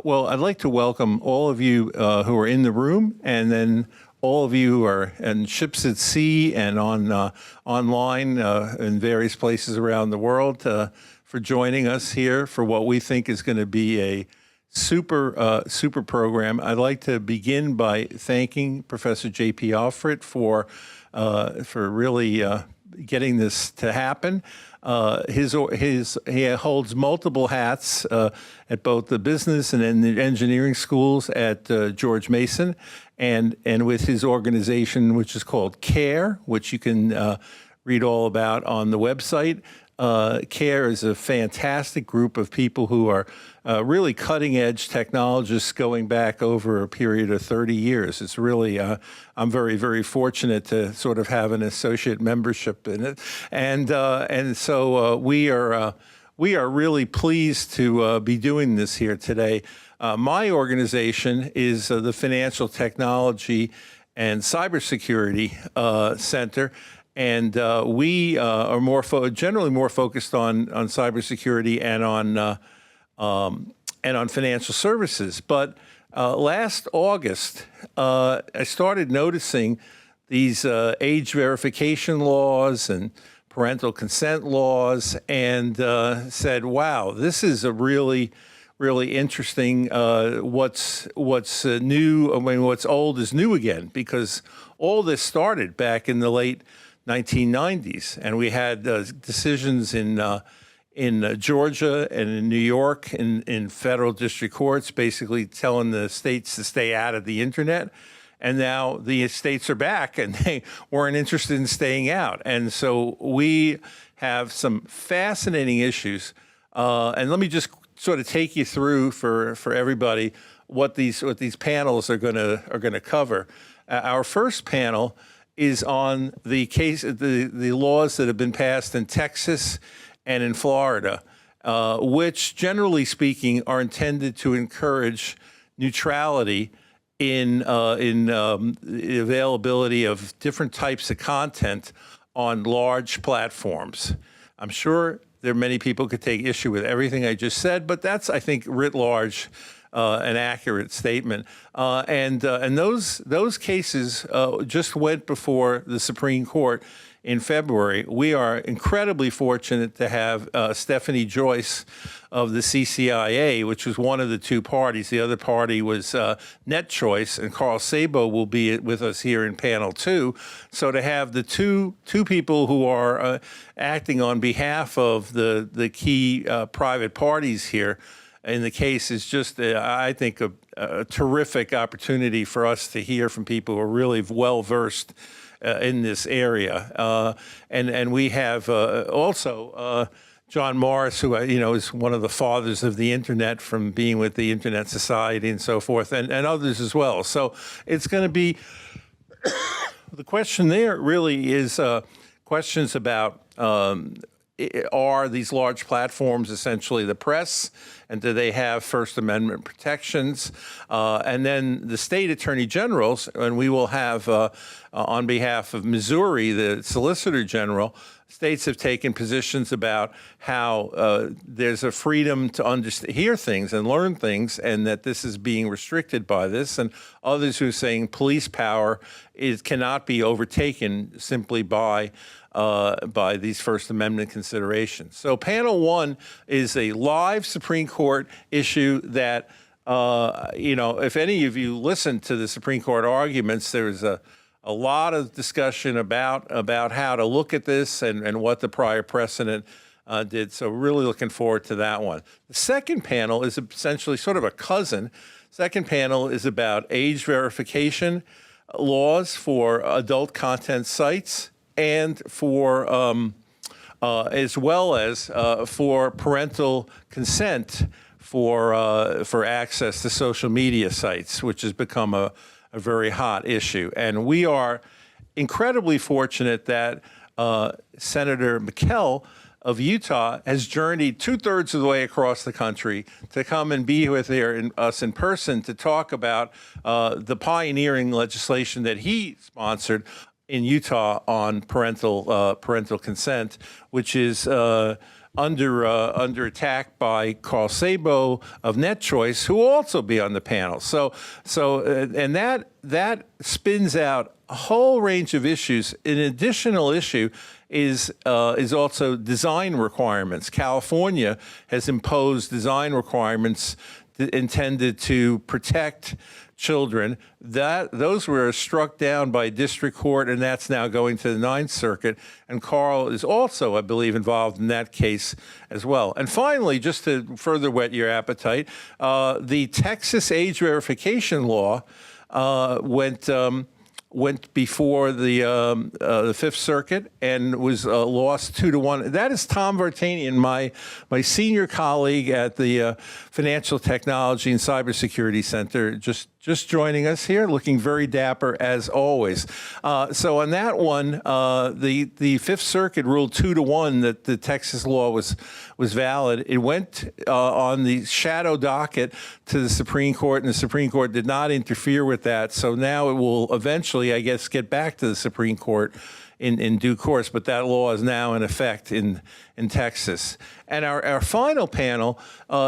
Well, I'd like to welcome all of you who are in the room, and then all of you who are in ships at sea and on online in various places around the world for joining us here for what we think is going to be a super program. I'd like to begin by thanking Professor J.P. Alfred for really getting this to happen. He holds multiple hats at both the business and in the engineering schools at George Mason, and with his organization, which is called CARE, which you can read all about on the website. CARE is a fantastic group of people who are really cutting-edge technologists going back over a period of 30 years. It's really, I'm very fortunate to sort of have an associate membership in it. And so we are really pleased to be doing this here today. My organization is the Financial Technology and Cybersecurity Center. And we are generally more focused on cybersecurity and on financial services. But last August, I started noticing these age verification laws and parental consent laws, and said, "Wow, this is a really interesting. What's new? I mean, what's old is new again, because all this started back in the late 1990s, and we had decisions in Georgia and in New York in federal district courts basically telling the states to stay out of the internet. And now the states are back and they weren't interested in staying out. And so we have some fascinating issues. And let me just sort of take you through for everybody what these panels are gonna cover. Our first panel is on the laws that have been passed in Texas and in Florida, which generally speaking are intended to encourage neutrality in the availability of different types of content on large platforms. I'm sure there are many people who could take issue with everything I just said, but that's, I think, writ large, an accurate statement. And those cases just went before the Supreme Court in February. We are incredibly fortunate to have Stephanie Joyce of the CCIA, which was one of the two parties. The other party was NetChoice, and Carl Sabo will be with us here in panel 2. So to have the two people who are acting on behalf of the key private parties here in the case is just, I think, a terrific opportunity for us to hear from people who are really well-versed in this area. And we have also John Morris, who is one of the fathers of the internet from being with the Internet Society and so forth, and others as well. So it's going to be, the question there really is questions about are these large platforms essentially the press, and do they have First Amendment protections? And then the state attorney generals, and we will have, on behalf of Missouri, the Solicitor General, states have taken positions about how there's a freedom to hear things and learn things, and that this is being restricted by this, and others who are saying police power cannot be overtaken simply by these First Amendment considerations. So panel 1 is a live Supreme Court issue that, if any of you listen to the Supreme Court arguments, there's a lot of discussion about how to look at this and what the prior precedent did. So really looking forward to that one. The second panel is essentially sort of a cousin. Second panel is about age verification laws for adult content sites, and for as well as for parental consent for access to social media sites, which has become a very hot issue. And we are incredibly fortunate that Senator McKell of Utah has journeyed 2/3 of the way across the country to come and be with us in person to talk about the pioneering legislation that he sponsored in Utah on parental consent, which is under attack by Carl Sabo of NetChoice, who will also be on the panel. And that spins out a whole range of issues. An additional issue is also design requirements. California has imposed design requirements intended to protect children. Those were struck down by district court, and that's now going to the Ninth Circuit. And Carl is also, I believe, involved in that case as well. And finally, just to further whet your appetite, the Texas age verification law went before the Fifth Circuit and was lost 2-1. That is Tom Vartanian, my senior colleague at the Financial Technology and Cybersecurity Center, just joining us here, looking very dapper as always. So on that one, the Fifth Circuit ruled 2-1 that the Texas law was valid. It went on the shadow docket to the Supreme Court, and the Supreme Court did not interfere with that. So now it will eventually, I guess, get back to the Supreme Court in due course, but that law is now in effect in Texas. And our final panel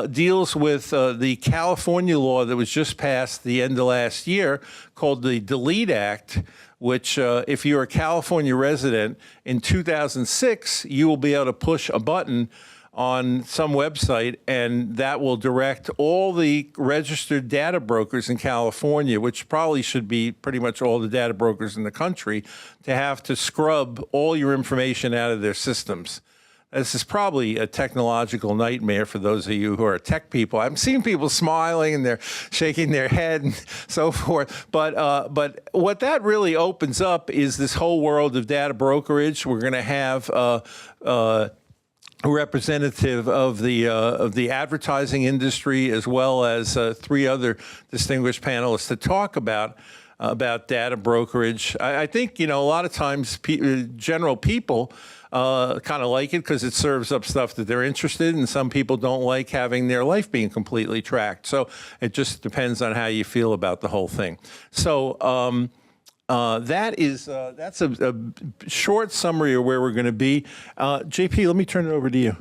deals with the California law that was just passed the end of last year called the Delete Act, which if you're a California resident, in 2006, you will be able to push a button on some website, and that will direct all the registered data brokers in California, which probably should be pretty much all the data brokers in the country, to have to scrub all your information out of their systems. This is probably a technological nightmare for those of you who are tech people. I'm seeing people smiling and they're shaking their head and so forth. But what that really opens up is this whole world of data brokerage. We're going to have a representative of the advertising industry, as well as 3 other distinguished panelists to talk about data brokerage. I think, a lot of times general people kind of like it because it serves up stuff that they're interested in, and some people don't like having their life being completely tracked. So it just depends on how you feel about the whole thing. So that's a short summary of where we're going to be. JP, let me turn it over to you.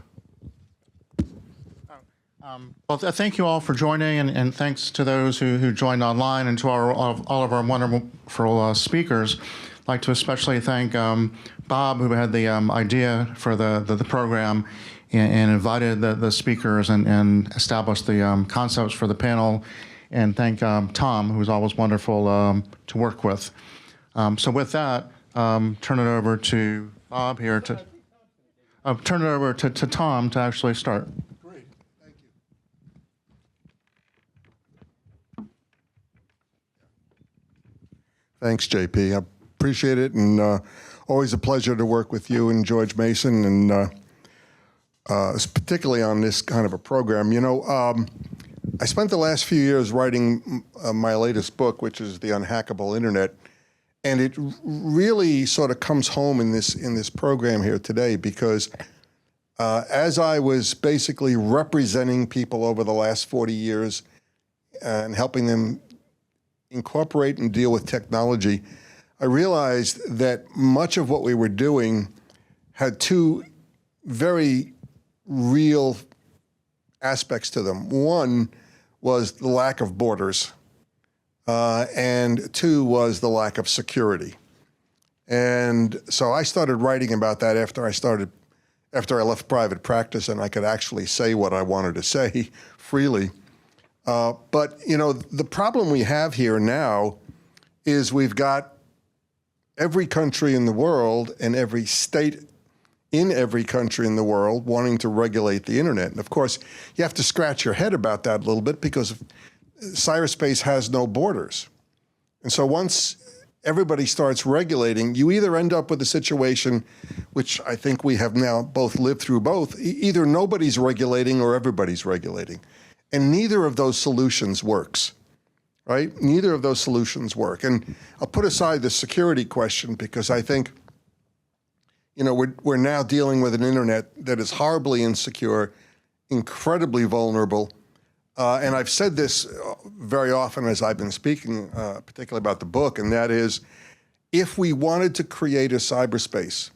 Well, thank you all for joining, and thanks to those who joined online, and to all of our wonderful speakers. I'd like to especially thank Bob, who had the idea for the program and invited the speakers and established the concepts for the panel, and thank Tom, who was always wonderful to work with. So with that, turn it over to Bob here to turn it over to Tom to actually start. Great, thank you. Thanks, JP. I appreciate it, and always a pleasure to work with you and George Mason, and particularly on this kind of a program. I spent the last few years writing my latest book, which is The Unhackable Internet. And it really sort of comes home in this program here today, because as I was basically representing people over the last 40 years and helping them incorporate and deal with technology, I realized that much of what we were doing had 2 very real aspects to them. One was the lack of borders. And 2 was the lack of security. And so I started writing about that after I left private practice, and I could actually say what I wanted to say freely. But the problem we have here now is we've got every country in the world and every state in every country in the world wanting to regulate the internet. And of course, you have to scratch your head about that a little bit, because cyberspace has no borders. And so once everybody starts regulating, you either end up with a situation, which I think we have now both lived through both, either nobody's regulating or everybody's regulating. And neither of those solutions works, right? Neither of those solutions work. And I'll put aside the security question, because I think, we're now dealing with an internet that is horribly insecure, incredibly vulnerable. And I've said this very often as I've been speaking, particularly about the book, and that is, if we wanted to create a cyberspace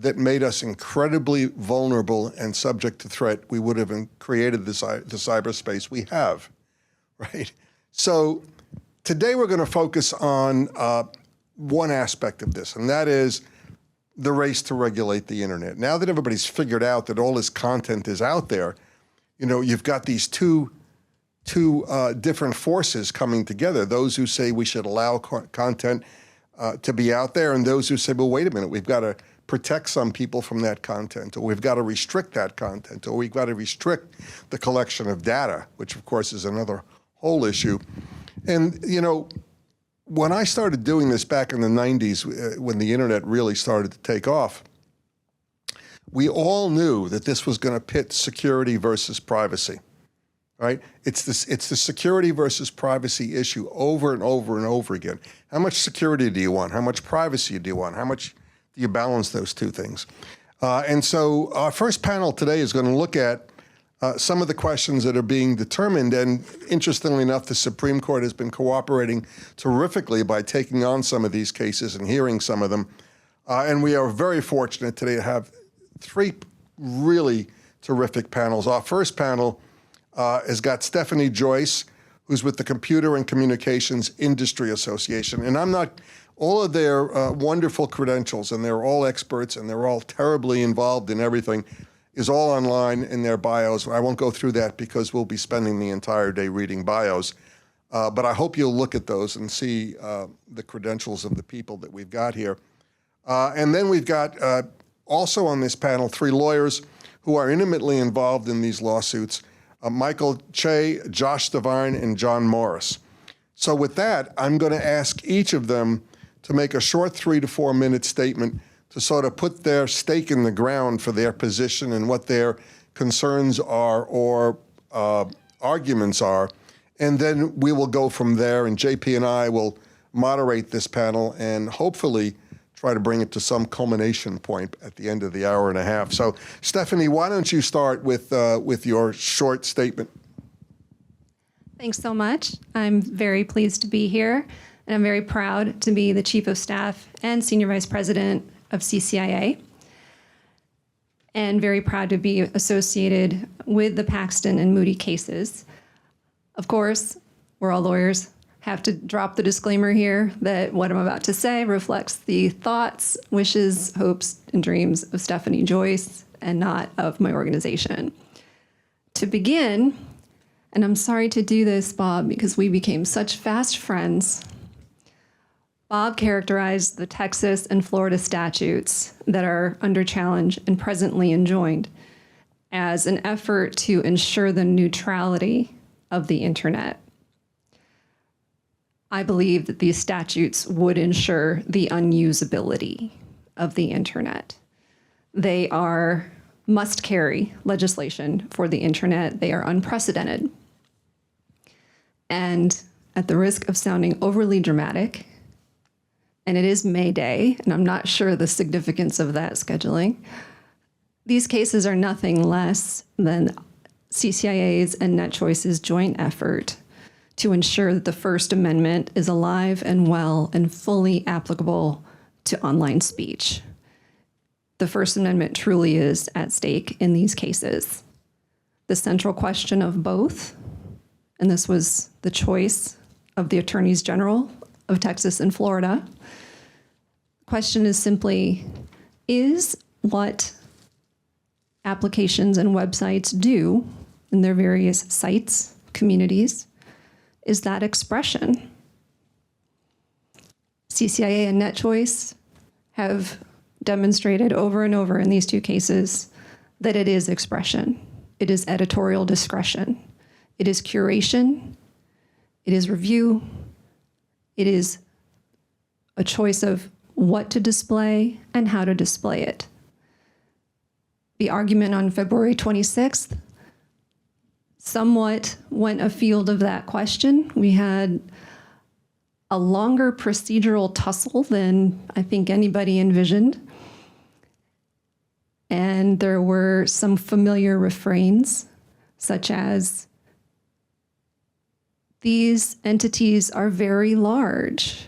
that made us incredibly vulnerable and subject to threat, we would have created the cyberspace we have, right? So today we're going to focus on one aspect of this, and that is the race to regulate the internet. Now that everybody's figured out that all this content is out there, you know, you've got these two different forces coming together. Those who say we should allow content to be out there, and those who say, well, wait a minute, we've got to protect some people from that content, or we've got to restrict that content, or we've got to restrict the collection of data, which of course is another whole issue. And, you know, when I started doing this back in the 90s, when the internet really started to take off, we all knew that this was going to pit security versus privacy, right? It's the security versus privacy issue over and over and over again. How much security do you want? How much privacy do you want? How much do you balance those two things? And so our first panel today is going to look at some of the questions that are being determined. And interestingly enough, the Supreme Court has been cooperating terrifically by taking on some of these cases and hearing some of them. And we are very fortunate today to have three really terrific panels. Our first panel has got Stephanie Joyce, who's with the Computer and Communications Industry Association. And I'm not, all of their wonderful credentials, and they're all experts, and they're all terribly involved in everything, is all online in their bios. I won't go through that because we'll be spending the entire day reading bios. But I hope you'll look at those and see the credentials of the people that we've got here. And then we've got also on this panel three lawyers who are intimately involved in these lawsuits, Michael Che, Josh Devine, and John Morris. So with that, I'm going to ask each of them to make a short 3 to 4 minute statement to sort of put their stake in the ground for their position and what their concerns are or arguments are. And then we will go from there, and JP and I will moderate this panel and hopefully try to bring it to some culmination point at the end of the hour and a half. So, Stephanie, why don't you start with your short statement? Thanks so much. I'm very pleased to be here, and I'm very proud to be the Chief of Staff and Senior Vice President of CCIA, and very proud to be associated with the Paxton and Moody cases. Of course, we're all lawyers. Have to drop the disclaimer here that what I'm about to say reflects the thoughts, wishes, hopes, and dreams of Stephanie Joyce and not of my organization. To begin, and I'm sorry to do this, Bob, because we became such fast friends, Bob characterized the Texas and Florida statutes that are under challenge and presently enjoined as an effort to ensure the neutrality of the internet. I believe that these statutes would ensure the unusability of the internet. They are must-carry legislation for the internet. They are unprecedented. And at the risk of sounding overly dramatic, and it is May Day, and I'm not sure the significance of that scheduling, these cases are nothing less than CCIA's and NetChoice's joint effort to ensure that the First Amendment is alive and well and fully applicable to online speech. The First Amendment truly is at stake in these cases. The central question of both, and this was the choice of the Attorneys General of Texas and Florida, question is simply, is what applications and websites do in their various sites, communities, is that expression? CCIA and NetChoice have demonstrated over and over in these two cases that it is expression. It is editorial discretion. It is curation. It is review. It is a choice of what to display and how to display it. The argument on February 26th somewhat went afield of that question. We had a longer procedural tussle than I think anybody envisioned. And there were some familiar refrains, such as, these entities are very large,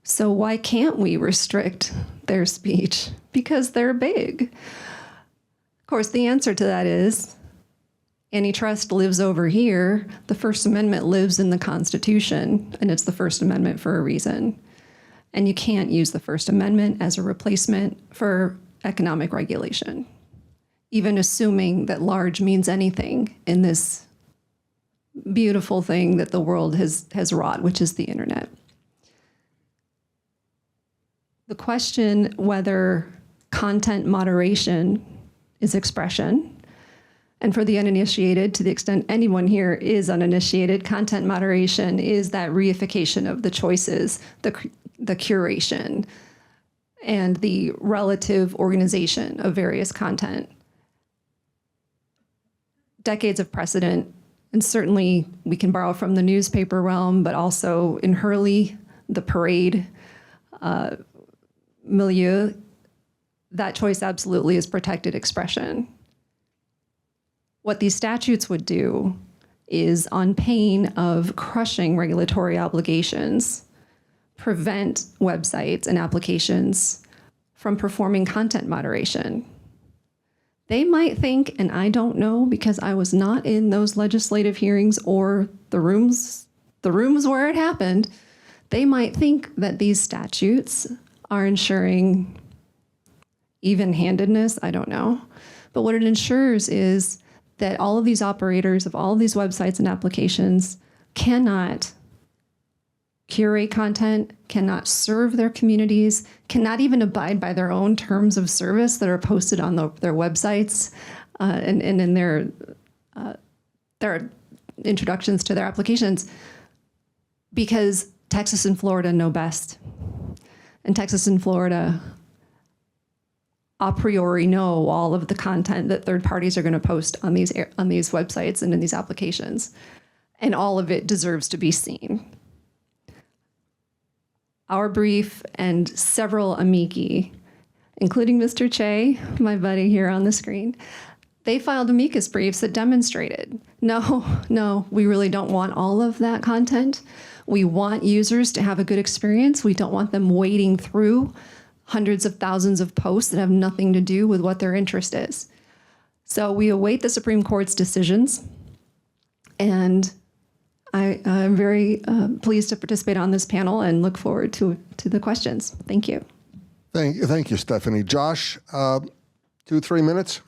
so why can't we restrict their speech because they're big. Of course, the answer to that is antitrust lives over here. The First Amendment lives in the Constitution, and it's the First Amendment for a reason. And you can't use the First Amendment as a replacement for economic regulation, even assuming that large means anything in this beautiful thing that the world has wrought, which is the internet. The question whether content moderation is expression, and for the uninitiated, to the extent anyone here is uninitiated, content moderation is that reification of the choices, the curation, and the relative organization of various content. Decades of precedent, and certainly we can borrow from the newspaper realm, but also in Hurley, the parade milieu, that choice absolutely is protected expression. What these statutes would do is, on pain of crushing regulatory obligations, prevent websites and applications from performing content moderation. They might think, and I don't know because I was not in those legislative hearings or the rooms where it happened, they might think that these statutes are ensuring even-handedness, I don't know. But what it ensures is that all of these operators of all of these websites and applications cannot curate content, cannot serve their communities, cannot even abide by their own terms of service that are posted on their websites and in their introductions to their applications, because Texas and Florida know best. And Texas and Florida a priori know all of the content that third parties are going to post on these websites and in these applications, and all of it deserves to be seen. Our brief and several amici, including Mr. Che, my buddy here on the screen, they filed amicus briefs that demonstrated, no, we really don't want all of that content. We want users to have a good experience. We don't want them wading through hundreds of thousands of posts that have nothing to do with what their interest is. So we await the Supreme Court's decisions, and I'm very pleased to participate on this panel and look forward to the questions. Thank you. Thank you, Stephanie. Josh, 2-3 minutes.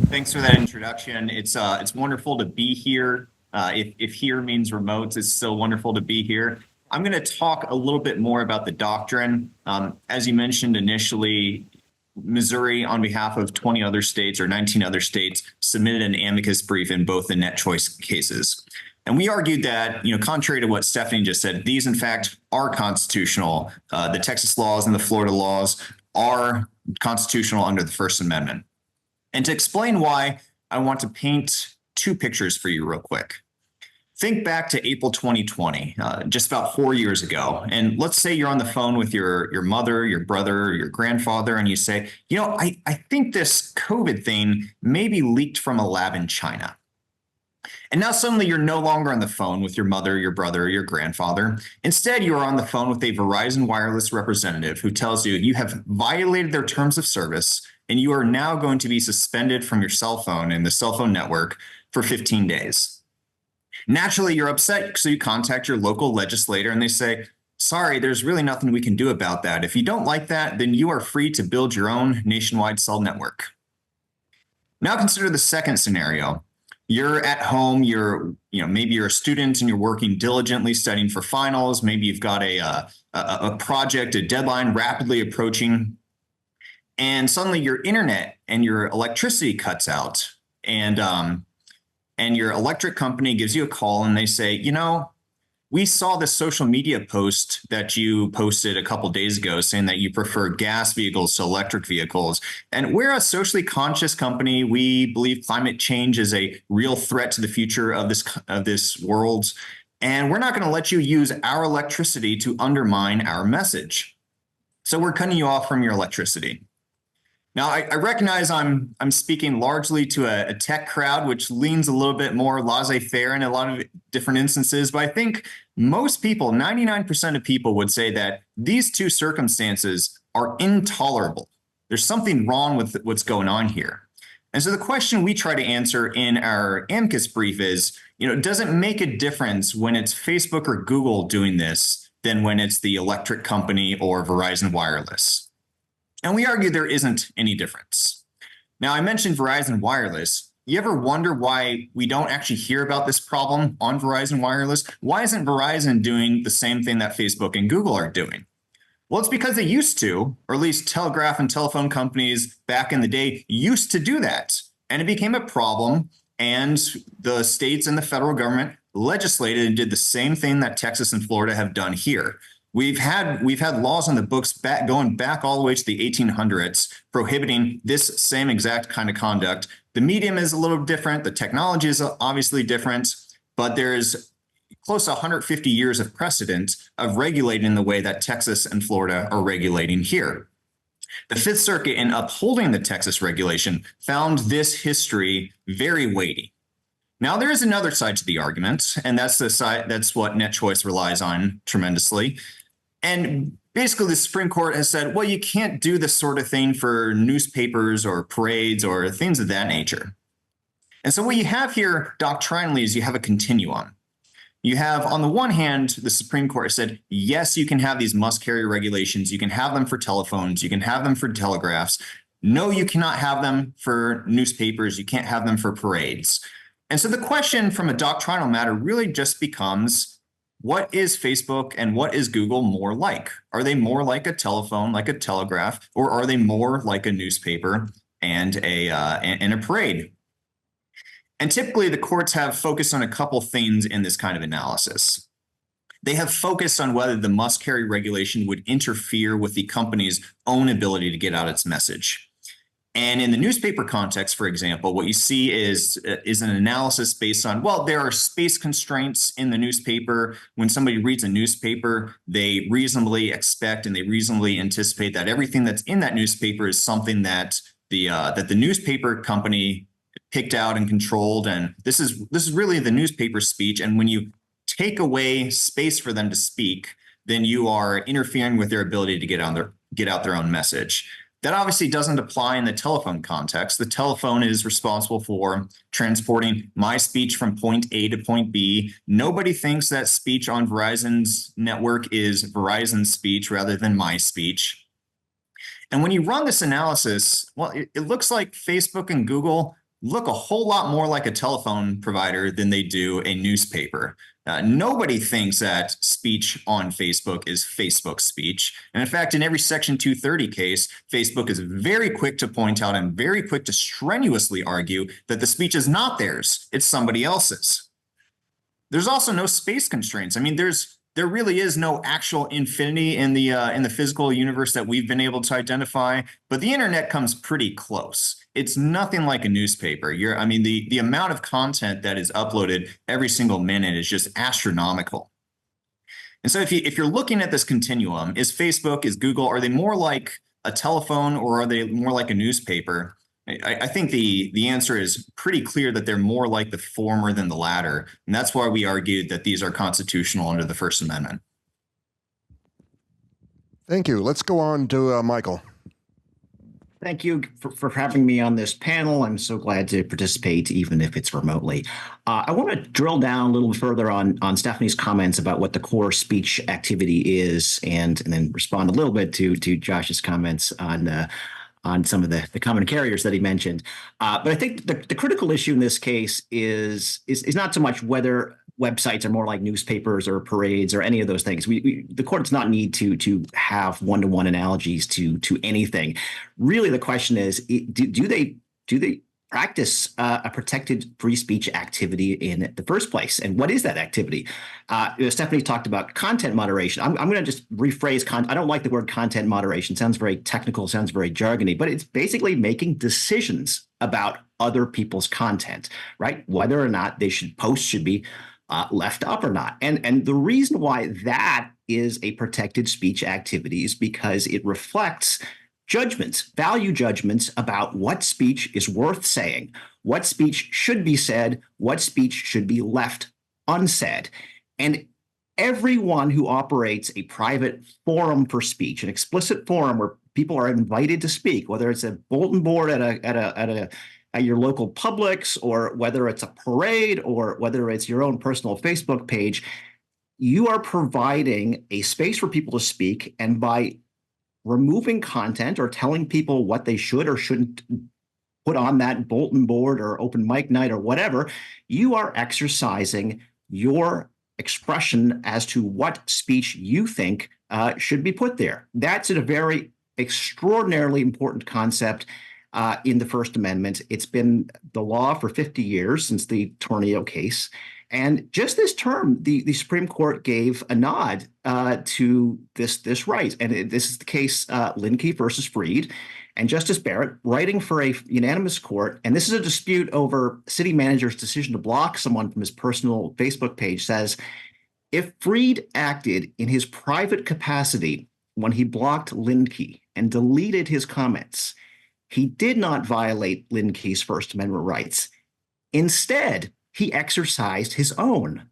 Thanks for that introduction. It's wonderful to be here. If here means remote, it's still wonderful to be here. I'm going to talk a little bit more about the doctrine. As you mentioned initially, Missouri, on behalf of 20 other states or 19 other states, submitted an amicus brief in both the net choice cases. And we argued that, contrary to what Stephanie just said, these in fact are constitutional. The Texas laws and the Florida laws are constitutional under the First Amendment. And to explain why, I want to paint two pictures for you real quick. Think back to April 2020, just about 4 years ago. And let's say you're on the phone with your mother, your brother, your grandfather, and you say, I think this COVID thing maybe leaked from a lab in China. And now suddenly you're no longer on the phone with your mother, your brother, your grandfather. Instead, you are on the phone with a Verizon wireless representative who tells you you have violated their terms of service and you are now going to be suspended from your cell phone and the cell phone network for 15 days. Naturally, you're upset, so you contact your local legislator and they say, sorry, there's really nothing we can do about that. If you don't like that, then you are free to build your own nationwide cell network. Now consider the second scenario. You're at home, maybe you're a student and you're working diligently studying for finals. Maybe you've got a project, a deadline rapidly approaching, and suddenly your internet and your electricity cuts out. And your electric company gives you a call and they say, we saw this social media post that you posted a couple days ago saying that you prefer gas vehicles to electric vehicles. And we're a socially conscious company. We believe climate change is a real threat to the future of this world. And we're not going to let you use our electricity to undermine our message. So we're cutting you off from your electricity. Now, I recognize I'm speaking largely to a tech crowd, which leans a little bit more laissez-faire in a lot of different instances. But I think most people, 99% of people, would say that these two circumstances are intolerable. There's something wrong with what's going on here. And so the question we try to answer in our amicus brief is, does it make a difference when it's Facebook or Google doing this than when it's the electric company or Verizon Wireless? And we argue there isn't any difference. Now, I mentioned Verizon Wireless. You ever wonder why we don't actually hear about this problem on Verizon Wireless? Why isn't Verizon doing the same thing that Facebook and Google are doing? Well, it's because they used to, or at least telegraph and telephone companies back in the day used to do that. And it became a problem, and the states and the federal government legislated and did the same thing that Texas and Florida have done here. We've had laws on the books going back all the way to the 1800s prohibiting this same exact kind of conduct. The medium is a little different. The technology is obviously different, but there's close to 150 years of precedent of regulating the way that Texas and Florida are regulating here. The Fifth Circuit, in upholding the Texas regulation, found this history very weighty. Now, there is another side to the argument, and that's what NetChoice relies on tremendously. And basically, the Supreme Court has said, well, you can't do this sort of thing for newspapers or parades or things of that nature. And so what you have here doctrinally is you have a continuum. You have, on the one hand, the Supreme Court said, yes, you can have these must-carry regulations. You can have them for telephones. You can have them for telegraphs. No, you cannot have them for newspapers. You can't have them for parades. And so the question from a doctrinal matter really just becomes, what is Facebook and what is Google more like? Are they more like a telephone, like a telegraph, or are they more like a newspaper and a parade? And typically, the courts have focused on a couple things in this kind of analysis. They have focused on whether the must-carry regulation would interfere with the company's own ability to get out its message. And in the newspaper context, for example, what you see is an analysis based on, well, there are space constraints in the newspaper. When somebody reads a newspaper, they reasonably expect and they reasonably anticipate that everything that's in that newspaper is something that the newspaper company picked out and controlled. And this is really the newspaper speech. And when you take away space for them to speak, then you are interfering with their ability to get out their own message. That obviously doesn't apply in the telephone context. The telephone is responsible for transporting my speech from point A to point B. Nobody thinks that speech on Verizon's network is Verizon's speech rather than my speech. And when you run this analysis, well, it looks like Facebook and Google look a whole lot more like a telephone provider than they do a newspaper. Nobody thinks that speech on Facebook is Facebook speech. And in fact, in every Section 230 case, Facebook is very quick to point out and very quick to strenuously argue that the speech is not theirs, it's somebody else's. There's also no space constraints. I mean, there really is no actual infinity in the physical universe that we've been able to identify, but the internet comes pretty close. It's nothing like a newspaper. The amount of content that is uploaded every single minute is just astronomical. And so if you're looking at this continuum, is Facebook, is Google, are they more like a telephone or are they more like a newspaper? I think the answer is pretty clear that they're more like the former than the latter. And that's why we argued that these are constitutional under the First Amendment. Thank you. Let's go on to Michael. Thank you for having me on this panel. I'm so glad to participate, even if it's remotely. I want to drill down a little further on Stephanie's comments about what the core speech activity is, and then respond a little bit to Josh's comments on some of the common carriers that he mentioned. But I think the critical issue in this case is not so much whether websites are more like newspapers or parades or any of those things. The court does not need to have one-to-one analogies to anything. Really, the question is, do they practice a protected free speech activity in the first place? And what is that activity? Stephanie talked about content moderation. I'm going to just rephrase. I don't like the word content moderation. It sounds very technical, sounds very jargony, but it's basically making decisions about other people's content, right? Whether or not posts should be left up or not. And the reason why that is a protected speech activity is because it reflects judgments, value judgments about what speech is worth saying, what speech should be said, what speech should be left unsaid. And everyone who operates a private forum for speech, an explicit forum where people are invited to speak, whether it's a bulletin board at your local Publix, or whether it's a parade, or whether it's your own personal Facebook page, you are providing a space for people to speak. And by removing content or telling people what they should or shouldn't put on that bulletin board or open mic night or whatever, you are exercising your expression as to what speech you think should be put there. That's a very extraordinarily important concept in the First Amendment. It's been the law for 50 years since the Tornillo case. And just this term, the Supreme Court gave a nod to this right. And this is the case Linkey versus Freed. And Justice Barrett, writing for a unanimous court, and this is a dispute over city manager's decision to block someone from his personal Facebook page, says, if Freed acted in his private capacity when he blocked Linkey and deleted his comments, he did not violate Linkey's First Amendment rights. Instead, he exercised his own.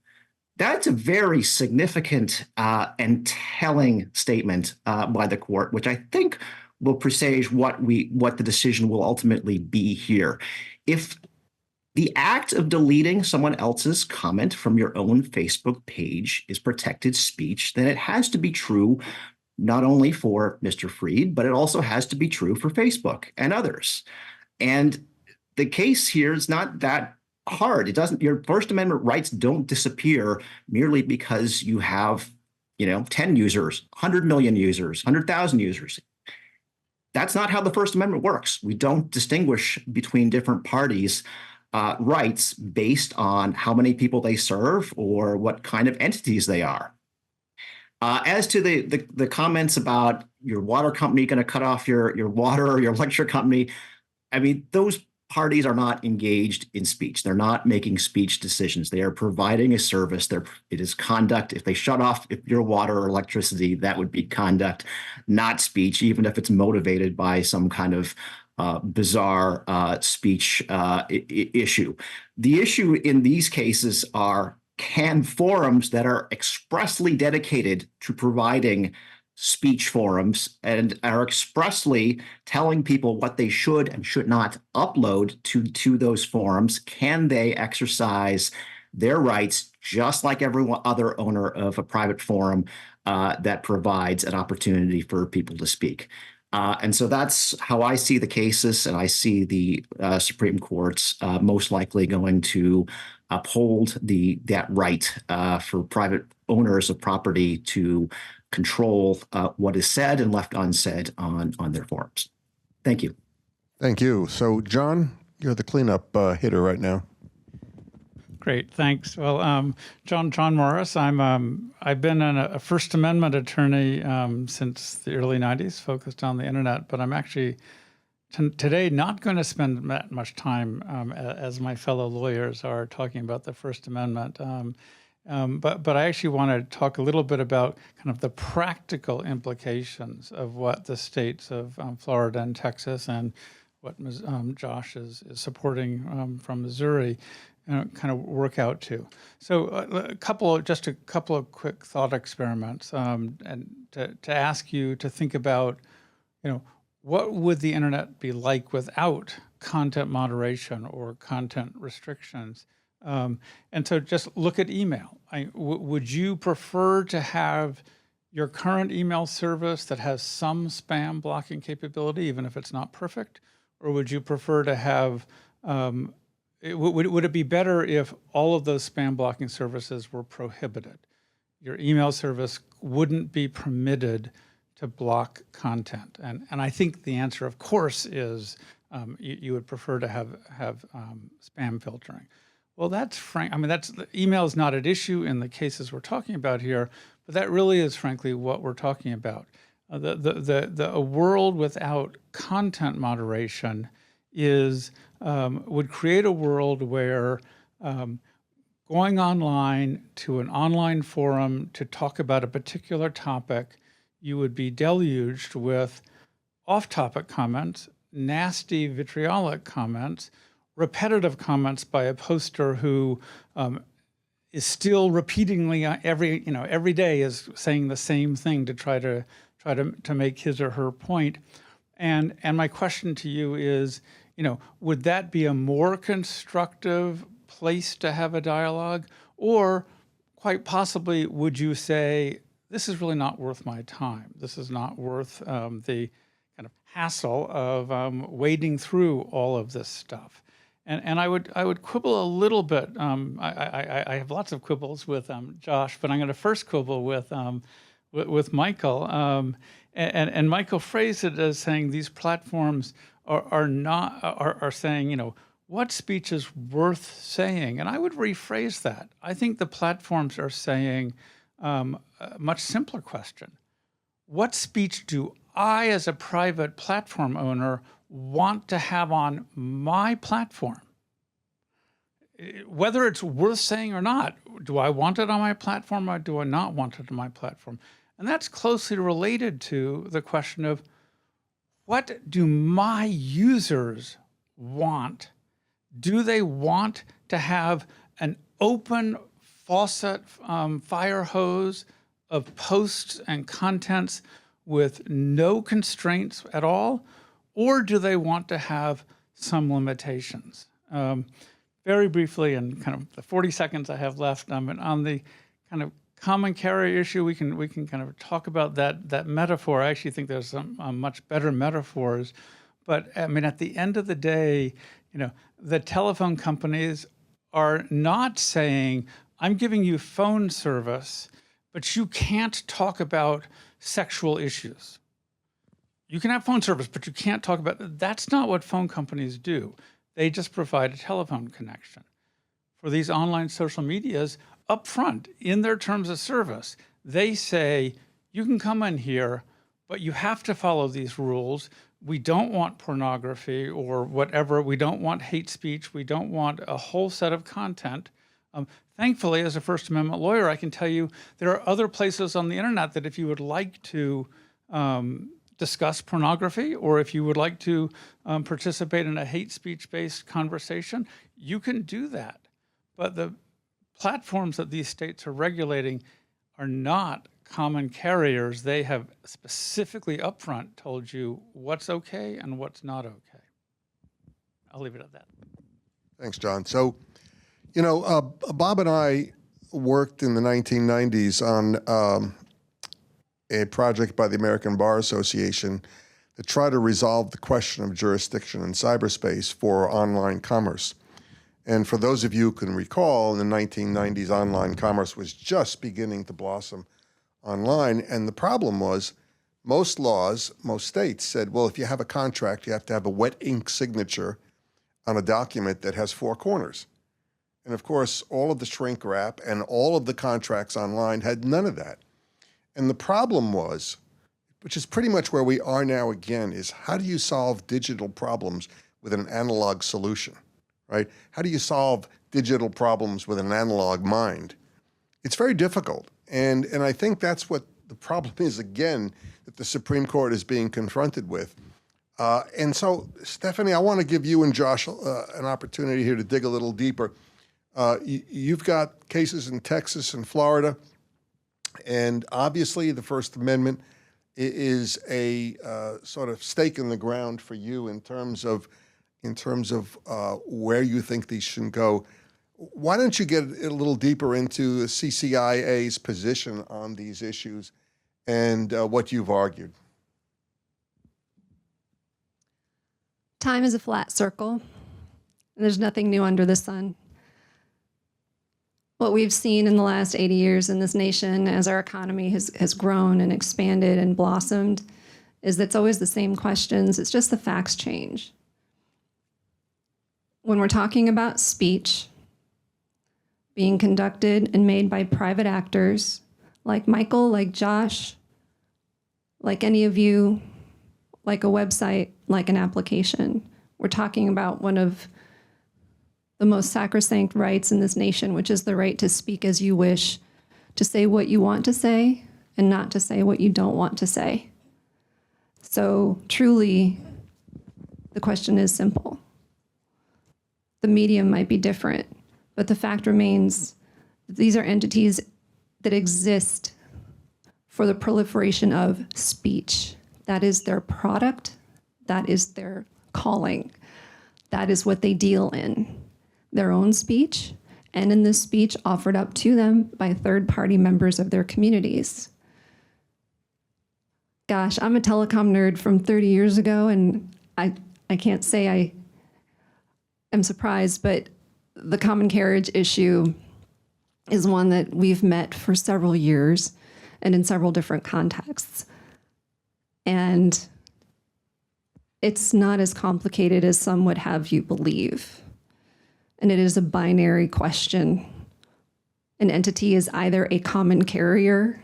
That's a very significant and telling statement by the court, which I think will presage what the decision will ultimately be here. If the act of deleting someone else's comment from your own Facebook page is protected speech, then it has to be true not only for Mr. Freed, but it also has to be true for Facebook and others. And the case here is not that hard. It doesn't, your First Amendment rights don't disappear merely because you have, 10 users, 100 million users, 100,000 users. That's not how the First Amendment works. We don't distinguish between different parties' rights based on how many people they serve or what kind of entities they are. As to the comments about your water company going to cut off your water, or your electric company, I mean, those parties are not engaged in speech. They're not making speech decisions. They are providing a service. It is conduct. If they shut off your water or electricity, that would be conduct, not speech, even if it's motivated by some kind of bizarre speech issue. The issue in these cases are, can forums that are expressly dedicated to providing speech forums and are expressly telling people what they should and should not upload to those forums, can they exercise their rights just like every other owner of a private forum that provides an opportunity for people to speak? And so that's how I see the cases, and I see the Supreme Court's most likely going to uphold that right for private owners of property to control what is said and left unsaid on their forums. Thank you. Thank you. So, John, you're the cleanup hitter right now. Great, thanks. Well, John Morris. I've been a First Amendment attorney since the early '90s, focused on the internet. But I'm actually today not going to spend that much time as my fellow lawyers are talking about the First Amendment. But I actually want to talk a little bit about kind of the practical implications of what the states of Florida and Texas and what Josh is supporting from Missouri kind of work out to. So a couple of quick thought experiments, and to ask you to think about, what would the internet be like without content moderation or content restrictions? And so just look at email. Would you prefer to have your current email service that has some spam blocking capability, even if it's not perfect? Or would you prefer to have, would it be better if all of those spam blocking services were prohibited? Your email service wouldn't be permitted to block content. And I think the answer, of course, is you would prefer to have spam filtering. Well, email is not at issue in the cases we're talking about here, but that really is, frankly, what we're talking about. A world without content moderation would create a world where going online to an online forum to talk about a particular topic, you would be deluged with off-topic comments, nasty vitriolic comments, repetitive comments by a poster who is still repeatedly every day is saying the same thing to try to make his or her point. And my question to you is, would that be a more constructive place to have a dialogue? Or quite possibly, would you say, this is really not worth my time. This is not worth the kind of hassle of wading through all of this stuff. And I would quibble a little bit. I have lots of quibbles with Josh, but I'm going to first quibble with Michael. And Michael phrased it as saying these platforms are saying, what speech is worth saying? And I would rephrase that. I think the platforms are saying a much simpler question. What speech do I, as a private platform owner, want to have on my platform? Whether it's worth saying or not, do I want it on my platform or do I not want it on my platform? And that's closely related to the question of what do my users want? Do they want to have an open faucet, fire hose of posts and contents with no constraints at all? Or do they want to have some limitations? Very briefly, in kind of the 40 seconds I have left, on the kind of common carrier issue, we can kind of talk about that metaphor. I actually think there's some much better metaphors. But I mean, at the end of the day, the telephone companies are not saying, I'm giving you phone service, but you can't talk about sexual issues. You can have phone service, but you can't talk about, that's not what phone companies do. They just provide a telephone connection. For these online social medias, up front, in their terms of service, they say, you can come in here, but you have to follow these rules. We don't want pornography or whatever. We don't want hate speech. We don't want a whole set of content. Thankfully, as a First Amendment lawyer, I can tell you there are other places on the internet that if you would like to discuss pornography, or if you would like to participate in a hate speech-based conversation, you can do that. But the platforms that these states are regulating are not common carriers. They have specifically upfront told you what's okay and what's not okay. I'll leave it at that. Thanks, John. So, Bob and I worked in the 1990s on a project by the American Bar Association to try to resolve the question of jurisdiction in cyberspace for online commerce. And for those of you who can recall, in the 1990s, online commerce was just beginning to blossom online. And the problem was most laws, most states said, well, if you have a contract, you have to have a wet ink signature on a document that has four corners. And of course, all of the shrink wrap and all of the contracts online had none of that. And the problem was, which is pretty much where we are now again, is how do you solve digital problems with an analog solution, right? How do you solve digital problems with an analog mind? It's very difficult. And I think that's what the problem is, again, that the Supreme Court is being confronted with. And so, Stephanie, I want to give you and Josh an opportunity here to dig a little deeper. You've got cases in Texas and Florida. And obviously, the First Amendment is a sort of stake in the ground for you in terms of where you think these should go. Why don't you get a little deeper into the CCIA's position on these issues and what you've argued? Time is a flat circle, and there's nothing new under the sun. What we've seen in the last 80 years in this nation as our economy has grown and expanded and blossomed is that it's always the same questions. It's just the facts change. When we're talking about speech being conducted and made by private actors like Michael, like Josh, like any of you, like a website, like an application, we're talking about one of the most sacrosanct rights in this nation, which is the right to speak as you wish, to say what you want to say and not to say what you don't want to say. So truly, the question is simple. The medium might be different, but the fact remains that these are entities that exist for the proliferation of speech. That is their product. That is their calling. That is what they deal in, their own speech, and in this speech offered up to them by third-party members of their communities. Gosh, I'm a telecom nerd from 30 years ago, and I can't say I am surprised, but the common carriage issue is one that we've met for several years and in several different contexts. And it's not as complicated as some would have you believe. And it is a binary question. An entity is either a common carrier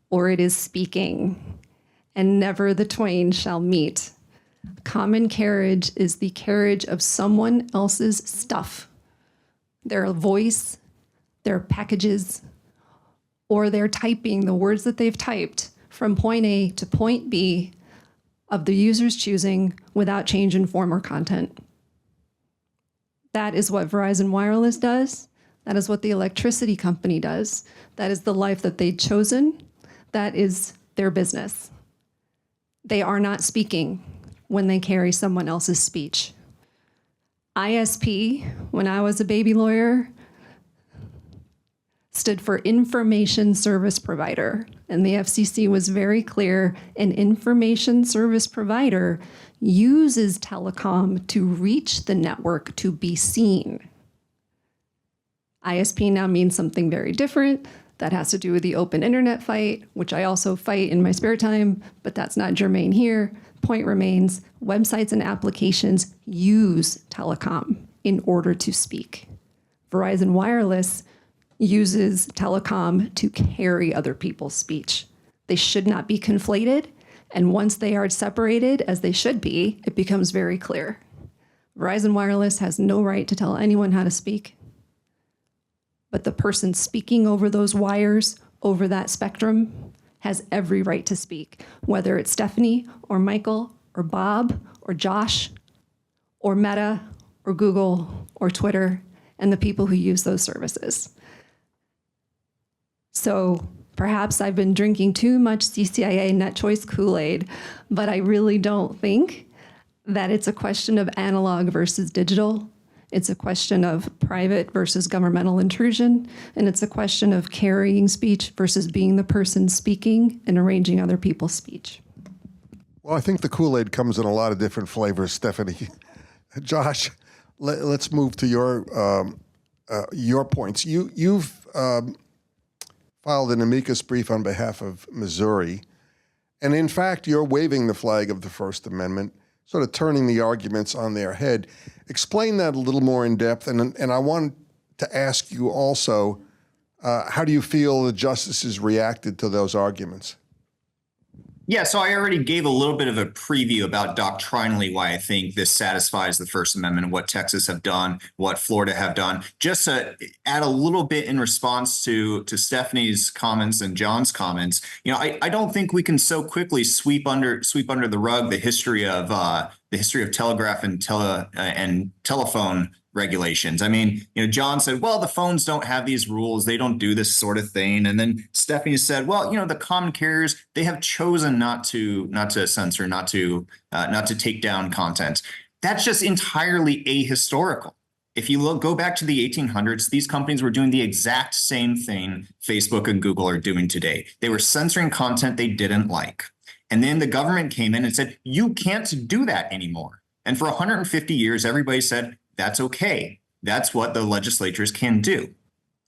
or it is speaking, and never the twain shall meet. Common carriage is the carriage of someone else's stuff, their voice, their packages, or they're typing the words that they've typed from point A to point B of the user's choosing without change in form or content. That is what Verizon Wireless does. That is what the electricity company does. That is the life that they've chosen. That is their business. They are not speaking when they carry someone else's speech. ISP, when I was a baby lawyer, stood for Information Service Provider. And the FCC was very clear, an information service provider uses telecom to reach the network to be seen. ISP now means something very different. That has to do with the open internet fight, which I also fight in my spare time, but that's not germane here. Point remains, websites and applications use telecom in order to speak. Verizon Wireless uses telecom to carry other people's speech. They should not be conflated, and once they are separated, as they should be, it becomes very clear. Verizon Wireless has no right to tell anyone how to speak, but the person speaking over those wires, over that spectrum, has every right to speak, whether it's Stephanie or Michael or Bob or Josh or Meta or Google or Twitter and the people who use those services. So perhaps I've been drinking too much CCIA net choice Kool-Aid, but I really don't think that it's a question of analog versus digital. It's a question of private versus governmental intrusion, and it's a question of carrying speech versus being the person speaking and arranging other people's speech. Well, I think the Kool-Aid comes in a lot of different flavors, Stephanie. Josh, let's move to your points. You've filed an amicus brief on behalf of Missouri, and in fact, you're waving the flag of the First Amendment, sort of turning the arguments on their head. Explain that a little more in depth, and I want to ask you also, how do you feel the justices reacted to those arguments? Yeah, so I already gave a little bit of a preview about doctrinally why I think this satisfies the First Amendment, what Texas have done, what Florida have done. Just to add a little bit in response to Stephanie's comments and John's comments, I don't think we can so quickly sweep under the rug the history of telegraph and telephone regulations. I mean, John said, well, the phones don't have these rules. They don't do this sort of thing. And then Stephanie said, well, the common carriers, they have chosen not to censor, not to take down content. That's just entirely ahistorical. If you go back to the 1800s, these companies were doing the exact same thing Facebook and Google are doing today. They were censoring content they didn't like. And then the government came in and said, you can't do that anymore. And for 150 years, everybody said, that's okay. That's what the legislatures can do.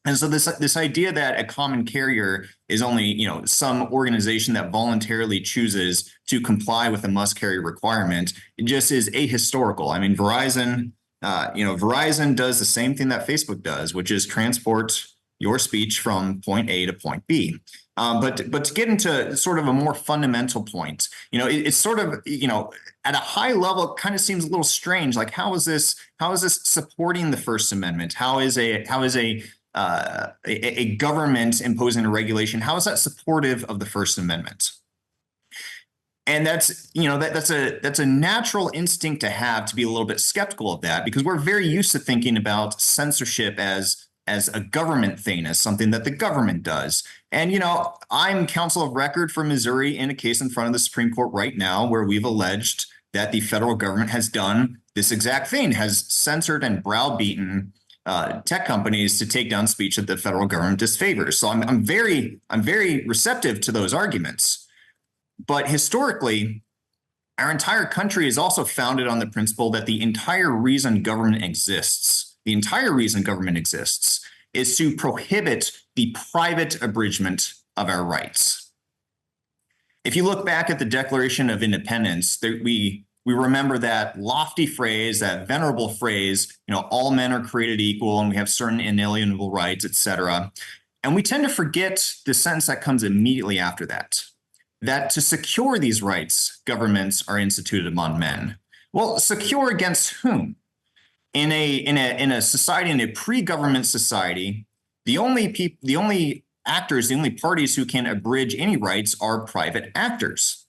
And so this idea that a common carrier is only, some organization that voluntarily chooses to comply with a must carry requirement, it just is ahistorical. I mean, Verizon does the same thing that Facebook does, which is transport your speech from point A to point B. But to get into sort of a more fundamental point, it's sort of, at a high level, it kind of seems a little strange. Like, how is this supporting the First Amendment? How is a government imposing a regulation? How is that supportive of the First Amendment? And that's, that's a natural instinct to have, to be a little bit skeptical of that, because we're very used to thinking about censorship as a government thing, as something that the government does. And, I'm counsel of record for Missouri in a case in front of the Supreme Court right now where we've alleged that the federal government has done this exact thing, has censored and browbeaten tech companies to take down speech that the federal government disfavors. So I'm very receptive to those arguments. But historically, our entire country is also founded on the principle that the entire reason government exists is to prohibit the private abridgment of our rights. If you look back at the Declaration of Independence, we remember that lofty phrase, that venerable phrase, all men are created equal and we have certain inalienable rights, etc. And we tend to forget the sentence that comes immediately after that to secure these rights, governments are instituted among men. Well, secure against whom? In a society, in a pre-government society, the only parties who can abridge any rights are private actors.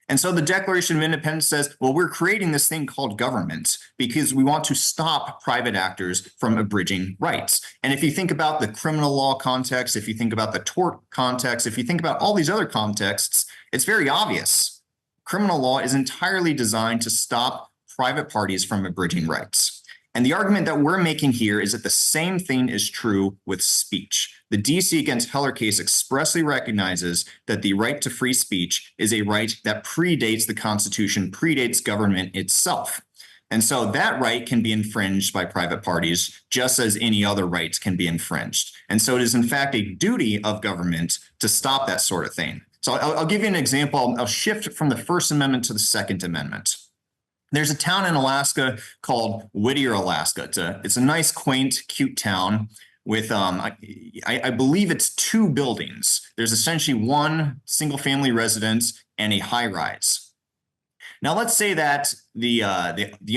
And so the Declaration of Independence says, well, we're creating this thing called government because we want to stop private actors from abridging rights. And if you think about the criminal law context, if you think about the tort context, if you think about all these other contexts, it's very obvious. Criminal law is entirely designed to stop private parties from abridging rights. And the argument that we're making here is that the same thing is true with speech. The DC against Heller case expressly recognizes that the right to free speech is a right that predates the Constitution, predates government itself. And so that right can be infringed by private parties just as any other rights can be infringed. And so it is in fact a duty of government to stop that sort of thing. So I'll give you an example. I'll shift from the First Amendment to the Second Amendment. There's a town in Alaska called Whittier, Alaska. It's a nice, quaint, cute town with, I believe it's 2 buildings. There's essentially one single family residence and a high rise. Now, let's say that the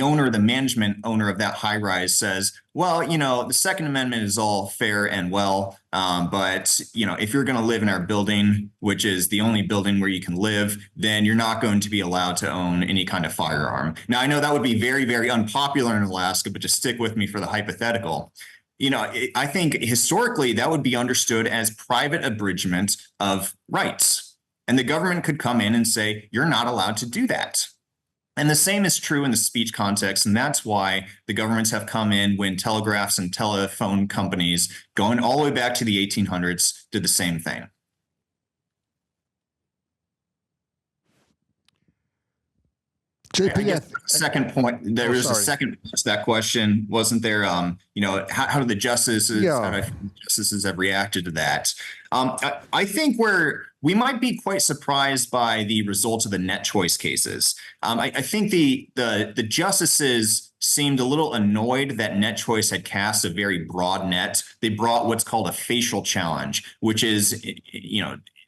owner, the management owner of that high rise says, well, the Second Amendment is all fair and well, but, if you're going to live in our building, which is the only building where you can live, then you're not going to be allowed to own any kind of firearm. Now, I know that would be very, very unpopular in Alaska, but just stick with me for the hypothetical. I think historically that would be understood as private abridgment of rights. And the government could come in and say, you're not allowed to do that. And the same is true in the speech context. And that's why the governments have come in when telegraphs and telephone companies, going all the way back to the 1800s, did the same thing. JP, second point, there was a second part to that question, wasn't there? How do the justices, how do justices have reacted to that? I think we might be quite surprised by the results of the net choice cases. I think the justices seemed a little annoyed that net choice had cast a very broad net. They brought what's called a facial challenge, which is,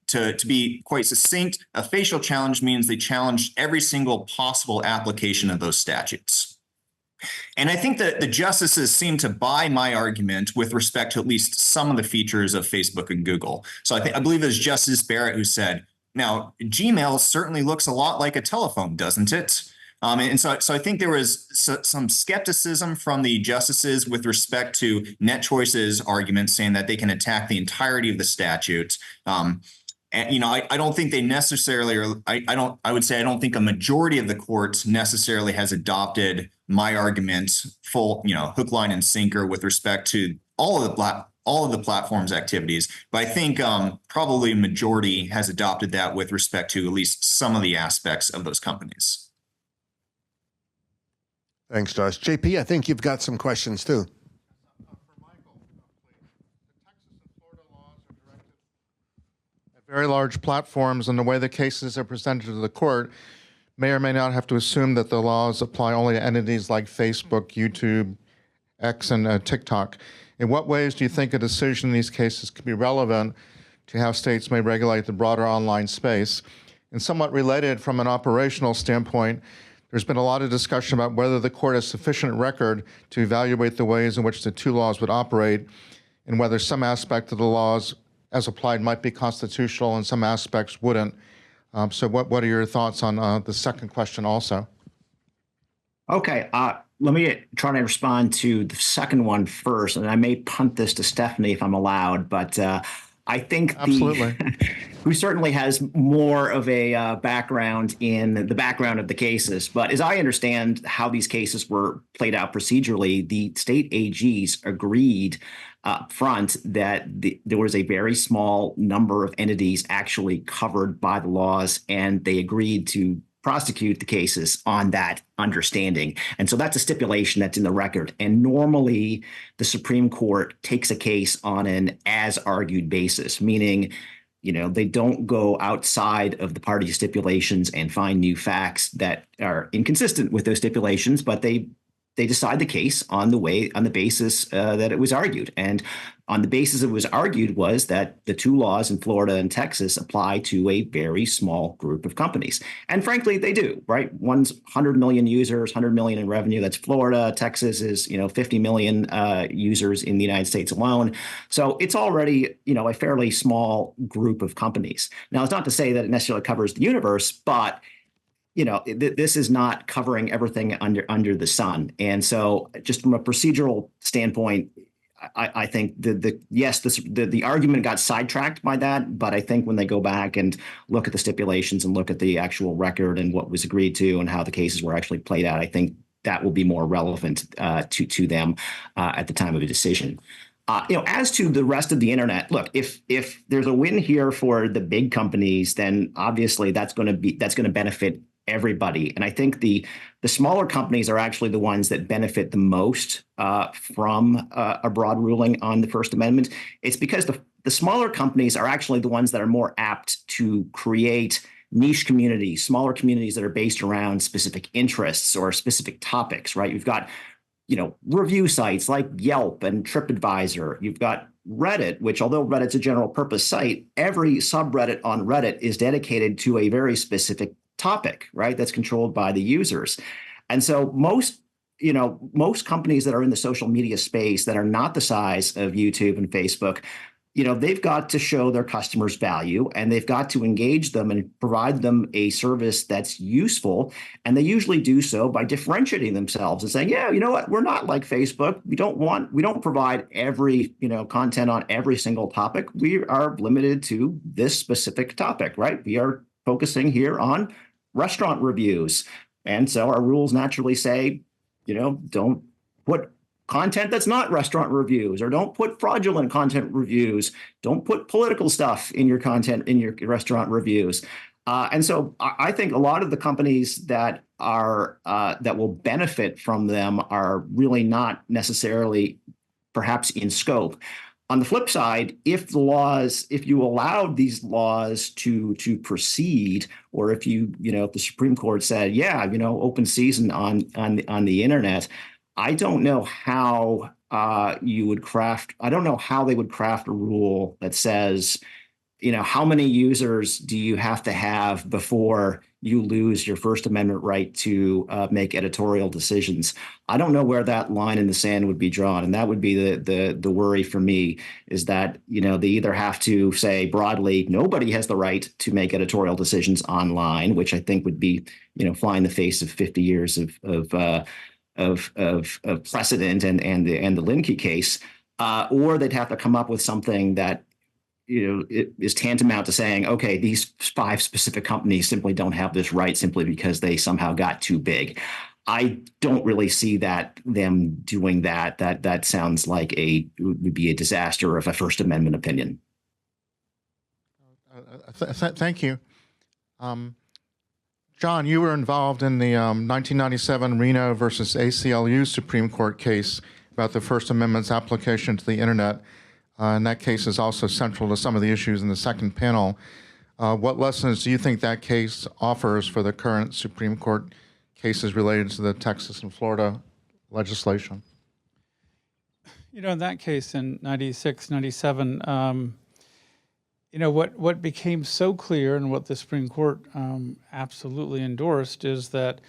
to be quite succinct, a facial challenge means they challenged every single possible application of those statutes. And I think that the justices seem to buy my argument with respect to at least some of the features of Facebook and Google. So I believe it was Justice Barrett who said, now, Gmail certainly looks a lot like a telephone, doesn't it? And so I think there was some skepticism from the justices with respect to net choice's argument, saying that they can attack the entirety of the statute. And, I don't think they necessarily are. I would say I don't think a majority of the courts necessarily has adopted my argument full, hook, line, and sinker with respect to all of the platform's activities. But I think probably a majority has adopted that with respect to at least some of the aspects of those companies. Thanks, Josh. JP, I think you've got some questions too. Very large platforms, and the way the cases are presented to the court may or may not have to assume that the laws apply only to entities like Facebook, YouTube, X, and TikTok. In what ways do you think a decision in these cases could be relevant to how states may regulate the broader online space? And somewhat related from an operational standpoint, there's been a lot of discussion about whether the court has sufficient record to evaluate the ways in which the 2 laws would operate and whether some aspect of the laws as applied might be constitutional and some aspects wouldn't. So what are your thoughts on the second question also? Okay, let me try to respond to the second one first, and I may punt this to Stephanie if I'm allowed, but I think Absolutely. who certainly has more of a background in the background of the cases. But as I understand how these cases were played out procedurally, the state AGs agreed up front that there was a very small number of entities actually covered by the laws, and they agreed to prosecute the cases on that understanding. And so that's a stipulation that's in the record. And normally the Supreme Court takes a case on an as argued basis, meaning, they don't go outside of the party stipulations and find new facts that are inconsistent with those stipulations, but they decide the case on the basis that it was argued. And on the basis it was argued was that the two laws in Florida and Texas apply to a very small group of companies. And frankly, they do, right? One's 100 million users, 100 million in revenue. That's Florida. Texas is, 50 million users in the United States alone. So it's already, a fairly small group of companies. Now, it's not to say that it necessarily covers the universe, but this is not covering everything under the sun. And so just from a procedural standpoint, I think the argument got sidetracked by that. But I think when they go back and look at the stipulations and look at the actual record and what was agreed to and how the cases were actually played out, I think that will be more relevant to them at the time of a decision. As to the rest of the internet, look, if there's a win here for the big companies, then obviously that's going to benefit everybody. And I think the smaller companies are actually the ones that benefit the most from a broad ruling on the First Amendment. It's because the smaller companies are actually the ones that are more apt to create niche communities, smaller communities that are based around specific interests or specific topics, right? You've got review sites like Yelp and TripAdvisor. You've got Reddit, which although Reddit's a general purpose site, every subreddit on Reddit is dedicated to a very specific topic, right? That's controlled by the users. And so most companies that are in the social media space that are not the size of YouTube and Facebook, they've got to show their customers value, and they've got to engage them and provide them a service that's useful. And they usually do so by differentiating themselves and saying, yeah, you know what? We're not like Facebook. We don't provide every, content on every single topic. We are limited to this specific topic, right? We are focusing here on restaurant reviews. And so our rules naturally say, don't put content that's not restaurant reviews, or don't put fraudulent content reviews. Don't put political stuff in your content in your restaurant reviews. And so I think a lot of the companies that will benefit from them are really not necessarily perhaps in scope. On the flip side, if you allowed these laws to proceed, or if if the Supreme Court said, open season on the internet, I don't know how they would craft a rule that says, how many users do you have to have before you lose your First Amendment right to make editorial decisions? I don't know where that line in the sand would be drawn. And that would be the worry for me, is that, they either have to say broadly, nobody has the right to make editorial decisions online, which I think would be, fly in the face of 50 years of precedent and the Linkey case, or they'd have to come up with something that it is tantamount to saying, okay, these 5 specific companies simply don't have this right simply because they somehow got too big. I don't really see them doing that. That sounds like would be a disaster of a First Amendment opinion. Thank you. John, you were involved in the 1997 Reno versus ACLU Supreme Court case about the First Amendment's application to the internet. And that case is also central to some of the issues in the second panel. What lessons do you think that case offers for the current Supreme Court cases related to the Texas and Florida legislation? In that case in 96, 97, what became so clear and what the Supreme Court absolutely endorsed is that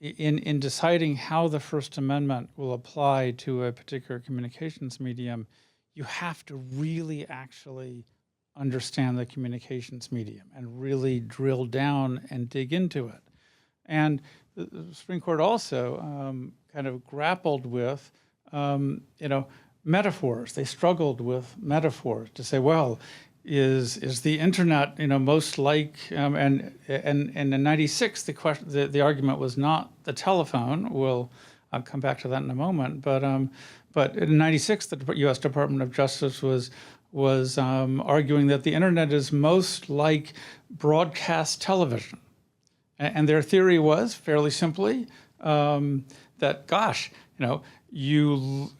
in deciding how the First Amendment will apply to a particular communications medium, you have to really actually understand the communications medium and really drill down and dig into it. And the Supreme Court also kind of grappled with, metaphors. They struggled with metaphors to say, well, is the internet, most like, and in '96, the argument was not the telephone. I'll come back to that in a moment. But in '96, the U.S. Department of Justice was arguing that the internet is most like broadcast television. And their theory was, fairly simply, that, gosh, you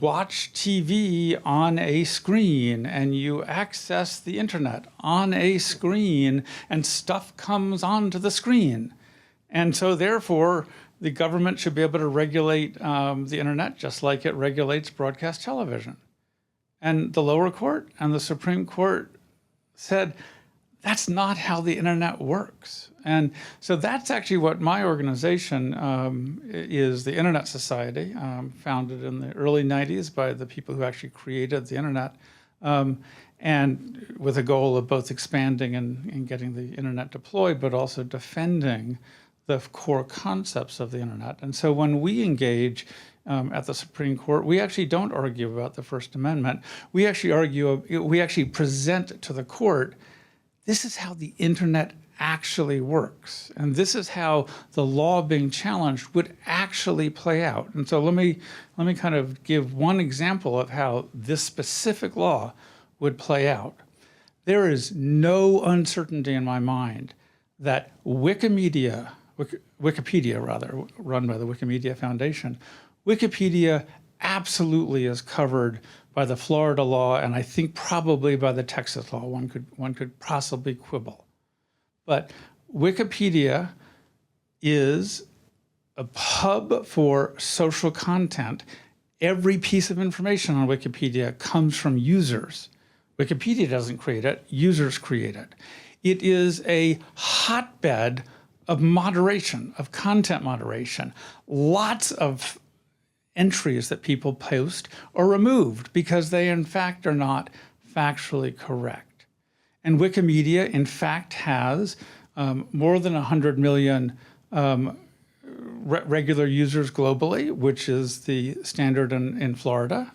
watch TV on a screen and you access the internet on a screen and stuff comes onto the screen. And so therefore, the government should be able to regulate the internet just like it regulates broadcast television. And the lower court and the Supreme Court said, that's not how the internet works. And so that's actually what my organization is, the Internet Society, founded in the early 90s by the people who actually created the internet, and with a goal of both expanding and getting the internet deployed, but also defending the core concepts of the internet. And so when we engage at the Supreme Court, we actually don't argue about the First Amendment. We actually present to the court, this is how the internet actually works. And this is how the law being challenged would actually play out. And so let me kind of give one example of how this specific law would play out. There is no uncertainty in my mind that Wikipedia, run by the Wikimedia Foundation, Wikipedia absolutely is covered by the Florida law, and I think probably by the Texas law. One could possibly quibble. But Wikipedia is a hub for social content. Every piece of information on Wikipedia comes from users. Wikipedia doesn't create it, users create it. It is a hotbed of moderation, of content moderation. Lots of entries that people post are removed because they in fact are not factually correct. And Wikimedia in fact has more than 100 million regular users globally, which is the standard in Florida.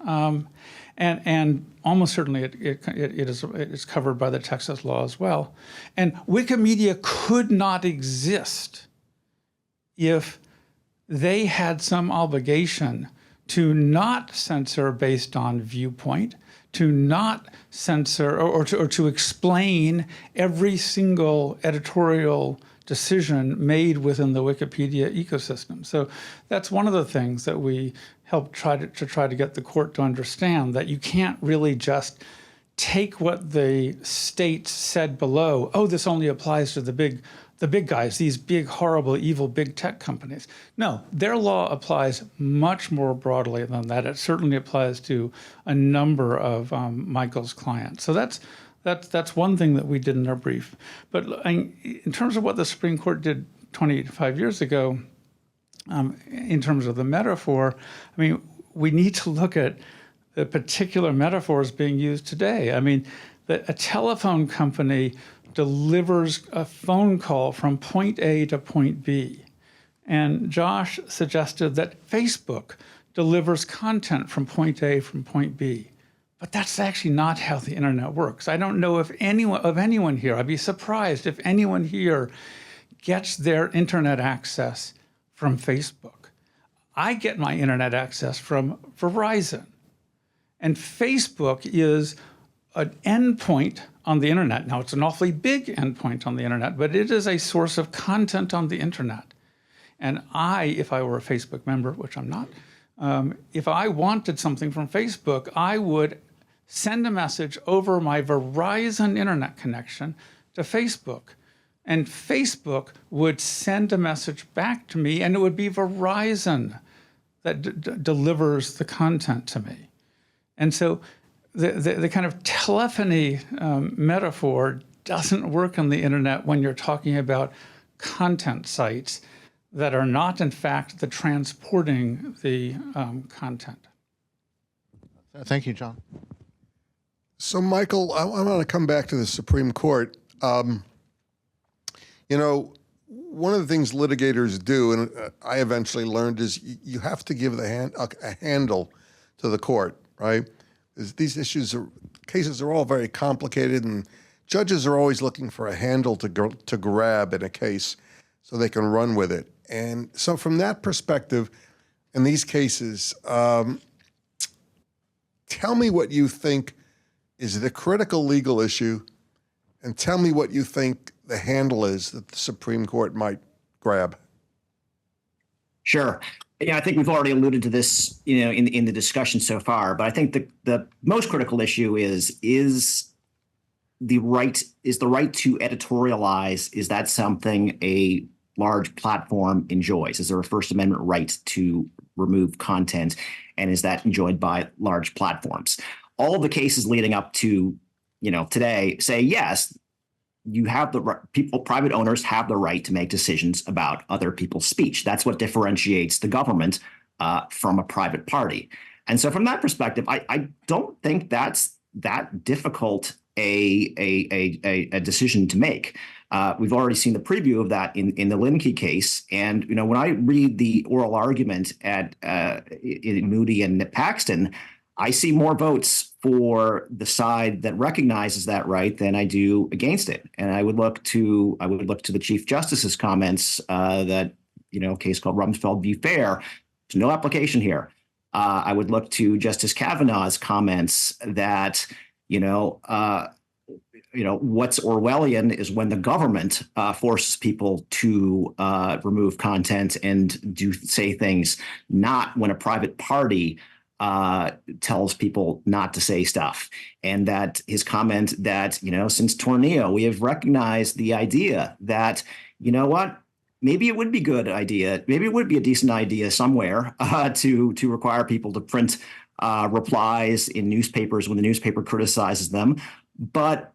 And almost certainly it is covered by the Texas law as well. And Wikimedia could not exist if they had some obligation to not censor based on viewpoint, to not censor or to explain every single editorial decision made within the Wikipedia ecosystem. So that's one of the things that we help try to get the court to understand, that you can't really just take what the state said below, oh, this only applies to the big guys, these big, horrible, evil, big tech companies. No, their law applies much more broadly than that. It certainly applies to a number of Michael's clients. So that's one thing that we did in our brief. But in terms of what the Supreme Court did 25 years ago, in terms of the metaphor, I mean, we need to look at the particular metaphors being used today. I mean, a telephone company delivers a phone call from point A to point B. And Josh suggested that Facebook delivers content from point A from point B. But that's actually not how the internet works. I don't know if anyone here, I'd be surprised if anyone here gets their internet access from Facebook. I get my internet access from Verizon. And Facebook is an endpoint on the internet. Now, it's an awfully big endpoint on the internet, but it is a source of content on the internet. And if I were a Facebook member, which I'm not, if I wanted something from Facebook, I would send a message over my Verizon internet connection to Facebook. And Facebook would send a message back to me, and it would be Verizon that delivers the content to me. And so the kind of telephony metaphor doesn't work on the internet when you're talking about content sites that are not, in fact, the transporting the content. Thank you, John. So, Michael, I want to come back to the Supreme Court. You know, one of the things litigators do, and I eventually learned, is you have to give a handle to the court, right? These cases are all very complicated, and judges are always looking for a handle to grab in a case so they can run with it. And so from that perspective, in these cases, tell me what you think is the critical legal issue, and tell me what you think the handle is that the Supreme Court might grab. Sure. Yeah, I think we've already alluded to this, in the discussion so far. But I think the most critical issue is the right to editorialize. Is that something a large platform enjoys? Is there a First Amendment right to remove content, and is that enjoyed by large platforms? All of the cases leading up to today say yes. You have private owners have the right to make decisions about other people's speech. That's what differentiates the government from a private party. And so from that perspective, I don't think that's that difficult a decision to make. We've already seen the preview of that in the Limke case. And, when I read the oral argument in Moody and Paxton, I see more votes for the side that recognizes that right than I do against it. And I would look to the Chief Justice's comments that, a case called Rumsfeld v. Fair. There's no application here. I would look to Justice Kavanaugh's comments that, what's Orwellian is when the government forces people to remove content and say things, not when a private party tells people not to say stuff. And that his comment that, since Tornillo, we have recognized the idea that, maybe it would be maybe it would be a decent idea somewhere to require people to print replies in newspapers when the newspaper criticizes them. But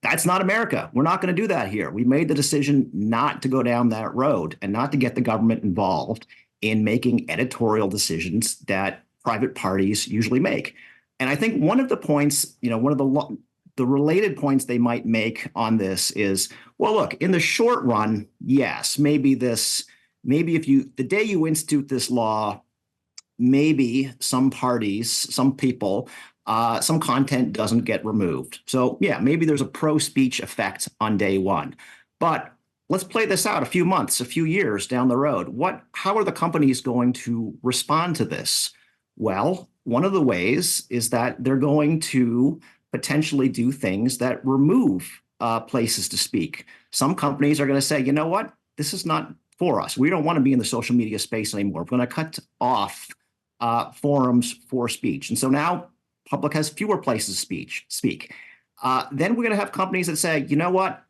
that's not America. We're not going to do that here. We made the decision not to go down that road and not to get the government involved in making editorial decisions that private parties usually make. And I think one of the points, one of the related points they might make on this is, well, look, in the short run, yes, maybe if the day you institute this law, maybe some parties, some people, some content doesn't get removed. So yeah, maybe there's a pro-speech effect on day one. But let's play this out a few months, a few years down the road. How are the companies going to respond to this? Well, one of the ways is that they're going to potentially do things that remove places to speak. Some companies are going to say, you know what, this is not for us. We don't want to be in the social media space anymore. We're going to cut off forums for speech. And so now public has fewer places to speak. Then we're going to have companies that say, you know what,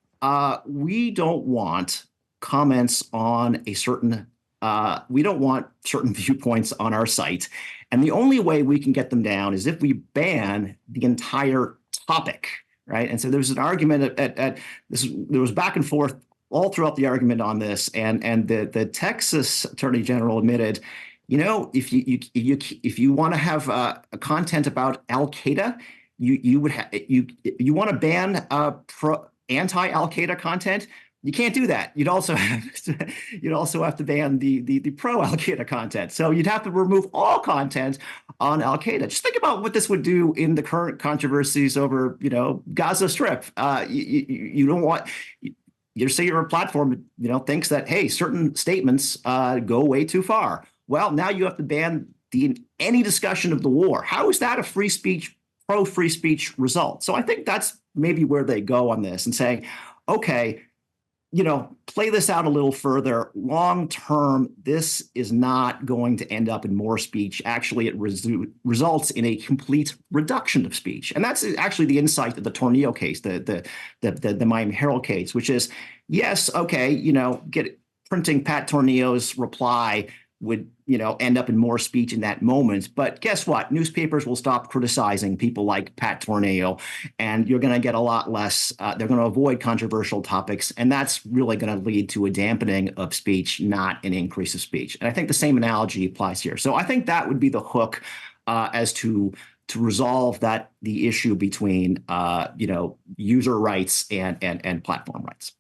we don't want comments on we don't want certain viewpoints on our site. And the only way we can get them down is if we ban the entire topic, right? And so there was an argument there was back and forth all throughout the argument on this. And the Texas Attorney General admitted, if you want to have a content about Al Qaeda, you want to ban anti-Al Qaeda content. You can't do that. You'd also have to ban the pro-Al Qaeda content. So you'd have to remove all content on Al Qaeda. Just think about what this would do in the current controversies over, Gaza Strip. You don't want. You say your platform, thinks that, hey, certain statements go way too far. Well, now you have to ban any discussion of the war. How is that a pro-free speech result? So I think that's maybe where they go on this and saying, okay, play this out a little further. Long term, this is not going to end up in more speech. Actually, it results in a complete reduction of speech. And that's actually the insight of the Tornillo case, the Miami Herald case, which is, yes, okay, printing Pat Tornillo's reply would, end up in more speech in that moment. But guess what? Newspapers will stop criticizing people like Pat Tornillo, and you're going to get a lot less. They're going to avoid controversial topics, and that's really going to lead to a dampening of speech, not an increase of speech. And I think the same analogy applies here. So I think that would be the hook as to to resolve the issue between user rights and platform rights?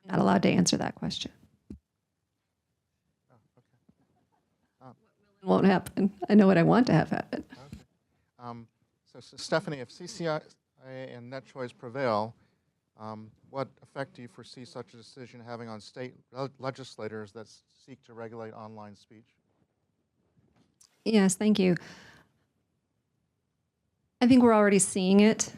Not allowed to answer that question. It won't happen. I know what I want to have happen. So Stephanie, if CCIA and net choice prevail, what effect do you foresee such a decision having on state legislators that seek to regulate online speech? Yes, thank you. I think we're already seeing it.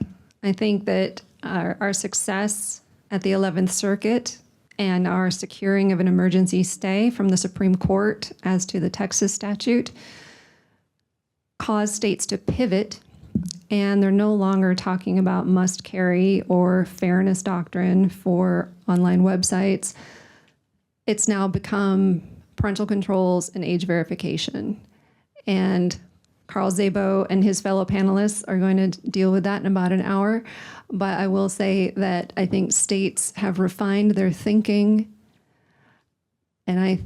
I think that our success at the 11th Circuit and our securing of an emergency stay from the Supreme Court as to the Texas statute caused states to pivot, and they're no longer talking about must carry or fairness doctrine for online websites. It's now become parental controls and age verification. And Carl Szabo and his fellow panelists are going to deal with that in about an hour. But I will say that I think states have refined their thinking, and I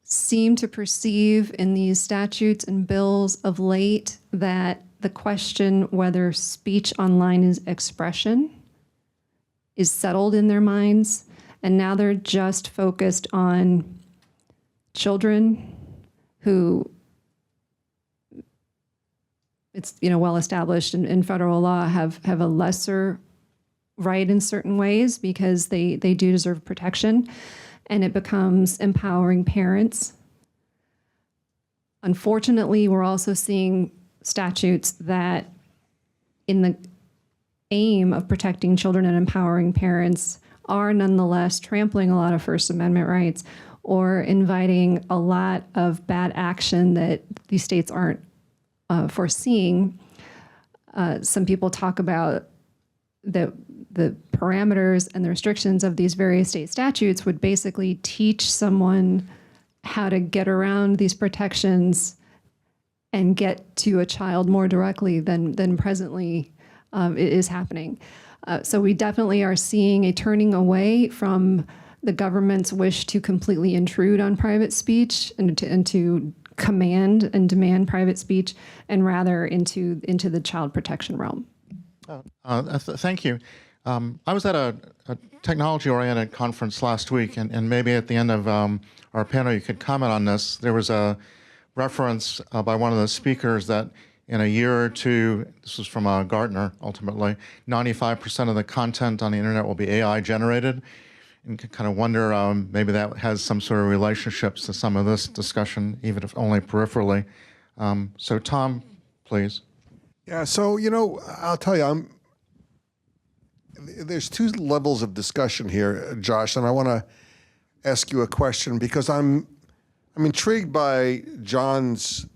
seem to perceive in these statutes and bills of late that the question whether speech online is expression is settled in their minds, and now they're just focused on children who, it's well established in federal law, have a lesser right in certain ways because they do deserve protection, and it becomes empowering parents. Unfortunately, we're also seeing statutes that, in the aim of protecting children and empowering parents, are nonetheless trampling a lot of First Amendment rights or inviting a lot of bad action that these states aren't foreseeing. Some people talk about the parameters and the restrictions of these various state statutes would basically teach someone how to get around these protections and get to a child more directly than presently is happening. So we definitely are seeing a turning away from the government's wish to completely intrude on private speech and to command and demand private speech, and rather into the child protection realm. Thank you. I was at a technology-oriented conference last week, and maybe at the end of our panel you could comment on this. There was a reference by one of the speakers that in a year or two, this was from Gartner ultimately, 95% of the content on the internet will be AI generated. And can kind of wonder, maybe that has some sort of relationships to some of this discussion, even if only peripherally. So Tom, please. Yeah, so, I'll tell you, there's two levels of discussion here, Josh, and I want to ask you a question because I'm intrigued by John's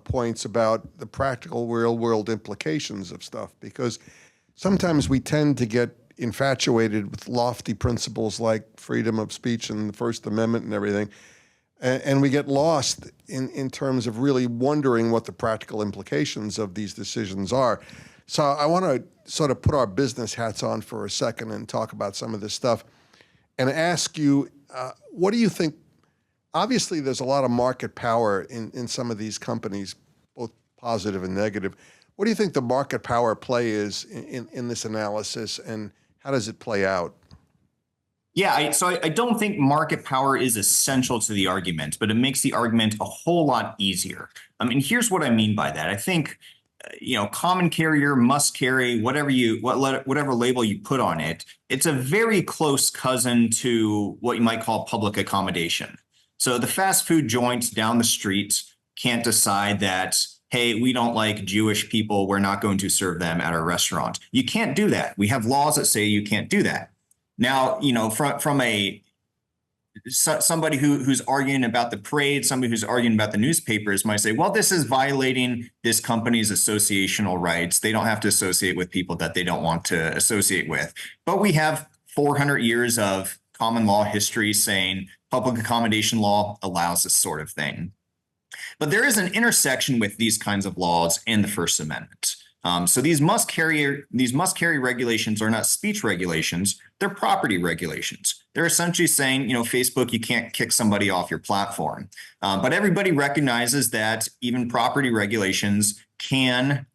points about the practical real-world implications of stuff, because sometimes we tend to get infatuated with lofty principles like freedom of speech and the First Amendment and everything, and we get lost in terms of really wondering what the practical implications of these decisions are. So I want to sort of put our business hats on for a second and talk about some of this stuff and ask you, what do you think? Obviously, there's a lot of market power in some of these companies, both positive and negative. What do you think the market power play is in this analysis, and how does it play out? Yeah, so I don't think market power is essential to the argument, but it makes the argument a whole lot easier. I mean, here's what I mean by that. I think, common carrier, must carry, whatever label you put on it, it's a very close cousin to what you might call public accommodation. So the fast food joint down the street can't decide that, hey, we don't like Jewish people, we're not going to serve them at our restaurant. You can't do that. We have laws that say you can't do that. Now, from somebody who's arguing about the parade, somebody who's arguing about the newspapers might say, well, this is violating this company's associational rights. They don't have to associate with people that they don't want to associate with. But we have 400 years of common law history saying public accommodation law allows this sort of thing. But there is an intersection with these kinds of laws in the First Amendment. So these must carry regulations are not speech regulations; they're property regulations. They're essentially saying, Facebook, you can't kick somebody off your platform. But everybody recognizes that even property regulations can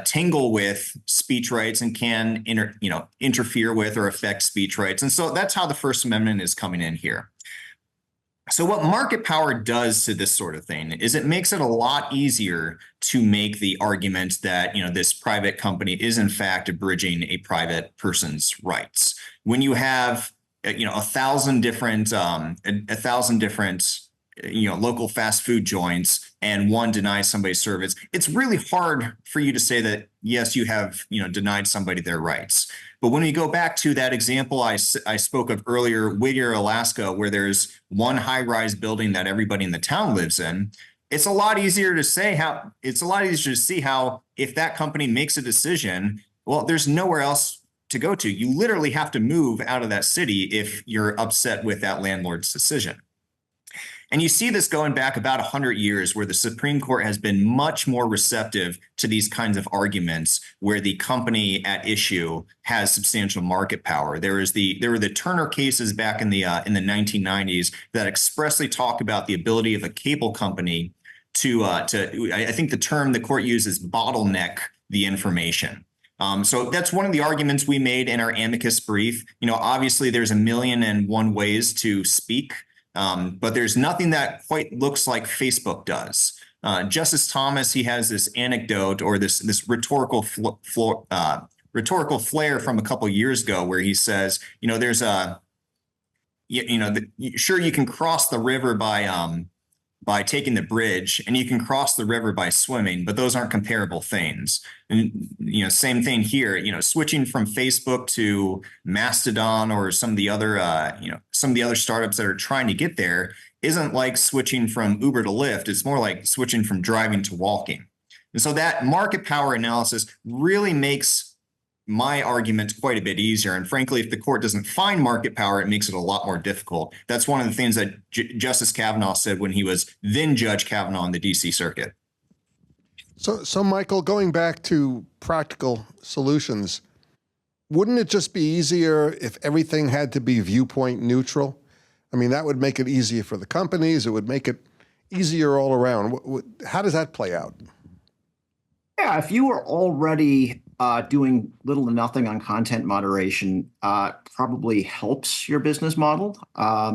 tangle with speech rights and can interfere with or affect speech rights. And so that's how the First Amendment is coming in here. So what market power does to this sort of thing is it makes it a lot easier to make the argument that, this private company is in fact abridging a private person's rights. When you have, 1,000 different, local fast food joints and one denies somebody service, it's really hard for you to say that, yes, you have, denied somebody their rights. But when we go back to that example I spoke of earlier, Whittier, Alaska, where there's one high-rise building that everybody in the town lives in, it's a lot easier to see how if that company makes a decision, well, there's nowhere else to go to. You literally have to move out of that city if you're upset with that landlord's decision. And you see this going back about 100 years, where the Supreme Court has been much more receptive to these kinds of arguments where the company at issue has substantial market power. There were the Turner cases back in the 1990s that expressly talk about the ability of a cable company to I think the term the court uses, bottleneck the information. So that's one of the arguments we made in our amicus brief. Obviously there's 1,000,001 ways to speak. But there's nothing that quite looks like Facebook does. Justice Thomas, he has this anecdote or this rhetorical flair from a couple years ago where he says, there's sure, you can cross the river by taking the bridge, and you can cross the river by swimming, but those aren't comparable things. And, same thing here, switching from Facebook to Mastodon or some of the other startups that are trying to get there isn't like switching from Uber to Lyft. It's more like switching from driving to walking. And so that market power analysis really makes my argument quite a bit easier. And frankly, if the court doesn't find market power, it makes it a lot more difficult. That's one of the things that Justice Kavanaugh said when he was then Judge Kavanaugh in the DC Circuit. So Michael, going back to practical solutions, wouldn't it just be easier if everything had to be viewpoint neutral? I mean, that would make it easier for the companies. It would make it easier all around. How does that play out? Yeah, if you were already doing little to nothing on content moderation, probably helps your business model.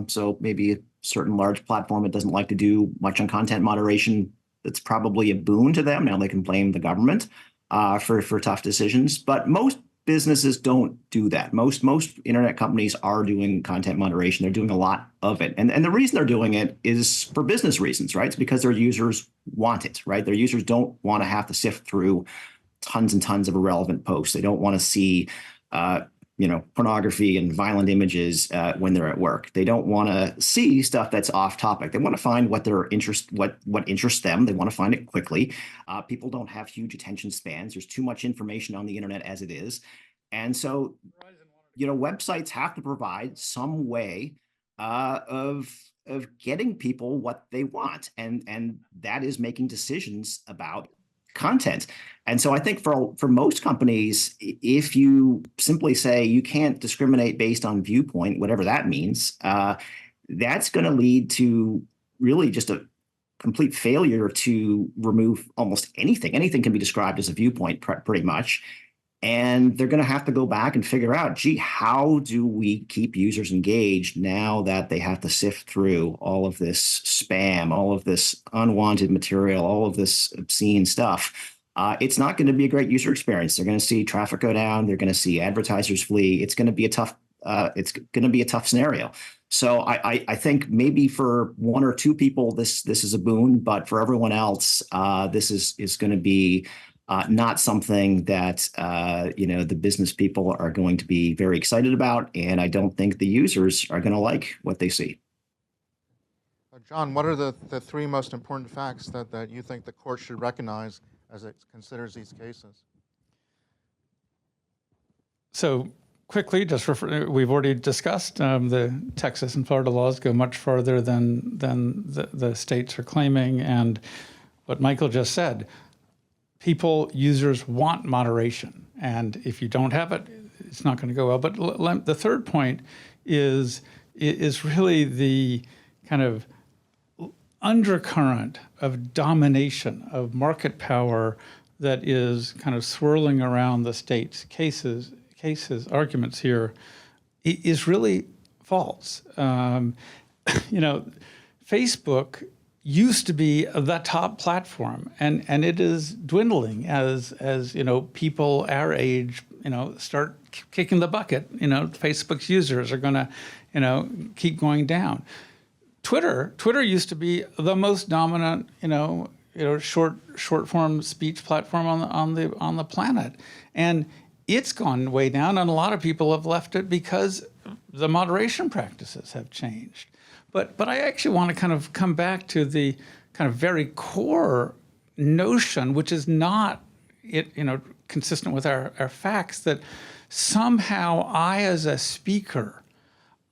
So maybe a certain large platform that doesn't like to do much on content moderation, that's probably a boon to them. Now they can blame the government for tough decisions, but most businesses don't do that. Most internet companies are doing content moderation. They're doing a lot of it. And the reason they're doing it is for business reasons, right? It's because their users want it, right? Their users don't want to have to sift through tons and tons of irrelevant posts. They don't want to see, pornography and violent images when they're at work. They don't want to see stuff that's off topic. They want to find what interests them. They want to find it quickly. People don't have huge attention spans. There's too much information on the internet as it is. And so, websites have to provide some way of getting people what they want. And that is making decisions about content. And so I think for most companies, if you simply say you can't discriminate based on viewpoint, whatever that means, that's going to lead to really just a complete failure to remove almost anything. Anything can be described as a viewpoint pretty much. And they're going to have to go back and figure out, how do we keep users engaged now that they have to sift through all of this spam, all of this unwanted material, all of this obscene stuff? It's not going to be a great user experience. They're going to see traffic go down. They're going to see advertisers flee. It's going to be a tough scenario. So I think maybe for one or two people, this is a boon, but for everyone else, this is going to be not something that the business people are going to be very excited about, and I don't think the users are going to like what they see. John, what are the three most important facts that you think the court should recognize as it considers these cases? So quickly, we've already discussed the Texas and Florida laws go much further than the states are claiming, and what Michael just said. people, users want moderation. And if you don't have it, it's not going to go well. But the third point is really the kind of undercurrent of domination, of market power that is kind of swirling around the state's arguments here is really false. Facebook used to be the top platform, and it is dwindling as people our age start kicking the bucket. Facebook's users are going to keep going down. Twitter used to be the most dominant short form speech platform on the planet, and it's gone way down, and a lot of people have left it because the moderation practices have changed. But I actually want to kind of come back to the kind of very core notion, which is not consistent with our facts, that somehow I, as a speaker,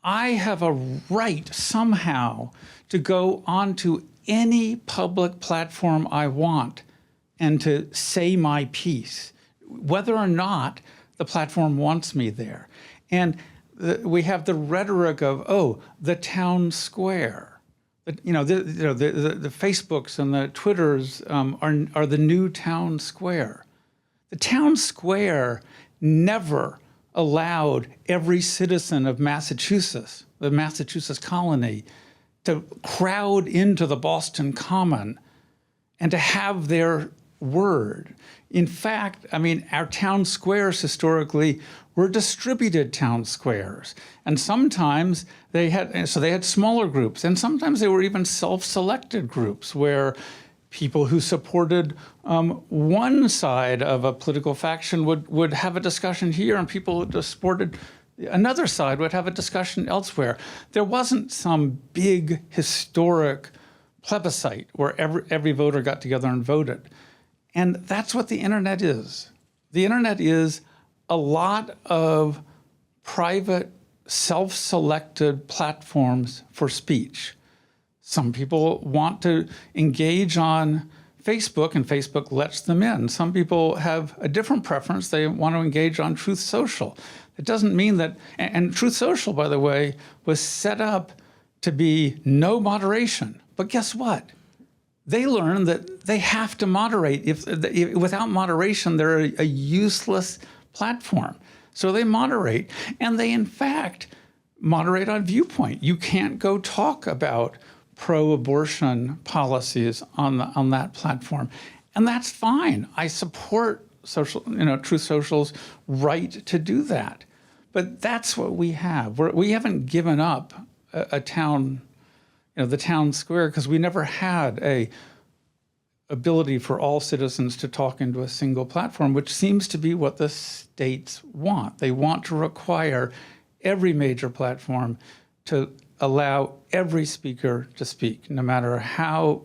I have a right somehow to go onto any public platform I want and to say my piece, whether or not the platform wants me there. And we have the rhetoric of, the town square. The Facebooks and the Twitters are the new town square. The town square never allowed every citizen of Massachusetts, the Massachusetts colony, to crowd into the Boston Common and to have their word. In fact, our town squares historically were distributed town squares. And sometimes they had smaller groups, and sometimes they were even self-selected groups where people who supported one side of a political faction would have a discussion here, and people who supported another side would have a discussion elsewhere. There wasn't some big historic plebiscite where every voter got together and voted. And that's what the internet is. The internet is a lot of private, self-selected platforms for speech. Some people want to engage on Facebook, and Facebook lets them in. Some people have a different preference. They want to engage on Truth Social. It doesn't mean that, and Truth Social, by the way, was set up to be no moderation. But guess what? They learn that they have to moderate. If without moderation, they're a useless platform. So they moderate, and they, in fact, moderate on viewpoint. You can't go talk about pro-abortion policies on that platform, and that's fine. I support Truth Social's right to do that, but that's what we have. We haven't given up a town, the town square, because we never had a ability for all citizens to talk into a single platform, which seems to be what the states want. They want to require every major platform to allow every speaker to speak, no matter how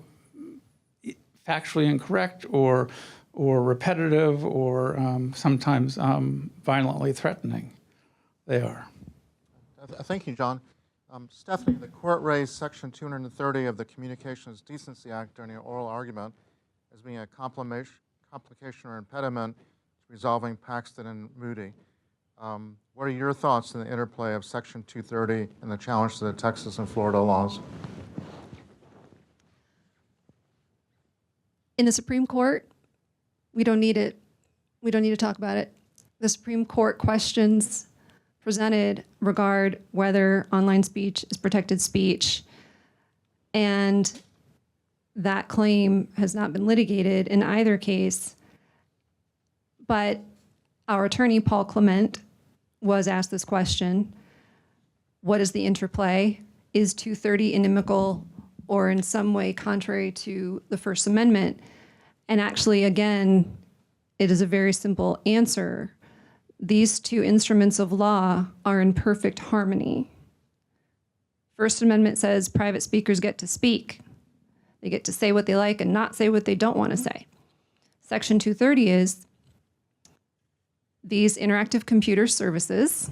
factually incorrect or repetitive or sometimes violently threatening they are. Thank you, John. Stephanie, the court raised Section 230 of the Communications Decency Act during an oral argument as being a complication or impediment to resolving Paxton and Moody. What are your thoughts on the interplay of Section 230 and the challenge to the Texas and Florida laws? In the Supreme Court, we don't need it. We don't need to talk about it. The Supreme Court questions presented regard whether online speech is protected speech, and that claim has not been litigated in either case. But our attorney, Paul Clement, was asked this question: what is the interplay? Is 230 inimical or in some way contrary to the First Amendment? And actually, again, it is a very simple answer. These two instruments of law are in perfect harmony. First Amendment says private speakers get to speak. They get to say what they like and not say what they don't want to say. Section 230 is these interactive computer services,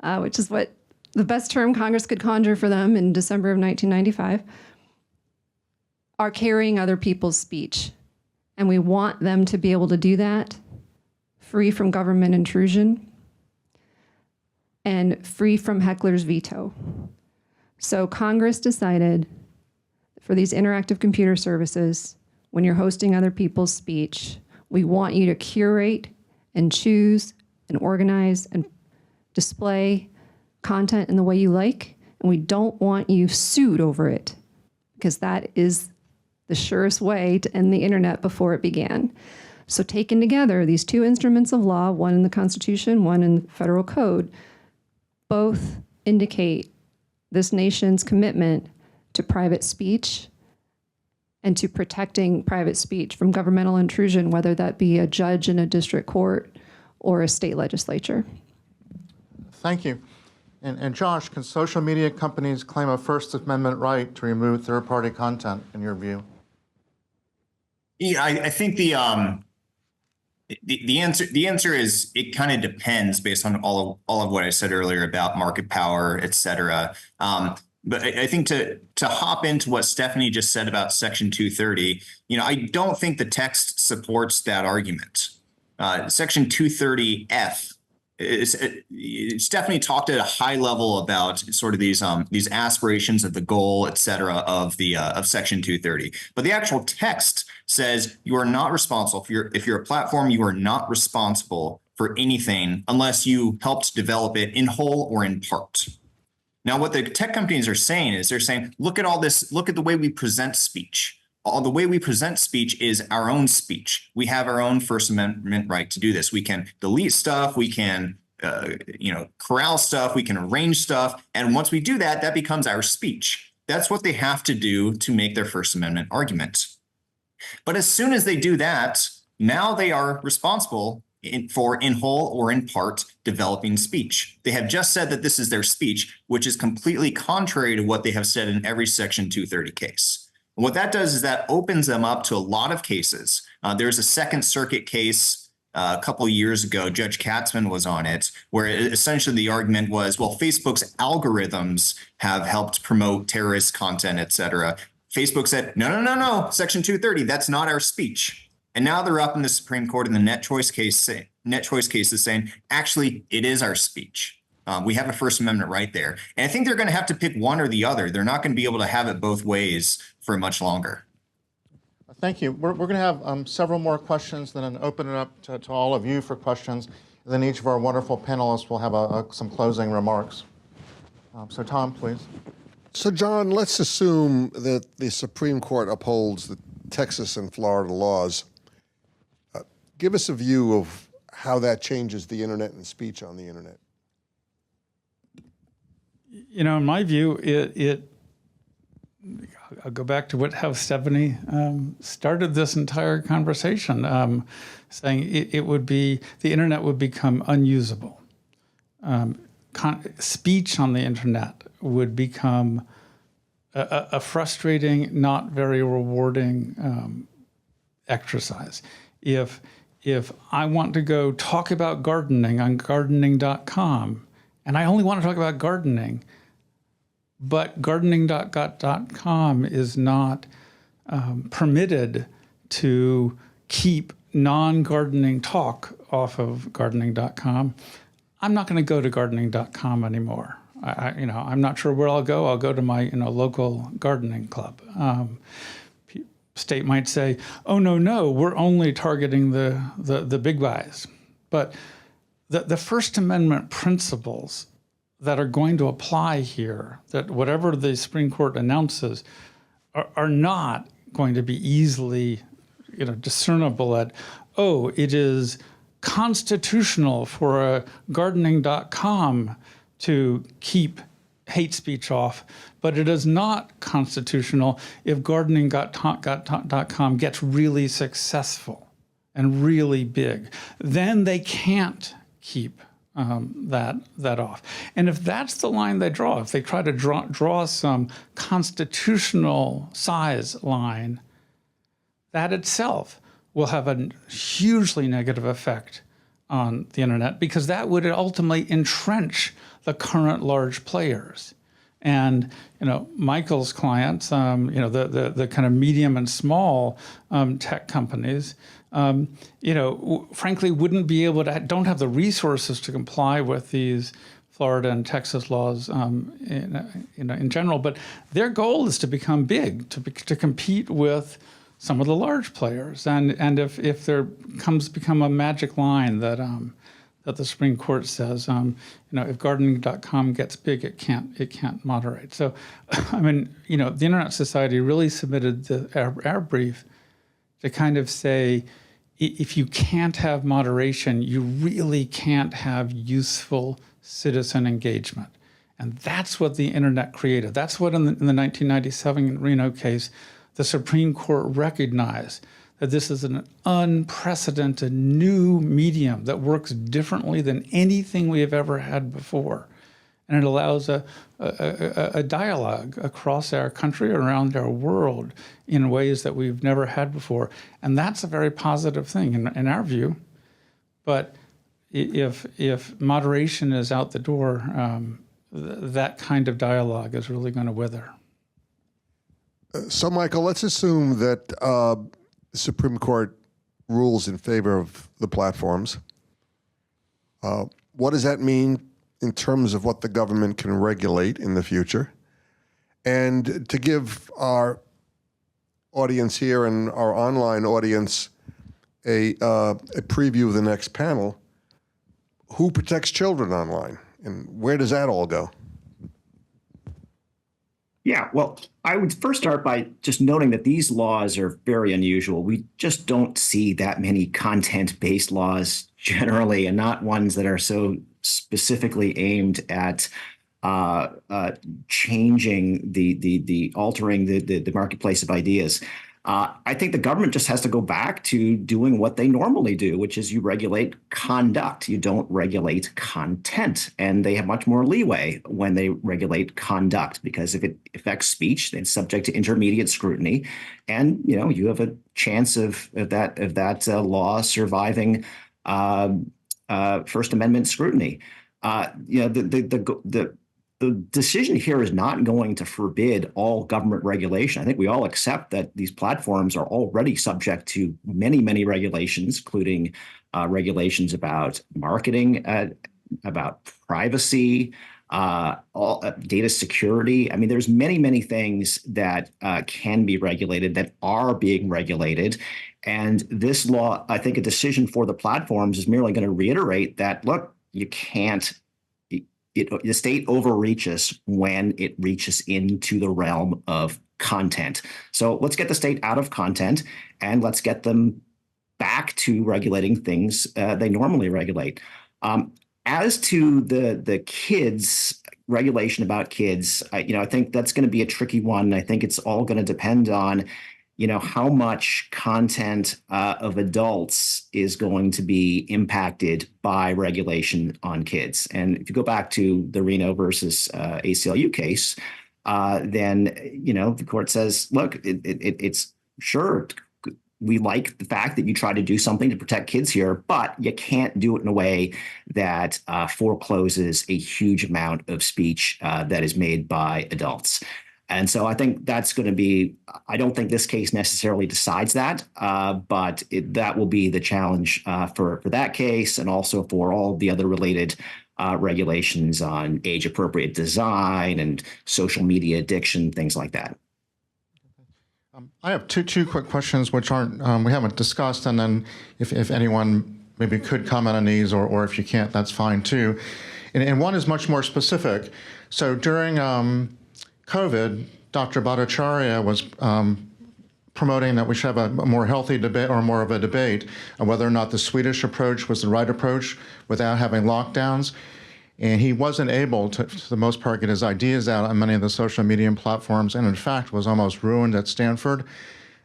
which is what the best term Congress could conjure for them in December of 1995, are carrying other people's speech. And we want them to be able to do that free from government intrusion and free from heckler's veto. So Congress decided for these interactive computer services, when you're hosting other people's speech, we want you to curate and choose and organize and display content in the way you like, and we don't want you sued over it, because that is the surest way to end the internet before it began. So taken together, these two instruments of law, one in the Constitution, one in the federal code, both indicate this nation's commitment to private speech and to protecting private speech from governmental intrusion, whether that be a judge in a district court or a state legislature. Thank you. And Josh, can social media companies claim a First Amendment right to remove third-party content, in your view? Yeah, I think the answer is it kind of depends based on all of what I said earlier about market power, et cetera. But I think to hop into what Stephanie just said about Section 230, I don't think the text supports that argument. Section 230F. Stephanie talked at a high level about sort of these aspirations of the goal, et cetera, of Section 230. But the actual text says you are not responsible if you're a platform. You are not responsible for anything unless you helped develop it in whole or in part. Now, what the tech companies are saying is they're saying, look at all this. Look at the way we present speech. The way we present speech is our own speech. We have our own First Amendment right to do this. We can delete stuff. We can, corral stuff. We can arrange stuff. And once we do that, that becomes our speech. That's what they have to do to make their First Amendment argument. But as soon as they do that, now they are responsible for in whole or in part developing speech. They have just said that this is their speech, which is completely contrary to what they have said in every Section 230 case. And what that does is that opens them up to a lot of cases. There's a Second Circuit case a couple of years ago, Judge Katzmann was on it, where essentially the argument was, well, Facebook's algorithms have helped promote terrorist content, et cetera. Facebook said, no, Section 230, that's not our speech. And now they're up in the Supreme Court in the net choice case is saying, actually, it is our speech. We have a First Amendment right there. And I think they're going to have to pick one or the other. They're not going to be able to have it both ways for much longer. Thank you. We're going to have several more questions, then open it up to all of you for questions. And then each of our wonderful panelists will have some closing remarks. So Tom, please. So John, let's assume that the Supreme Court upholds the Texas and Florida laws. Give us a view of how that changes the internet and speech on the internet. In my view, I'll go back to how Stephanie started this entire conversation, saying the internet would become unusable. Speech on the internet would become a frustrating, not very rewarding exercise. If I want to go talk about gardening on gardening.com, and I only want to talk about gardening, but gardening.com is not permitted to keep non-gardening talk off of gardening.com, I'm not going to go to gardening.com anymore. I'm not sure where I'll go. I'll go to my local gardening club. State might say, oh, no, we're only targeting the big guys. But the First Amendment principles that are going to apply here, that whatever the Supreme Court announces, are not going to be easily discernible at, it is constitutional for a gardening.com to keep hate speech off, but it is not constitutional if gardening.com gets really successful and really big. Then they can't keep that off. And if that's the line they draw, if they try to draw some constitutional size line, that itself will have a hugely negative effect on the internet, because that would ultimately entrench the current large players. And Michael's clients, the kind of medium and small tech companies, frankly, wouldn't be able to, don't have the resources to comply with these Florida and Texas laws in general. But their goal is to become big, to compete with some of the large players. And if there become a magic line that the Supreme Court says, if gardening.com gets big, it can't moderate. So, the Internet Society really submitted our brief to kind of say, if you can't have moderation, you really can't have useful citizen engagement. And that's what the Internet created. That's what in the 1997 Reno case, the Supreme Court recognized, that this is an unprecedented new medium that works differently than anything we have ever had before. And it allows a dialogue across our country, around our world, in ways that we've never had before. And that's a very positive thing in our view. But if moderation is out the door, that kind of dialogue is really going to wither. So, Michael, let's assume that the Supreme Court rules in favor of the platforms. What does that mean in terms of what the government can regulate in the future? And to give our audience here and our online audience a preview of the next panel, who protects children online, and where does that all go? Yeah, well, I would first start by just noting that these laws are very unusual. We just don't see that many content-based laws generally, and not ones that are so specifically aimed at changing altering the marketplace of ideas. I think the government just has to go back to doing what they normally do, which is you regulate conduct. You don't regulate content. And they have much more leeway when they regulate conduct, because if it affects speech, then it's subject to intermediate scrutiny. And, you have a chance of that law surviving First Amendment scrutiny. The decision here is not going to forbid all government regulation. I think we all accept that these platforms are already subject to many, many regulations, including regulations about marketing, about privacy, data security. I mean, there's many, many things that can be regulated, that are being regulated. And this law, I think a decision for the platforms is merely going to reiterate that, look, you can't. The state overreaches when it reaches into the realm of content. So let's get the state out of content, and let's get them back to regulating things they normally regulate. As to the kids, regulation about kids, I think that's going to be a tricky one. I think it's all going to depend on how much content of adults is going to be impacted by regulation on kids. And if you go back to the Reno versus ACLU case, then, the court says, look, it's sure, we like the fact that you try to do something to protect kids here, but you can't do it in a way that forecloses a huge amount of speech that is made by adults. And so I think that's going to be, I don't think this case necessarily decides that, but that will be the challenge for that case, and also for all the other related regulations on age-appropriate design and social media addiction, things like that. I have two quick questions which aren't we haven't discussed, and then if anyone maybe could comment on these, or if you can't, that's fine too. And one is much more specific. So during COVID, Dr. Bhattacharya was promoting that we should have a more healthy debate, or more of a debate, on whether or not the Swedish approach was the right approach without having lockdowns. And he wasn't able to, for the most part, get his ideas out on many of the social media platforms, and in fact was almost ruined at Stanford.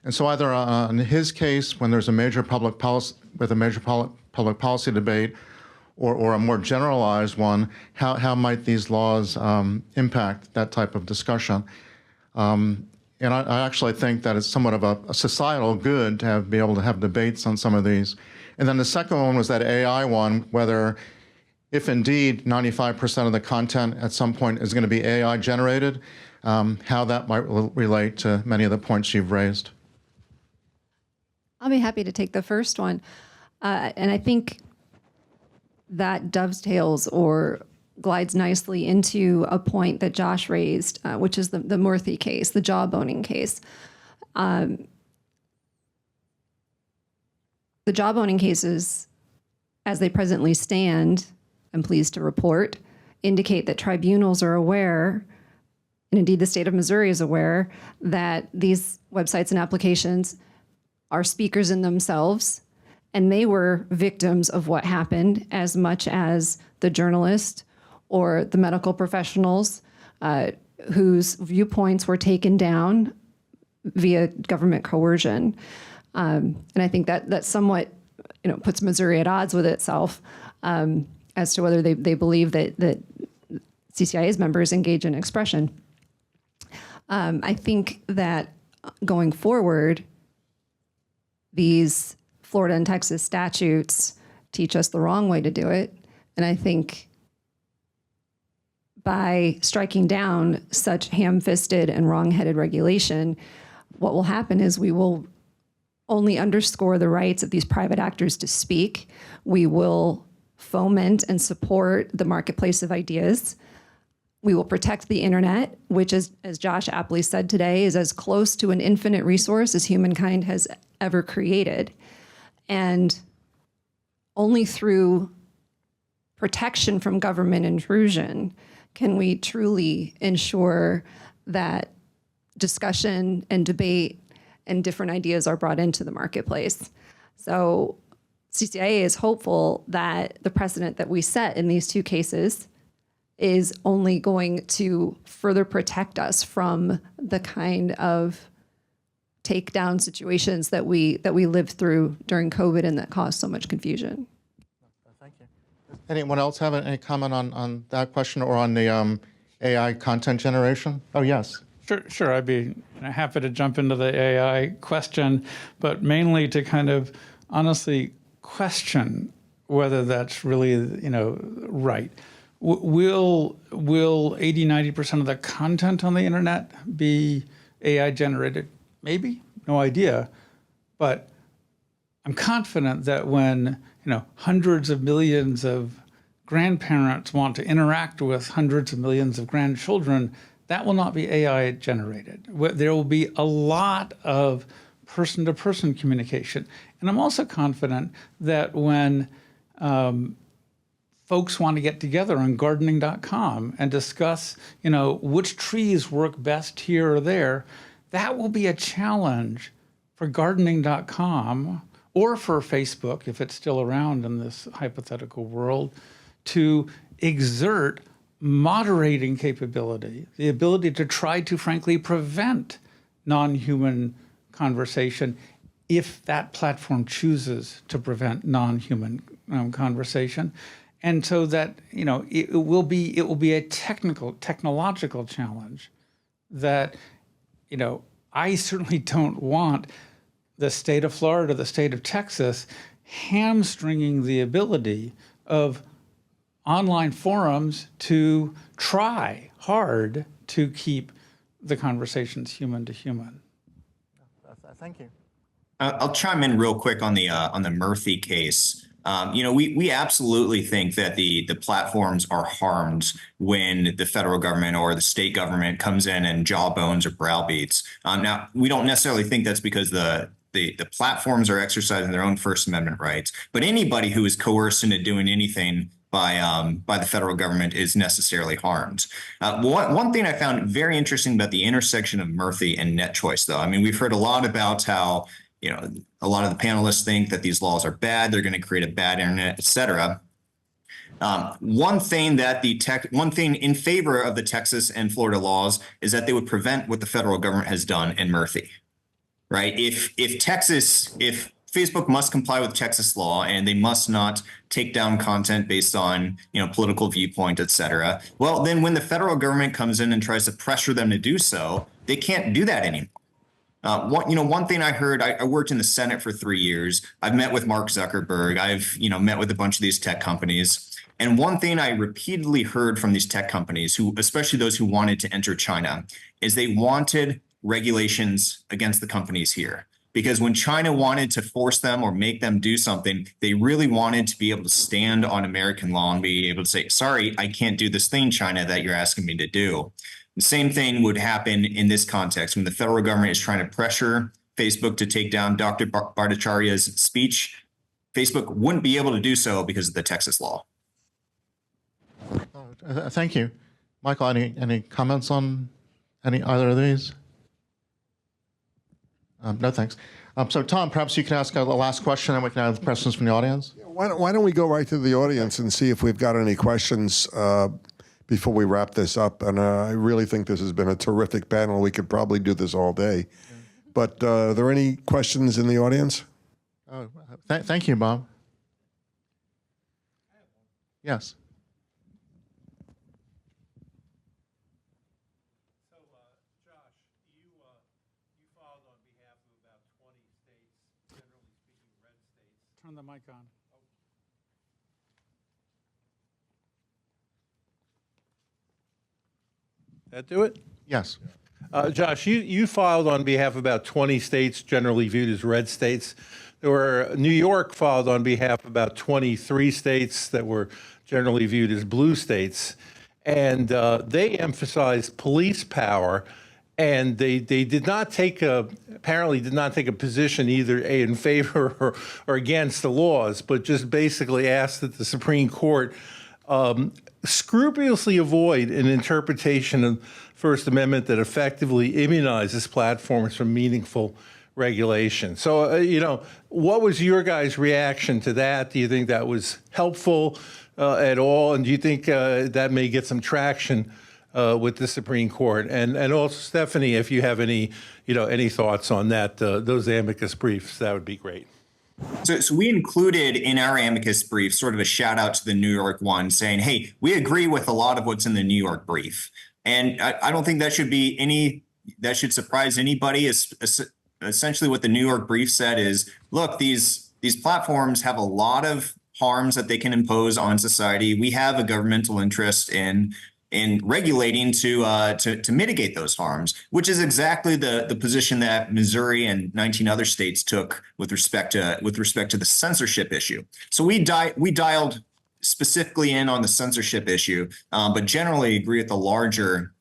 And so either in his case, when there's a major public policy, with a major public policy debate, or a more generalized one, how might these laws impact that type of discussion? And I actually think that it's somewhat of a societal good to be able to have debates on some of these. And then the second one was that AI one, whether if indeed 95% of the content at some point is going to be AI generated, how that might relate to many of the points you've raised. I'll be happy to take the first one. And I think that dovetails or glides nicely into a point that Josh raised, which is the Murthy case, the jawboning case. The jawboning cases, as they presently stand, I'm pleased to report, indicate that tribunals are aware, and indeed the state of Missouri is aware, that these websites and applications are speakers in themselves, and they were victims of what happened as much as the journalist or the medical professionals whose viewpoints were taken down via government coercion. And I think that somewhat, puts Missouri at odds with itself as to whether they believe that CCIA's members engage in expression. I think that going forward, these Florida and Texas statutes teach us the wrong way to do it. And I think by striking down such ham-fisted and wrong-headed regulation, what will happen is we will only underscore the rights of these private actors to speak. We will foment and support the marketplace of ideas. We will protect the internet, which is, as Josh aptly said today, is as close to an infinite resource as humankind has ever created. And only through protection from government intrusion can we truly ensure that discussion and debate and different ideas are brought into the marketplace. So CCIA is hopeful that the precedent that we set in these two cases is only going to further protect us from the kind of takedown situations that we lived through during COVID and that caused so much confusion. Thank you. Anyone else have any comment on that question or on the AI content generation? Oh, yes. Sure. I'd be happy to jump into the AI question, but mainly to kind of honestly question whether that's really, right. Will 80-90% of the content on the internet be AI generated? Maybe, no idea. But I'm confident that when hundreds of millions of grandparents want to interact with hundreds of millions of grandchildren, that will not be AI generated. There will be a lot of person-to-person communication. And I'm also confident that when folks want to get together on gardening.com and discuss, which trees work best here or there, that will be a challenge for gardening.com or for Facebook, if it's still around in this hypothetical world, to exert moderating capability, the ability to try to frankly prevent non-human conversation if that platform chooses to prevent non-human conversation. And so that, it will be a technological challenge that, I certainly don't want the state of Florida, the state of Texas, hamstringing the ability of online forums to try hard to keep the conversations human to human. Thank you. I'll chime in real quick on the Murthy case. We absolutely think that the platforms are harmed when the federal government or the state government comes in and jawbones or browbeats. Now, we don't necessarily think that's because the platforms are exercising their own First Amendment rights, but anybody who is coerced into doing anything by the federal government is necessarily harmed. One thing I found very interesting about the intersection of Murthy and net choice, though, I mean, we've heard a lot about how a lot of the panelists think that these laws are bad, they're going to create a bad internet, et cetera. One thing in favor of the Texas and Florida laws is that they would prevent what the federal government has done in Murthy, right? If Facebook must comply with Texas law and they must not take down content based on, political viewpoint, et cetera, well, then when the federal government comes in and tries to pressure them to do so, they can't do that anymore. One thing I heard, I worked in the Senate for 3 years. I've met with Mark Zuckerberg. I've, met with a bunch of these tech companies. And one thing I repeatedly heard from these tech companies, who, especially those who wanted to enter China, is they wanted regulations against the companies here. Because when China wanted to force them or make them do something, they really wanted to be able to stand on American law and be able to say, sorry, I can't do this thing, China, that you're asking me to do. The same thing would happen in this context when the federal government is trying to pressure Facebook to take down Dr. Bhattacharya's speech. Facebook wouldn't be able to do so because of the Texas law. Thank you. Michael, any comments on either of these? No, thanks. So Tom, perhaps you can ask a last question and we can have questions from the audience. Why don't we go right to the audience and see if we've got any questions before we wrap this up? And I really think this has been a terrific panel. We could probably do this all day. But are there any questions in the audience? Thank you, Bob. Yes. So, Josh, you filed on behalf of about 20 states, generally speaking, red states. Turn the mic on. That do it? Yes. Josh, you filed on behalf of about 20 states, generally viewed as red states. New York filed on behalf of about 23 states that were generally viewed as blue states. And they emphasized police power, and they apparently did not take a position either in favor or against the laws, but just basically asked that the Supreme Court scrupulously avoid an interpretation of First Amendment that effectively immunizes platforms from meaningful regulation. So, what was your guys' reaction to that? Do you think that was helpful at all? And do you think that may get some traction with the Supreme Court? And also, Stephanie, if you have any thoughts on that, those amicus briefs, that would be great. So we included in our amicus brief sort of a shout out to the New York one saying, hey, we agree with a lot of what's in the New York brief. And I don't think that should surprise anybody. Essentially what the New York brief said is, look, these platforms have a lot of harms that they can impose on society. We have a governmental interest in regulating to mitigate those harms, which is exactly the position that Missouri and 19 other states took with respect to the censorship issue. So we dialed specifically in on the censorship issue, but generally agree with the larger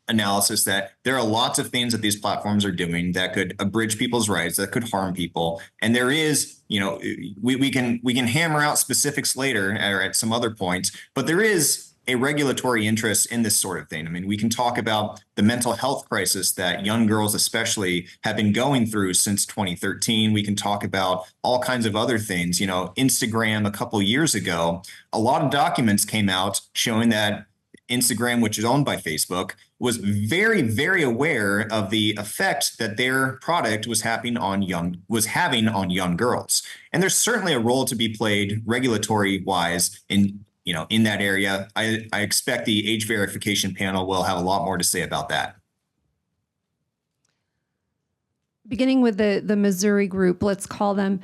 analysis that there are lots of things that these platforms are doing that could abridge people's rights, that could harm people. And there is, we can hammer out specifics later or at some other points, but there is a regulatory interest in this sort of thing. I mean, we can talk about the mental health crisis that young girls especially have been going through since 2013. We can talk about all kinds of other things. Instagram a couple years ago, a lot of documents came out showing that Instagram, which is owned by Facebook, was very, very aware of the effect that their product was having on young girls. And there's certainly a role to be played regulatory wise in that area. I expect the age verification panel will have a lot more to say about that. Beginning with the Missouri group, let's call them,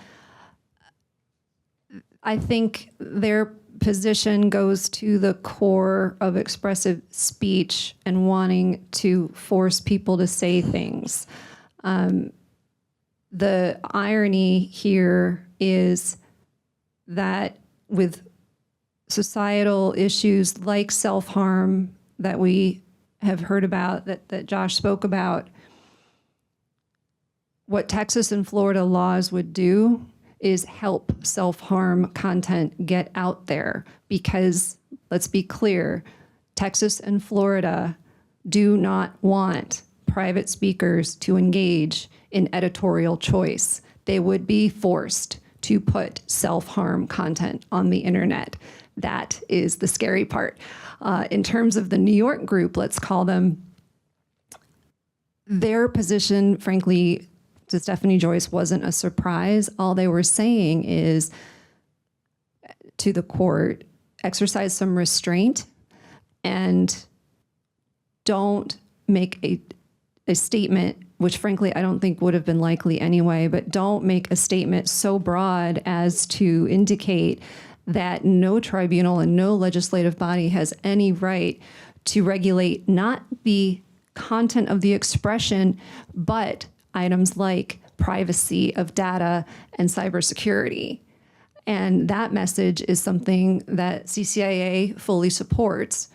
I think their position goes to the core of expressive speech and wanting to force people to say things. The irony here is that with societal issues like self-harm that we have heard about, that Josh spoke about, what Texas and Florida laws would do is help self-harm content get out there, because let's be clear, Texas and Florida do not want private speakers to engage in editorial choice. They would be forced to put self-harm content on the internet. That is the scary part. In terms of the New York group, let's call them, their position, frankly, to Stephanie Joyce wasn't a surprise. All they were saying is to the court, exercise some restraint and don't make a statement which frankly I don't think would have been likely anyway, but don't make a statement so broad as to indicate that no tribunal and no legislative body has any right to regulate not the content of the expression, but items like privacy of data and cybersecurity. And that message is something that CCIA fully supports.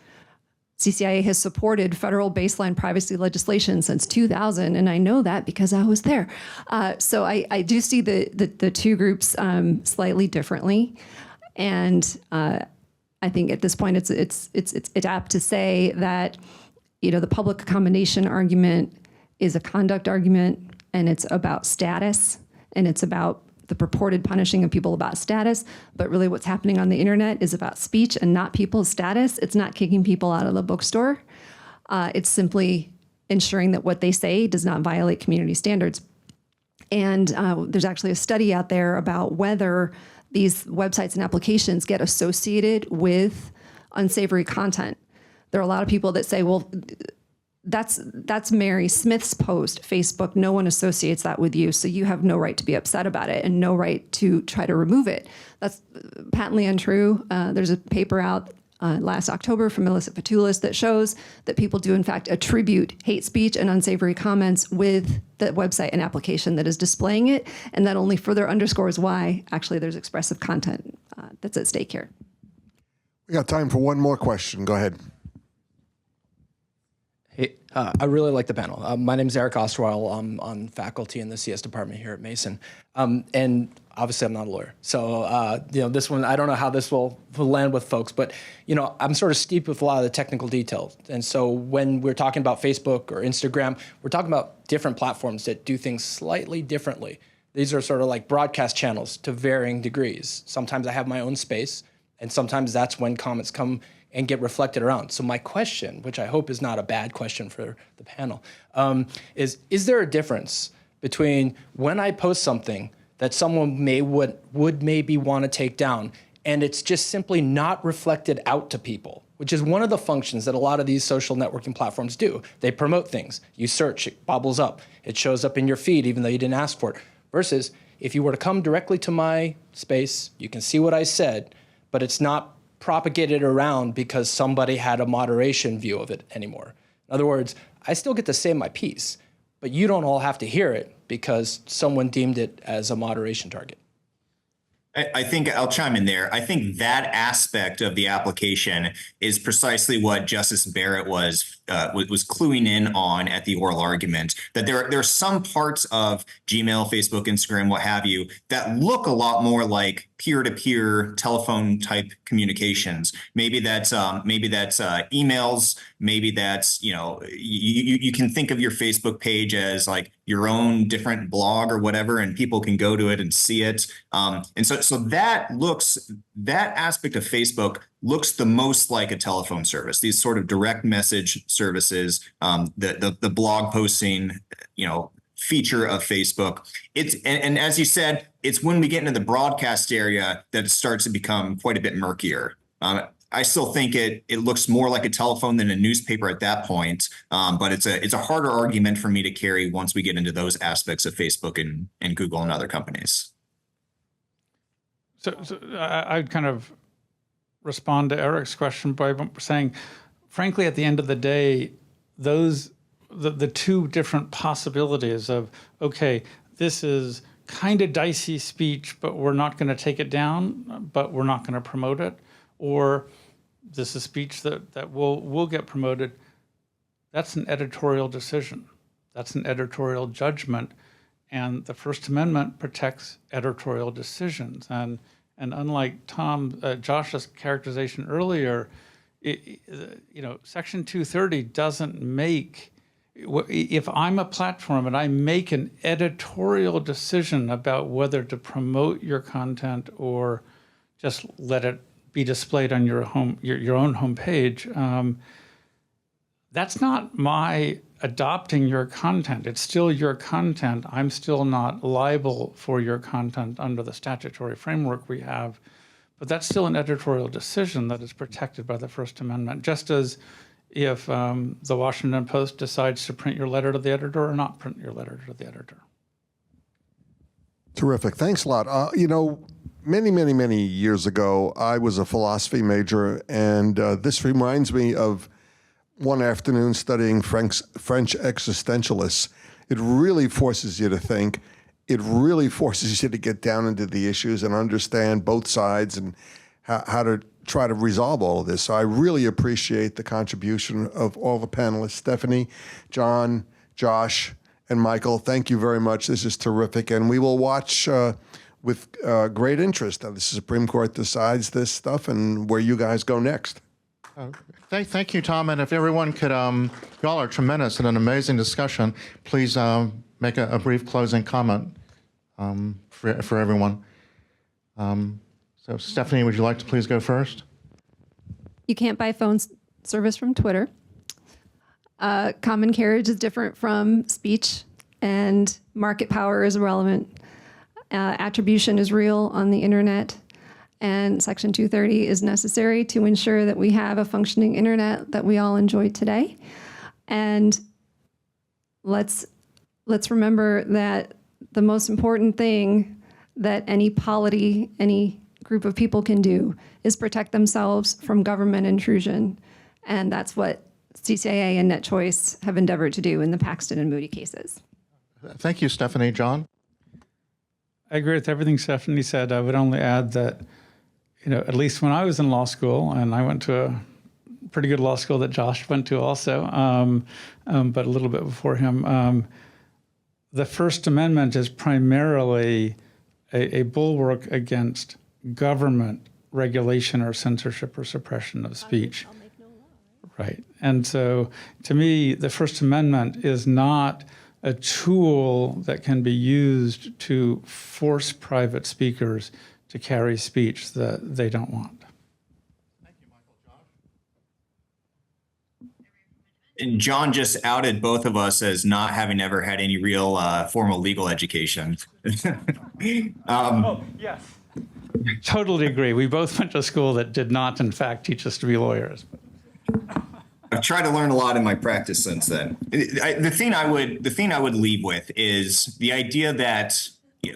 CCIA has supported federal baseline privacy legislation since 2000, and I know that because I was there. So I do see the two groups slightly differently, and I think at this point it's apt to say that the public accommodation argument is a conduct argument, and it's about status, and it's about the purported punishing of people about status, but really what's happening on the internet is about speech and not people's status. It's not kicking people out of the bookstore. It's simply ensuring that what they say does not violate community standards. And there's actually a study out there about whether these websites and applications get associated with unsavory content. There are a lot of people that say, well, that's Mary Smith's post, Facebook. No one associates that with you, so you have no right to be upset about it and no right to try to remove it. That's patently untrue. There's a paper out last October from Melissa Fatulis that shows that people do in fact attribute hate speech and unsavory comments with the website and application that is displaying it, and that only further underscores why actually there's expressive content that's at stake here. We got time for one more question. Go ahead. Hey, I really like the panel. My name is Eric Osterweill. I'm on faculty in the CS department here at Mason. And obviously I'm not a lawyer. So, this one, I don't know how this will land with folks, but, I'm sort of steeped with a lot of the technical details. And so when we're talking about Facebook or Instagram, we're talking about different platforms that do things slightly differently. These are sort of like broadcast channels to varying degrees. Sometimes I have my own space, and sometimes that's when comments come and get reflected around. So my question, which I hope is not a bad question for the panel, is there a difference between when I post something that someone would maybe want to take down, and it's just simply not reflected out to people, which is one of the functions that a lot of these social networking platforms do. They promote things. You search, it bubbles up. It shows up in your feed even though you didn't ask for it. Versus if you were to come directly to my space, you can see what I said, but it's not propagated around because somebody had a moderation view of it anymore. In other words, I still get to say my piece, but you don't all have to hear it because someone deemed it as a moderation target. I think I'll chime in there. I think that aspect of the application is precisely what Justice Barrett was cluing in on at the oral argument, that there are some parts of Gmail, Facebook, Instagram, what have you, that look a lot more like peer-to-peer telephone type communications. Maybe that's emails. Maybe that's, you can think of your Facebook page as like your own different blog or whatever, and people can go to it and see it. And so that aspect of Facebook looks the most like a telephone service. These sort of direct message services, the blog posting, feature of Facebook. And as you said, it's when we get into the broadcast area that it starts to become quite a bit murkier. I still think it looks more like a telephone than a newspaper at that point, but it's a harder argument for me to carry once we get into those aspects of Facebook and Google and other companies. So I'd kind of respond to Eric's question by saying, frankly, at the end of the day, the two different possibilities of, okay, this is kind of dicey speech, but we're not going to take it down, but we're not going to promote it, or this is speech that will get promoted. That's an editorial decision. That's an editorial judgment. And the First Amendment protects editorial decisions. And unlike Josh's characterization earlier, Section 230 doesn't make, if I'm a platform and I make an editorial decision about whether to promote your content or just let it be displayed on your own homepage, that's not my adopting your content. It's still your content. I'm still not liable for your content under the statutory framework we have, but that's still an editorial decision that is protected by the First Amendment. Just as if the Washington Post decides to print your letter to the editor or not print your letter to the editor. Terrific. Thanks a lot. Many years ago, I was a philosophy major, and this reminds me of one afternoon studying French existentialists. It really forces you to think. It really forces you to get down into the issues and understand both sides and how to try to resolve all of this. So I really appreciate the contribution of all the panelists, Stephanie, John, Josh, and Michael. Thank you very much. This is terrific. And we will watch with great interest how the Supreme Court decides this stuff and where you guys go next. Thank you, Tom. And if everyone could, you all are tremendous and an amazing discussion. Please make a brief closing comment for everyone. So Stephanie, would you like to please go first? You can't buy phone service from Twitter. Common carriage is different from speech, and market power is irrelevant. Attribution is real on the internet, and Section 230 is necessary to ensure that we have a functioning internet that we all enjoy today. And let's remember that the most important thing that any polity, any group of people can do is protect themselves from government intrusion. And that's what CCIA and NetChoice have endeavored to do in the Paxton and Moody cases. Thank you, Stephanie. John? I agree with everything Stephanie said. I would only add that, at least when I was in law school, and I went to a pretty good law school that Josh went to also, but a little bit before him, the First Amendment is primarily a bulwark against government regulation or censorship or suppression of speech. Right. And so to me, the First Amendment is not a tool that can be used to force private speakers to carry speech that they don't want. Thank you, Michael. Josh? And John just outed both of us as not having ever had any real formal legal education. Yes. Totally agree. We both went to school that did not, in fact, teach us to be lawyers. I've tried to learn a lot in my practice since then. The thing I would leave with is the idea that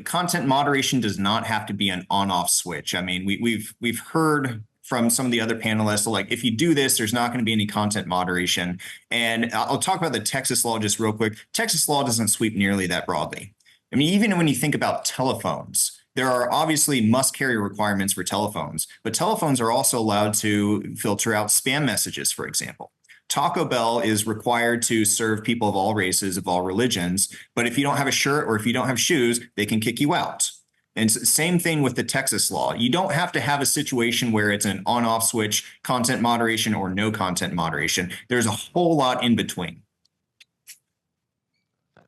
content moderation does not have to be an on-off switch. I mean, we've heard from some of the other panelists, like, if you do this, there's not going to be any content moderation. And I'll talk about the Texas law just real quick. Texas law doesn't sweep nearly that broadly. I mean, even when you think about telephones, there are obviously must-carry requirements for telephones, but telephones are also allowed to filter out spam messages, for example. Taco Bell is required to serve people of all races, of all religions, but if you don't have a shirt or if you don't have shoes, they can kick you out. And same thing with the Texas law. You don't have to have a situation where it's an on-off switch, content moderation or no content moderation. There's a whole lot in between.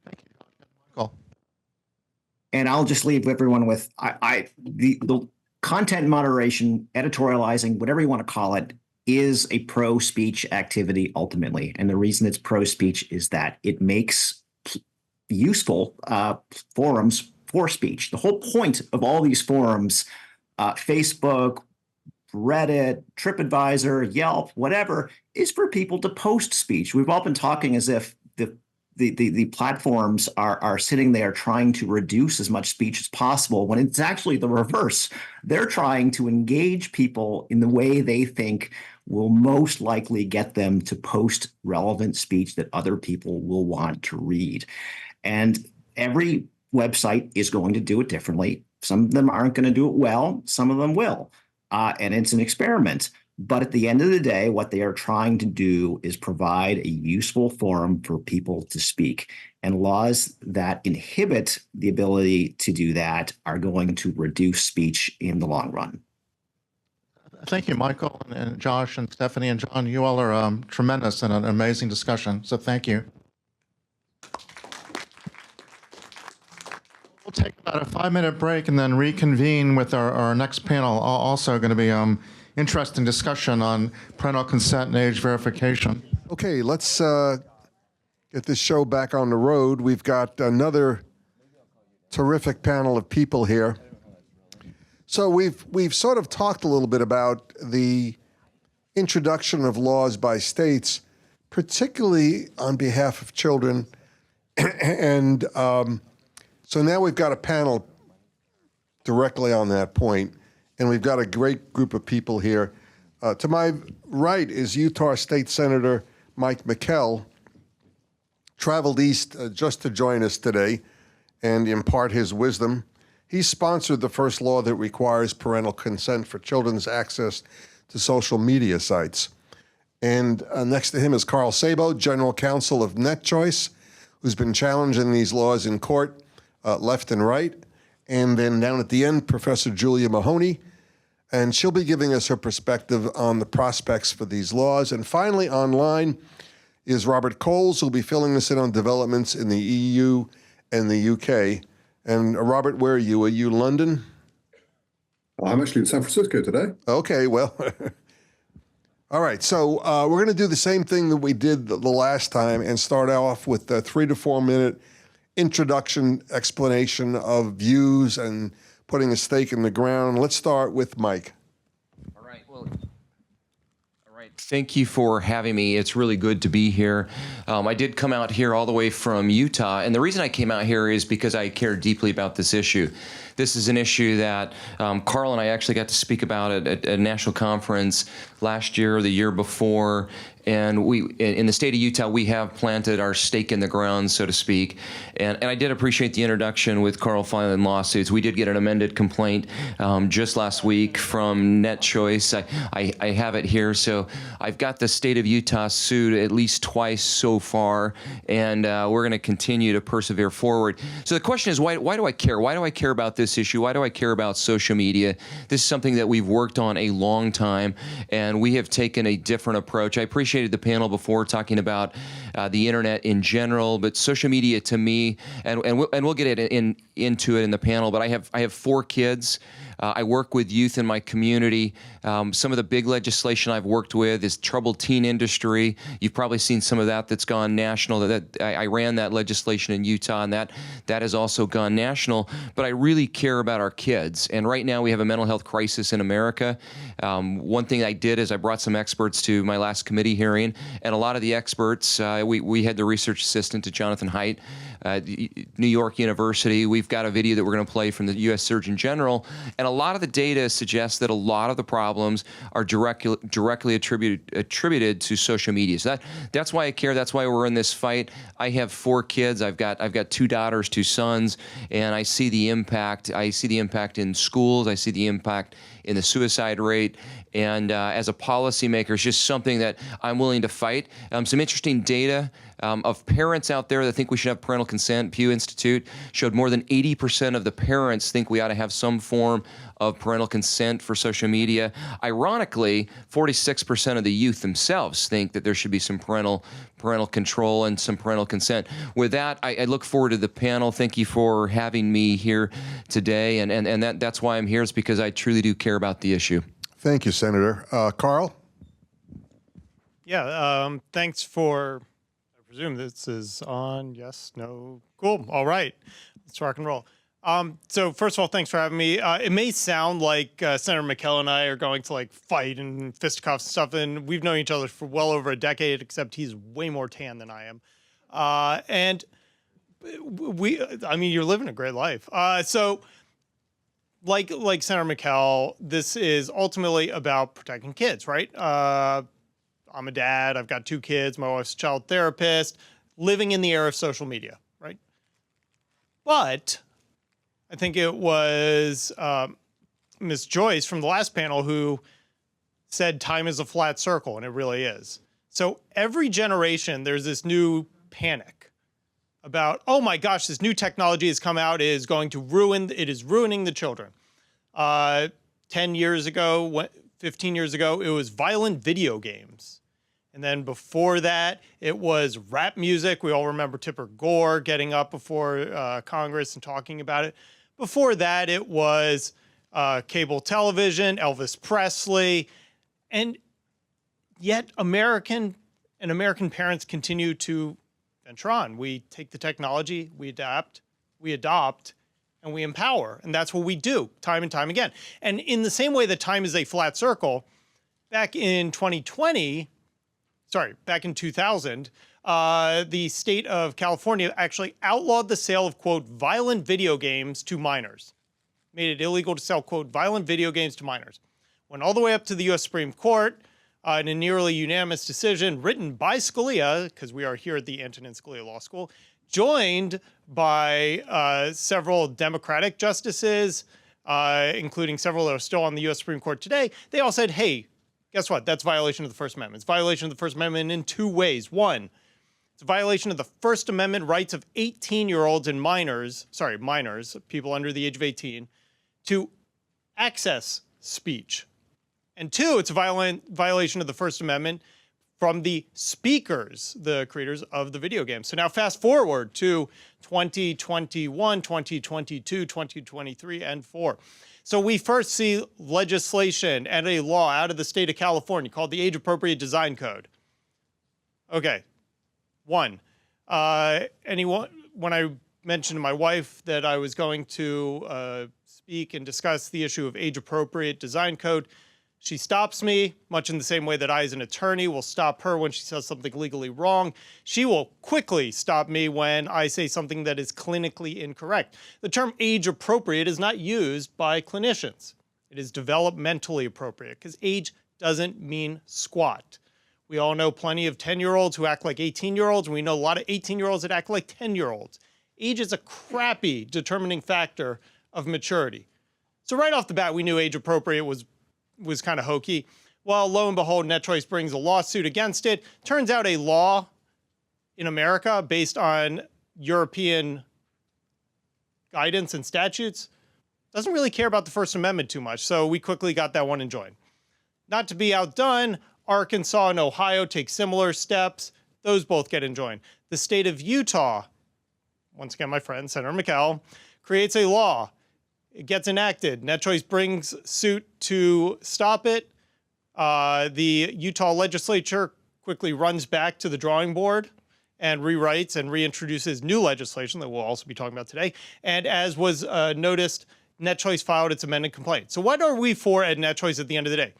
Thank you, Michael. And I'll just leave everyone with the content moderation, editorializing, whatever you want to call it, is a pro-speech activity ultimately. And the reason it's pro-speech is that it makes useful forums for speech. The whole point of all these forums, Facebook, Reddit, TripAdvisor, Yelp, whatever, is for people to post speech. We've all been talking as if the platforms are sitting there trying to reduce as much speech as possible, when it's actually the reverse. They're trying to engage people in the way they think will most likely get them to post relevant speech that other people will want to read. And every website is going to do it differently. Some of them aren't going to do it well. Some of them will. And it's an experiment. But at the end of the day, what they are trying to do is provide a useful forum for people to speak. And laws that inhibit the ability to do that are going to reduce speech in the long run. Thank you, Michael and Josh and Stephanie and John. You all are tremendous and an amazing discussion. So thank you. We'll take about a 5-minute break and then reconvene with our next panel. Also going to be interesting discussion on parental consent and age verification. Okay, let's get this show back on the road. We've got another terrific panel of people here. So we've sort of talked a little bit about the introduction of laws by states, particularly on behalf of children. And so now we've got a panel directly on that point, and we've got a great group of people here. To my right is Utah State Senator Mike McKell, traveled east just to join us today and impart his wisdom. He sponsored the first law that requires parental consent for children's access to social media sites. And next to him is Carl Sabo, General Counsel of NetChoice, who's been challenging these laws in court, left and right. And then down at the end, Professor Julia Mahoney, and she'll be giving us her perspective on the prospects for these laws. And finally, online is Robert Coles, who'll be filling us in on developments in the EU and the UK. And Robert, where are you? Are you London? I'm actually in San Francisco today. Okay, well, all right. So we're going to do the same thing that we did the last time and start off with a 3 to 4 minute introduction explanation of views and putting a stake in the ground. Let's start with Mike. All right. Well, all right. Thank you for having me. It's really good to be here. I did come out here all the way from Utah, and the reason I came out here is because I care deeply about this issue. This is an issue that Carl and I actually got to speak about at a national conference last year or the year before. And we, in the state of Utah, we have planted our stake in the ground, so to speak. And I did appreciate the introduction with Carl filing lawsuits. We did get an amended complaint just last week from NetChoice. I have it here. So I've got the state of Utah sued at least twice so far, and we're going to continue to persevere forward. So the question is, why do I care? Why do I care about this issue? Why do I care about social media? This is something that we've worked on a long time, and we have taken a different approach. I appreciated the panel before talking about the internet in general, but social media to me, and we'll get into it in the panel. But I have 4 kids. I work with youth in my community. Some of the big legislation I've worked with is troubled teen industry. You've probably seen some of that that's gone national. I ran that legislation in Utah, and that has also gone national. But I really care about our kids. And right now we have a mental health crisis in America. One thing I did is I brought some experts to my last committee hearing, and a lot of the experts, we had the research assistant to Jonathan Haidt, New York University. We've got a video that we're going to play from the U.S. Surgeon General, and a lot of the data suggests that a lot of the problems are directly attributed to social media. So that's why I care. That's why we're in this fight. I have 4 kids. I've got 2 daughters, 2 sons, and I see the impact. I see the impact in schools. I see the impact in the suicide rate. And as a policymaker, it's just something that I'm willing to fight. Some interesting data of parents out there that think we should have parental consent. Pew Institute showed more than 80% of the parents think we ought to have some form of parental consent for social media. Ironically, 46% of the youth themselves think that there should be some parental control and some parental consent. With that, I look forward to the panel. Thank you for having me here today. And that's why I'm here, is because I truly do care about the issue. Thank you, Senator. Carl? Yeah, thanks for, I presume this is on, yes, no, cool, all right, let's rock and roll. So first of all, thanks for having me. It may sound like Senator McKell and I are going to like fight and fisticuffs and stuff, and we've known each other for well over a decade, except he's way more tan than I am. And I mean, you're living a great life. So like Senator McKell, this is ultimately about protecting kids, right? I'm a dad. I've got 2 kids. My wife's a child therapist, living in the era of social media, right? But I think it was Ms. Joyce from the last panel who said time is a flat circle, and it really is. So every generation, there's this new panic about, oh my gosh, this new technology has come out, it is ruining the children. 10 years ago, 15 years ago, it was violent video games. And then before that, it was rap music. We all remember Tipper Gore getting up before Congress and talking about it. Before that, it was cable television, Elvis Presley. And yet American parents continue to venture on. We take the technology, we adapt, and we empower. And that's what we do time and time again. And in the same way that time is a flat circle, back in 2020, back in 2000, the state of California actually outlawed the sale of, quote, violent video games to minors. Made it illegal to sell, quote, violent video games to minors. Went all the way up to the U.S. Supreme Court in a nearly unanimous decision written by Scalia, because we are here at the Antonin Scalia Law School, joined by several Democratic justices, including several that are still on the U.S. Supreme Court today. They all said, hey, guess what? That's violation of the First Amendment. It's violation of the First Amendment in two ways. One, it's a violation of the First Amendment rights of 18-year-olds and minors, people under the age of 18, to access speech. And two, it's a violation of the First Amendment from the speakers, the creators of the video game. So now fast forward to 2021, 2022, 2023, and 4. So we first see legislation and a law out of the state of California called the Age Appropriate Design Code. Okay, one, when I mentioned to my wife that I was going to speak and discuss the issue of age appropriate design code, she stops me, much in the same way that I, as an attorney, will stop her when she says something legally wrong. She will quickly stop me when I say something that is clinically incorrect. The term age appropriate is not used by clinicians. It is developmentally appropriate, because age doesn't mean squat. We all know plenty of 10-year-olds who act like 18-year-olds, and we know a lot of 18-year-olds that act like 10-year-olds. Age is a crappy determining factor of maturity. So right off the bat, we knew age appropriate was kind of hokey. Well, lo and behold, NetChoice brings a lawsuit against it. Turns out a law in America based on European guidance and statutes doesn't really care about the First Amendment too much, so we quickly got that one enjoined. Not to be outdone, Arkansas and Ohio take similar steps. Those both get enjoined. The state of Utah, once again my friend, Senator McKell, creates a law. It gets enacted. NetChoice brings suit to stop it. The Utah legislature quickly runs back to the drawing board and rewrites and reintroduces new legislation that we'll also be talking about today. And as was noticed, NetChoice filed its amended complaint. So what are we for at NetChoice at the end of the day?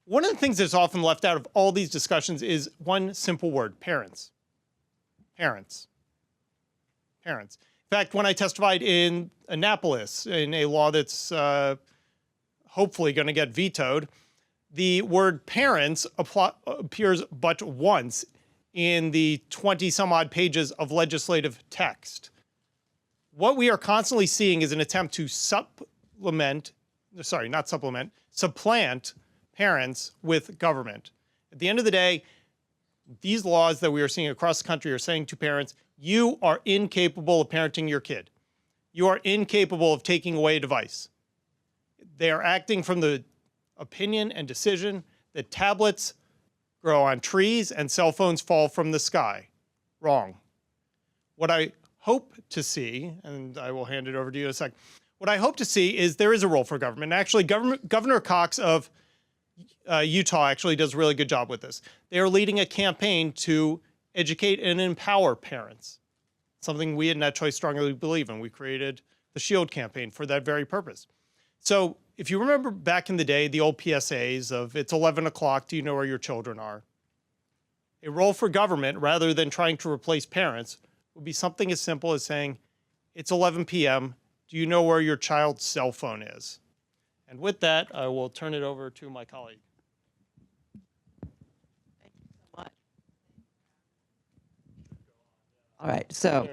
One of the things that's often left out of all these discussions is one simple word: parents. Parents. Parents. In fact, when I testified in Annapolis in a law that's hopefully going to get vetoed, the word parents appears but once in the 20-some-odd pages of legislative text. What we are constantly seeing is an attempt to supplant parents with government. At the end of the day, these laws that we are seeing across the country are saying to parents, you are incapable of parenting your kid. You are incapable of taking away a device. They are acting from the opinion and decision that tablets grow on trees and cell phones fall from the sky. Wrong. What I hope to see, and I will hand it over to you in a sec, what I hope to see is there is a role for government. Actually, Governor Cox of Utah actually does a really good job with this. They are leading a campaign to educate and empower parents, something we at NetChoice strongly believe in. We created the SHIELD campaign for that very purpose. So if you remember back in the day, the old PSAs of it's 11 o'clock, do you know where your children are? A role for government, rather than trying to replace parents, would be something as simple as saying, it's 11 p.m., do you know where your child's cell phone is? And with that, I will turn it over to my colleague. All right, so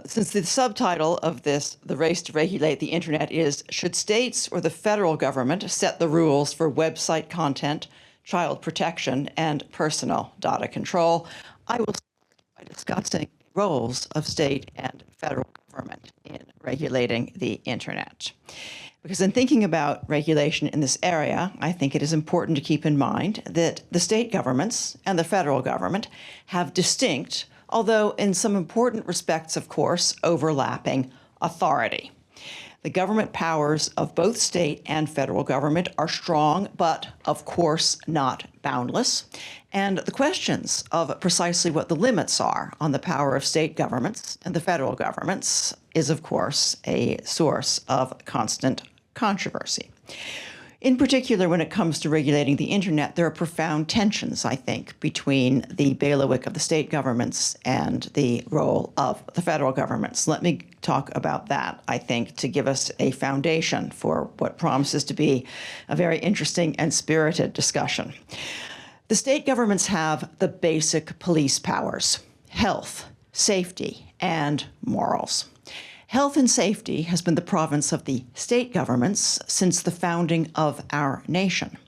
since the subtitle of this, The Race to Regulate the Internet, is Should States or the Federal Government Set the Rules for Website Content, Child Protection, and Personal Data Control, I will start by discussing the roles of state and federal government in regulating the Internet. Because in thinking about regulation in this area, I think it is important to keep in mind that the state governments and the federal government have distinct, although in some important respects, of course, overlapping authority. The government powers of both state and federal government are strong, but of course not boundless. And the questions of precisely what the limits are on the power of state governments and the federal governments is, of course, a source of constant controversy. In particular, when it comes to regulating the internet, there are profound tensions, I think, between the bailiwick of the state governments and the role of the federal governments. Let me talk about that, I think, to give us a foundation for what promises to be a very interesting and spirited discussion. The state governments have the basic police powers: health, safety, and morals. Health and safety has been the province of the state governments since the founding of our nation.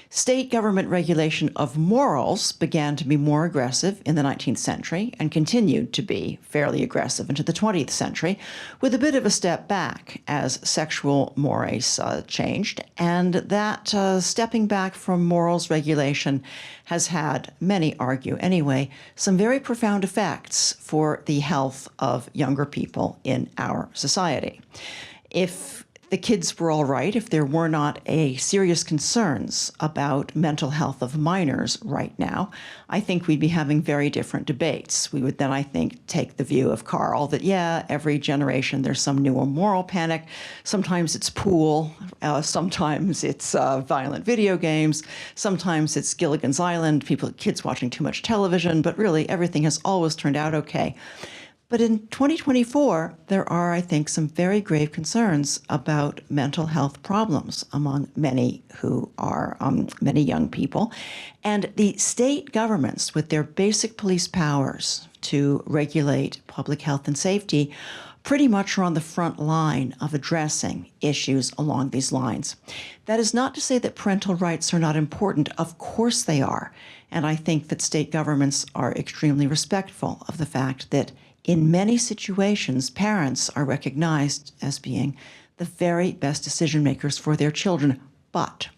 State government regulation of morals began to be more aggressive in the 19th century and continued to be fairly aggressive into the 20th century, with a bit of a step back as sexual mores changed. And that stepping back from morals regulation has had, many argue anyway, some very profound effects for the health of younger people in our society. If the kids were all right, if there were not serious concerns about mental health of minors right now, I think we'd be having very different debates. We would then, I think, take the view of Carl that, yeah, every generation there's some new moral panic. Sometimes it's pool, sometimes it's violent video games, sometimes it's Gilligan's Island, kids watching too much television, but really everything has always turned out okay. But in 2024, there are, I think, some very grave concerns about mental health problems among many who are many young people. And the state governments, with their basic police powers to regulate public health and safety, pretty much are on the front line of addressing issues along these lines. That is not to say that parental rights are not important. Of course they are. And I think that state governments are extremely respectful of the fact that in many situations, parents are recognized as being the very best decision makers for their children. But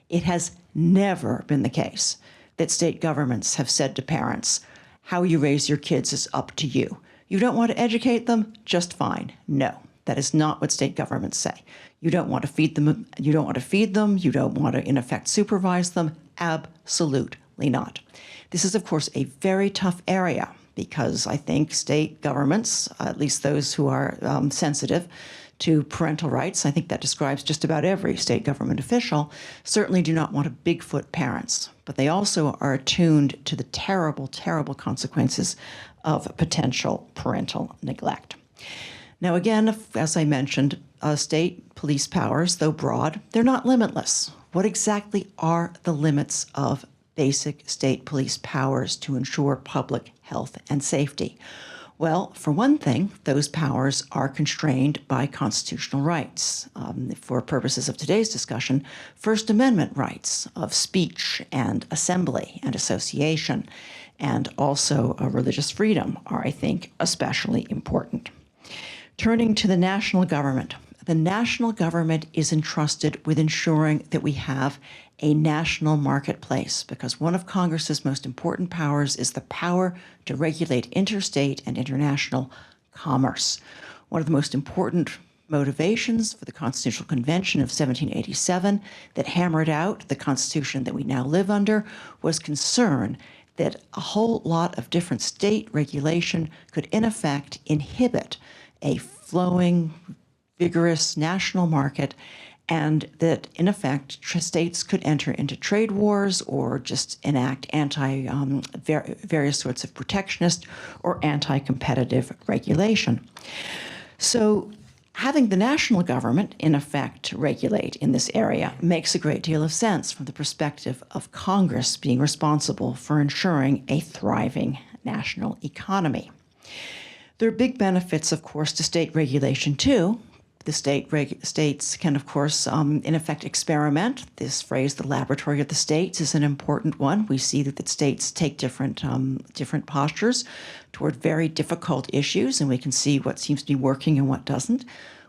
it has never been the case that state governments have said to parents, how you raise your kids is up to you. You don't want to educate them? Just fine. No, that is not what state governments say. You don't want to feed them. You don't want to feed them. You don't want to, in effect, supervise them. Absolutely not. This is, of course, a very tough area, because I think state governments, at least those who are sensitive to parental rights, I think that describes just about every state government official, certainly do not want to Bigfoot parents. But they also are attuned to the terrible, terrible consequences of potential parental neglect. Now, again, as I mentioned, state police powers, though broad, they're not limitless. What exactly are the limits of basic state police powers to ensure public health and safety? Well, for one thing, those powers are constrained by constitutional rights. For purposes of today's discussion, First Amendment rights of speech and assembly and association, and also religious freedom are, I think, especially important. Turning to the national government is entrusted with ensuring that we have a national marketplace, because one of Congress's most important powers is the power to regulate interstate and international commerce. One of the most important motivations for the Constitutional Convention of 1787 that hammered out the Constitution that we now live under was concern that a whole lot of different state regulation could, in effect, inhibit a flowing, vigorous national market, and that, in effect, states could enter into trade wars or just enact various sorts of protectionist or anti-competitive regulation. So having the national government, in effect, regulate in this area makes a great deal of sense from the perspective of Congress being responsible for ensuring a thriving national economy. There are big benefits, of course, to state regulation, too. The states can, of course, in effect, experiment. This phrase, the laboratory of the states, is an important one. We see that the states take different postures toward very difficult issues, and we can see what seems to be working and what doesn't.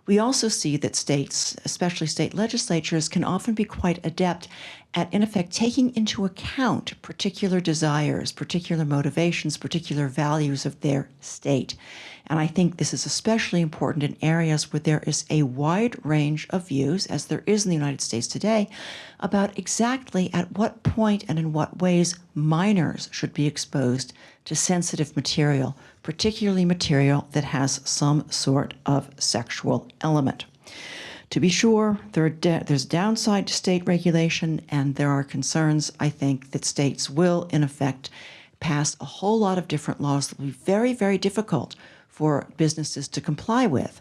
We also see that states, especially state legislatures, can often be quite adept at, in effect, taking into account particular desires, particular motivations, particular values of their state. And I think this is especially important in areas where there is a wide range of views, as there is in the United States today, about exactly at what point and in what ways minors should be exposed to sensitive material, particularly material that has some sort of sexual element. To be sure, there's a downside to state regulation, and there are concerns, I think, that states will, in effect, pass a whole lot of different laws that will be very, very difficult for businesses to comply with.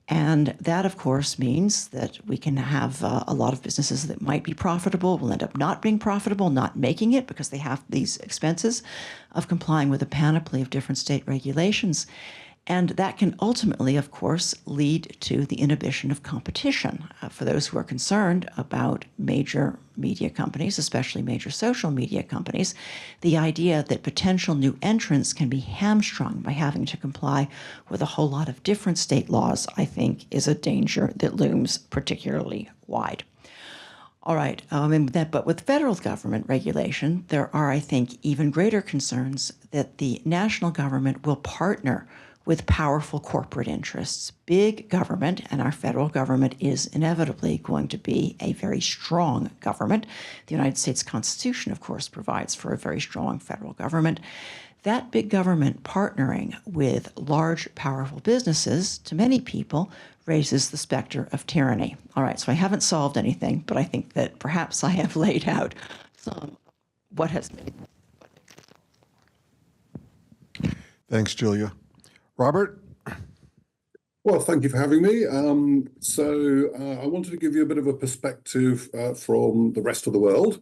And that, of course, means that we can have a lot of businesses that might be profitable will end up not being profitable, not making it because they have these expenses of complying with a panoply of different state regulations. And that can ultimately, of course, lead to the inhibition of competition. For those who are concerned about major media companies, especially major social media companies, the idea that potential new entrants can be hamstrung by having to comply with a whole lot of different state laws, I think, is a danger that looms particularly wide. All right, but with federal government regulation, there are, I think, even greater concerns that the national government will partner with powerful corporate interests. Big government, and our federal government is inevitably going to be a very strong government. The United States Constitution, of course, provides for a very strong federal government. That big government partnering with large, powerful businesses, to many people, raises the specter of tyranny. All right, so I haven't solved anything, but I think that perhaps I have laid out some what has made. Thanks, Julia. Robert? Well, thank you for having me. I wanted to give you a bit of a perspective from the rest of the world.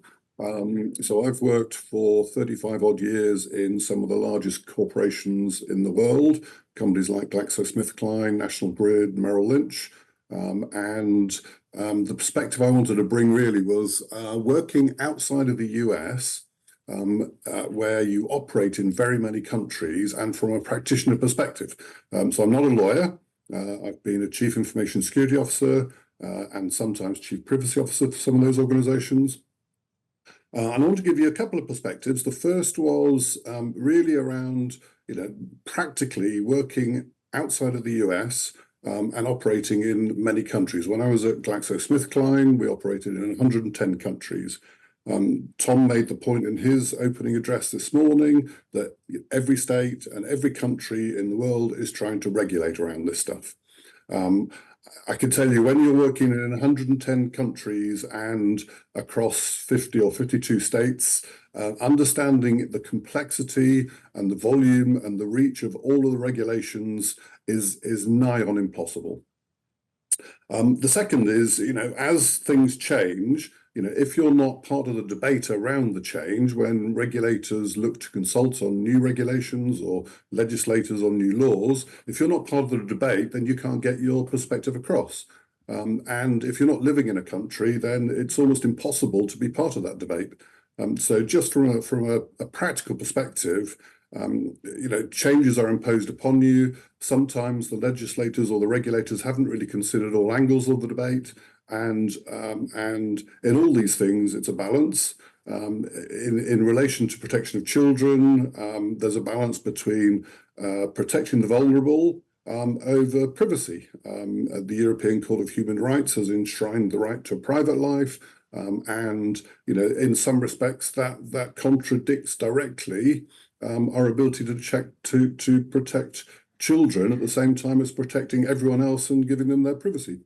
So I've worked for 35 odd years in some of the largest corporations in the world, companies like GlaxoSmithKline, National Grid, Merrill Lynch. The perspective I wanted to bring really was working outside of the US, where you operate in very many countries and from a practitioner perspective. So I'm not a lawyer. I've been a chief information security officer and sometimes chief privacy officer for some of those organizations. And I want to give you a couple of perspectives. The first was really around, practically working outside of the US and operating in many countries. When I was at GlaxoSmithKline, we operated in 110 countries. Tom made the point in his opening address this morning that every state and every country in the world is trying to regulate around this stuff. I can tell you, when you're working in 110 countries and across 50 or 52 states, understanding the complexity and the volume and the reach of all of the regulations is nigh on impossible. The second is, as things change, if you're not part of the debate around the change, when regulators look to consult on new regulations or legislators on new laws, if you're not part of the debate, then you can't get your perspective across. And if you're not living in a country, then it's almost impossible to be part of that debate. So just from a practical perspective, changes are imposed upon you. Sometimes the legislators or the regulators haven't really considered all angles of the debate. And in all these things, it's a balance. In relation to protection of children, there's a balance between protecting the vulnerable over privacy. The European Court of Human Rights has enshrined the right to a private life. And in some respects, that contradicts directly our ability to protect children at the same time as protecting everyone else and giving them their privacy.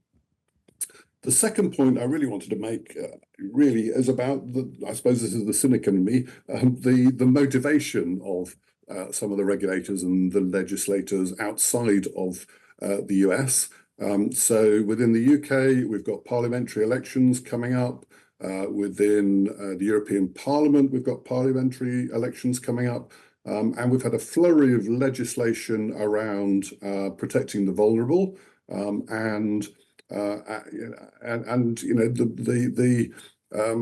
The second point I really wanted to make really is about I suppose this is the cynic in me, the motivation of some of the regulators and the legislators outside of the US. So within the UK, we've got parliamentary elections coming up. Within the European Parliament, we've got parliamentary elections coming up. And we've had a flurry of legislation around protecting the vulnerable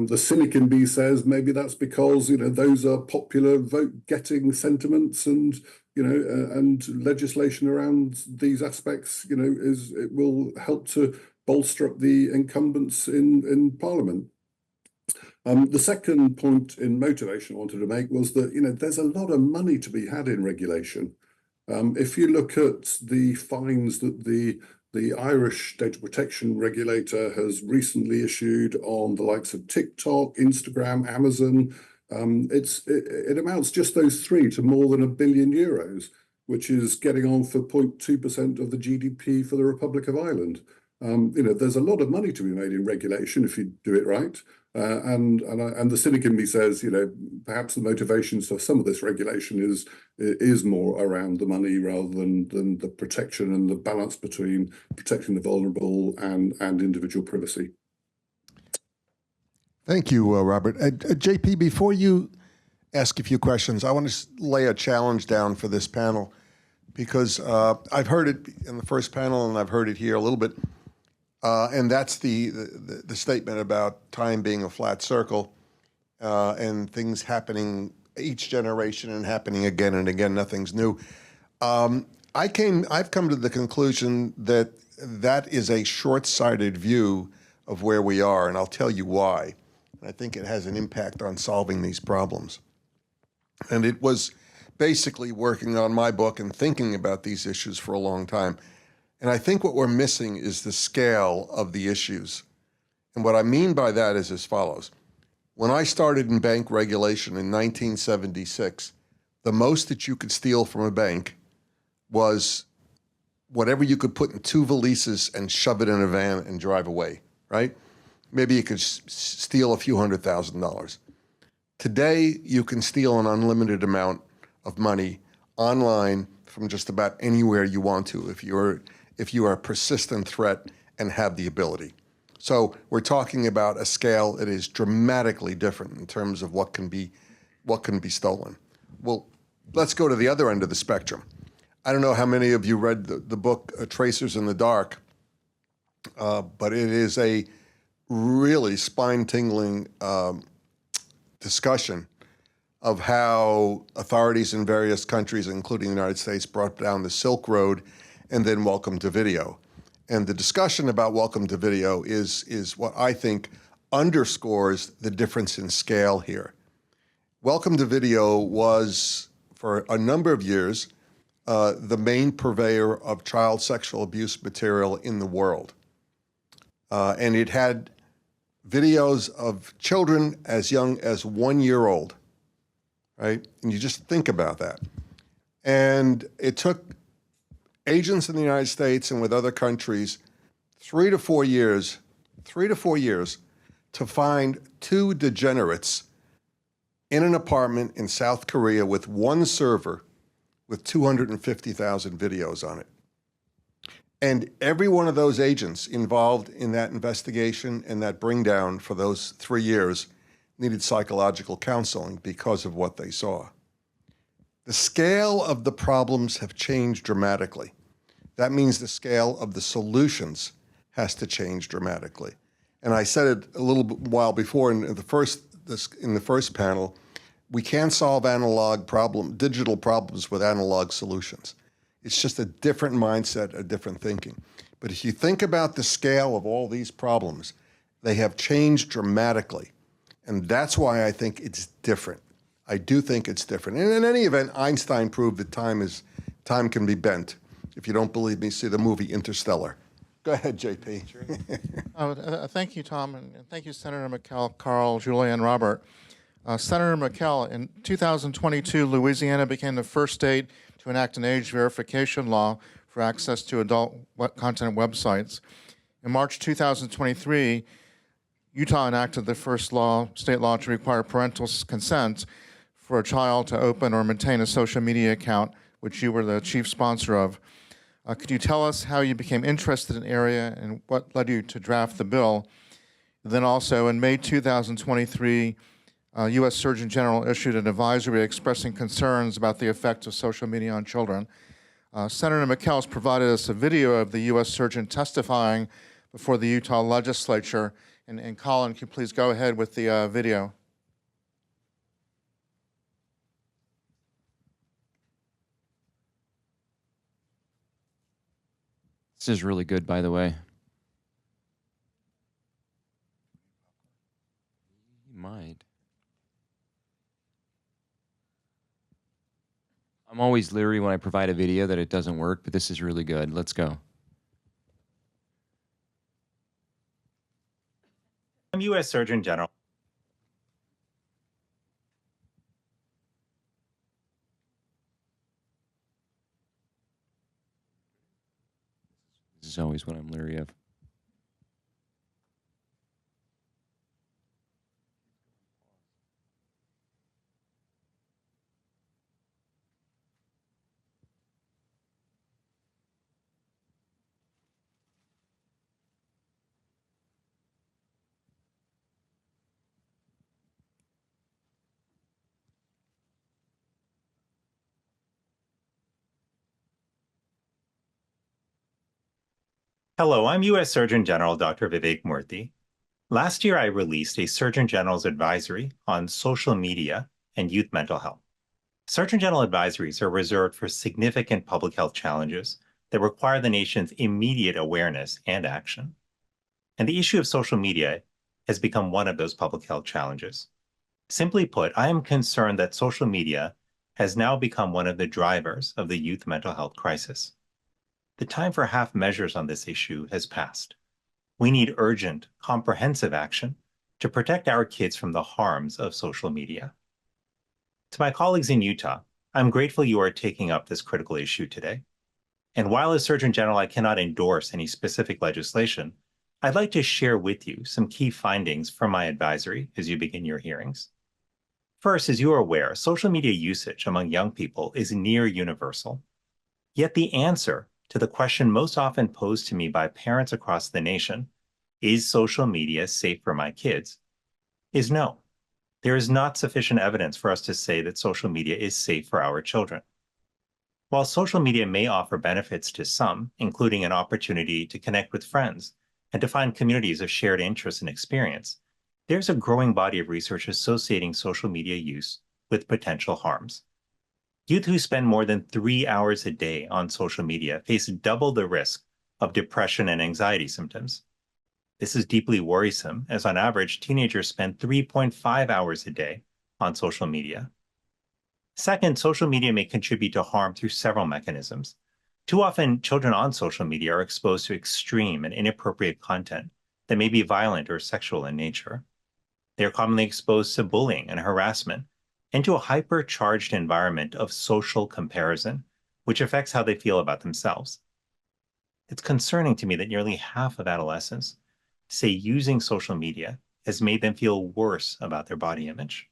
the cynic in me says maybe that's because those are popular vote-getting sentiments, and and legislation around these aspects it will help to bolster up the incumbents in Parliament. The second point in motivation I wanted to make was that there's a lot of money to be had in regulation. If you look at the fines that the Irish data protection regulator has recently issued on the likes of TikTok, Instagram, Amazon, it amounts, just those three, to more than €1 billion, which is getting on for 0.2% of the GDP for the Republic of Ireland. There's a lot of money to be made in regulation if you do it right. And the cynic in me says, perhaps the motivations for some of this regulation is more around the money rather than the protection and the balance between protecting the vulnerable and individual privacy. Thank you, Robert. JP, before you ask a few questions, I want to lay a challenge down for this panel because I've heard it in the first panel and I've heard it here a little bit. And that's the statement about time being a flat circle and things happening each generation and happening again and again. Nothing's new. I've come to the conclusion that that is a short-sighted view of where we are, and I'll tell you why. And I think it has an impact on solving these problems. And it was basically working on my book and thinking about these issues for a long time. And I think what we're missing is the scale of the issues. And what I mean by that is as follows. When I started in bank regulation in 1976, the most that you could steal from a bank was whatever you could put in 2 valises and shove it in a van and drive away, right? Maybe you could steal a few $100,000. Today, you can steal an unlimited amount of money online from just about anywhere you want to if you are a persistent threat and have the ability. So we're talking about a scale that is dramatically different in terms of what can be stolen. Well, let's go to the other end of the spectrum. I don't know how many of you read the book Tracers in the Dark, but it is a really spine-tingling discussion of how authorities in various countries, including the United States, brought down the Silk Road and then Welcome to Video. And the discussion about Welcome to Video is what I think underscores the difference in scale here. Welcome to Video was, for a number of years, the main purveyor of child sexual abuse material in the world. And it had videos of children as young as 1 year old, right? And you just think about that. And it took agents in the United States and with other countries 3 to 4 years to find 2 degenerates in an apartment in South Korea with 1 server with 250,000 videos on it. And every one of those agents involved in that investigation and that bring down for those 3 years needed psychological counseling because of what they saw. The scale of the problems have changed dramatically. That means the scale of the solutions has to change dramatically. And I said it a little while before in the first panel, we can't solve digital problems with analog solutions. It's just a different mindset, a different thinking. But if you think about the scale of all these problems, they have changed dramatically. And that's why I think it's different. I do think it's different. And in any event, Einstein proved that time can be bent. If you don't believe me, see the movie Interstellar. Go ahead, JP. Sure. Thank you, Tom, and thank you, Senator McKell, Carl, Julia, and Robert. Senator McKell, in 2022, Louisiana became the first state to enact an age verification law for access to adult content websites. In March 2023, Utah enacted the first state law to require parental consent for a child to open or maintain a social media account, which you were the chief sponsor of. Could you tell us how you became interested in the area and what led you to draft the bill? Then also, in May 2023, U.S. Surgeon General issued an advisory expressing concerns about the effect of social media on children. Senator McKell has provided us a video of the U.S. Surgeon testifying before the Utah legislature. And Colin, could you please go ahead with the video? This is really good, by the way. You might. I'm always leery when I provide a video that it doesn't work, but this is really good. Let's go. I'm U.S. Surgeon General. This is always what I'm leery of. Hello, I'm U.S. Surgeon General Dr. Vivek Murthy. Last year, I released a Surgeon General's advisory on social media and youth mental health. Surgeon General advisories are reserved for significant public health challenges that require the nation's immediate awareness and action. And the issue of social media has become one of those public health challenges. Simply put, I am concerned that social media has now become one of the drivers of the youth mental health crisis. The time for half measures on this issue has passed. We need urgent, comprehensive action to protect our kids from the harms of social media. To my colleagues in Utah, I'm grateful you are taking up this critical issue today. And while as Surgeon General I cannot endorse any specific legislation, I'd like to share with you some key findings from my advisory as you begin your hearings. First, as you are aware, social media usage among young people is near universal. Yet the answer to the question most often posed to me by parents across the nation, is social media safe for my kids, is no. There is not sufficient evidence for us to say that social media is safe for our children. While social media may offer benefits to some, including an opportunity to connect with friends and to find communities of shared interests and experience, there's a growing body of research associating social media use with potential harms. Youth who spend more than 3 hours a day on social media face double the risk of depression and anxiety symptoms. This is deeply worrisome, as on average, teenagers spend 3.5 hours a day on social media. Second, social media may contribute to harm through several mechanisms. Too often, children on social media are exposed to extreme and inappropriate content that may be violent or sexual in nature. They are commonly exposed to bullying and harassment, and to a hypercharged environment of social comparison, which affects how they feel about themselves. It's concerning to me that nearly half of adolescents say using social media has made them feel worse about their body image.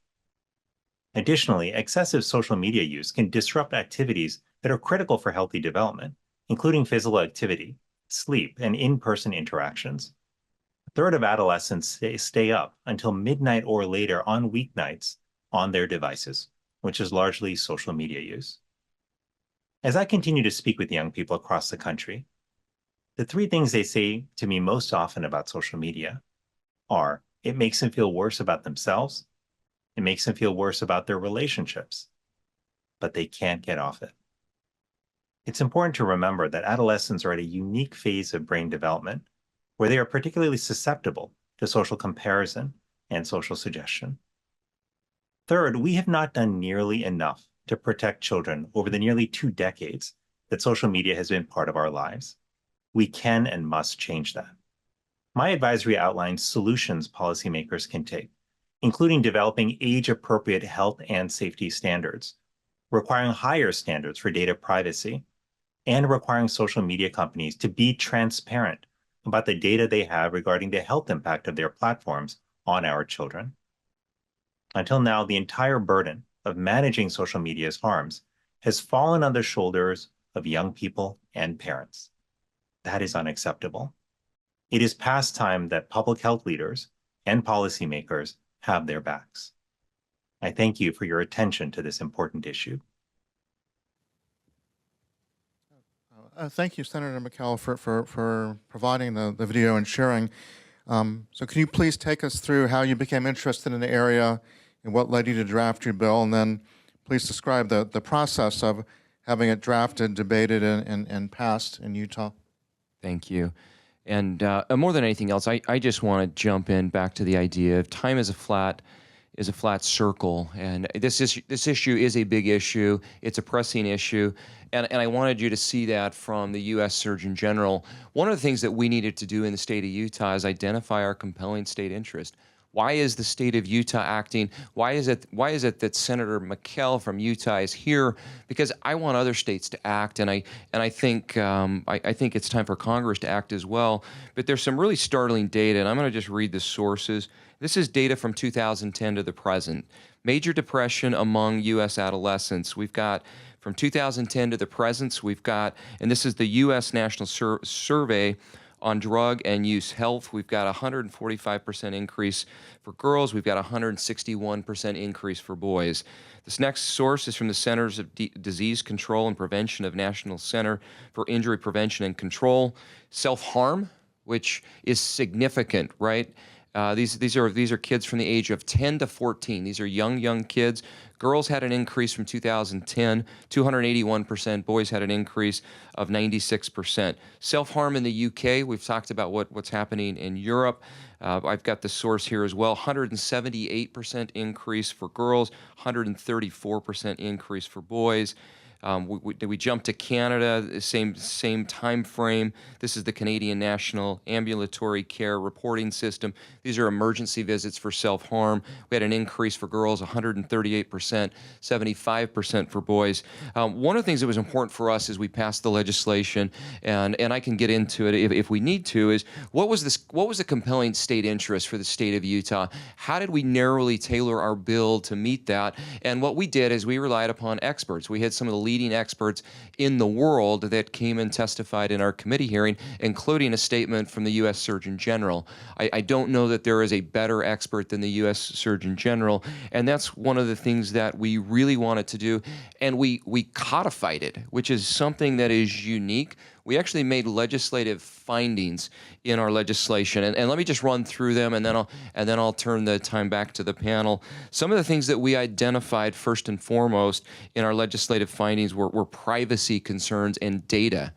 Additionally, excessive social media use can disrupt activities that are critical for healthy development, including physical activity, sleep, and in-person interactions. A third of adolescents stay up until midnight or later on weeknights on their devices, which is largely social media use. As I continue to speak with young people across the country, the three things they say to me most often about social media are, it makes them feel worse about themselves, it makes them feel worse about their relationships, but they can't get off it. It's important to remember that adolescents are at a unique phase of brain development where they are particularly susceptible to social comparison and social suggestion. Third, we have not done nearly enough to protect children over the nearly 2 decades that social media has been part of our lives. We can and must change that. My advisory outlines solutions policymakers can take, including developing age-appropriate health and safety standards, requiring higher standards for data privacy, and requiring social media companies to be transparent about the data they have regarding the health impact of their platforms on our children. Until now, the entire burden of managing social media's harms has fallen on the shoulders of young people and parents. That is unacceptable. It is past time that public health leaders and policymakers have their backs. I thank you for your attention to this important issue. Thank you, Senator McKell, for providing the video and sharing. So can you please take us through how you became interested in the area and what led you to draft your bill? And then please describe the process of having it drafted, debated, and passed in Utah. Thank you. And more than anything else, I just want to jump in back to the idea of time is a flat circle, and this issue is a big issue. It's a pressing issue, and I wanted you to see that from the U.S. Surgeon General. One of the things that we needed to do in the state of Utah is identify our compelling state interest. Why is the state of Utah acting? Why is it that Senator McKell from Utah is here? Because I want other states to act, and I think it's time for Congress to act as well. But there's some really startling data, and I'm going to just read the sources. This is data from 2010 to the present. Major depression among U.S. adolescents. We've got from 2010 to the present. We've got, and this is the U.S. National Survey On drug and use health, we've got a 145% increase for girls. We've got a 161% increase for boys. This next source is from the Centers of Disease Control and Prevention of National Center for Injury Prevention and Control. Self-harm, which is significant, right? These are kids from the age of 10 to 14. These are young kids. Girls had an increase from 2010, 281%. Boys had an increase of 96%. Self-harm in the UK, we've talked about what's happening in Europe. I've got the source here as well. 178% increase for girls, 134% increase for boys. We jump to Canada, same time frame. This is the Canadian National Ambulatory Care Reporting System. These are emergency visits for self-harm. We had an increase for girls, 138%, 75% for boys. One of the things that was important for us as we passed the legislation, and I can get into it if we need to, is what was the compelling state interest for the state of Utah? How did we narrowly tailor our bill to meet that? And what we did is we relied upon experts. We had some of the leading experts in the world that came and testified in our committee hearing, including a statement from the U.S. Surgeon General. I don't know that there is a better expert than the U.S. Surgeon General, and that's one of the things that we really wanted to do, and we codified it, which is something that is unique. We actually made legislative findings in our legislation, and let me just run through them, and then I'll turn the time back to the panel. Some of the things that we identified first and foremost in our legislative findings were privacy concerns and data.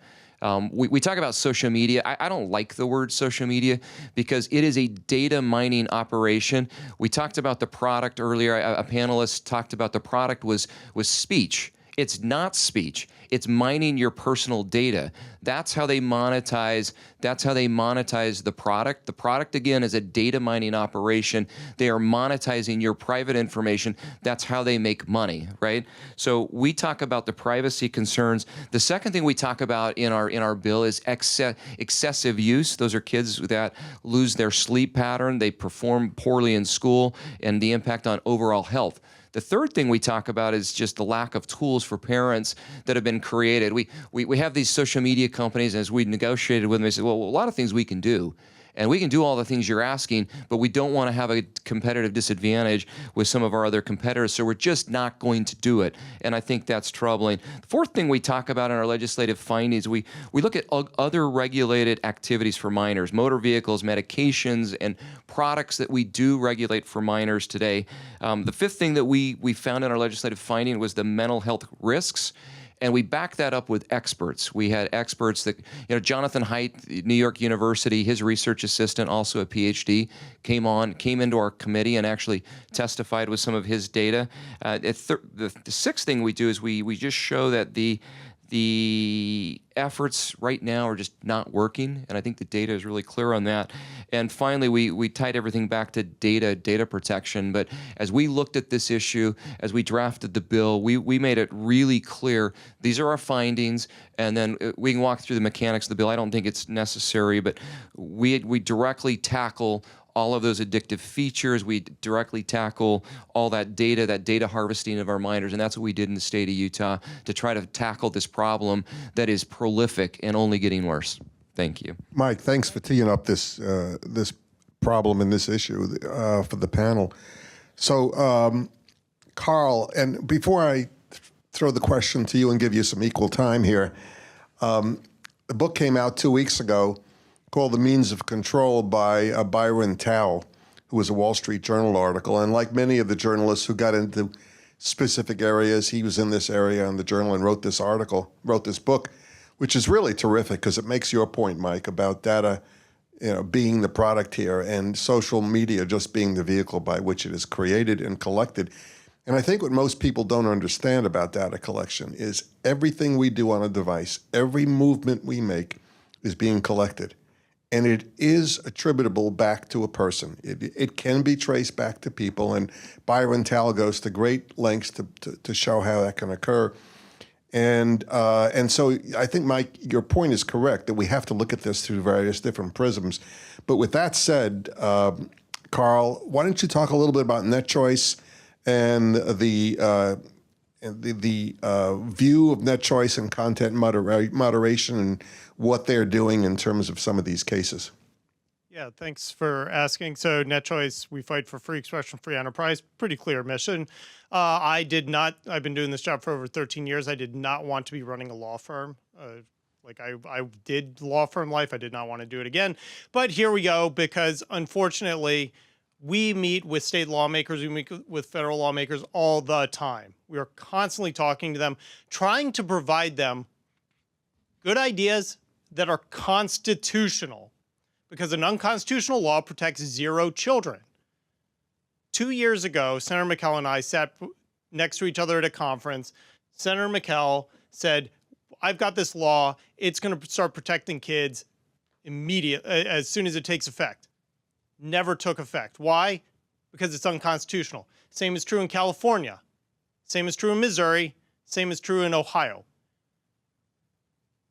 We talk about social media. I don't like the word social media because it is a data mining operation. We talked about the product earlier. A panelist talked about the product was speech. It's not speech. It's mining your personal data. That's how they monetize. That's how they monetize the product. The product, again, is a data mining operation. They are monetizing your private information. That's how they make money, right? So we talk about the privacy concerns. The second thing we talk about in our bill is excessive use. Those are kids that lose their sleep pattern. They perform poorly in school, and the impact on overall health. The third thing we talk about is just the lack of tools for parents that have been created. We have these social media companies, and as we negotiated with them, they said, well, a lot of things we can do. And we can do all the things you're asking, but we don't want to have a competitive disadvantage with some of our other competitors, so we're just not going to do it. And I think that's troubling. The fourth thing we talk about in our legislative findings, we look at other regulated activities for minors, motor vehicles, medications, and products that we do regulate for minors today. The fifth thing that we found in our legislative finding was the mental health risks. And we backed that up with experts. We had experts that, Jonathan Haidt, New York University, his research assistant, also a PhD, came into our committee and actually testified with some of his data. The sixth thing we do is we just show that the efforts right now are just not working, and I think the data is really clear on that. And finally, we tied everything back to data protection. But as we looked at this issue, as we drafted the bill, we made it really clear, these are our findings, and then we can walk through the mechanics of the bill. I don't think it's necessary, but we directly tackle all of those addictive features. We directly tackle all that data harvesting of our minors, and that's what we did in the state of Utah to try to tackle this problem that is prolific and only getting worse. Thank you. Mike, thanks for teeing up this problem and this issue for the panel. So, Carl, and before I throw the question to you and give you some equal time here, the book came out 2 weeks ago called The Means of Control by Byron Tao, who was a Wall Street Journal article. And like many of the journalists who got into specific areas, he was in this area in the journal and wrote this book, which is really terrific because it makes your point, Mike, about data being the product here and social media just being the vehicle by which it is created and collected. And I think what most people don't understand about data collection is everything we do on a device, every movement we make is being collected. And it is attributable back to a person. It can be traced back to people, and Byron Tao goes to great lengths to show how that can occur. And so I think, Mike, your point is correct, that we have to look at this through various different prisms. But with that said, Carl, why don't you talk a little bit about net choice and the view of net choice and content moderation and what they're doing in terms of some of these cases? Yeah, thanks for asking. So net choice, we fight for free expression, free enterprise, pretty clear mission. I've been doing this job for over 13 years. I did not want to be running a law firm. I did law firm life. I did not want to do it again. But here we go, because unfortunately, we meet with state lawmakers, we meet with federal lawmakers all the time. We are constantly talking to them, trying to provide them good ideas that are constitutional, because an unconstitutional law protects 0 children. 2 years ago, Senator McKell and I sat next to each other at a conference. Senator McKell said, I've got this law. It's going to start protecting kids as soon as it takes effect. Never took effect. Why? Because it's unconstitutional. Same is true in California. Same is true in Missouri. Same is true in Ohio.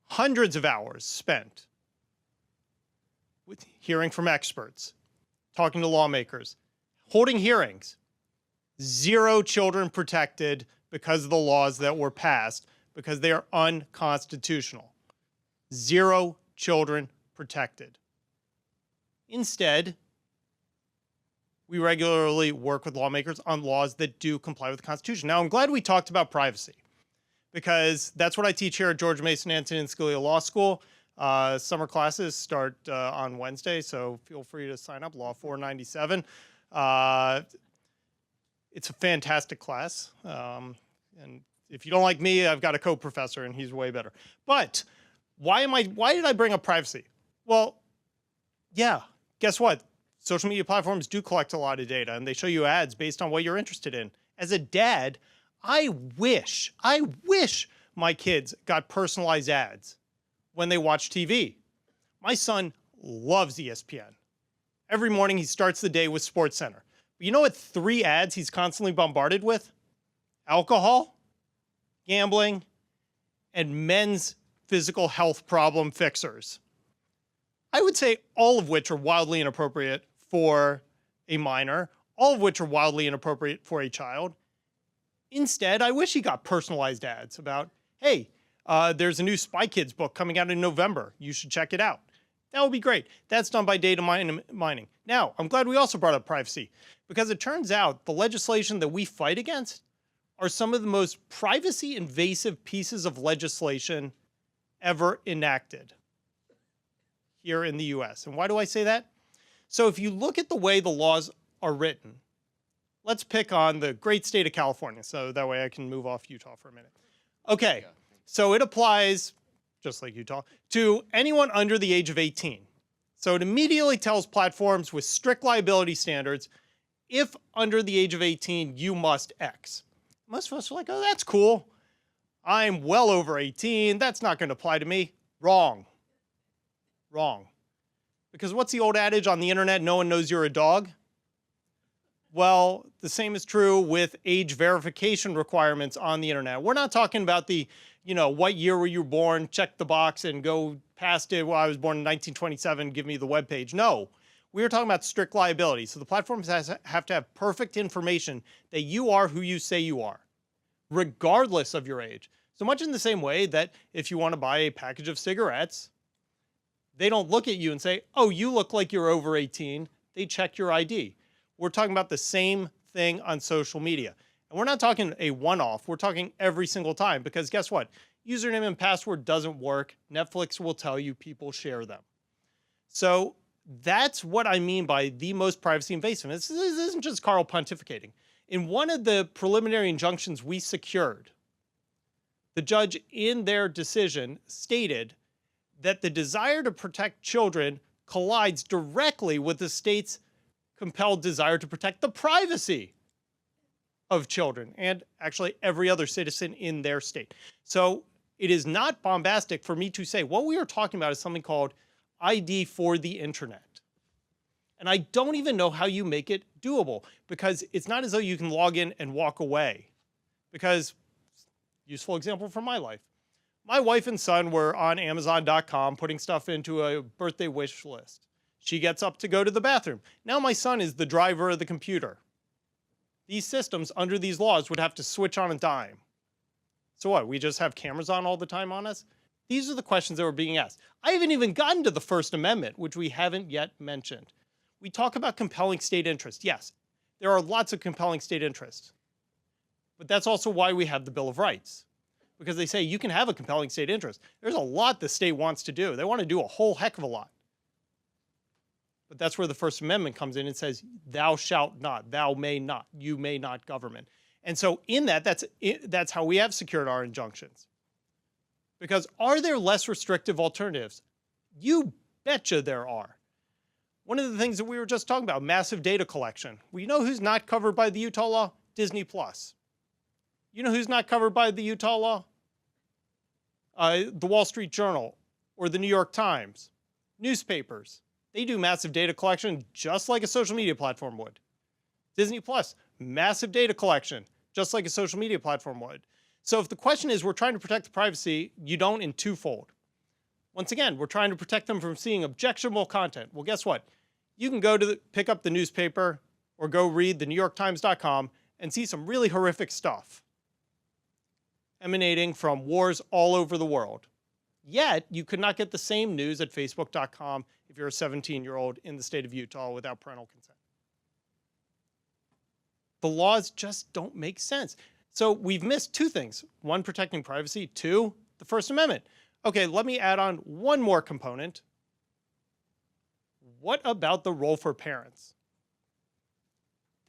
Hundreds of hours spent with hearing from experts, talking to lawmakers, holding hearings. 0 children protected because of the laws that were passed, because they are unconstitutional. 0 children protected. Instead, we regularly work with lawmakers on laws that do comply with the Constitution. Now, I'm glad we talked about privacy, because that's what I teach here at George Mason Antonin Scalia Law School. Summer classes start on Wednesday, so feel free to sign up, Law 497. It's a fantastic class. And if you don't like me, I've got a co-professor, and he's way better. But why did I bring up privacy? Well, yeah, guess what? Social media platforms do collect a lot of data, and they show you ads based on what you're interested in. As a dad, I wish my kids got personalized ads when they watch TV. My son loves ESPN. Every morning he starts the day with SportsCenter. But you know what 3 ads he's constantly bombarded with? Alcohol, gambling, and men's physical health problem fixers. I would say all of which are wildly inappropriate for a minor, all of which are wildly inappropriate for a child. Instead, I wish he got personalized ads about, hey, there's a new Spy Kids book coming out in November. You should check it out. That would be great. That's done by data mining. Now, I'm glad we also brought up privacy, because it turns out the legislation that we fight against are some of the most privacy invasive pieces of legislation ever enacted here in the US. And why do I say that? So if you look at the way the laws are written, let's pick on the great state of California, so that way I can move off Utah for a minute. Okay, so it applies, just like Utah, to anyone under the age of 18. So it immediately tells platforms with strict liability standards, if under the age of 18, you must X. Most of us are like, oh, that's cool. I'm well over 18. That's not going to apply to me. Wrong. Wrong. Because what's the old adage on the internet? No one knows you're a dog. Well, the same is true with age verification requirements on the internet. We're not talking about the, what year were you born, check the box and go past it. Well, I was born in 1927, give me the webpage. No, we are talking about strict liability. So the platforms have to have perfect information that you are who you say you are, regardless of your age. So much in the same way that if you want to buy a package of cigarettes, they don't look at you and say, oh, you look like you're over 18. They check your ID. We're talking about the same thing on social media. And we're not talking a one-off. We're talking every single time, because guess what? Username and password doesn't work. Netflix will tell you people share them. So that's what I mean by the most privacy invasive. This isn't just Carl pontificating. In one of the preliminary injunctions we secured, the judge in their decision stated that the desire to protect children collides directly with the state's compelled desire to protect the privacy of children and actually every other citizen in their state. So it is not bombastic for me to say what we are talking about is something called ID for the internet. And I don't even know how you make it doable, because it's not as though you can log in and walk away. Because, useful example from my life. My wife and son were on Amazon.com putting stuff into a birthday wish list. She gets up to go to the bathroom. Now my son is the driver of the computer. These systems, under these laws, would have to switch on a dime. So what, we just have cameras on all the time on us? These are the questions that were being asked. I haven't even gotten to the First Amendment, which we haven't yet mentioned. We talk about compelling state interest. Yes, there are lots of compelling state interests. But that's also why we have the Bill of Rights. Because they say you can have a compelling state interest. There's a lot the state wants to do. They want to do a whole heck of a lot. But that's where the First Amendment comes in and says, thou shalt not, thou may not, you may not government. And so in that, that's how we have secured our injunctions. Because are there less restrictive alternatives? You betcha there are. One of the things that we were just talking about, massive data collection. Well, you know who's not covered by the Utah law? Disney Plus. You know who's not covered by the Utah law? The Wall Street Journal or the New York Times. Newspapers. They do massive data collection just like a social media platform would. Disney Plus, massive data collection, just like a social media platform would. So if the question is we're trying to protect the privacy, you don't in twofold. Once again, we're trying to protect them from seeing objectionable content. Well, guess what? You can go to pick up the newspaper or go read the NewYorkTimes.com and see some really horrific stuff emanating from wars all over the world. Yet, you could not get the same news at Facebook.com if you're a 17-year-old in the state of Utah without parental consent. The laws just don't make sense. So we've missed two things. One, protecting privacy. Two, the First Amendment. Okay, let me add on one more component. What about the role for parents?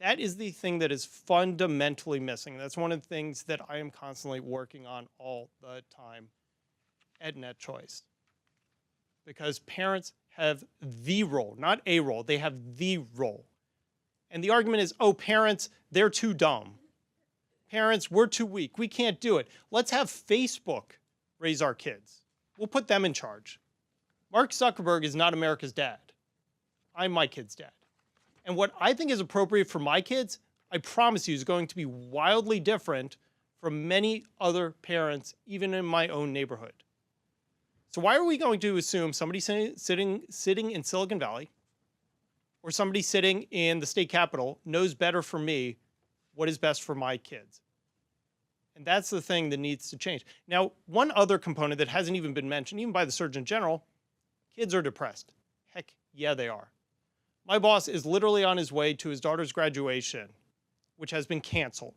That is the thing that is fundamentally missing. That's one of the things that I am constantly working on all the time at NetChoice. Because parents have the role, not a role, they have the role. And the argument is, oh, parents, they're too dumb. Parents, we're too weak. We can't do it. Let's have Facebook raise our kids. We'll put them in charge. Mark Zuckerberg is not America's dad. I'm my kid's dad. And what I think is appropriate for my kids, I promise you, is going to be wildly different from many other parents, even in my own neighborhood. So why are we going to assume somebody sitting in Silicon Valley or somebody sitting in the state capitol knows better for me what is best for my kids? And that's the thing that needs to change. Now, one other component that hasn't even been mentioned, even by the Surgeon General, kids are depressed. Heck, yeah, they are. My boss is literally on his way to his daughter's graduation, which has been canceled.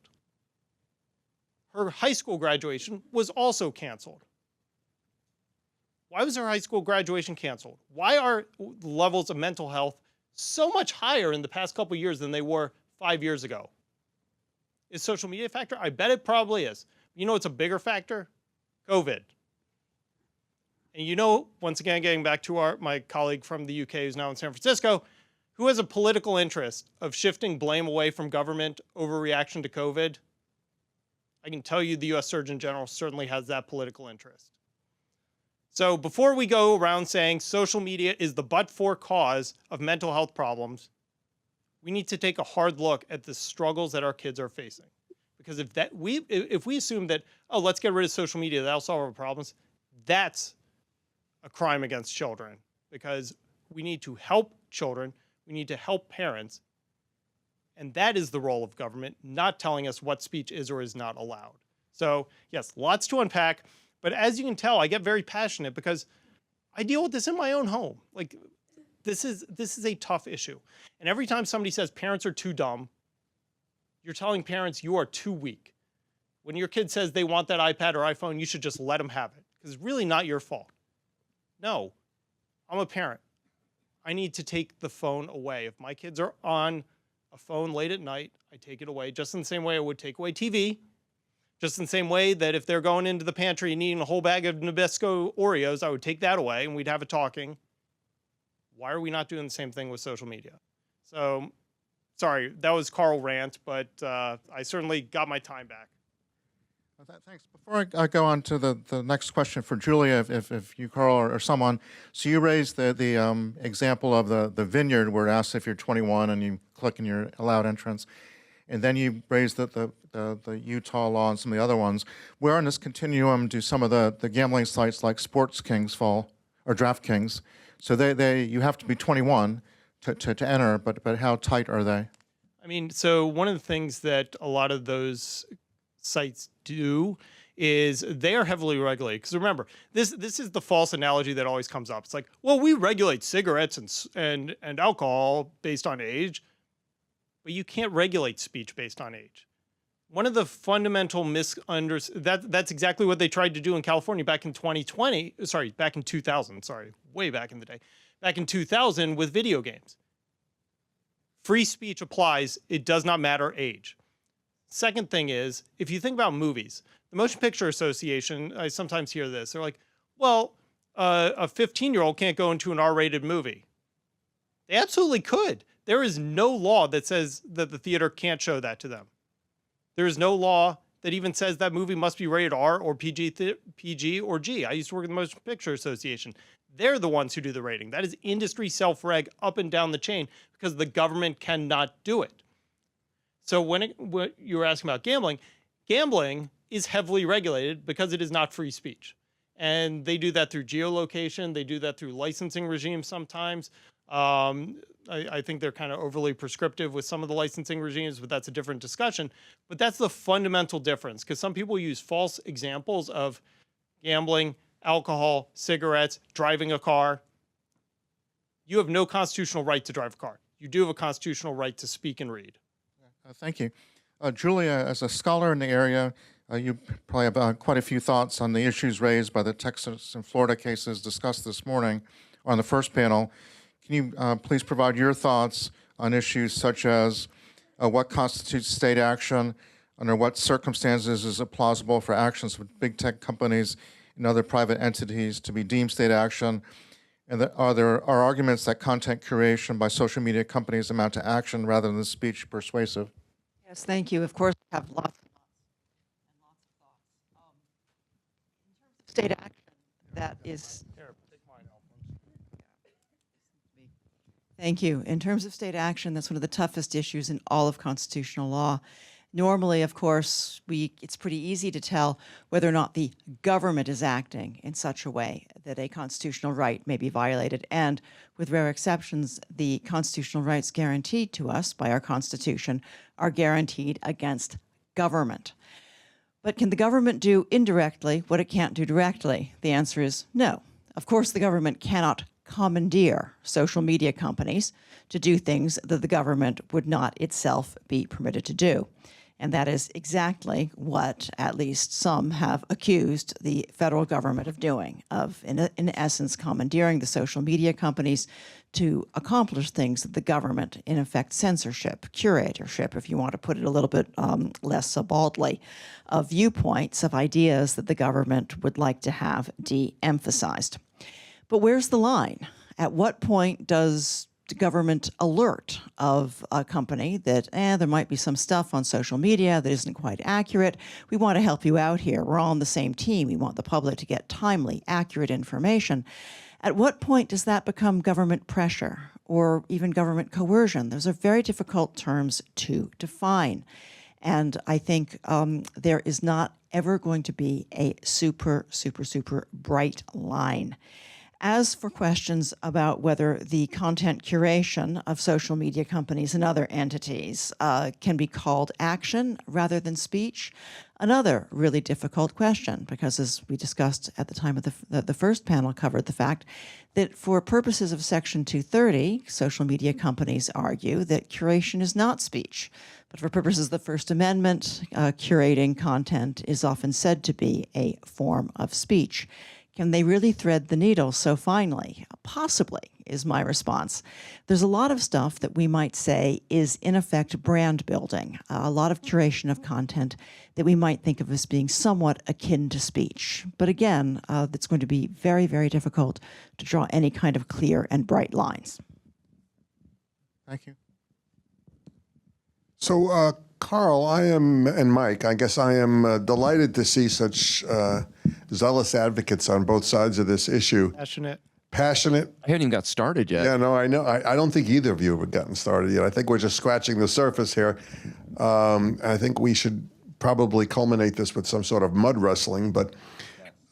Her high school graduation was also canceled. Why was her high school graduation canceled? Why are levels of mental health so much higher in the past couple of years than they were 5 years ago? Is social media a factor? I bet it probably is. You know what's a bigger factor? COVID. And you know, once again, getting back to my colleague from the UK who's now in San Francisco, who has a political interest of shifting blame away from government overreaction to COVID? I can tell you the US Surgeon General certainly has that political interest. So before we go around saying social media is the but-for cause of mental health problems, we need to take a hard look at the struggles that our kids are facing. Because if we assume that, oh, let's get rid of social media, that'll solve our problems, that's a crime against children. Because we need to help children, we need to help parents, and that is the role of government, not telling us what speech is or is not allowed. So yes, lots to unpack, but as you can tell, I get very passionate because I deal with this in my own home. Like, this is a tough issue. And every time somebody says parents are too dumb, you're telling parents you are too weak. When your kid says they want that iPad or iPhone, you should just let them have it because it's really not your fault. No, I'm a parent. I need to take the phone away. If my kids are on a phone late at night, I take it away just in the same way I would take away TV. Just in the same way that if they're going into the pantry and eating a whole bag of Nabisco Oreos, I would take that away and we'd have a talking. Why are we not doing the same thing with social media? So, sorry, that was Carl rant, but I certainly got my time back. Thanks. Before I go on to the next question for Julia, if you, Carl, or someone, so you raised the example of the vineyard where it asks if you're 21 and you click and you're allowed entrance, and then you raised the Utah law and some of the other ones. Where on this continuum do some of the gambling sites like Sports Kings fall, or DraftKings? So you have to be 21 to enter, but how tight are they? I mean, so one of the things that a lot of those sites do is they are heavily regulated. Because remember, this is the false analogy that always comes up. It's like, well, we regulate cigarettes and alcohol based on age, but you can't regulate speech based on age. One of the fundamental that's exactly what they tried to do in California back in 2000, way back in the day. Back in 2000 with video games. Free speech applies, it does not matter age. Second thing is, if you think about movies, the Motion Picture Association, I sometimes hear this, they're like, well, a 15-year-old can't go into an R-rated movie. They absolutely could. There is no law that says that the theater can't show that to them. There is no law that even says that movie must be rated R or PG or G. I used to work at the Motion Picture Association. They're the ones who do the rating. That is industry self-reg up and down the chain because the government cannot do it. So when you were asking about gambling is heavily regulated because it is not free speech. And they do that through geolocation. They do that through licensing regimes sometimes. I think they're kind of overly prescriptive with some of the licensing regimes, but that's a different discussion. But that's the fundamental difference, because some people use false examples of gambling, alcohol, cigarettes, driving a car. You have no constitutional right to drive a car. You do have a constitutional right to speak and read. Thank you. Julia, as a scholar in the area, you probably have quite a few thoughts on the issues raised by the Texas and Florida cases discussed this morning on the first panel. Can you please provide your thoughts on issues such as what constitutes state action, under what circumstances is it plausible for actions of big tech companies and other private entities to be deemed state action, and are there arguments that content curation by social media companies amount to action rather than speech persuasive? Yes, thank you. Of course, I have lots of thoughts. In terms of state action, that is... Thank you. In terms of state action, that's one of the toughest issues in all of constitutional law. Normally, of course, it's pretty easy to tell whether or not the government is acting in such a way that a constitutional right may be violated. And with rare exceptions, the constitutional rights guaranteed to us by our Constitution are guaranteed against government. But can the government do indirectly what it can't do directly? The answer is no. Of course, the government cannot commandeer social media companies to do things that the government would not itself be permitted to do. And that is exactly what at least some have accused the federal government of doing, of in essence commandeering the social media companies to accomplish things that the government, in effect censorship, curatorship, if you want to put it a little bit less baldly, of viewpoints, of ideas that the government would like to have de-emphasized. But where's the line? At what point does the government alert of a company that there might be some stuff on social media that isn't quite accurate? We want to help you out here. We're all on the same team. We want the public to get timely, accurate information. At what point does that become government pressure or even government coercion? Those are very difficult terms to define. And I think there is not ever going to be a super bright line. As for questions about whether the content curation of social media companies and other entities can be called action rather than speech, another really difficult question, because as we discussed at the time of the first panel covered the fact that for purposes of Section 230, social media companies argue that curation is not speech. But for purposes of the First Amendment, curating content is often said to be a form of speech. Can they really thread the needle so finely? Possibly, is my response. There's a lot of stuff that we might say is, in effect, brand building, a lot of curation of content that we might think of as being somewhat akin to speech. But again, it's going to be very, very difficult to draw any kind of clear and bright lines. Thank you. So, Carl, and Mike, I guess I am delighted to see such zealous advocates on both sides of this issue. Passionate. I haven't even got started yet. Yeah, no, I know. I don't think either of you have gotten started yet. I think we're just scratching the surface here. I think we should probably culminate this with some sort of mud wrestling. But,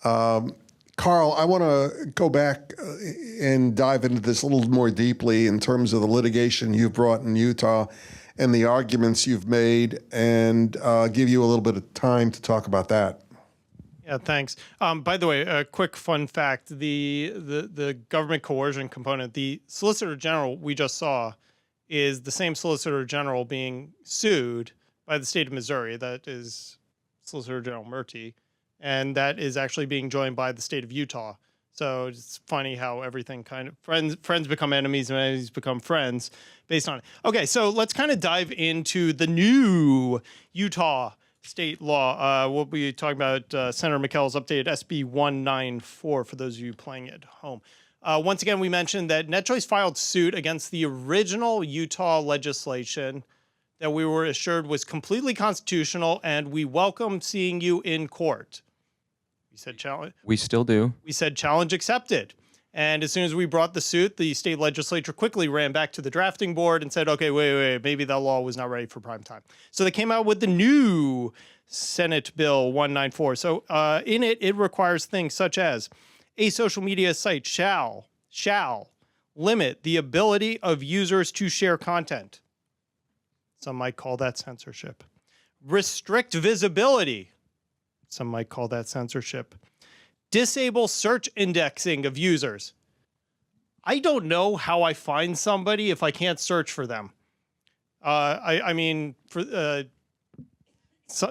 Carl, I want to go back and dive into this a little more deeply in terms of the litigation you've brought in Utah and the arguments you've made, and give you a little bit of time to talk about that. Yeah, thanks. By the way, a quick fun fact: the government coercion component, the Solicitor General we just saw, is the same Solicitor General being sued by the state of Missouri. That is Solicitor General Murty, and that is actually being joined by the state of Utah. So it's funny how everything kind of friends become enemies and enemies become friends based on it. Okay, so let's kind of dive into the new Utah state law. We'll be talking about Senator McKell's updated SB 194 for those of you playing at home. Once again, we mentioned that NetChoice filed suit against the original Utah legislation that we were assured was completely constitutional, and we welcome seeing you in court. We said challenge. We still do. We said challenge accepted. And as soon as we brought the suit, the state legislature quickly ran back to the drafting board and said, okay, wait, maybe that law was not ready for prime time. So they came out with the new Senate Bill 194. So in it requires things such as a social media site shall limit the ability of users to share content. Some might call that censorship. Restrict visibility. Some might call that censorship. Disable search indexing of users. I don't know how I find somebody if I can't search for them. I mean,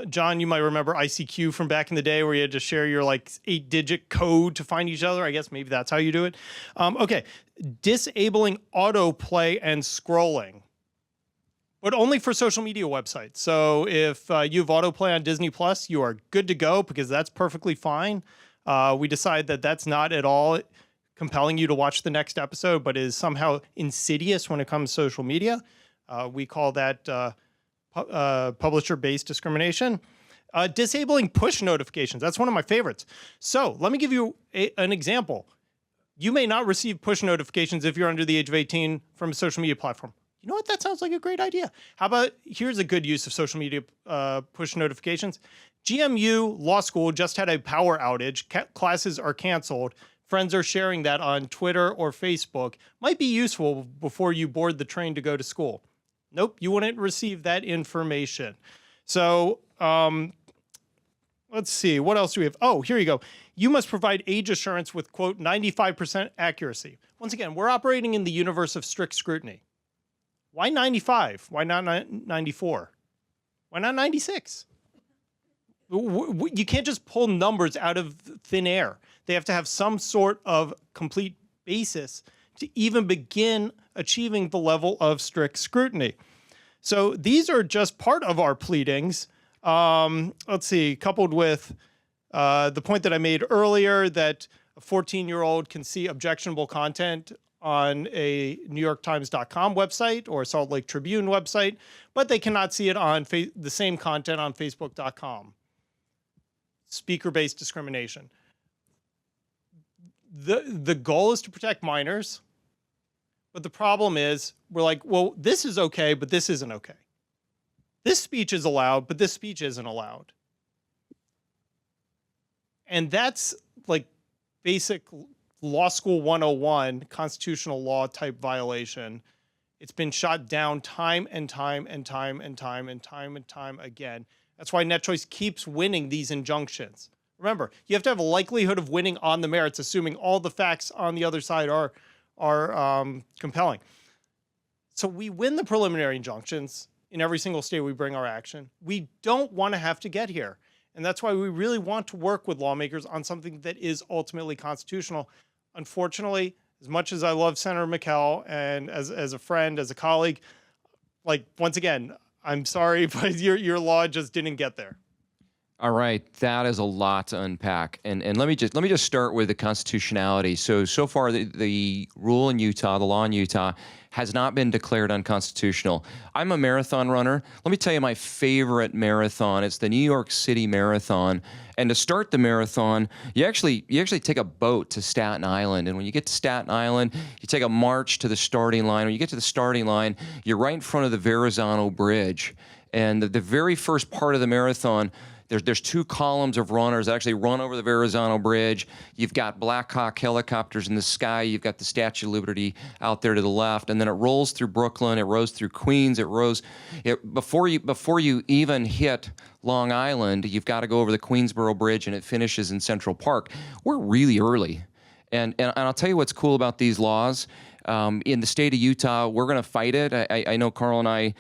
John, you might remember ICQ from back in the day where you had to share your 8-digit code to find each other. I guess maybe that's how you do it. Okay, disabling autoplay and scrolling, but only for social media websites. So if you have autoplay on Disney Plus, you are good to go because that's perfectly fine. We decide that that's not at all compelling you to watch the next episode, but is somehow insidious when it comes to social media. We call that publisher-based discrimination. Disabling push notifications. That's one of my favorites. So let me give you an example. You may not receive push notifications if you're under the age of 18 from a social media platform. You know what? That sounds like a great idea. How about, here's a good use of social media push notifications. GMU Law School just had a power outage. Classes are canceled. Friends are sharing that on Twitter or Facebook. Might be useful before you board the train to go to school. Nope, you wouldn't receive that information. So let's see, what else do we have? Oh, here you go. You must provide age assurance with, quote, 95% accuracy. Once again, we're operating in the universe of strict scrutiny. Why 95? Why not 94? Why not 96? You can't just pull numbers out of thin air. They have to have some sort of complete basis to even begin achieving the level of strict scrutiny. So these are just part of our pleadings. Let's see, coupled with the point that I made earlier that a 14-year-old can see objectionable content on a NewYorkTimes.com website or a Salt Lake Tribune website, but they cannot see it on the same content on Facebook.com. Speaker-based discrimination. The goal is to protect minors, but the problem is we're like, well, this is okay, but this isn't okay. This speech is allowed, but this speech isn't allowed. And that's like basic law school 101, constitutional law type violation. It's been shot down time and time and time and time and time and time again. That's why NetChoice keeps winning these injunctions. Remember, you have to have a likelihood of winning on the merits, assuming all the facts on the other side are compelling. So we win the preliminary injunctions in every single state we bring our action. We don't want to have to get here. And that's why we really want to work with lawmakers on something that is ultimately constitutional. Unfortunately, as much as I love Senator McKell and as a friend, as a colleague, once again, I'm sorry, but your law just didn't get there. All right, that is a lot to unpack, and let me just start with the constitutionality. So far, the rule in Utah, the law in Utah, has not been declared unconstitutional. I'm a marathon runner. Let me tell you my favorite marathon. It's the New York City Marathon. And to start the marathon, you actually take a boat to Staten Island. And when you get to Staten Island, you take a march to the starting line. When you get to the starting line, you're right in front of the Verrazano Bridge. And the very first part of the marathon, there's 2 columns of runners that actually run over the Verrazano Bridge. You've got Black Hawk helicopters in the sky. You've got the Statue of Liberty out there to the left, and then it rolls through Brooklyn. It rolls through Queens. Before you even hit Long Island, you've got to go over the Queensboro Bridge, and it finishes in Central Park. We're really early, and I'll tell you what's cool about these laws. In the state of Utah, we're going to fight it. I know Carl and I,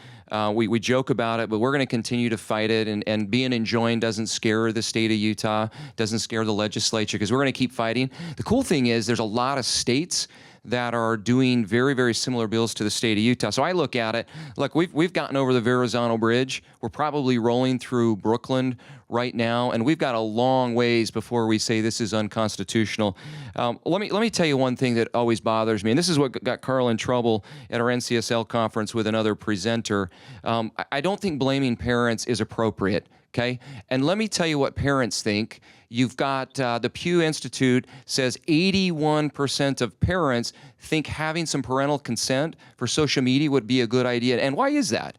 we joke about it, but we're going to continue to fight it. And being enjoined doesn't scare the state of Utah, doesn't scare the legislature, because we're going to keep fighting. The cool thing is there's a lot of states that are doing very, very similar bills to the state of Utah. So I look at it, look, we've gotten over the Verrazano Bridge. We're probably rolling through Brooklyn right now, and we've got a long ways before we say this is unconstitutional. Let me tell you one thing that always bothers me, and this is what got Carl in trouble at our NCSL conference with another presenter. I don't think blaming parents is appropriate. Okay, and let me tell you what parents think. You've got the Pew Institute says 81% of parents think having some parental consent for social media would be a good idea. And why is that?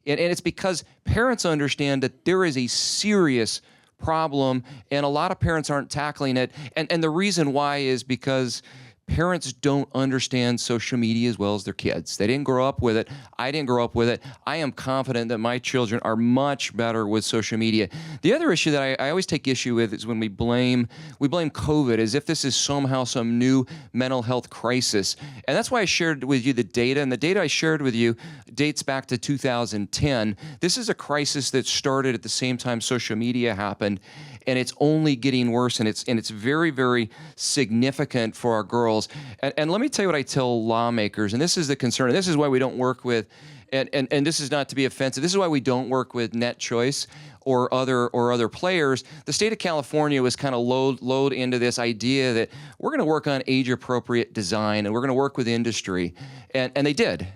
And it's because parents understand that there is a serious problem, and a lot of parents aren't tackling it. And the reason why is because parents don't understand social media as well as their kids. They didn't grow up with it. I didn't grow up with it. I am confident that my children are much better with social media. The other issue that I always take issue with is when we blame COVID as if this is somehow some new mental health crisis. And that's why I shared with you the data. And the data I shared with you dates back to 2010. This is a crisis that started at the same time social media happened. And it's only getting worse, and it's very, very significant for our girls. And let me tell you what I tell lawmakers, and this is the concern, and this is why we don't work with, and this is not to be offensive, this is why we don't work with Net Choice or other players. The state of California was kind of load into this idea that we're going to work on age-appropriate design, and we're going to work with industry, and they did.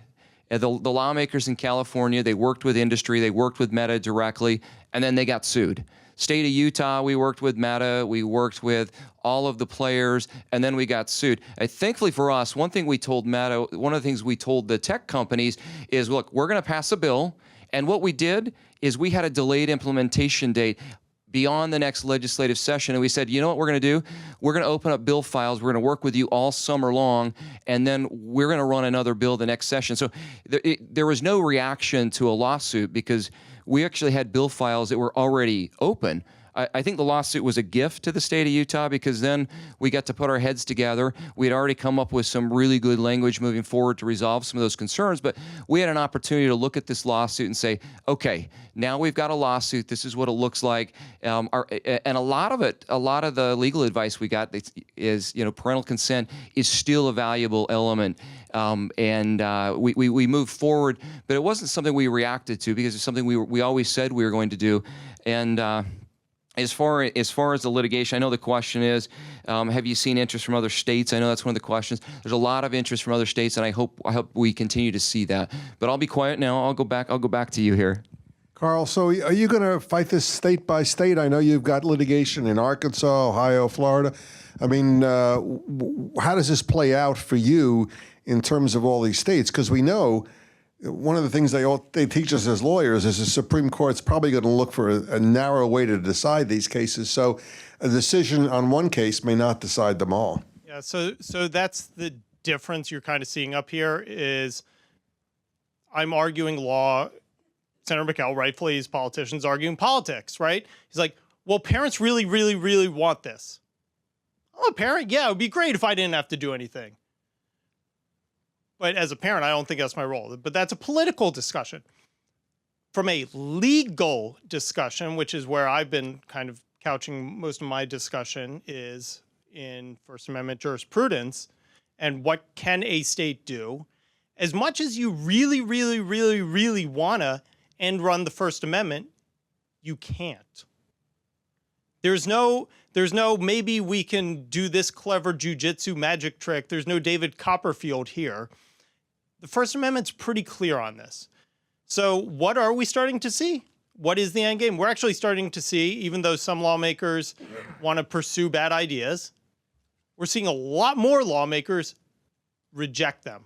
And the lawmakers in California, they worked with industry, they worked with Meta directly, and then they got sued. State of Utah, we worked with Meta, we worked with all of the players, and then we got sued. Thankfully for us, one thing we told Meta, one of the things we told the tech companies is, look, we're going to pass a bill, and what we did is we had a delayed implementation date beyond the next legislative session, and we said, you know what we're going to do? We're going to open up bill files, we're going to work with you all summer long, and then we're going to run another bill the next session. So there was no reaction to a lawsuit because we actually had bill files that were already open. I think the lawsuit was a gift to the state of Utah because then we got to put our heads together. We had already come up with some really good language moving forward to resolve some of those concerns, but we had an opportunity to look at this lawsuit and say, okay, now we've got a lawsuit. This is what it looks like. And a lot of the legal advice we got is, parental consent is still a valuable element. We moved forward, but it wasn't something we reacted to because it's something we always said we were going to do. And as far as the litigation, I know the question is, have you seen interest from other states? I know that's one of the questions. There's a lot of interest from other states, and I hope we continue to see that. But I'll be quiet now. I'll go back to you here. Carl, so are you going to fight this state by state? I know you've got litigation in Arkansas, Ohio, Florida. I mean, how does this play out for you in terms of all these states? Because we know one of the things they teach us as lawyers is the Supreme Court's probably going to look for a narrow way to decide these cases. So a decision on one case may not decide them all. Yeah, so that's the difference you're kind of seeing up here is I'm arguing law. Senator McKell, rightfully, as politicians arguing politics, right? He's like, well, parents really, really, really want this. I'm a parent. Yeah, it would be great if I didn't have to do anything. But as a parent, I don't think that's my role. But that's a political discussion. From a legal discussion, which is where I've been kind of couching most of my discussion, is in First Amendment jurisprudence and what can a state do. As much as you really, really, really, really want to end run the First Amendment, you can't. There's no maybe we can do this clever jujitsu magic trick. There's no David Copperfield here. The First Amendment's pretty clear on this. So what are we starting to see? What is the end game? We're actually starting to see, even though some lawmakers want to pursue bad ideas, we're seeing a lot more lawmakers reject them.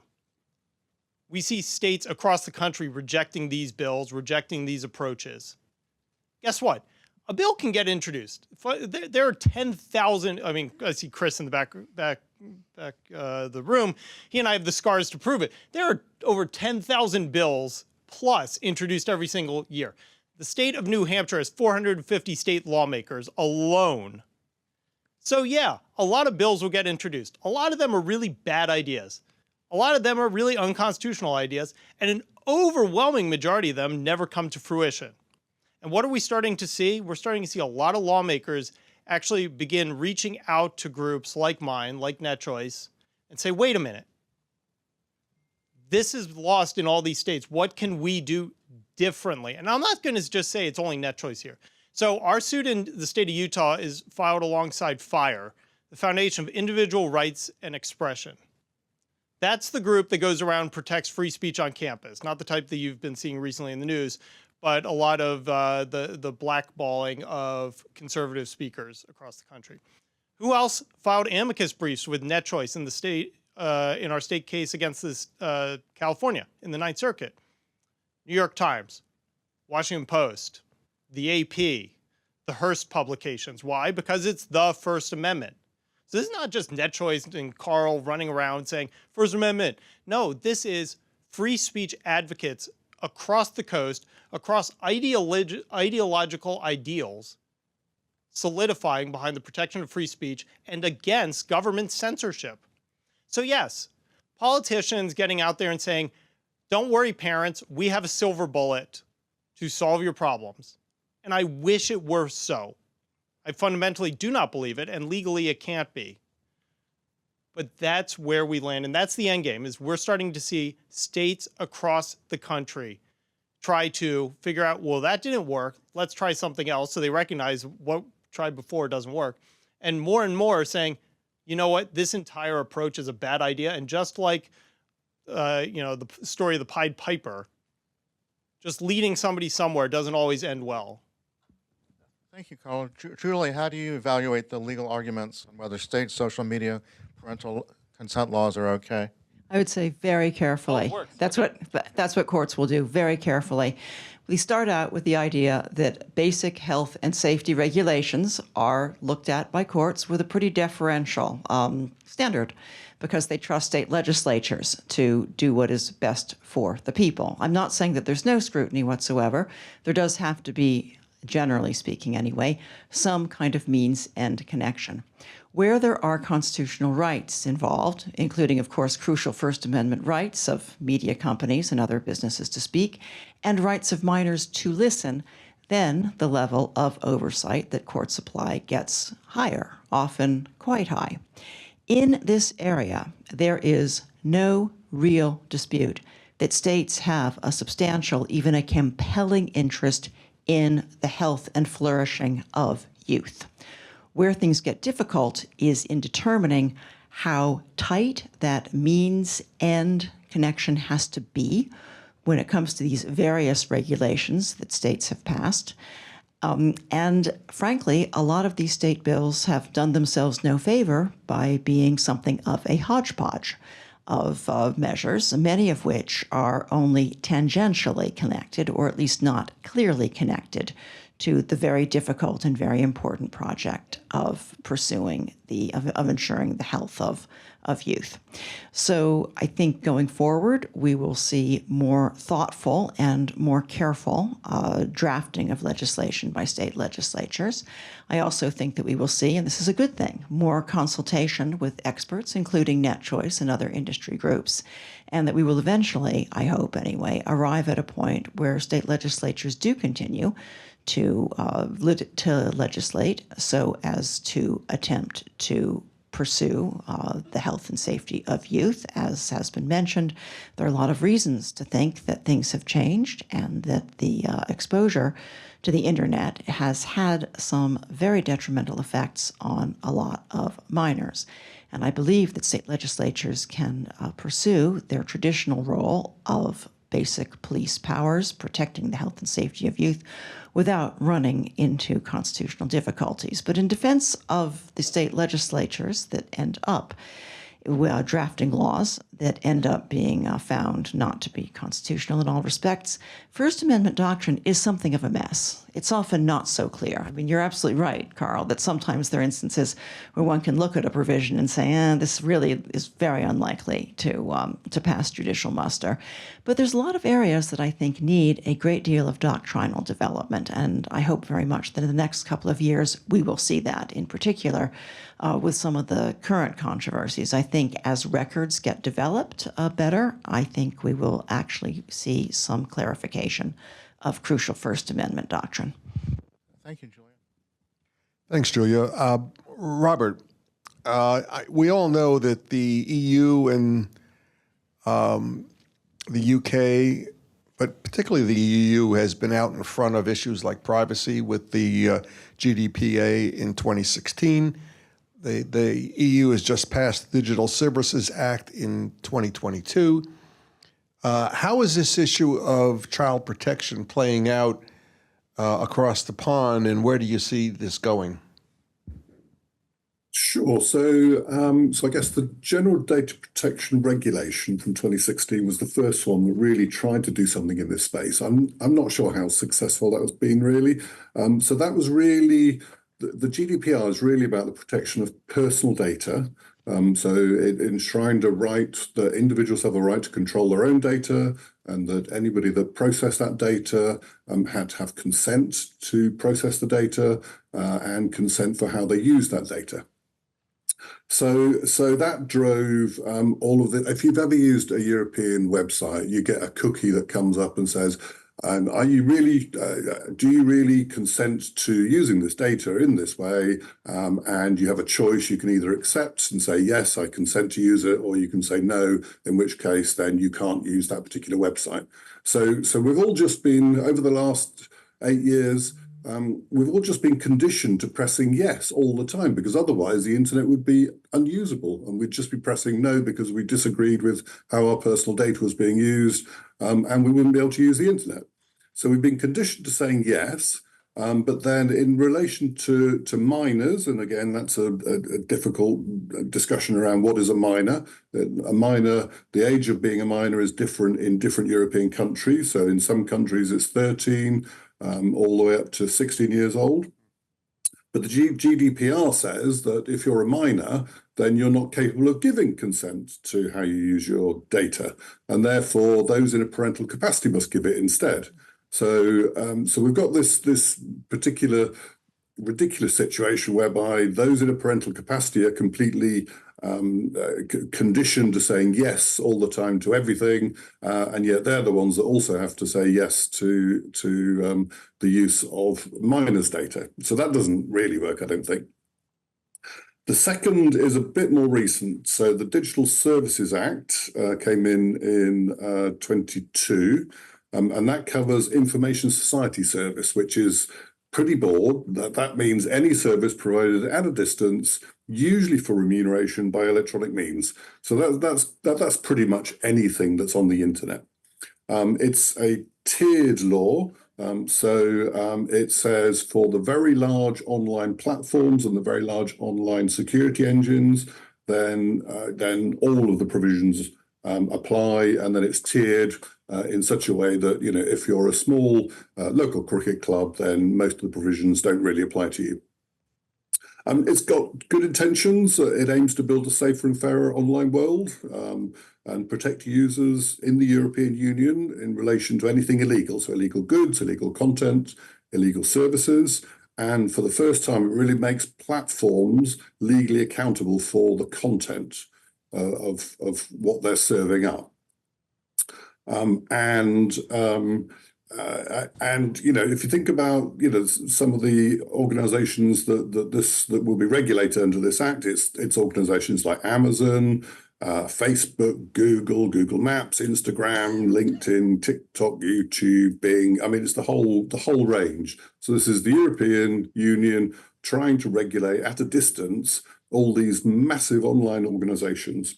we see states across the country rejecting these bills, rejecting these approaches. Guess what? A bill can get introduced. There are 10,000. I mean, I see Chris in the back the room. He and I have the scars to prove it. There are over 10,000 bills plus introduced every single year. The state of New Hampshire has 450 state lawmakers alone. So yeah, a lot of bills will get introduced. A lot of them are really bad ideas. A lot of them are really unconstitutional ideas, and an overwhelming majority of them never come to fruition. And what are we starting to see? We're starting to see a lot of lawmakers actually begin reaching out to groups like mine, like NetChoice, and say, wait a minute. This is lost in all these states. What can we do differently? And I'm not going to just say it's only NetChoice here. So our suit in the state of Utah is filed alongside FIRE, the Foundation of Individual Rights and Expression. That's the group that goes around and protects free speech on campus, not the type that you've been seeing recently in the news, but a lot of the blackballing of conservative speakers across the country. Who else filed amicus briefs with NetChoice in the state, in our state case against this California in the Ninth Circuit? New York Times, Washington Post, the AP, the Hearst publications. Why? Because it's the First Amendment. So this is not just NetChoice and Carl running around saying First Amendment. No, this is free speech advocates across the coast, across ideological ideals, solidifying behind the protection of free speech and against government censorship. So yes, politicians getting out there and saying, don't worry, parents, we have a silver bullet to solve your problems. And I wish it were so. I fundamentally do not believe it, and legally it can't be. But that's where we land, and that's the end game, is we're starting to see states across the country try to figure out, well, that didn't work, let's try something else. So they recognize what tried before doesn't work. And more are saying, you know what, this entire approach is a bad idea. And just like the story of the Pied Piper, just leading somebody somewhere doesn't always end well. Thank you, Carl. Julie, how do you evaluate the legal arguments on whether state social media parental consent laws are okay? I would say very carefully. That's what courts will do, very carefully. We start out with the idea that basic health and safety regulations are looked at by courts with a pretty deferential standard because they trust state legislatures to do what is best for the people. I'm not saying that there's no scrutiny whatsoever. There does have to be, generally speaking anyway, some kind of means and connection. Where there are constitutional rights involved, including, of course, crucial First Amendment rights of media companies and other businesses to speak, and rights of minors to listen, then the level of oversight that courts apply gets higher, often quite high. In this area, there is no real dispute that states have a substantial, even a compelling interest in the health and flourishing of youth. Where things get difficult is in determining how tight that means-end connection has to be when it comes to these various regulations that states have passed. And frankly, a lot of these state bills have done themselves no favor by being something of a hodgepodge of measures, many of which are only tangentially connected, or at least not clearly connected, to the very difficult and very important project of pursuing of ensuring the health of youth. So I think going forward, we will see more thoughtful and more careful drafting of legislation by state legislatures. I also think that we will see, and this is a good thing, more consultation with experts, including NetChoice and other industry groups, and that we will eventually, I hope anyway, arrive at a point where state legislatures do continue to legislate so as to attempt to pursue the health and safety of youth. As has been mentioned, there are a lot of reasons to think that things have changed and that the exposure to the internet has had some very detrimental effects on a lot of minors. And I believe that state legislatures can pursue their traditional role of basic police powers, protecting the health and safety of youth, without running into constitutional difficulties. But in defense of the state legislatures that end up drafting laws that end up being found not to be constitutional in all respects. First Amendment doctrine is something of a mess. It's often not so clear. I mean, you're absolutely right, Carl, that sometimes there are instances where one can look at a provision and say, this really is very unlikely to pass judicial muster. But there's a lot of areas that I think need a great deal of doctrinal development, and I hope very much that in the next couple of years we will see that, in particular with some of the current controversies. I think as records get developed better, I think we will actually see some clarification of crucial First Amendment doctrine. Thank you, Julia. Thanks, Julia. Robert, we all know that the EU and the UK, but particularly the EU, has been out in front of issues like privacy with the GDPR in 2016. The EU has just passed the Digital Services Act in 2022. How is this issue of child protection playing out across the pond, and where do you see this going? Sure. So I guess the General Data Protection Regulation from 2016 was the first one that really tried to do something in this space. I'm not sure how successful that was been really. So that was really the GDPR is really about the protection of personal data. So it enshrined a right that individuals have a right to control their own data, and that anybody that processed that data had to have consent to process the data and consent for how they use that data. So that drove all of it. If you've ever used a European website, you get a cookie that comes up and says, do you really consent to using this data in this way? And you have a choice. You can either accept and say, yes, I consent to use it, or you can say no, in which case then you can't use that particular website. So we've all just been, over the last 8 years, we've all just been conditioned to pressing yes all the time, because otherwise the internet would be unusable and we'd just be pressing no because we disagreed with how our personal data was being used, and we wouldn't be able to use the internet. So we've been conditioned to saying yes, but then in relation to minors, and again, that's a difficult discussion around what is a minor. A minor, the age of being a minor is different in different European countries. So in some countries it's 13, all the way up to 16 years old. But the GDPR says that if you're a minor, then you're not capable of giving consent to how you use your data. And therefore, those in a parental capacity must give it instead. So we've got this particular ridiculous situation whereby those in a parental capacity are completely conditioned to saying yes all the time to everything, and yet they're the ones that also have to say yes to the use of minors' data. So that doesn't really work, I don't think. The second is a bit more recent. So the Digital Services Act came in 22, and that covers information society service, which is pretty broad. That means any service provided at a distance, usually for remuneration by electronic means. So that's pretty much anything that's on the internet. It's a tiered law. It says for the very large online platforms and the very large online security engines, then all of the provisions apply, and then it's tiered in such a way that, if you're a small local cricket club, then most of the provisions don't really apply to you. It's got good intentions. It aims to build a safer and fairer online world and protect users in the European Union in relation to anything illegal. So illegal goods, illegal content, illegal services. And for the first time, it really makes platforms legally accountable for the content of what they're serving up. If you think about some of the organizations that will be regulated under this act, it's organizations like Amazon, Facebook, Google Maps, Instagram, LinkedIn, TikTok, YouTube, Bing. I mean, it's the whole range. So this is the European Union trying to regulate at a distance all these massive online organizations.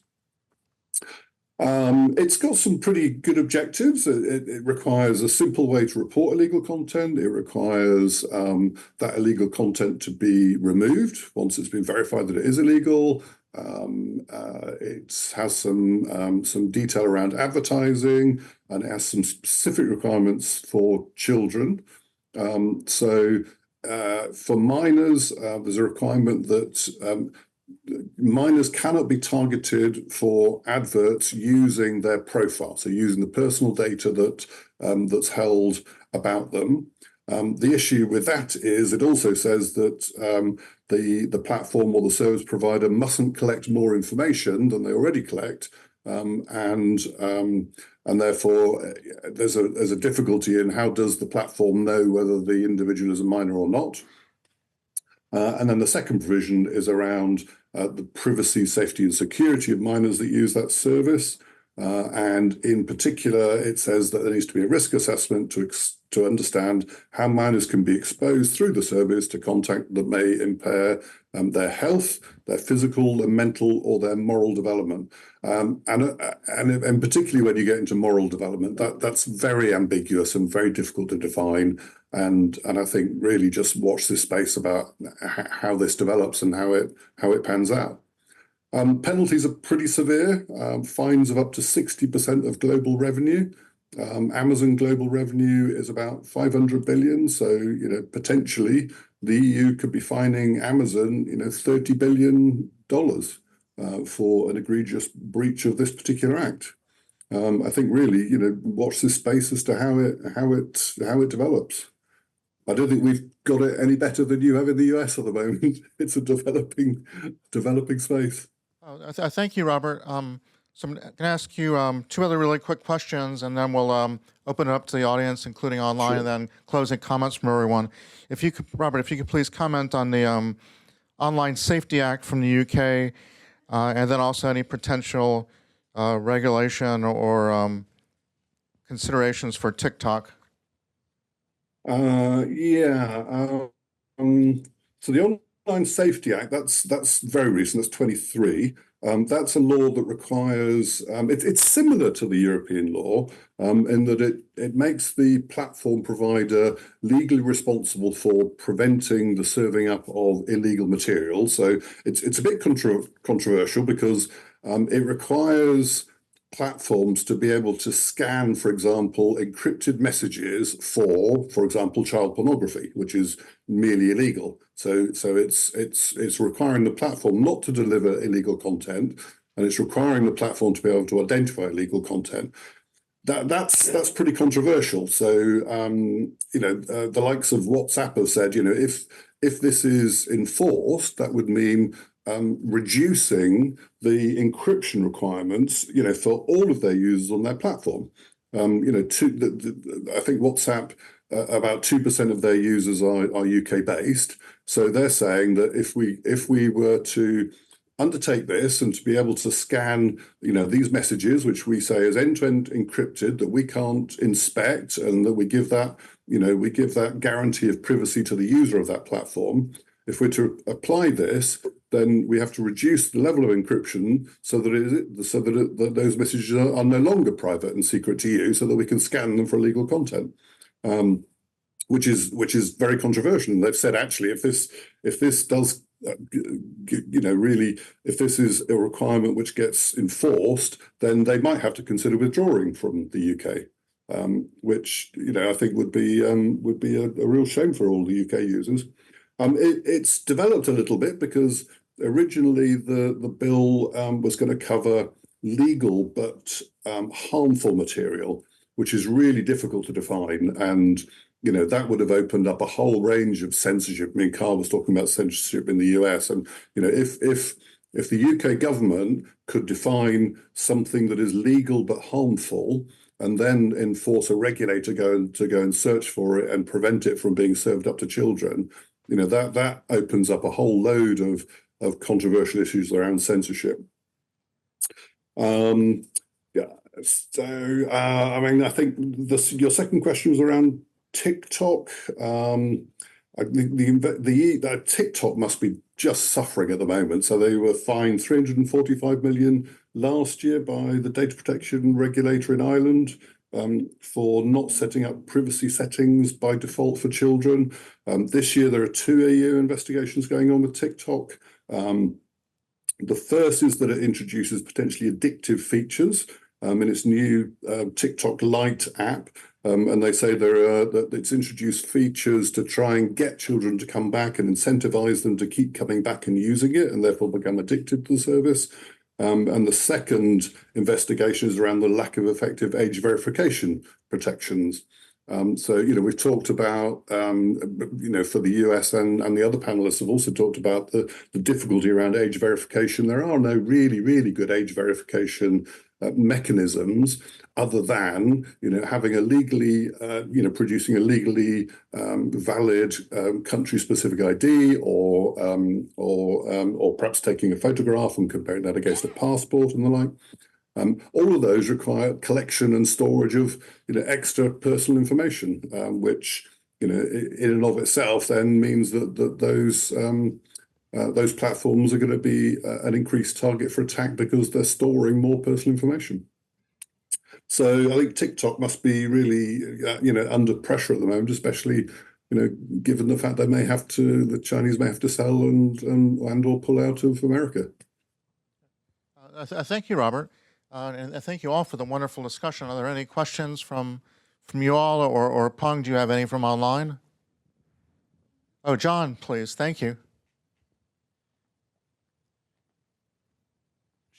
It's got some pretty good objectives. It requires a simple way to report illegal content. It requires that illegal content to be removed once it's been verified that it is illegal. It has some detail around advertising, and it has some specific requirements for children. For minors, there's a requirement that minors cannot be targeted for adverts using their profile, so using the personal data that's held about them. The issue with that is it also says that the platform or the service provider mustn't collect more information than they already collect, and therefore there's a difficulty in how does the platform know whether the individual is a minor or not. And then the second provision is around the privacy, safety, and security of minors that use that service. And in particular, it says that there needs to be a risk assessment to understand how minors can be exposed through the service to content that may impair their health, their physical and mental, or their moral development. And particularly when you get into moral development, that's very ambiguous and very difficult to define. And I think really just watch this space about how this develops and how it pans out. Penalties are pretty severe, fines of up to 60% of global revenue. Amazon global revenue is about 500 billion. So, potentially the EU could be fining Amazon, $30 billion for an egregious breach of this particular act. I think really, watch this space as to how it develops. I don't think we've got it any better than you have in the US at the moment. It's a developing space. Thank you, Robert. So I'm going to ask you two other really quick questions, and then we'll open it up to the audience, including online, Sure. and then closing comments from everyone. If you could, Robert, if you could please comment on the Online Safety Act from the UK, and then also any potential regulation or considerations for TikTok. So the Online Safety Act, that's very recent, that's 23. That's a law that requires, it's similar to the European law in that it makes the platform provider legally responsible for preventing the serving up of illegal material. So it's a bit controversial because it requires platforms to be able to scan, for example, encrypted messages for example, child pornography, which is merely illegal. So it's requiring the platform not to deliver illegal content, and it's requiring the platform to be able to identify illegal content. That's pretty controversial. So the likes of WhatsApp have said, if this is enforced, that would mean reducing the encryption requirements, for all of their users on their platform. I think WhatsApp, about 2% of their users are UK based. So they're saying that if we were to undertake this and to be able to scan, these messages, which we say is end-to-end encrypted, that we can't inspect, and that we give that guarantee of privacy to the user of that platform. If we're to apply this, then we have to reduce the level of encryption so that those messages are no longer private and secret to you, so that we can scan them for illegal content, which is very controversial. And they've said actually, if this does, really, if this is a requirement which gets enforced, then they might have to consider withdrawing from the UK, which I think would be a real shame for all the UK users. It's developed a little bit because originally the bill was going to cover legal but harmful material, which is really difficult to define. And, that would have opened up a whole range of censorship. I mean, Carl was talking about censorship in the US. And, if the UK government could define something that is legal but harmful, and then enforce a regulator to go and search for it and prevent it from being served up to children, that opens up a whole load of controversial issues around censorship. I think your second question was around TikTok. I think the TikTok must be just suffering at the moment. So they were fined 345 million last year by the data protection regulator in Ireland for not setting up privacy settings by default for children. This year, there are 2 EU investigations going on with TikTok. The first is that it introduces potentially addictive features in its new TikTok Lite app. And they say that it's introduced features to try and get children to come back and incentivize them to keep coming back and using it and therefore become addicted to the service. And the second investigation is around the lack of effective age verification protections. So, we've talked about, for the US and the other panelists have also talked about the difficulty around age verification. There are no really, really good age verification mechanisms other than, having a legally, producing a legally valid country-specific ID or perhaps taking a photograph and comparing that against a passport and the like. All of those require collection and storage of extra personal information, which in and of itself then means that those platforms are going to be an increased target for attack because they're storing more personal information. So I think TikTok must be really under pressure at the moment, especially given the fact the Chinese may have to sell and or pull out of America. Thank you, Robert. And thank you all for the wonderful discussion. Are there any questions from you all, or Peng, do you have any from online? Oh, John, please. Thank you.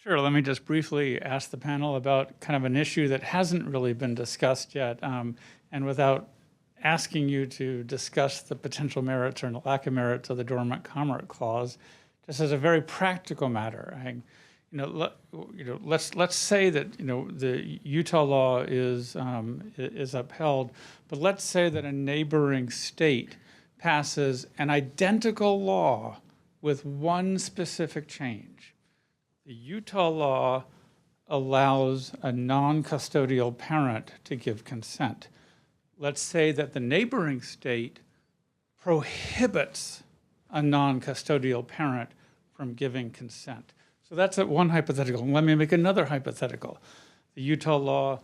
Sure. Let me just briefly ask the panel about kind of an issue that hasn't really been discussed yet, and without asking you to discuss the potential merits or lack of merits of the Dormant Commerce Clause, just as a very practical matter. Let's say that the Utah law is upheld, but let's say that a neighboring state passes an identical law with one specific change. The Utah law allows a non-custodial parent to give consent. Let's say that the neighboring state prohibits a non-custodial parent from giving consent. So that's one hypothetical. Let me make another hypothetical. The Utah law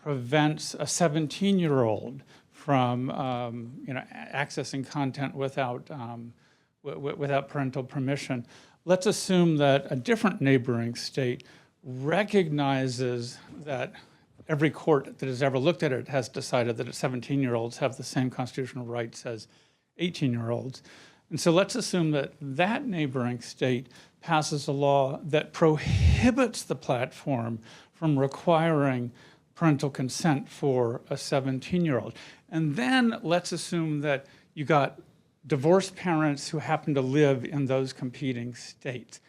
prevents a 17-year-old from accessing content without parental permission. Let's assume that a different neighboring state recognizes that every court that has ever looked at it has decided that 17-year-olds have the same constitutional rights as 18-year-olds. And so let's assume that that neighboring state passes a law that prohibits the platform from requiring parental consent for a 17-year-old. And then let's assume that you got divorced parents who happen to live in those competing states.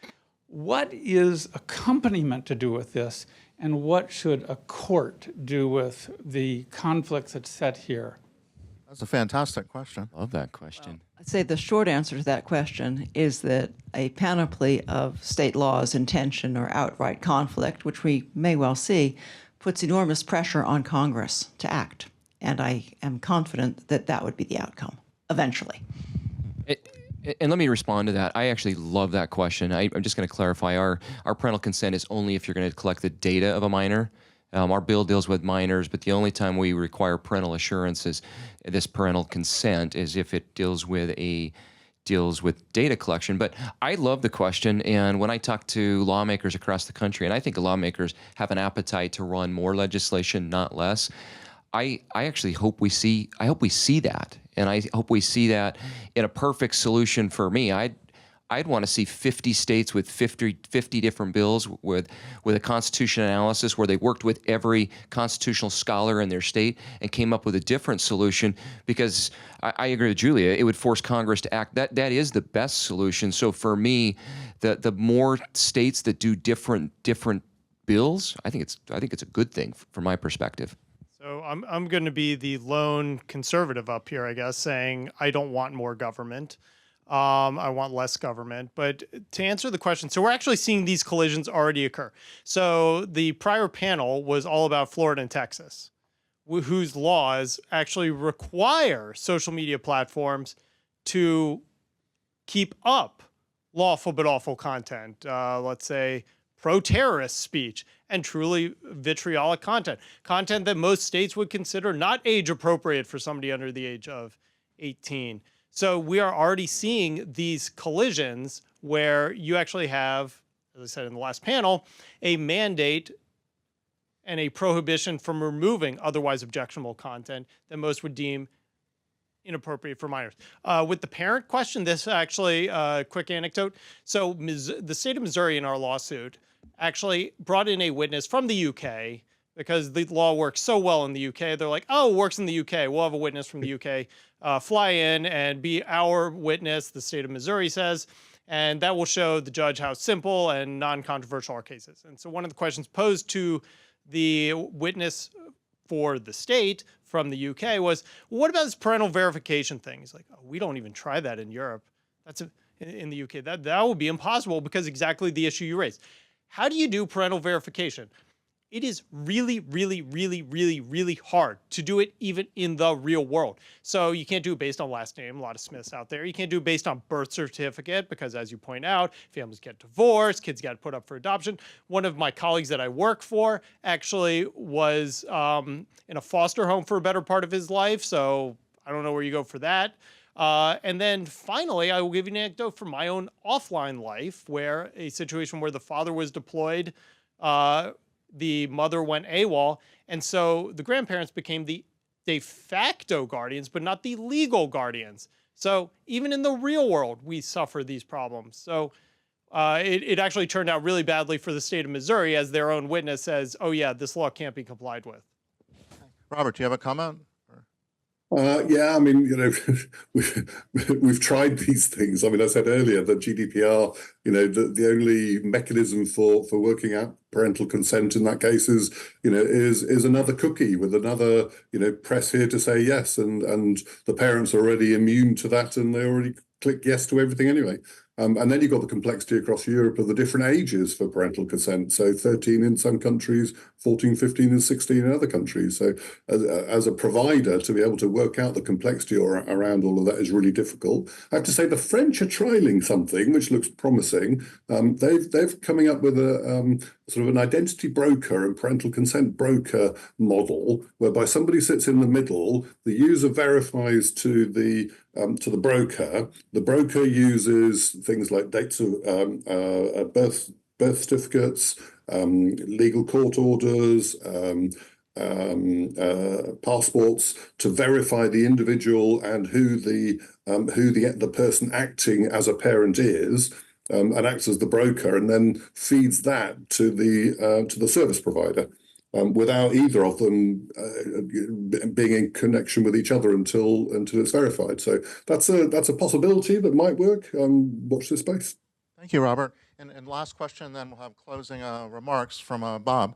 What is accompaniment to do with this, and what should a court do with the conflict that's set here? That's a fantastic question. Love that question. I'd say the short answer to that question is that a panoply of state laws in tension or outright conflict, which we may well see, puts enormous pressure on Congress to act. And I am confident that that would be the outcome, eventually. And let me respond to that. I actually love that question. I'm just going to clarify. Our parental consent is only if you're going to collect the data of a minor. Our bill deals with minors, but the only time we require parental assurance is this parental consent is if it deals with data collection. But I love the question, and when I talk to lawmakers across the country, and I think lawmakers have an appetite to run more legislation, not less. I actually hope we see that, and I hope we see that in a perfect solution for me. I'd want to see 50 states with 50 different bills with a constitution analysis where they worked with every constitutional scholar in their state and came up with a different solution, because I agree with Julia, it would force Congress to act. That is the best solution. So for me, the more states that do different bills, I think it's a good thing from my perspective. So I'm going to be the lone conservative up here, I guess, saying I don't want more government. I want less government. But to answer the question, so we're actually seeing these collisions already occur. So the prior panel was all about Florida and Texas, whose laws actually require social media platforms to keep up lawful but awful content, let's say pro-terrorist speech, and truly vitriolic content that most states would consider not age appropriate for somebody under the age of 18. So we are already seeing these collisions where you actually have, as I said in the last panel, a mandate and a prohibition from removing otherwise objectionable content that most would deem inappropriate for minors. With the parent question, this actually, quick anecdote. So the state of Missouri in our lawsuit actually brought in a witness from the UK because the law works so well in the UK. They're like, oh, it works in the UK. We'll have a witness from the UK fly in and be our witness, the state of Missouri says, and that will show the judge how simple and non-controversial our case is. And so one of the questions posed to the witness for the state from the UK was, well, what about this parental verification thing? He's like, oh, we don't even try that in Europe. That's in the UK. That would be impossible because exactly the issue you raised. How do you do parental verification? It is really, really, really, really, really hard to do it even in the real world. So you can't do it based on last name, a lot of Smiths out there. You can't do it based on birth certificate because, as you point out, families get divorced, kids get put up for adoption. One of my colleagues that I work for actually was in a foster home for a better part of his life, so I don't know where you go for that. And then finally, I will give you an anecdote from my own offline life where a situation where the father was deployed, the mother went AWOL, and so the grandparents became the de facto guardians, but not the legal guardians. So even in the real world, we suffer these problems. So it actually turned out really badly for the state of Missouri, as their own witness says, oh yeah, this law can't be complied with. Robert, do you have a comment? Yeah, I mean, we've tried these things. I mean, I said earlier that GDPR, the only mechanism for working out parental consent in that case is another cookie with another, press here to say yes, and the parents are already immune to that, and they already click yes to everything anyway. And then you've got the complexity across Europe of the different ages for parental consent. So 13 in some countries, 14, 15 and 16 in other countries. So as a provider, to be able to work out the complexity around all of that is really difficult. I have to say the French are trialing something which looks promising. They've coming up with a sort of an identity broker and parental consent broker model, whereby somebody sits in the middle, the user verifies to the broker. The broker uses things like dates of birth certificates, legal court orders, passports to verify the individual and who the person acting as a parent is, and acts as the broker, and then feeds that to the service provider. Without either of them being in connection with each other until it's verified. So that's a possibility that might work. Watch this space. Thank you, Robert. And last question, then we'll have closing remarks from Bob.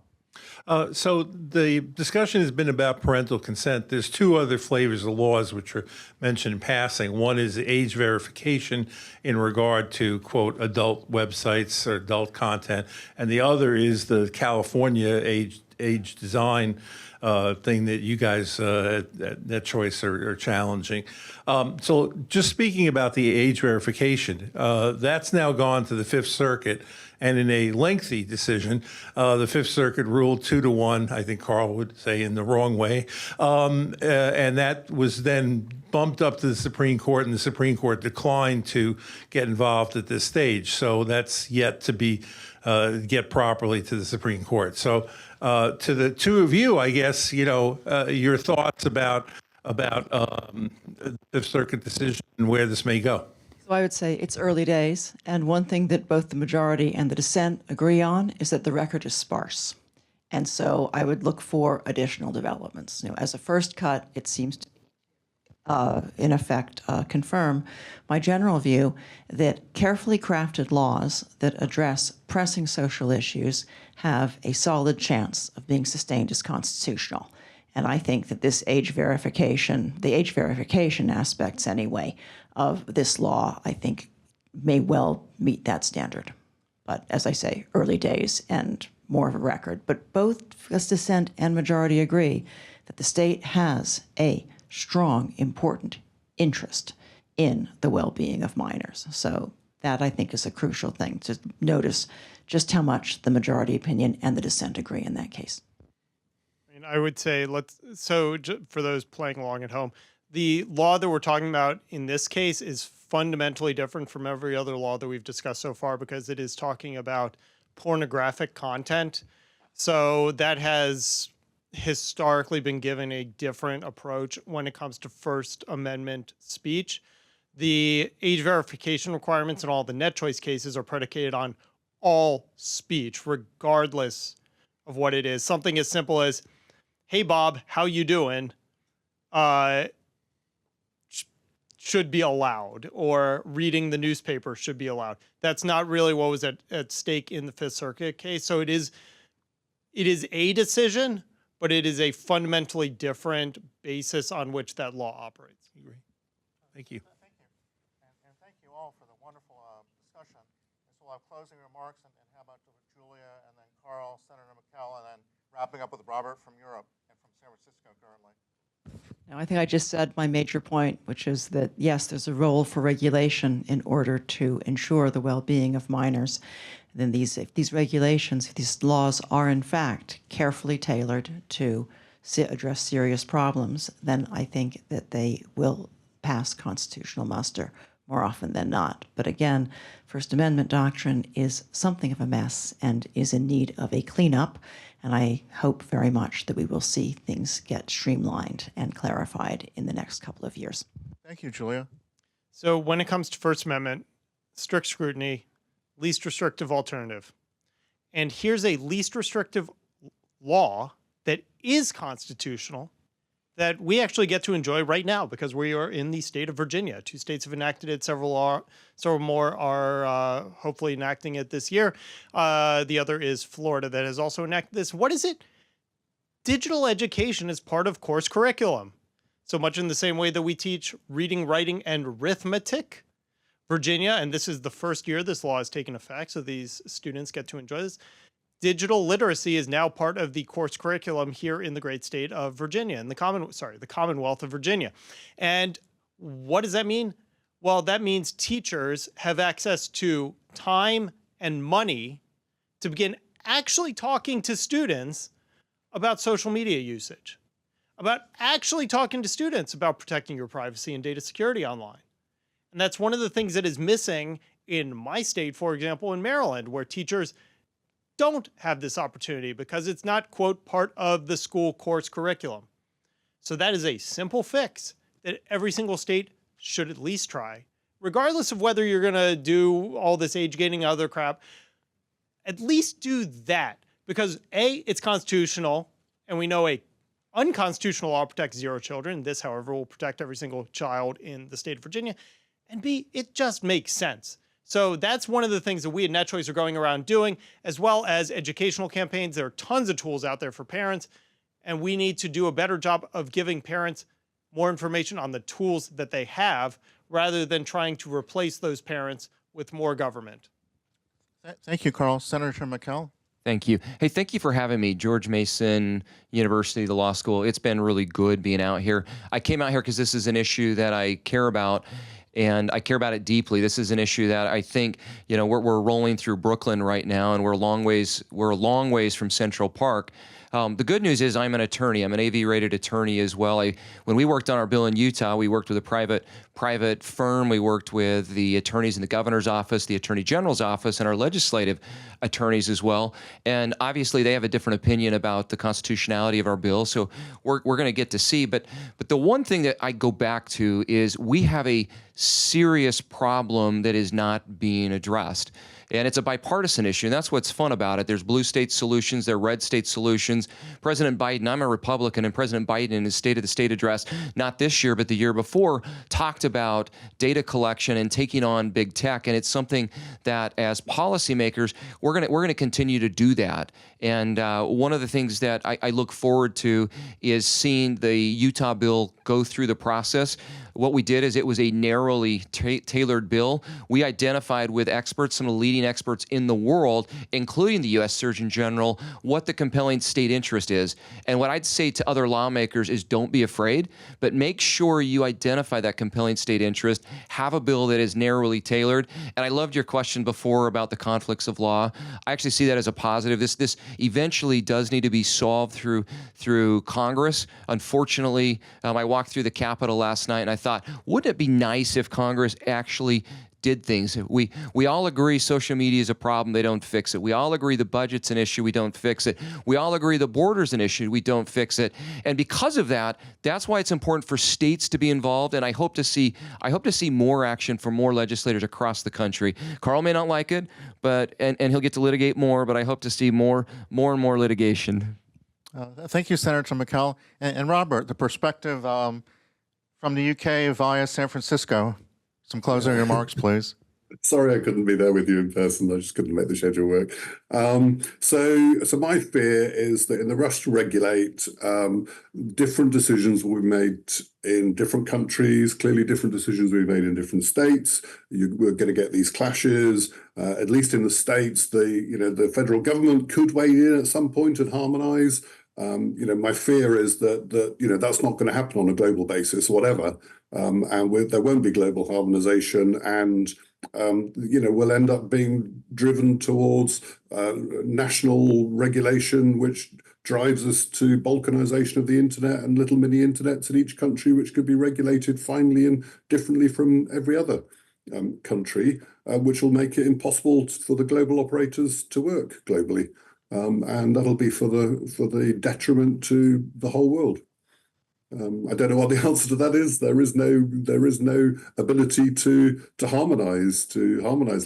So the discussion has been about parental consent. There's two other flavors of laws which are mentioned in passing. One is age verification in regard to, quote, adult websites or adult content. And the other is the California age design thing that you guys at Choice are challenging. So just speaking about the age verification, that's now gone to the Fifth Circuit. And in a lengthy decision, the Fifth Circuit ruled 2-1, I think Carl would say, in the wrong way. And that was then bumped up to the Supreme Court, and the Supreme Court declined to get involved at this stage. So that's yet to be get properly to the Supreme Court. So to the two of you, I guess, your thoughts about the Fifth Circuit decision and where this may go. So I would say it's early days, and one thing that both the majority and the dissent agree on is that the record is sparse. And so I would look for additional developments. As a first cut, it seems to, in effect, confirm my general view that carefully crafted laws that address pressing social issues have a solid chance of being sustained as constitutional. And I think that this age verification, the age verification aspects anyway, of this law, I think may well meet that standard. But as I say, early days and more of a record. But both dissent and majority agree that the state has a strong, important interest in the well-being of minors. So that, I think, is a crucial thing to notice just how much the majority opinion and the dissent agree in that case. I would say for those playing along at home, the law that we're talking about in this case is fundamentally different from every other law that we've discussed so far because it is talking about pornographic content. So that has historically been given a different approach when it comes to First Amendment speech. The age verification requirements in all the net choice cases are predicated on all speech, regardless of what it is. Something as simple as, "Hey Bob, how you doing?" Should be allowed, or reading the newspaper should be allowed. That's not really what was at stake in the Fifth Circuit case. So it is a decision, but it is a fundamentally different basis on which that law operates. Agree. Thank you. Thank you. And thank you all for the wonderful discussion. And so we'll have closing remarks, and how about Julia, and then Carl, Senator McKell, and then wrapping up with Robert from Europe and from San Francisco currently. Now, I think I just said my major point, which is that, yes, there's a role for regulation in order to ensure the well-being of minors. Then if these regulations, if these laws are in fact carefully tailored to address serious problems, then I think that they will pass constitutional muster more often than not. But again, First Amendment doctrine is something of a mess and is in need of a cleanup. And I hope very much that we will see things get streamlined and clarified in the next couple of years. Thank you, Julia. So when it comes to First Amendment, strict scrutiny, least restrictive alternative. And here's a least restrictive law that is constitutional that we actually get to enjoy right now because we are in the state of Virginia. 2 states have enacted it. Several more are hopefully enacting it this year. The other is Florida that has also enacted this. What is it? Digital education is part of course curriculum. So much in the same way that we teach reading, writing, and arithmetic. Virginia, and this is the first year this law has taken effect, so these students get to enjoy this. Digital literacy is now part of the course curriculum here in the great state of Virginia, in the Commonwealth of Virginia. And what does that mean? Well, that means teachers have access to time and money to begin actually talking to students about social media usage, about actually talking to students about protecting your privacy and data security online. And that's one of the things that is missing in my state, for example, in Maryland, where teachers don't have this opportunity because it's not, quote, part of the school course curriculum. So that is a simple fix that every single state should at least try, regardless of whether you're going to do all this age gating and other crap. At least do that because A, it's constitutional, and we know a unconstitutional law protects 0 children. This, however, will protect every single child in the state of Virginia. And B, it just makes sense. So that's one of the things that we at NetChoice are going around doing, as well as educational campaigns. There are tons of tools out there for parents, and we need to do a better job of giving parents more information on the tools that they have, rather than trying to replace those parents with more government. Thank you, Carl. Senator McKell. Thank you. Hey, thank you for having me. George Mason University, the law school. It's been really good being out here. I came out here because this is an issue that I care about. And I care about it deeply. This is an issue that I think, we're rolling through Brooklyn right now, and we're a long ways from Central Park. The good news is I'm an attorney. I'm an AV-rated attorney as well. When we worked on our bill in Utah, we worked with a private firm. We worked with the attorneys in the governor's office, the attorney general's office, and our legislative attorneys as well. And obviously, they have a different opinion about the constitutionality of our bill. So we're going to get to see. But the one thing that I go back to is we have a serious problem that is not being addressed. And it's a bipartisan issue, and that's what's fun about it. There's blue state solutions, there are red state solutions. President Biden, I'm a Republican, and President Biden in his State of the State address, not this year, but the year before, talked about data collection and taking on big tech. And it's something that as policymakers, we're gonna continue to do that. And one of the things that I look forward to is seeing the Utah bill go through the process. What we did is it was a narrowly tailored bill. We identified with experts, some of the leading experts in the world, including the U.S. Surgeon General, what the compelling state interest is. And what I'd say to other lawmakers is don't be afraid, but make sure you identify that compelling state interest, have a bill that is narrowly tailored. And I loved your question before about the conflicts of law. I actually see that as a positive. eventually does need to be solved through Congress. Unfortunately, I walked through the Capitol last night and I thought, wouldn't it be nice if Congress actually did things? We all agree social media is a problem, they don't fix it. We all agree the budget's an issue, we don't fix it. We all agree the border's an issue, we don't fix it. And because of that, that's why it's important for states to be involved, and I hope to see more action from more legislators across the country. Carl may not like it, but and he'll get to litigate more, but I hope to see more and more litigation. Thank you, Senator McKell. And Robert, the perspective from the UK via San Francisco. Some closing remarks, please. Sorry I couldn't be there with you in person. I just couldn't make the schedule work. So my fear is that in the rush to regulate, different decisions will be made in different countries, clearly different decisions will be made in different states. We're going to get these clashes. At least in the states, the federal government could weigh in at some point and harmonise. My fear is that that's not going to happen on a global basis, whatever. And there won't be global harmonization, and we'll end up being driven towards national regulation, which drives us to balkanization of the internet and little mini internets in each country, which could be regulated finely and differently from every other country, which will make it impossible for the global operators to work globally. And that'll be for the detriment to the whole world. I don't know what the answer to that is. There is no ability to harmonize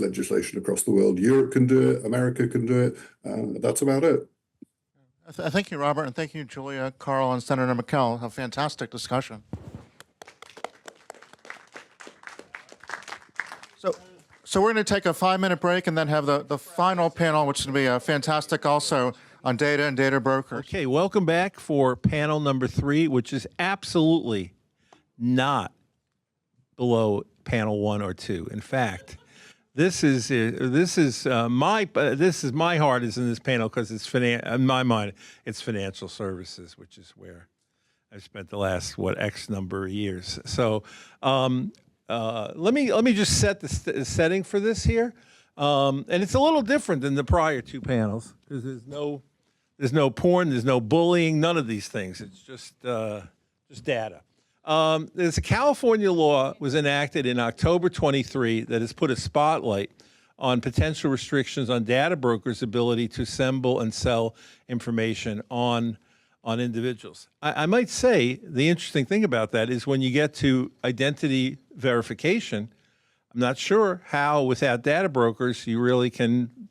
legislation across the world. Europe can do it. America can do it. That's about it. Thank you, Robert, and thank you, Julia, Carl, and Senator McKell. A fantastic discussion. So we're going to take a 5-minute break and then have the final panel, which is going to be fantastic also on data and data brokers. Okay, welcome back for panel number 3, which is absolutely not below panel 1 or 2. In fact, this is my heart is in this panel because it's in my mind it's financial services, which is where I've spent the last X number of years. So let me just set the setting for this here, and it's a little different than the prior 2 panels because there's no porn, there's no bullying, none of these things. It's just data. There's a California law was enacted in October 23 that has put a spotlight on potential restrictions on data brokers' ability to assemble and sell information on individuals. I might say the interesting thing about that is when you get to identity verification, I'm not sure how without data brokers you really can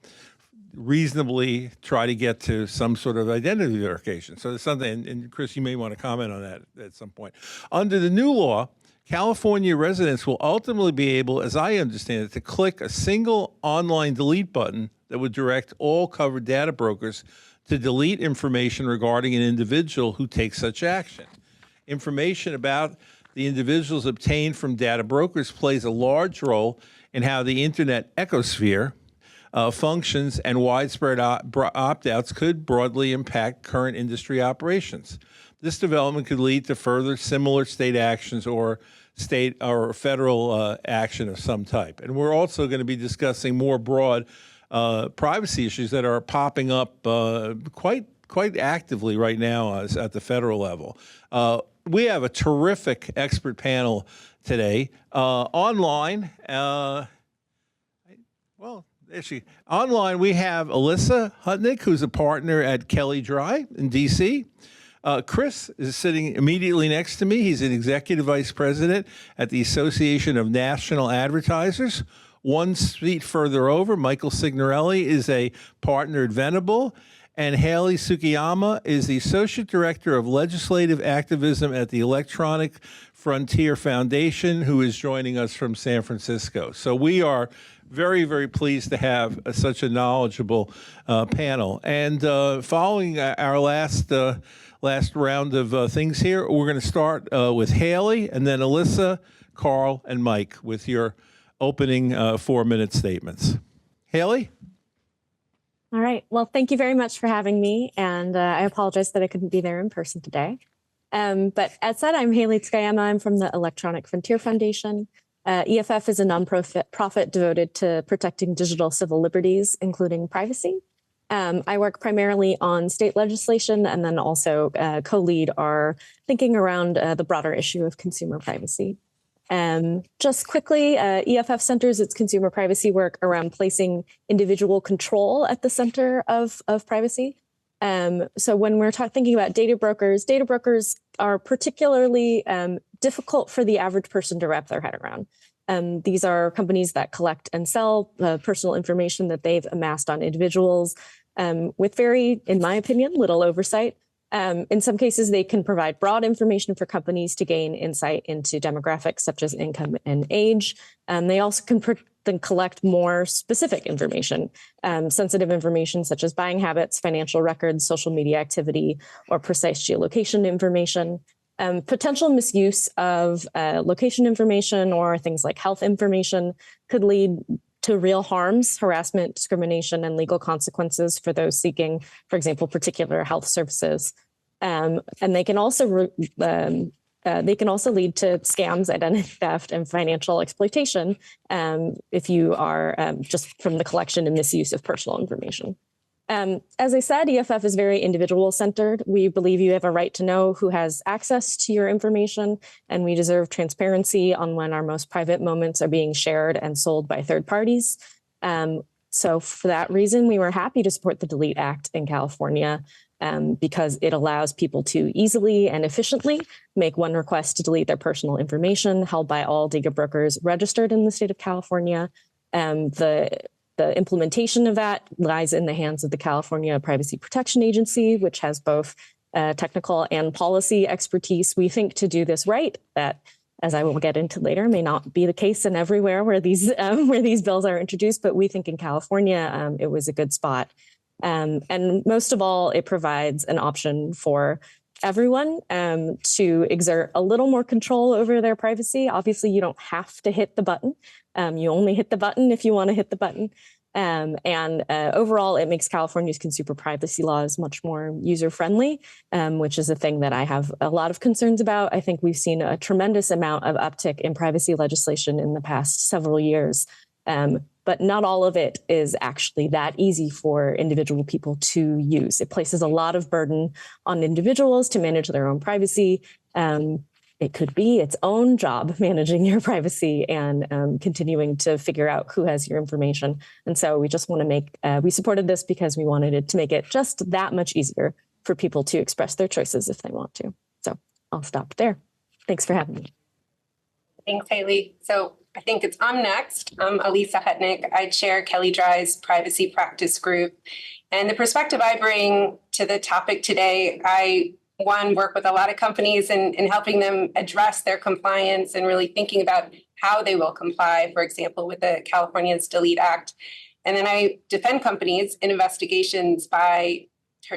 reasonably try to get to some sort of identity verification. So there's something, and Chris, you may want to comment on that at some point. Under the new law, California residents will ultimately be able, as I understand it, to click a single online delete button that would direct all covered data brokers to delete information regarding an individual who takes such action. Information about the individuals obtained from data brokers plays a large role in how the internet ecosphere functions, and widespread opt-outs could broadly impact current industry operations. This development could lead to further similar state actions or state or federal action of some type. And we're also going to be discussing more broad privacy issues that are popping up quite actively right now at the federal level. We have a terrific expert panel today. Online, online we have Alyssa Hutnick, who's a partner at Kelly Dry in D.C. Chris is sitting immediately next to me. He's an executive vice president at the Association of National Advertisers. One seat further over, Michael Signorelli is a partner at Venable, and Haley Tsukiyama is the associate director of legislative activism at the Electronic Frontier Foundation, who is joining us from San Francisco. So we are very, very pleased to have such a knowledgeable panel. And following our last round of things here, we're going to start with Haley, and then Alyssa, Carl, and Mike with your opening 4-minute statements. Haley? All right. Well, thank you very much for having me, and I apologize that I couldn't be there in person today. But as said, I'm Haley Tsukiyama. I'm from the Electronic Frontier Foundation. EFF is a nonprofit devoted to protecting digital civil liberties, including privacy. I work primarily on state legislation and then also co-lead our thinking around the broader issue of consumer privacy. Just quickly, EFF centers its consumer privacy work around placing individual control at the center of privacy. So when we're thinking about data brokers are particularly difficult for the average person to wrap their head around. These are companies that collect and sell personal information that they've amassed on individuals with very, in my opinion, little oversight. In some cases, they can provide broad information for companies to gain insight into demographics such as income and age. They also can collect more specific information, sensitive information such as buying habits, financial records, social media activity, or precise geolocation information. Potential misuse of location information or things like health information could lead to real harms, harassment, discrimination, and legal consequences for those seeking, for example, particular health services. And they can also lead to scams, identity theft, and financial exploitation if you are just from the collection and misuse of personal information. As I said, EFF is very individual-centered. We believe you have a right to know who has access to your information, and we deserve transparency on when our most private moments are being shared and sold by third parties. So for that reason, we were happy to support the Delete Act in California because it allows people to easily and efficiently make one request to delete their personal information held by all data brokers registered in the state of California. The implementation of that lies in the hands of the California Privacy Protection Agency, which has both technical and policy expertise. We think to do this right, that, as I will get into later, may not be the case in everywhere where these bills are introduced, but we think in California it was a good spot. And most of all, it provides an option for everyone to exert a little more control over their privacy. Obviously, you don't have to hit the button. You only hit the button if you want to hit the button. Overall, it makes California's consumer privacy laws much more user-friendly, which is a thing that I have a lot of concerns about. I think we've seen a tremendous amount of uptick in privacy legislation in the past several years, but not all of it is actually that easy for individual people to use. It places a lot of burden on individuals to manage their own privacy. It could be its own job managing your privacy and continuing to figure out who has your information. And so we just want to we supported this because we wanted it to make it just that much easier for people to express their choices if they want to. So I'll stop there. Thanks for having me. Thanks, Haley. So I think I'm next. I'm Elisa Hutnick. I chair Kelly Dry's privacy practice group. And the perspective I bring to the topic today, I work with a lot of companies in helping them address their compliance and really thinking about how they will comply, for example, with the California's Delete Act. And then I defend companies in investigations by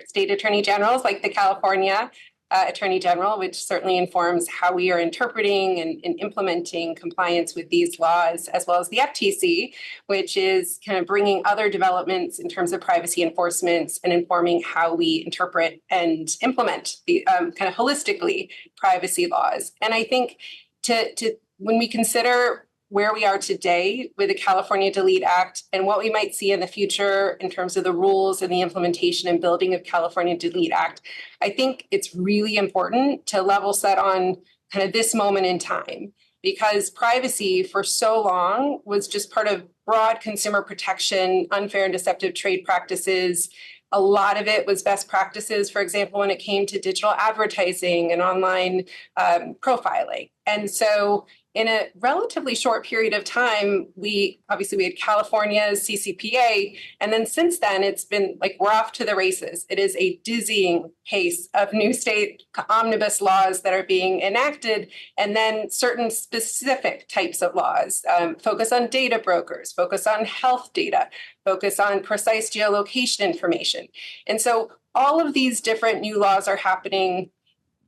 state attorney generals like the California Attorney General, which certainly informs how we are interpreting and implementing compliance with these laws, as well as the FTC, which is kind of bringing other developments in terms of privacy enforcement and informing how we interpret and implement the kind of holistically privacy laws. And I think when we consider where we are today with the California Delete Act and what we might see in the future in terms of the rules and the implementation and building of California Delete Act, I think it's really important to level set on kind of this moment in time, because privacy for so long was just part of broad consumer protection, unfair and deceptive trade practices. A lot of it was best practices, for example, when it came to digital advertising and online profiling. And so in a relatively short period of time, we had California's CCPA, and then since then, it's been like we're off to the races. It is a dizzying pace of new state omnibus laws that are being enacted, and then certain specific types of laws focus on data brokers, focus on health data, focus on precise geolocation information. And so all of these different new laws are happening.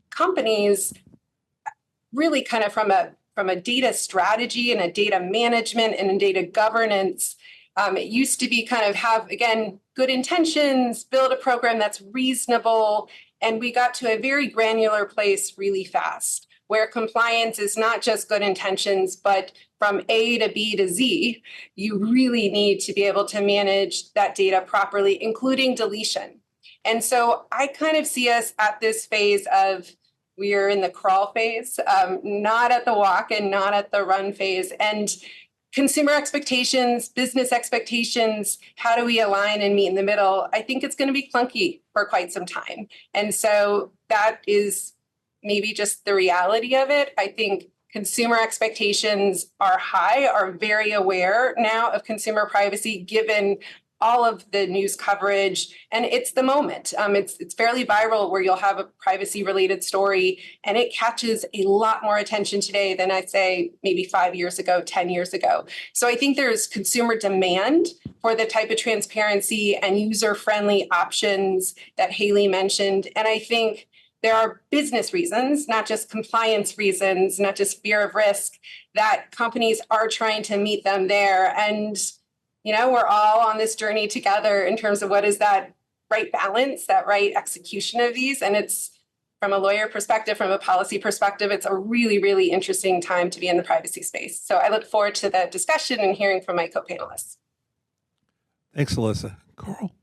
Companies really kind of from a data strategy and a data management and a data governance. It used to be kind of have, again, good intentions, build a program that's reasonable. And we got to a very granular place really fast, where compliance is not just good intentions, but from A to B to Z, you really need to be able to manage that data properly, including deletion. And so I kind of see us at this phase of we are in the crawl phase, not at the walk and not at the run phase. And consumer expectations, business expectations, how do we align and meet in the middle? I think it's going to be clunky for quite some time. And so that is maybe just the reality of it. I think consumer expectations are high, are very aware now of consumer privacy, given all of the news coverage, and it's the moment. It's fairly viral where you'll have a privacy related story and it catches a lot more attention today than I'd say maybe 5 years ago, 10 years ago. So I think there's consumer demand for the type of transparency and user-friendly options that Haley mentioned. And I think there are business reasons, not just compliance reasons, not just fear of risk, that companies are trying to meet them there. And we're all on this journey together in terms of what is that right balance, that right execution of these. And it's from a lawyer perspective, from a policy perspective, it's a really, really interesting time to be in the privacy space. So I look forward to the discussion and hearing from my co-panelists. Thanks, Alyssa. Carl?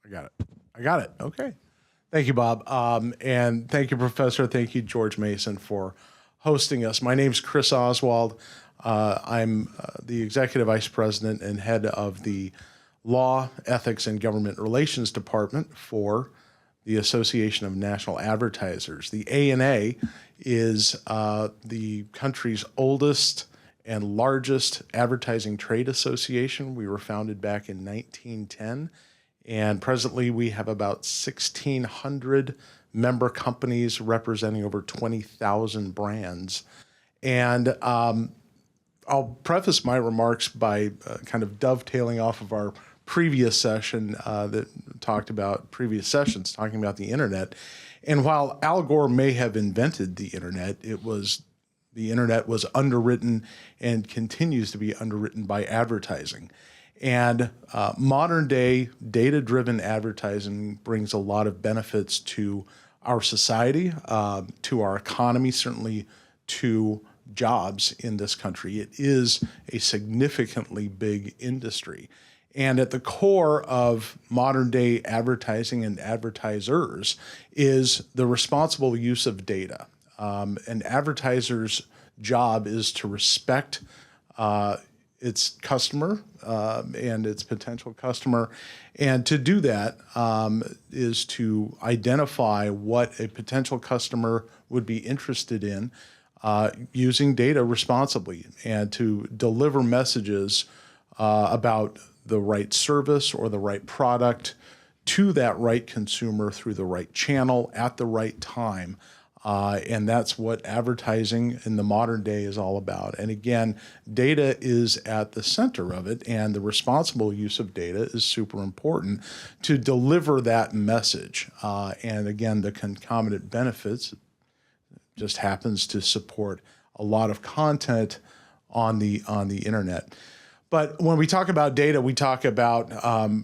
I got it. Okay. Thank you, Bob. And thank you, Professor. Thank you, George Mason, for hosting us. My name's Chris Oswald. I'm the Executive Vice President and head of the Law, Ethics, and Government Relations Department for the Association of National Advertisers. The ANA is the country's oldest and largest advertising trade association. We were founded back in 1910. And presently, we have about 1,600 member companies representing over 20,000 brands. And I'll preface my remarks by kind of dovetailing off of our previous session that talked about previous sessions, talking about the internet. And while Al Gore may have invented the internet, the internet was underwritten and continues to be underwritten by advertising. And modern day data-driven advertising brings a lot of benefits to our society, to our economy, certainly to jobs in this country. It is a significantly big industry. And at the core of modern day advertising and advertisers is the responsible use of data. An advertiser's job is to respect its customer and its potential customer. And to do that is to identify what a potential customer would be interested in using data responsibly, and to deliver messages about the right service or the right product to that right consumer through the right channel at the right time. And that's what advertising in the modern day is all about. And again, data is at the center of it, and the responsible use of data is super important to deliver that message. And again, the concomitant benefits just happens to support a lot of content on the internet. But when we talk about data, we talk about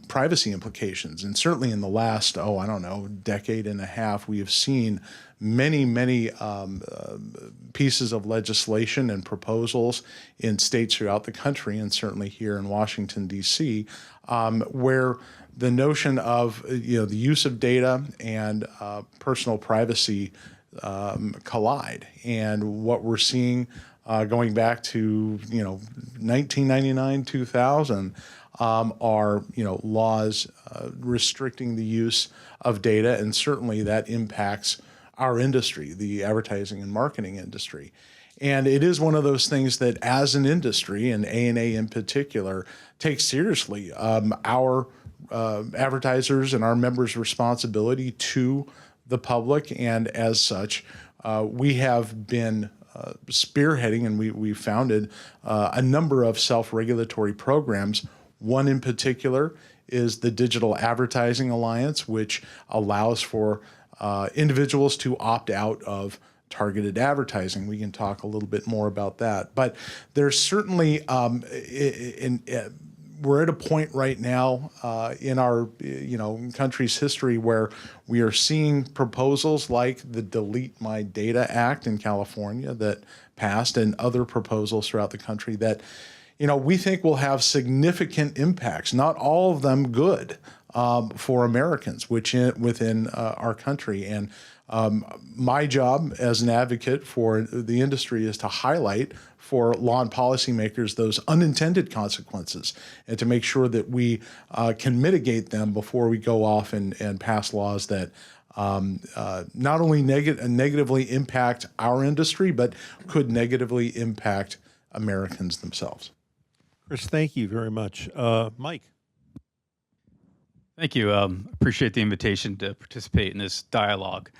privacy implications. And certainly in the last, decade and a half, we have seen many pieces of legislation and proposals in states throughout the country, and certainly here in Washington, D.C., where the notion of the use of data and personal privacy collide. And what we're seeing going back to 1999, 2000 are laws restricting the use of data, and certainly that impacts our industry, the advertising and marketing industry. And it is one of those things that, as an industry, and ANA in particular, takes seriously our advertisers and our members' responsibility to the public. And as such, we have been spearheading, and we founded a number of self-regulatory programs. One in particular is the Digital Advertising Alliance, which allows for individuals to opt out of targeted advertising. We can talk a little bit more about that. But there's certainly, we're at a point right now in our country's history where we are seeing proposals like the Delete My Data Act in California that passed, and other proposals throughout the country that we think will have significant impacts. Not all of them good for Americans, within our country. And my job as an advocate for the industry is to highlight for law and policymakers those unintended consequences, and to make sure that we can mitigate them before we go off and pass laws that not only negatively impact our industry, but could negatively impact Americans themselves. Chris, thank you very much. Mike. Thank you. Appreciate the invitation to participate in this dialogue.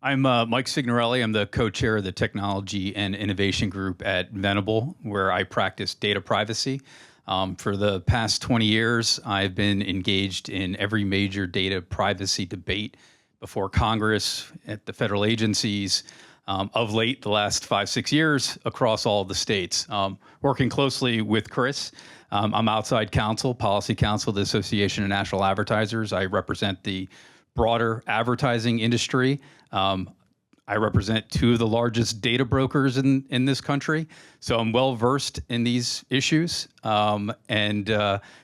I'm Mike Signorelli. I'm the co-chair of the Technology and Innovation Group at Venable, where I practice data privacy. For the past 20 years, I've been engaged in every major data privacy debate before Congress, at the federal agencies, of late, the last 5-6 years, across all of the states. Working closely with Chris, I'm outside counsel, policy counsel of the Association of National Advertisers. I represent the broader advertising industry. I represent two of the largest data brokers in this country, so I'm well versed in these issues and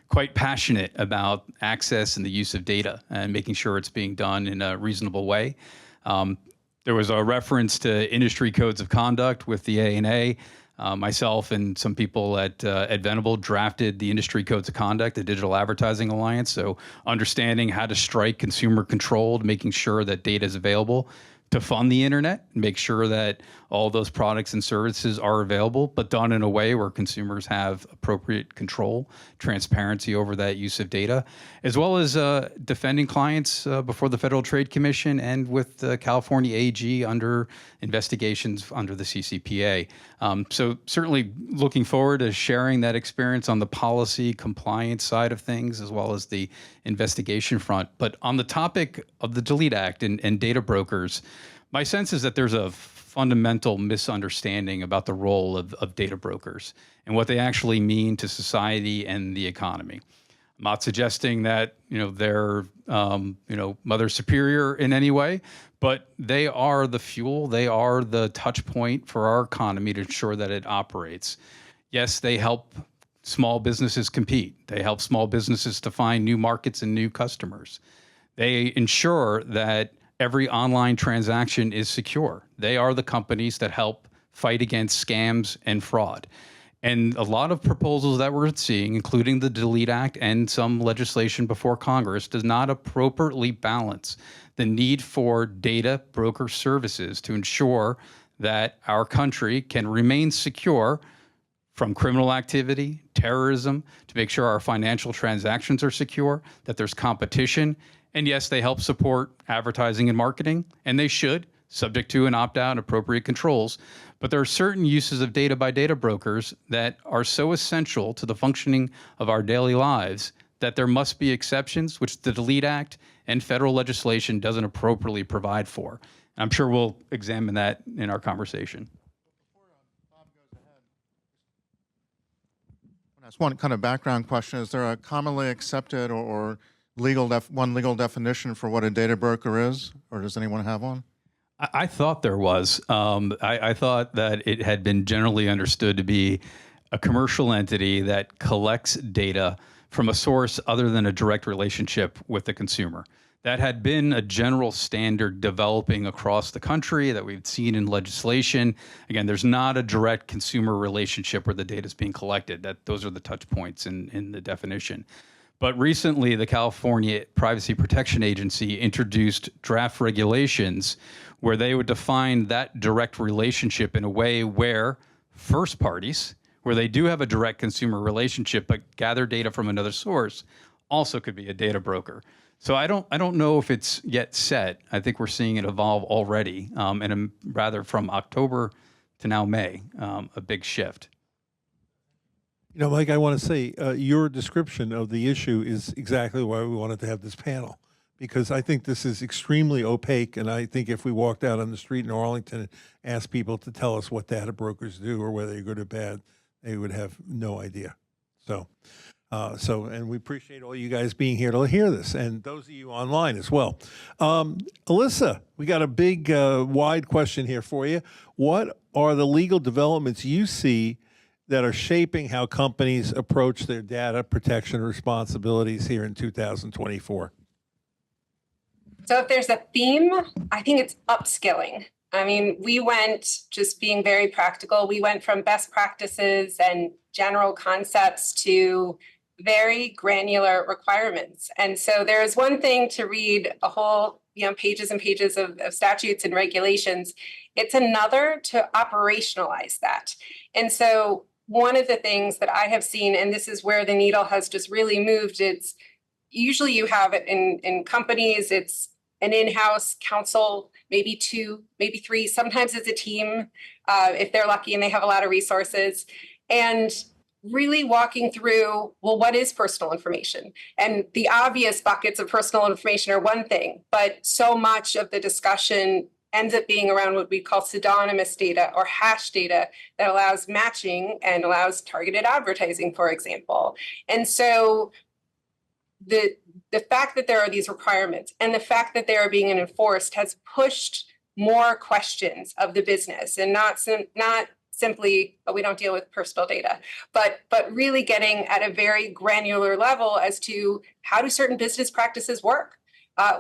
quite passionate about access and the use of data and making sure it's being done in a reasonable way. There was a reference to industry codes of conduct with the ANA. Myself and some people at Venable drafted the industry codes of conduct, the Digital Advertising Alliance. So understanding how to strike consumer controlled, making sure that data is available to fund the internet, make sure that all those products and services are available, but done in a way where consumers have appropriate control, transparency over that use of data, as well as defending clients before the Federal Trade Commission and with the California AG under investigations under the CCPA. So certainly looking forward to sharing that experience on the policy compliance side of things, as well as the investigation front. But on the topic of the Delete Act and data brokers, my sense is that there's a fundamental misunderstanding about the role of data brokers and what they actually mean to society and the economy. I'm not suggesting that they're mother superior in any way, but they are the fuel, they are the touch point for our economy to ensure that it operates. Yes, they help small businesses compete. They help small businesses to find new markets and new customers. They ensure that every online transaction is secure. They are the companies that help fight against scams and fraud. And a lot of proposals that we're seeing, including the Delete Act and some legislation before Congress, does not appropriately balance the need for data broker services to ensure that our country can remain secure from criminal activity, terrorism, to make sure our financial transactions are secure, that there's competition. And yes, they help support advertising and marketing, and they should, subject to an opt-out and appropriate controls. But there are certain uses of data by data brokers that are so essential to the functioning of our daily lives that there must be exceptions, which the Delete Act and federal legislation doesn't appropriately provide for. And I'm sure we'll examine that in our conversation. That's one kind of background question. Is there a commonly accepted or legal definition for what a data broker is, or does anyone have one? I thought there was. I thought that it had been generally understood to be a commercial entity that collects data from a source other than a direct relationship with the consumer. That had been a general standard developing across the country that we've seen in legislation. Again, there's not a direct consumer relationship where the data is being collected. Those are the touch points in the definition. But recently, the California Privacy Protection Agency introduced draft regulations where they would define that direct relationship in a way where first parties, where they do have a direct consumer relationship but gather data from another source, also could be a data broker. So I don't know if it's yet set. I think we're seeing it evolve already, and rather from October to now May, a big shift. Mike, I want to say your description of the issue is exactly why we wanted to have this panel, because I think this is extremely opaque, and I think if we walked out on the street in Arlington and asked people to tell us what data brokers do or whether they're good or bad, they would have no idea. So And we appreciate all you guys being here to hear this, and those of you online as well. Alyssa, we got a big, wide question here for you. What are the legal developments you see that are shaping how companies approach their data protection responsibilities here in 2024? So if there's a theme, I think it's upskilling. I mean, we went, just being very practical, we went from best practices and general concepts to very granular requirements. And so there is one thing to read a whole, pages and pages of statutes and regulations. It's another to operationalize that. And so one of the things that I have seen, and this is where the needle has just really moved, it's usually you have it in companies, it's an in-house counsel, maybe 2, maybe 3, sometimes it's a team, if they're lucky and they have a lot of resources. And really walking through, well, what is personal information? And the obvious buckets of personal information are one thing, but so much of the discussion ends up being around what we call pseudonymous data or hash data that allows matching and allows targeted advertising, for example. And so the fact that there are these requirements and the fact that they are being enforced has pushed more questions of the business, and not simply, oh, we don't deal with personal data, but really getting at a very granular level as to how do certain business practices work?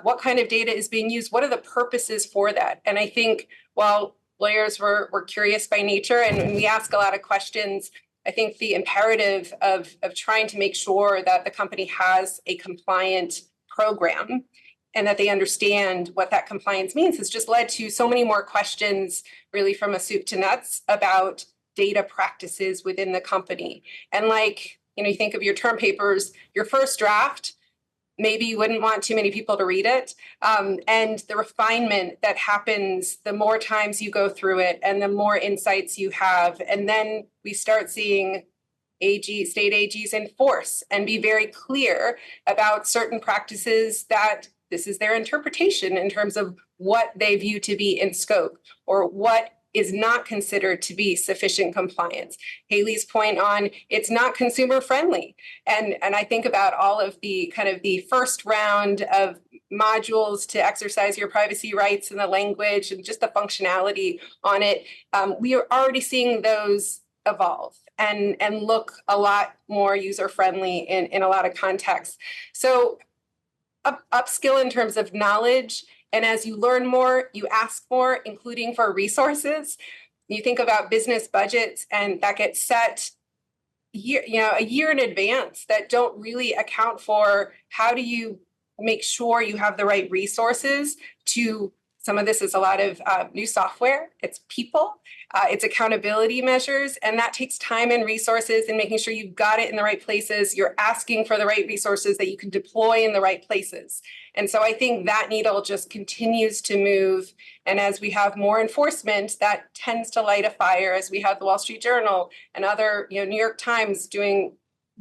What kind of data is being used? What are the purposes for that? And I think while lawyers were curious by nature and we ask a lot of questions, I think the imperative of trying to make sure that the company has a compliant program and that they understand what that compliance means has just led to so many more questions, really from a soup to nuts, about data practices within the company. And you think of your term papers, your first draft, maybe you wouldn't want too many people to read it. And the refinement that happens, the more times you go through it and the more insights you have. And then we start seeing state AGs enforce and be very clear about certain practices that this is their interpretation in terms of what they view to be in scope or what is not considered to be sufficient compliance. Haley's point on it's not consumer friendly. And I think about all of the kind of the first round of modules to exercise your privacy rights and the language and just the functionality on it. We are already seeing those evolve and look a lot more user friendly in a lot of contexts. So upskill in terms of knowledge. And as you learn more, you ask more, including for resources. You think about business budgets and that gets set a year in advance that don't really account for how do you make sure you have the right resources to, some of this is a lot of new software, it's people, it's accountability measures, and that takes time and resources and making sure you've got it in the right places. You're asking for the right resources that you can deploy in the right places. And so I think that needle just continues to move. And as we have more enforcement, that tends to light a fire, as we have the Wall Street Journal and other, New York Times doing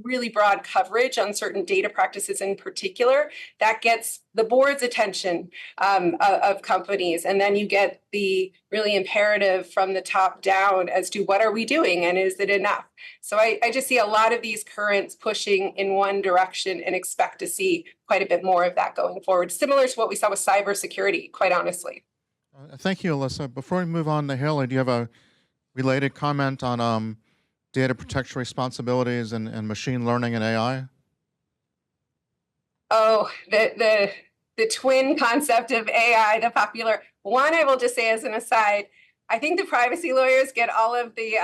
really broad coverage on certain data practices in particular, that gets the board's attention of companies. And then you get the really imperative from the top down as to what are we doing and is it enough? So I just see a lot of these currents pushing in one direction and expect to see quite a bit more of that going forward, similar to what we saw with cybersecurity, quite honestly. Thank you, Alyssa. Before we move on to Haley, do you have a related comment on data protection responsibilities and machine learning and AI? Oh, the twin concept of AI, the popular one. I will just say as an aside, I think the privacy lawyers get all of the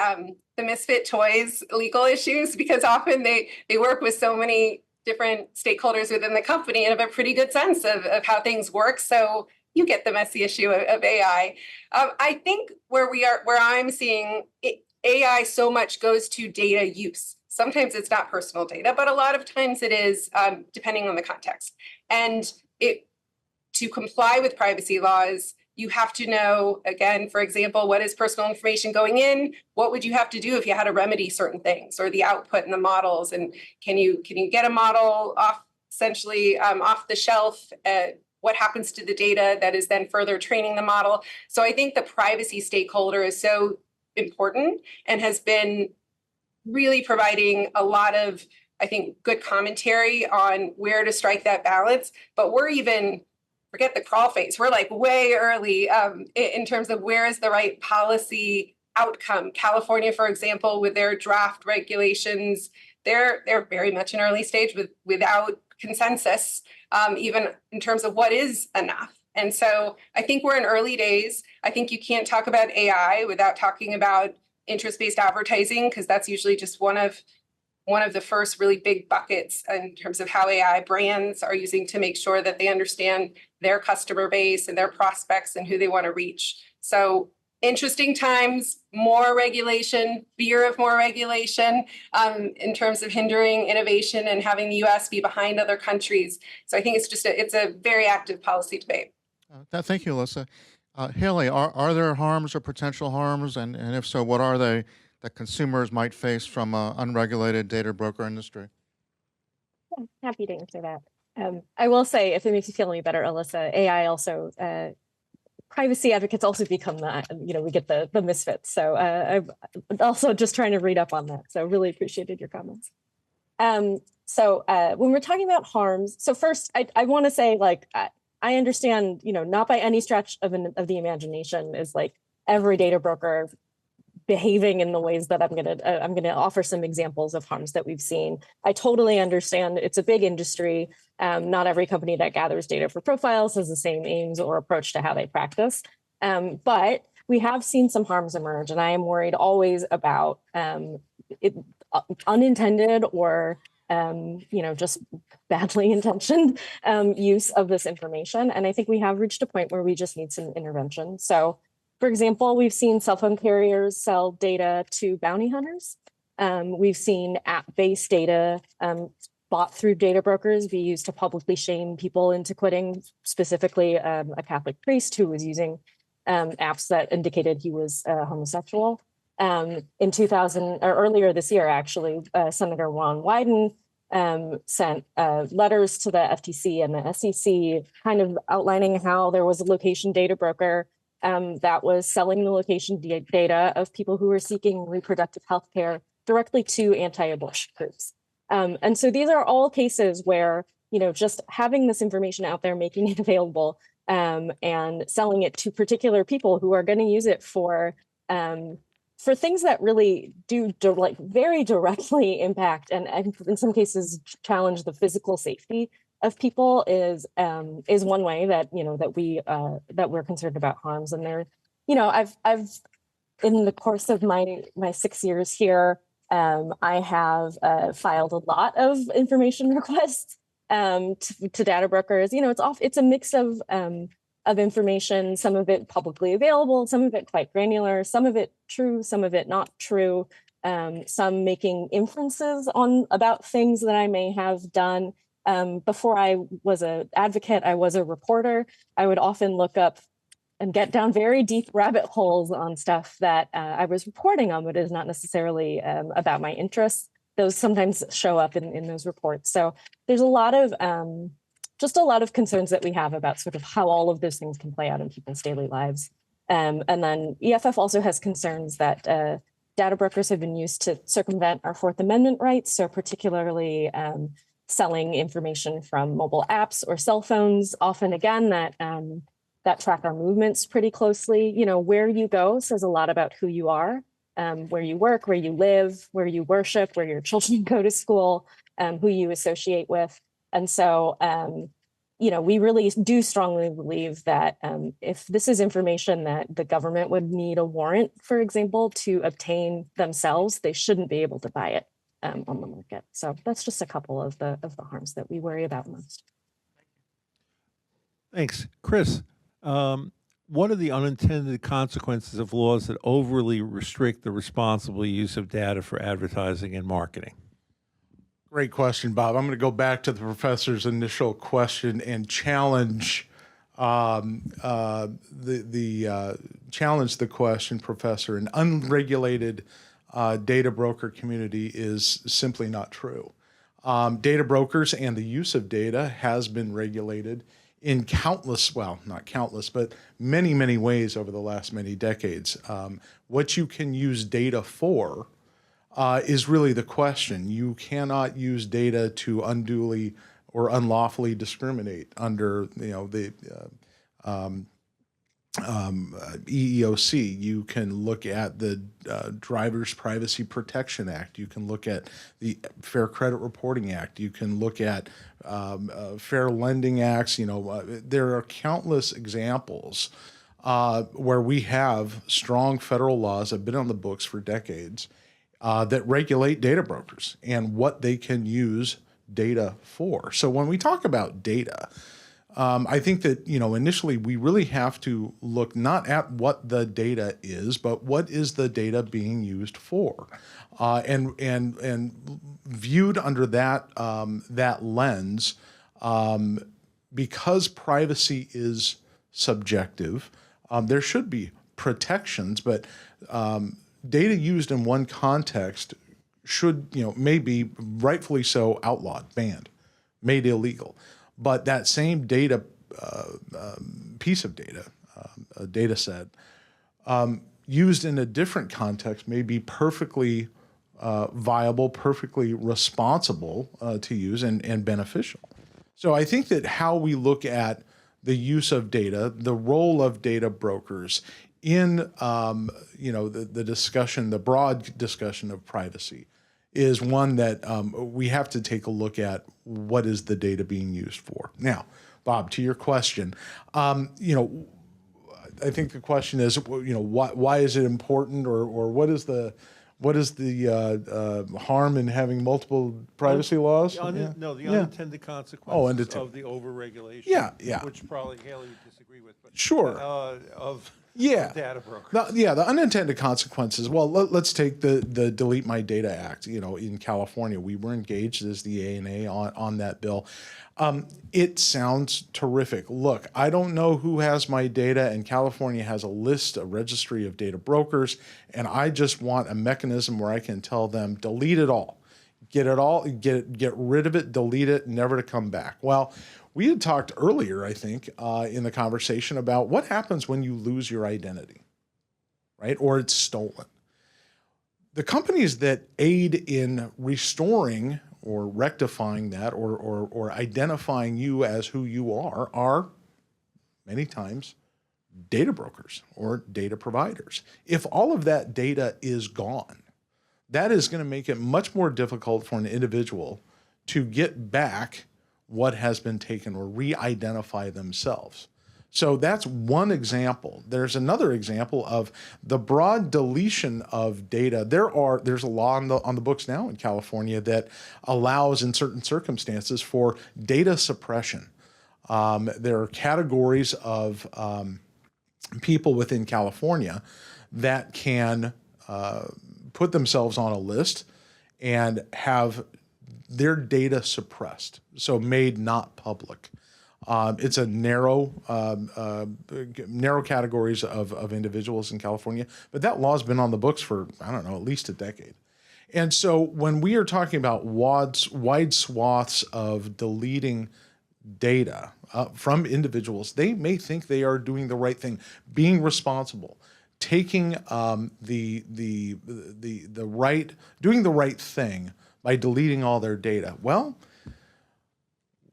misfit toys legal issues because often they work with so many different stakeholders within the company and have a pretty good sense of how things work. So you get the messy issue of AI. I think where I'm seeing it, AI so much goes to data use. Sometimes it's not personal data, but a lot of times it is, depending on the context. And to comply with privacy laws, you have to know, again, for example, what is personal information going in? What would you have to do if you had to remedy certain things or the output and the models? And can you get a model off the shelf? What happens to the data that is then further training the model? So I think the privacy stakeholder is so important and has been really providing a lot of I think, good commentary on where to strike that balance. But we're even, forget the crawl phase, we're like way early in terms of where is the right policy outcome. California, for example, with their draft regulations, they're very much an early stage without consensus, even in terms of what is enough. And so I think we're in early days. I think you can't talk about AI without talking about interest-based advertising, because that's usually just one of the first really big buckets in terms of how AI brands are using to make sure that they understand their customer base and their prospects and who they want to reach. So interesting times, more regulation, fear of more regulation in terms of hindering innovation and having the US be behind other countries. So I think it's a very active policy debate. Thank you, Alyssa. Haley, are there harms or potential harms? And if so, what are they that consumers might face from an unregulated data broker industry? Yeah, happy to answer that. I will say, if it makes you feel any better, Alyssa, AI also, privacy advocates also become we get the misfits. So I'm also just trying to read up on that. So really appreciated your comments. So when we're talking about harms, so first I want to say, like, I understand, not by any stretch of the imagination is like every data broker behaving in the ways that I'm gonna offer some examples of harms that we've seen. I totally understand it's a big industry. Not every company that gathers data for profiles has the same aims or approach to how they practice. But we have seen some harms emerge, and I am worried always about unintended or just badly intentioned use of this information. And I think we have reached a point where we just need some intervention. So, for example, we've seen cell phone carriers sell data to bounty hunters. We've seen app-based data bought through data brokers be used to publicly shame people into quitting, specifically a Catholic priest who was using apps that indicated he was homosexual. In 2000, or earlier this year, actually, Senator Ron Wyden sent letters to the FTC and the SEC kind of outlining how there was a location data broker that was selling the location data of people who were seeking reproductive health care directly to anti-abortion groups. And so these are all cases where, just having this information out there, making it available and selling it to particular people who are going to use it for things that really do very directly impact and in some cases challenge the physical safety of people is one way that that we're concerned about harms. And there, I've in the course of my 6 years here, I have filed a lot of information requests to data brokers. It's a mix of information, some of it publicly available, some of it quite granular, some of it true, some of it not true, some making inferences about things that I may have done. Before I was an advocate, I was a reporter. I would often look up and get down very deep rabbit holes on stuff that I was reporting on, but is not necessarily about my interests. Those sometimes show up in those reports. So there's a lot of concerns that we have about sort of how all of those things can play out in people's daily lives. And then EFF also has concerns that data brokers have been used to circumvent our Fourth Amendment rights, so particularly selling information from mobile apps or cell phones, often again that track our movements pretty closely. Where you go says a lot about who you are, where you work, where you live, where you worship, where your children go to school, who you associate with. And so, we really do strongly believe that if this is information that the government would need a warrant, for example, to obtain themselves, they shouldn't be able to buy it on the market. So that's just a couple of the harms that we worry about most. Thanks. Chris, what are the unintended consequences of laws that overly restrict the responsible use of data for advertising and marketing? Great question, Bob. I'm going to go back to the professor's initial question and challenge challenge the question, Professor. An unregulated data broker community is simply not true. Data brokers and the use of data has been regulated in not countless, but many, many ways over the last many decades. What you can use data for is really the question. You cannot use data to unduly or unlawfully discriminate under, the EEOC. You can look at the Driver's Privacy Protection Act. You can look at the Fair Credit Reporting Act. You can look at Fair Lending Acts. There are countless examples where we have strong federal laws that have been on the books for decades that regulate data brokers and what they can use data for. So when we talk about data, I think that, initially we really have to look not at what the data is, but what is the data being used for, and viewed under that lens, because privacy is subjective. There should be protections, but data used in one context should, may be rightfully so outlawed, banned, made illegal. But that same data, piece of data, a data set, used in a different context may be perfectly viable, perfectly responsible to use and beneficial. So I think that how we look at the use of data, the role of data brokers in, the discussion, the broad discussion of privacy, is one that we have to take a look at. What is the data being used for? Now, Bob, to your question, I think the question is, why is it important, or what is the harm in having multiple privacy laws? The unintended consequences of the overregulation. Yeah. Which probably Haley would disagree with. But, sure. Of data brokers. The unintended consequences. Well, let's take the Delete My Data Act. In California, we were engaged as the ANA on that bill. It sounds terrific. Look, I don't know who has my data, and California has a registry of data brokers, and I just want a mechanism where I can tell them, delete it all. Get rid of it, delete it, never to come back. Well, we had talked earlier, I think, in the conversation about what happens when you lose your identity, right? Or it's stolen. The companies that aid in restoring or rectifying that or identifying you as who you are many times data brokers or data providers. If all of that data is gone, that is going to make it much more difficult for an individual to get back what has been taken or re-identify themselves. So that's one example. There's another example of the broad deletion of data. There's a law on the books now in California that allows, in certain circumstances, for data suppression. There are categories of people within California that can put themselves on a list and have their data suppressed, so made not public. It's a narrow categories of individuals in California, but that law's been on the books for, at least a decade. And so when we are talking about wide swaths of deleting data from individuals, they may think they are doing the right thing, being responsible, taking doing the right thing by deleting all their data. Well,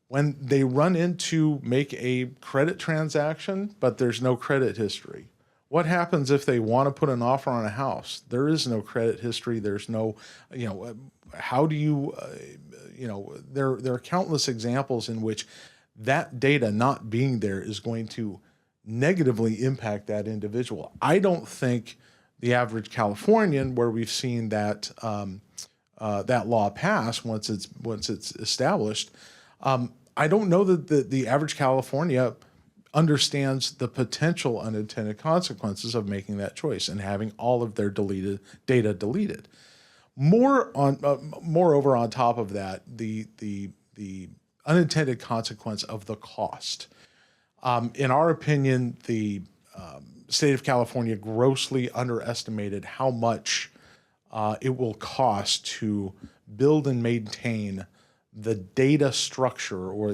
when they run into make a credit transaction, but there's no credit history, what happens if they want to put an offer on a house? There is no credit history. There's no, how do you, there are countless examples in which that data not being there is going to negatively impact that individual. I don't think the average Californian, where we've seen that that law pass once it's established, I don't know that the average California understands the potential unintended consequences of making that choice and having all of their data deleted. Moreover, on top of that, the unintended consequence of the cost. In our opinion, the state of California grossly underestimated how much it will cost to build and maintain the data structure, or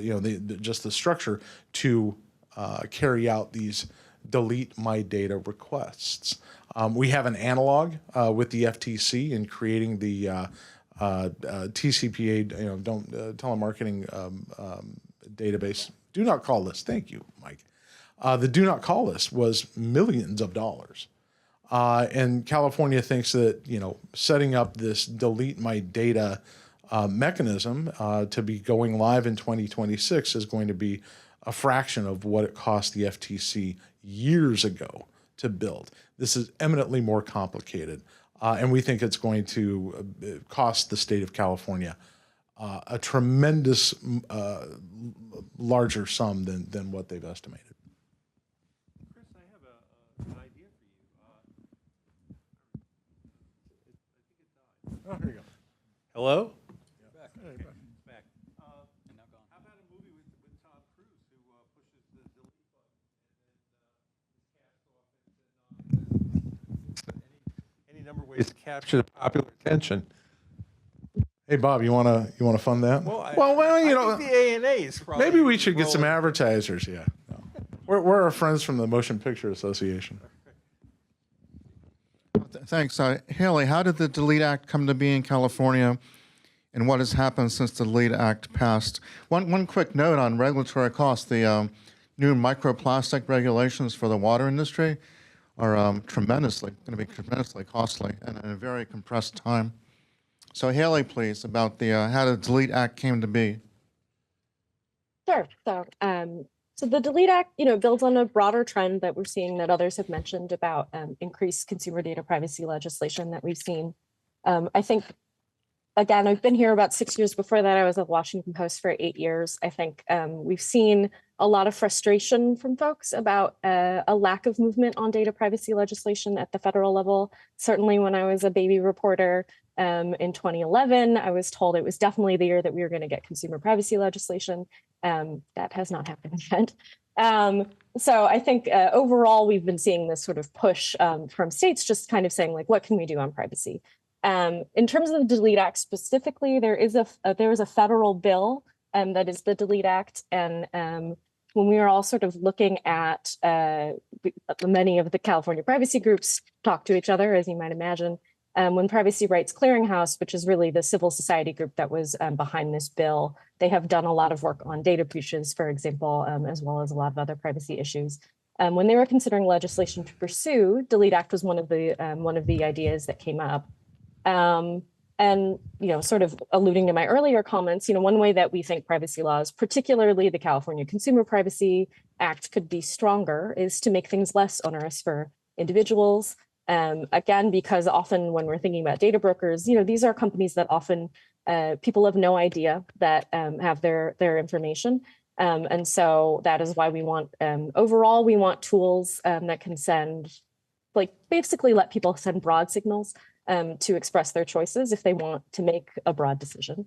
just the structure to carry out these delete my data requests. We have an analog with the FTC in creating the TCPA, telemarketing database. Do not call list. Thank you, Mike. The do not call list was millions of dollars. And California thinks that, setting up this delete my data mechanism to be going live in 2026 is going to be a fraction of what it cost the FTC years ago to build. This is eminently more complicated. And we think it's going to cost the state of California a tremendous larger sum than what they've estimated. Chris, I have an idea for you. Oh, here you go. Hello? Back. Okay, back. How about a movie with Tom Cruise who pushes the delete button any number of ways to capture the popular attention? Hey Bob, you wanna fund that? Well, I think the A&A is probably maybe we should get some advertisers. Yeah, no. We're our friends from the Motion Picture Association. Thanks. Haley, how did the Delete Act come to be in California, and what has happened since the Delete Act passed? One quick note on regulatory costs. The new microplastic regulations for the water industry are going to be tremendously costly and in a very compressed time. So Haley, please, about the how the Delete Act came to be. Sure. So the Delete Act, builds on a broader trend that we're seeing that others have mentioned about increased consumer data privacy legislation that we've seen. I think, again, I've been here about 6 years. Before that, I was at Washington Post for 8 years. I think we've seen a lot of frustration from folks about a lack of movement on data privacy legislation at the federal level. Certainly when I was a baby reporter in 2011, I was told it was definitely the year that we were going to get consumer privacy legislation. That has not happened yet. So I think overall, we've been seeing this sort of push from states just kind of saying, like, what can we do on privacy? In terms of the Delete Act specifically, there is a federal bill that is the Delete Act. And when we were all sort of looking at many of the California privacy groups talk to each other, as you might imagine, when Privacy Rights Clearinghouse, which is really the civil society group that was behind this bill, they have done a lot of work on data breaches, for example, as well as a lot of other privacy issues. When they were considering legislation to pursue, Delete Act was one of the ideas that came up. And sort of alluding to my earlier comments, one way that we think privacy laws, particularly the California Consumer Privacy Act, could be stronger is to make things less onerous for individuals. Again, because often when we're thinking about data brokers, these are companies that often people have no idea that have their information. And so that is why we want, overall, we want tools that can basically let people send broad signals to express their choices if they want to make a broad decision.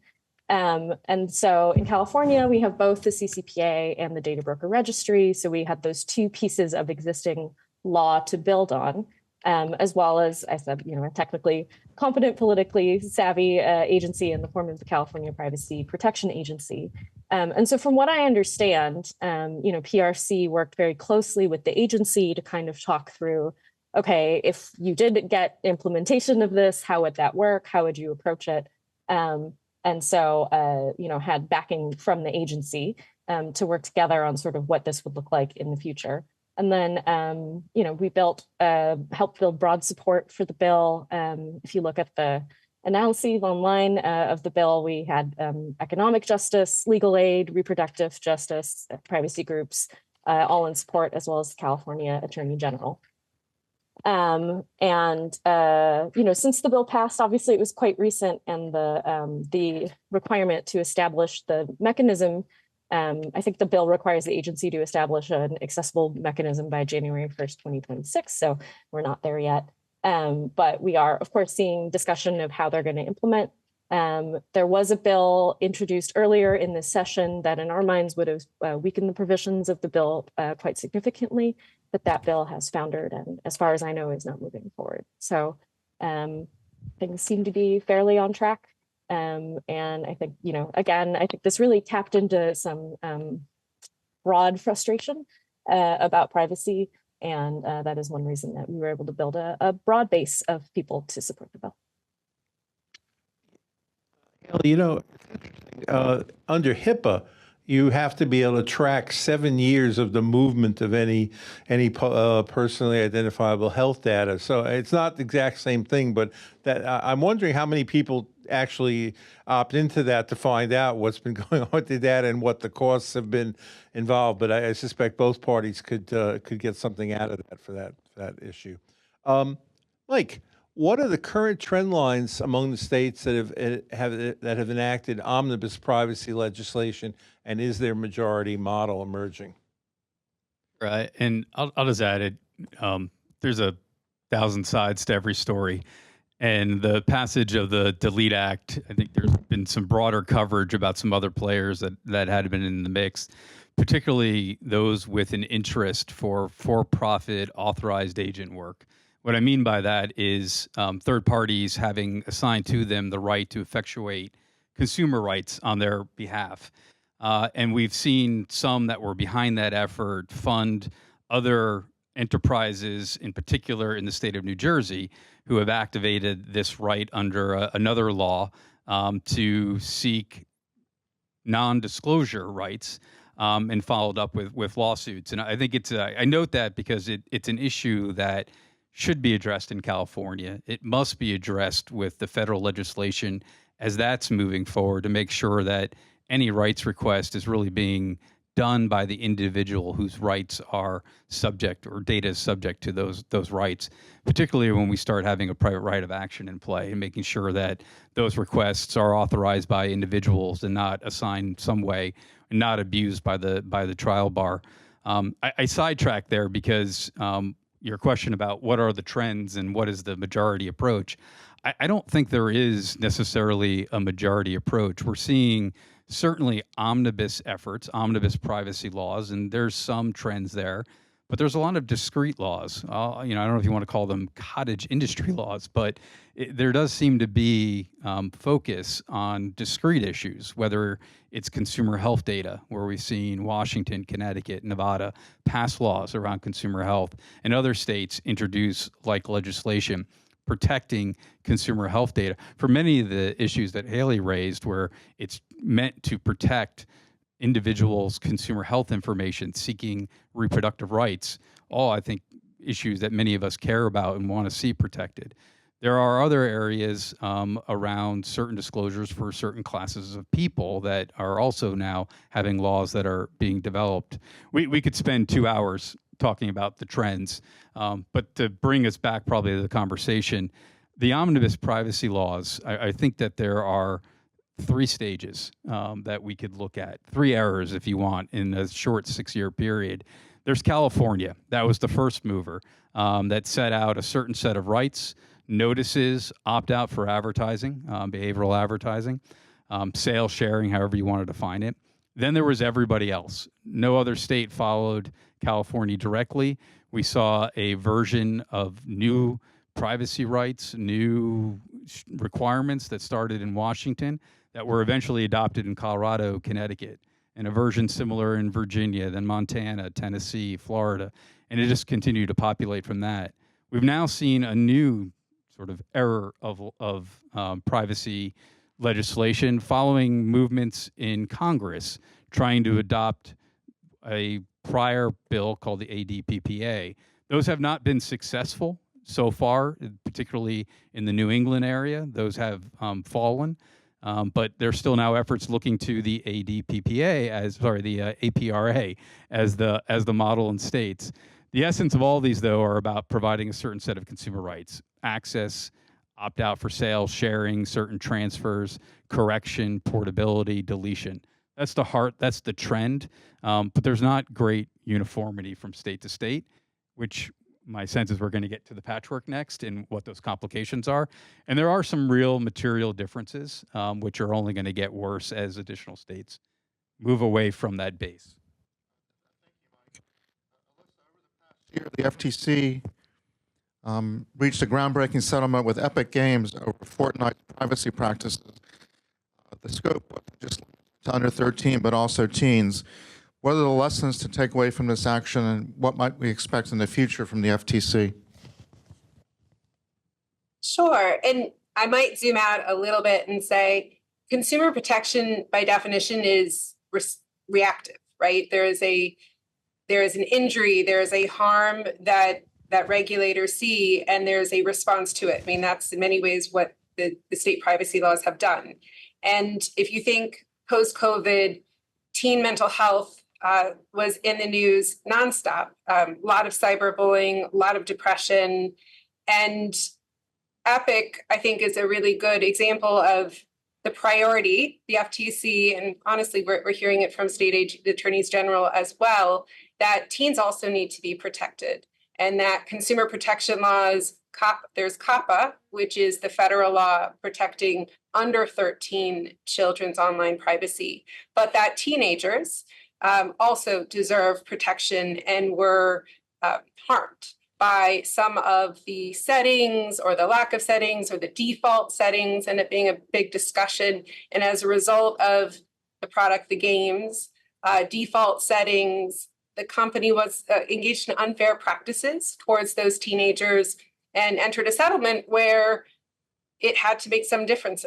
And so in California, we have both the CCPA and the Data Broker Registry. So we had those two pieces of existing law to build on. As well as, I said, a technically competent, politically savvy agency in the form of the California Privacy Protection Agency. And so from what I understand, PRC worked very closely with the agency to kind of talk through, okay, if you did get implementation of this, how would that work? How would you approach it? And so, had backing from the agency to work together on sort of what this would look like in the future. And then, we helped build broad support for the bill. If you look at the analyses online of the bill, we had economic justice, legal aid, reproductive justice, privacy groups, all in support, as well as the California Attorney General. Since the bill passed, obviously it was quite recent, and the requirement to establish the mechanism, I think the bill requires the agency to establish an accessible mechanism by January 1st, 2026. So we're not there yet. But we are, of course, seeing discussion of how they're going to implement. There was a bill introduced earlier in this session that in our minds would have weakened the provisions of the bill quite significantly, but that bill has foundered and, as far as I know, is not moving forward. So things seem to be fairly on track. And I think, again, I think this really tapped into some broad frustration about privacy And that is one reason that we were able to build a broad base of people to support the bill. You know, under HIPAA, you have to be able to track 7 years of the movement of any personally identifiable health data. So it's not the exact same thing, but that I'm wondering how many people actually opt into that to find out what's been going on with the data and what the costs have been involved. But I suspect both parties could get something out of that for that issue. Mike, what are the current trend lines among the states that have enacted omnibus privacy legislation, and is their majority model emerging? Right, and I'll just add it. There's 1,000 sides to every story, and the passage of the Delete Act. I think there's been some broader coverage about some other players that had been in the mix, particularly those with an interest for-profit authorized agent work. What I mean by that is third parties having assigned to them the right to effectuate consumer rights on their behalf. And we've seen some that were behind that effort fund other enterprises, in particular in the state of New Jersey, who have activated this right under another law to seek non-disclosure rights and followed up with lawsuits. And I think I note that because it's an issue that should be addressed in California. It must be addressed with the federal legislation as that's moving forward to make sure that any rights request is really being done by the individual whose rights are subject or data is subject to those rights, particularly when we start having a private right of action in play and making sure that those requests are authorized by individuals and not assigned some way and not abused by the trial bar. I sidetracked there because your question about what are the trends and what is the majority approach. I don't think there is necessarily a majority approach. We're seeing certainly omnibus efforts, omnibus privacy laws, and there's some trends there, but there's a lot of discrete laws. I don't know if you want to call them cottage industry laws, but there does seem to be focus on discrete issues, whether it's consumer health data, where we've seen Washington, Connecticut, Nevada pass laws around consumer health, and other states introduce like legislation protecting consumer health data. For many of the issues that Haley raised, where it's meant to protect individuals' consumer health information, seeking reproductive rights, all I think issues that many of us care about and want to see protected. There are other areas around certain disclosures for certain classes of people that are also now having laws that are being developed. We could spend 2 hours talking about the trends, but to bring us back probably to the conversation, the omnibus privacy laws, I think that there are 3 stages that we could look at, 3 errors if you want, in a short 6-year period. There's California. That was the first mover that set out a certain set of rights, notices, opt-out for advertising, behavioral advertising, sales sharing, however you want to define it. Then there was everybody else. No other state followed California directly. We saw a version of new privacy rights, new requirements that started in Washington that were eventually adopted in Colorado, Connecticut, and a version similar in Virginia, then Montana, Tennessee, Florida, and it just continued to populate from that. We've now seen a new sort of era of privacy legislation following movements in Congress trying to adopt a prior bill called the ADPPA. Those have not been successful so far, particularly in the New England area. Those have fallen, but there's still now efforts looking to the APRA as the model in states. The essence of all these, though, are about providing a certain set of consumer rights: access, opt-out for sale, sharing, certain transfers, correction, portability, deletion. That's the heart, that's the trend, but there's not great uniformity from state to state, which my sense is we're going to get to the patchwork next and what those complications are. And there are some real material differences, which are only going to get worse as additional states move away from that base. The FTC reached a groundbreaking settlement with Epic Games over Fortnite's privacy practices. The scope wasn't just to under 13, but also teens. What are the lessons to take away from this action, and what might we expect in the future from the FTC? Sure. And I might zoom out a little bit and say consumer protection by definition is reactive, right? There is an injury, there is a harm that regulators see, and there's a response to it. I mean, that's in many ways what the state privacy laws have done. And if you think post-COVID, teen mental health was in the news nonstop. A lot of cyberbullying, a lot of depression, and Epic, I think, is a really good example of the priority, the FTC, and honestly, we're hearing it from state attorneys general as well, that teens also need to be protected, and that consumer protection laws, there's COPPA, which is the federal law protecting under 13 children's online privacy, but that teenagers also deserve protection and were harmed by some of the settings or the lack of settings or the default settings, and it being a big discussion. And as a result of the product, the games, default settings, the company was engaged in unfair practices towards those teenagers and entered a settlement where it had to make some different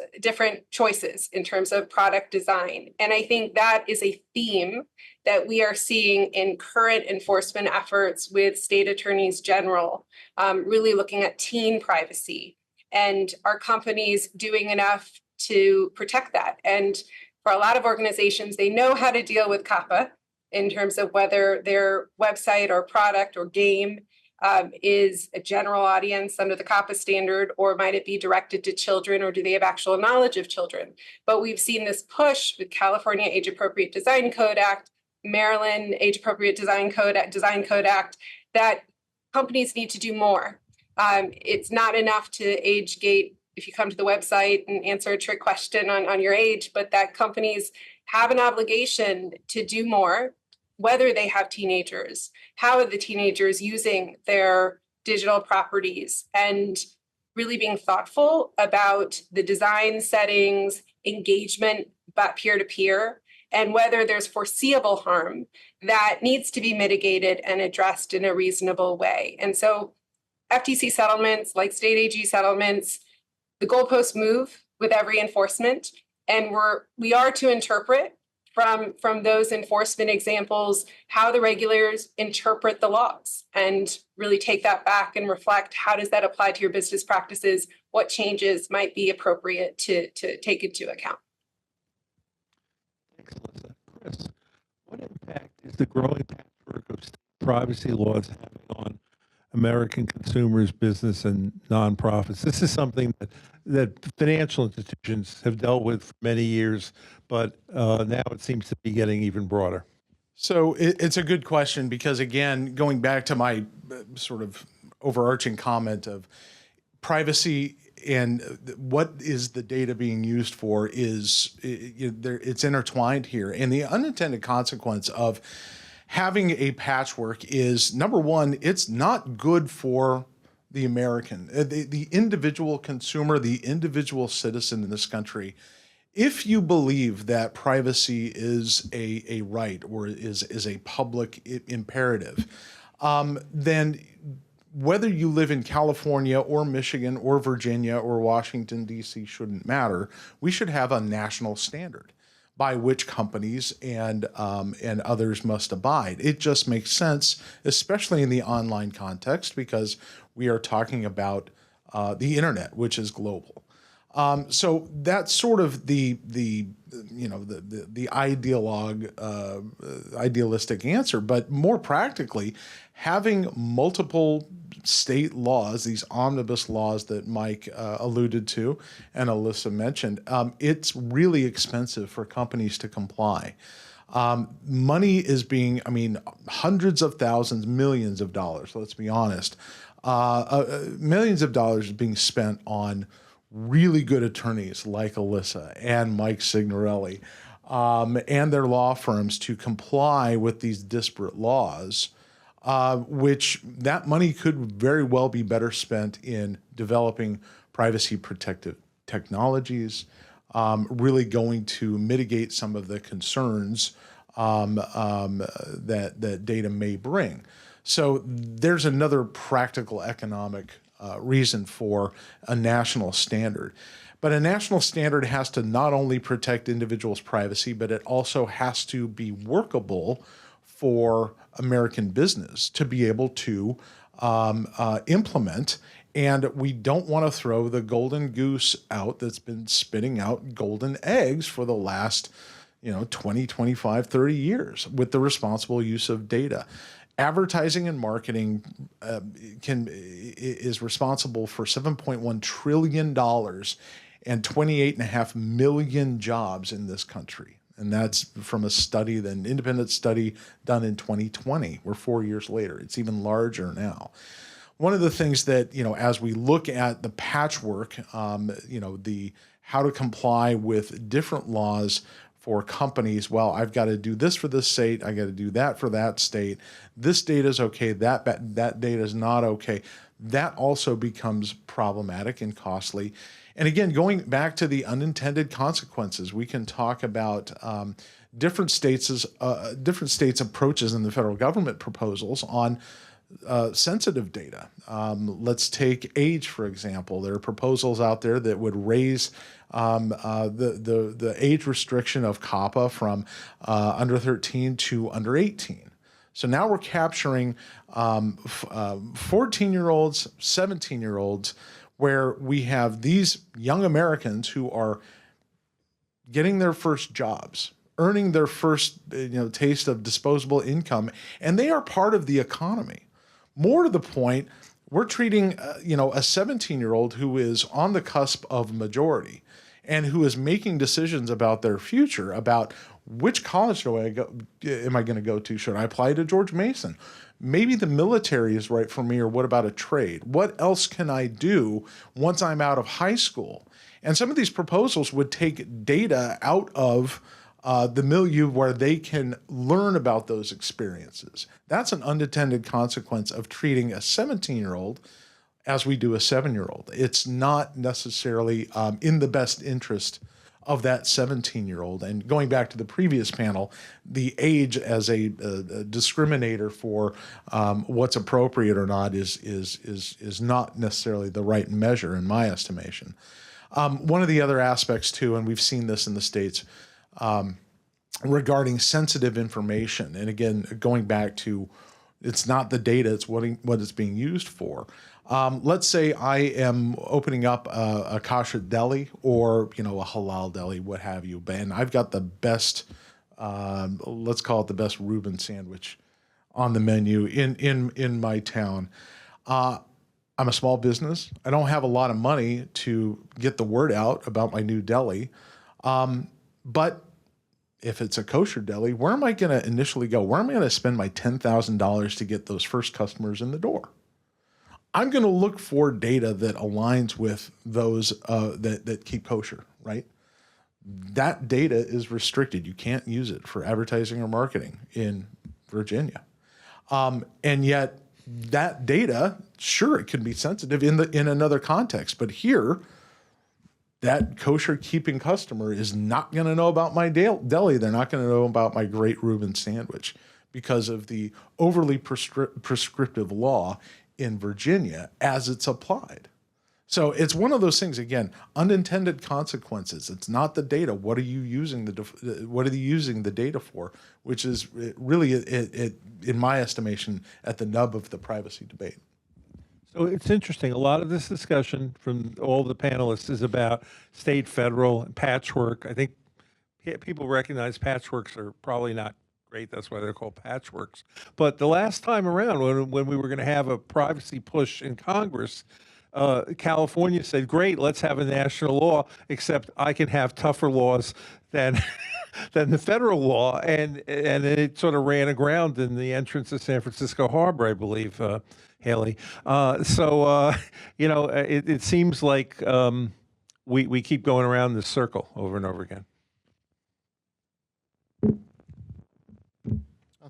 choices in terms of product design. And I think that is a theme that we are seeing in current enforcement efforts with state attorneys general, really looking at teen privacy. And are companies doing enough to protect that? And for a lot of organizations, they know how to deal with COPPA in terms of whether their website or product or game is a general audience under the COPPA standard, or might it be directed to children, or do they have actual knowledge of children? But we've seen this push with California Age Appropriate Design Code Act, Maryland Age Appropriate Design Code Act, that companies need to do more. It's not enough to age gate if you come to the website and answer a trick question on your age, but that companies have an obligation to do more, whether they have teenagers, how are the teenagers using their digital properties, and really being thoughtful about the design settings, engagement, but peer-to-peer, and whether there's foreseeable harm that needs to be mitigated and addressed in a reasonable way. And so FTC settlements, like state AG settlements, the goalposts move with every enforcement, and we are to interpret from those enforcement examples how the regulators interpret the laws, and really take that back and reflect, how does that apply to your business practices? What changes might be appropriate to take into account? Thanks, Alyssa. Chris, what impact is the growing patchwork of state privacy laws having on American consumers, business, and nonprofits? This is something that financial institutions have dealt with for many years, but now it seems to be getting even broader. So it's a good question, because, again, going back to my sort of overarching comment of privacy and what is the data being used for it's intertwined here. And the unintended consequence of having a patchwork is, number one, it's not good for the American, the individual consumer, the individual citizen in this country. If you believe that privacy is a right, or is a public imperative, then whether you live in California or Michigan or Virginia or Washington, D.C. shouldn't matter. We should have a national standard by which companies and others must abide. It just makes sense, especially in the online context, because we are talking about the internet, which is global. So that's sort of the idealistic answer. But more practically, having multiple state laws, these omnibus laws that Mike alluded to and Alyssa mentioned, it's really expensive for companies to comply. Money is being, hundreds of thousands, millions of dollars, let's be honest, millions of dollars is being spent on really good attorneys like Alyssa and Mike Signorelli and their law firms to comply with these disparate laws, which that money could very well be better spent in developing privacy protective technologies, really going to mitigate some of the concerns that data may bring. So there's another practical economic reason for a national standard. But a national standard has to not only protect individuals' privacy, but it also has to be workable for American business to be able to implement. And we don't want to throw the golden goose out that's been spitting out golden eggs for the last 20, 25, 30 years with the responsible use of data. Advertising and marketing is responsible for $7.1 trillion and 28.5 million jobs in this country. And that's from a study, an independent study done in 2020. We're 4 years later. It's even larger now. One of the things that, as we look at the patchwork, the how to comply with different laws for companies, well, I've got to do this for this state, I got to do that for that state. This data is okay, that data is not okay. That also becomes problematic and costly. And again, going back to the unintended consequences, we can talk about different states' approaches in the federal government proposals on sensitive data. Let's take age, for example. There are proposals out there that would raise the age restriction of COPPA from under 13 to under 18. So now we're capturing 14-year-olds, 17-year-olds, where we have these young Americans who are getting their first jobs, earning their first taste of disposable income, and they are part of the economy. More to the point, we're treating a 17-year-old who is on the cusp of majority and who is making decisions about their future, about which college am I going to go to? Should I apply to George Mason? Maybe the military is right for me, or what about a trade? What else can I do once I'm out of high school? And some of these proposals would take data out of the milieu where they can learn about those experiences. That's an unintended consequence of treating a 17-year-old as we do a 7-year-old. It's not necessarily in the best interest of that 17-year-old. And going back to the previous panel, the age as a discriminator for what's appropriate or not is not necessarily the right measure in my estimation. One of the other aspects too, and we've seen this in the States, regarding sensitive information. And again, going back to, it's not the data, it's what it's being used for. Let's say I am opening up a kosher deli or, a halal deli, what have you, and I've got the best, let's call it the best Reuben sandwich on the menu in my town. I'm a small business. I don't have a lot of money to get the word out about my new deli. But if it's a kosher deli, where am I going to initially go? Where am I going to spend my $10,000 to get those first customers in the door? I'm going to look for data that aligns with those that keep kosher, right? That data is restricted. You can't use it for advertising or marketing in Virginia. And yet that data, sure, it can be sensitive in another context, but here, that kosher keeping customer is not going to know about my deli. They're not going to know about my great Reuben sandwich because of the overly prescriptive law in Virginia as it's applied. So it's one of those things, again, unintended consequences. It's not the data. What are you using the data for? Which is really, in my estimation, at the nub of the privacy debate. So it's interesting. A lot of this discussion from all the panelists is about state, federal, and patchwork. I think people recognize patchworks are probably not great. That's why they're called patchworks. But the last time around, when we were going to have a privacy push in Congress, California said, great, let's have a national law, except I can have tougher laws than than the federal law. And it sort of ran aground in the entrance of San Francisco Harbor, I believe, Haley. It seems like we keep going around this circle over and over again.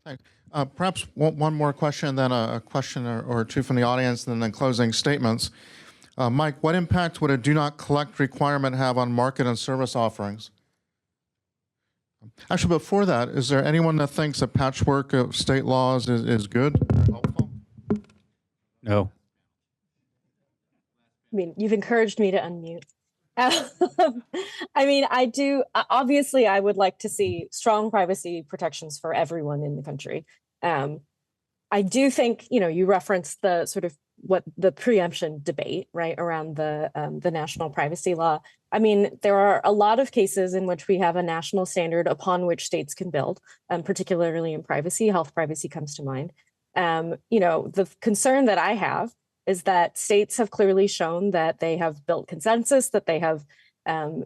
Thanks. Perhaps one more question, then a question or two from the audience, and then closing statements. Mike, what impact would a do not collect requirement have on market and service offerings? Actually, before that, is there anyone that thinks a patchwork of state laws is good? Helpful? No. I mean, you've encouraged me to unmute. I mean, I do. Obviously, I would like to see strong privacy protections for everyone in the country. I do think, you referenced the sort of what the preemption debate, right, around the national privacy law. I mean, there are a lot of cases in which we have a national standard upon which states can build, particularly in privacy. Health privacy comes to mind. The concern that I have is that states have clearly shown that they have built consensus, that they have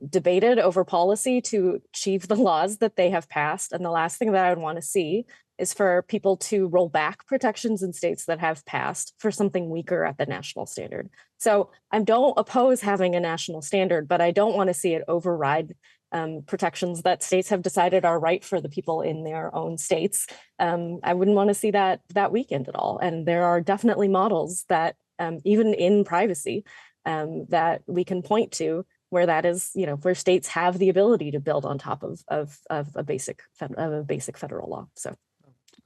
debated over policy to achieve the laws that they have passed. And the last thing that I would want to see is for people to roll back protections in states that have passed for something weaker at the national standard. So I don't oppose having a national standard, but I don't want to see it override protections that states have decided are right for the people in their own states. I wouldn't want to see that weakened at all. And there are definitely models that even in privacy that we can point to where that is, where states have the ability to build on top of a basic federal law. So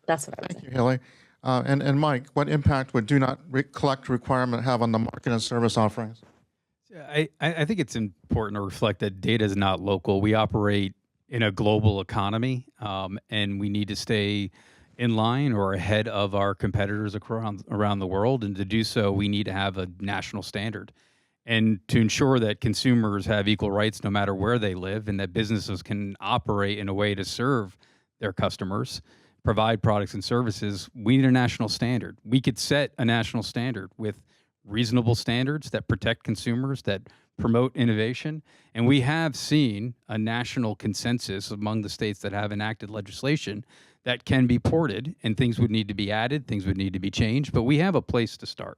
that's what I would say. Thank you, Haley. And Mike, what impact would do not collect requirement have on the market and service offerings? I think it's important to reflect that data is not local. We operate in a global economy, and we need to stay in line or ahead of our competitors around the world. And to do so, we need to have a national standard. And to ensure that consumers have equal rights no matter where they live, and that businesses can operate in a way to serve their customers, provide products and services, we need a national standard. We could set a national standard with reasonable standards that protect consumers, that promote innovation. And we have seen a national consensus among the states that have enacted legislation that can be ported, and things would need to be added, things would need to be changed, but we have a place to start.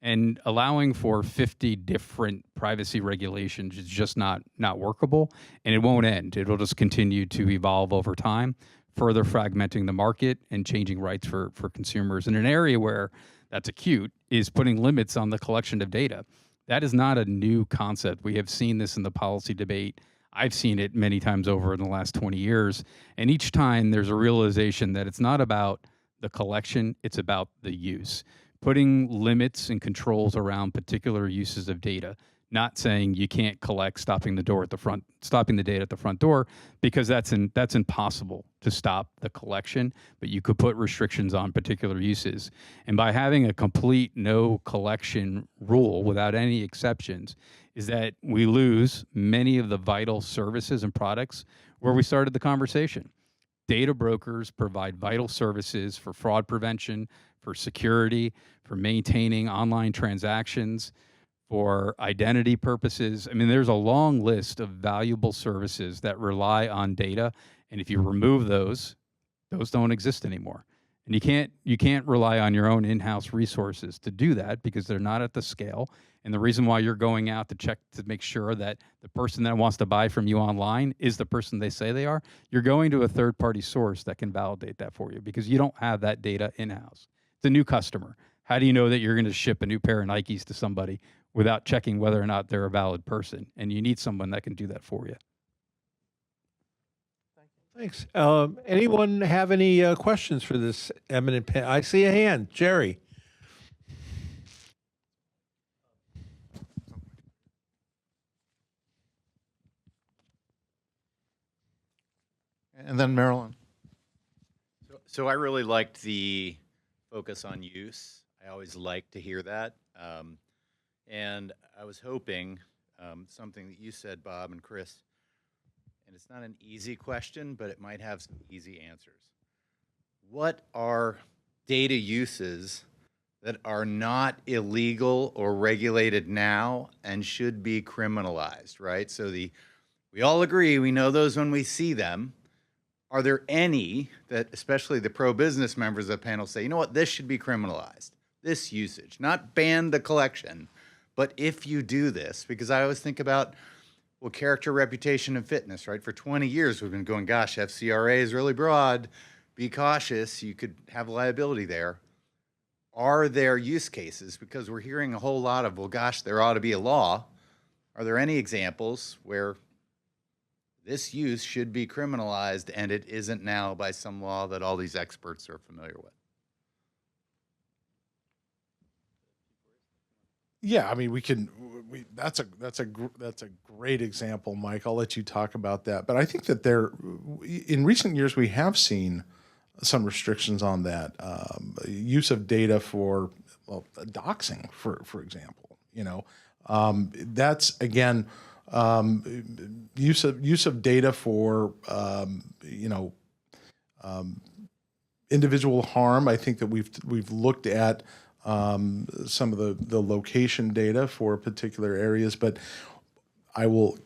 And allowing for 50 different privacy regulations is just not workable, and it won't end. It'll just continue to evolve over time, further fragmenting the market and changing rights for consumers. In an area where that's acute is putting limits on the collection of data. That is not a new concept. We have seen this in the policy debate. I've seen it many times over in the last 20 years. And each time there's a realization that it's not about the collection, it's about the use. Putting limits and controls around particular uses of data, not saying you can't collect, stopping the data at the front door, because that's impossible to stop the collection, but you could put restrictions on particular uses. And by having a complete no collection rule without any exceptions, is that we lose many of the vital services and products where we started the conversation. Data brokers provide vital services for fraud prevention, for security, for maintaining online transactions, for identity purposes. I mean, there's a long list of valuable services that rely on data, and if you remove those don't exist anymore. And you can't rely on your own in-house resources to do that because they're not at the scale. And the reason why you're going out to check to make sure that the person that wants to buy from you online is the person they say they are, you're going to a third-party source that can validate that for you because you don't have that data in-house. It's a new customer. How do you know that you're going to ship a new pair of Nikes to somebody without checking whether or not they're a valid person? And you need someone that can do that for you. Thanks. Anyone have any questions for this eminent panel? I see a hand. Jerry. And then Marilyn. So I really liked the focus on use. I always like to hear that. And I was hoping something that you said, Bob and Chris, and it's not an easy question, but it might have some easy answers. What are data uses that are not illegal or regulated now and should be criminalized, right? So we all agree, we know those when we see them. Are there any that, especially the pro-business members of the panel, say, you know what, this should be criminalized, this usage, not ban the collection, but if you do this, because I always think about, well, character, reputation, and fitness, right? For 20 years, we've been going, gosh, FCRA is really broad, be cautious, you could have liability there. Are there use cases? Because we're hearing a whole lot of, well, gosh, there ought to be a law. Are there any examples where this use should be criminalized, and it isn't now by some law that all these experts are familiar with. Yeah, I mean, that's a great example, Mike. I'll let you talk about that. But I think that in recent years, we have seen some restrictions on that use of data for doxing, for example. That's again use of data for individual harm. I think that we've looked at some of the location data for particular areas, but I will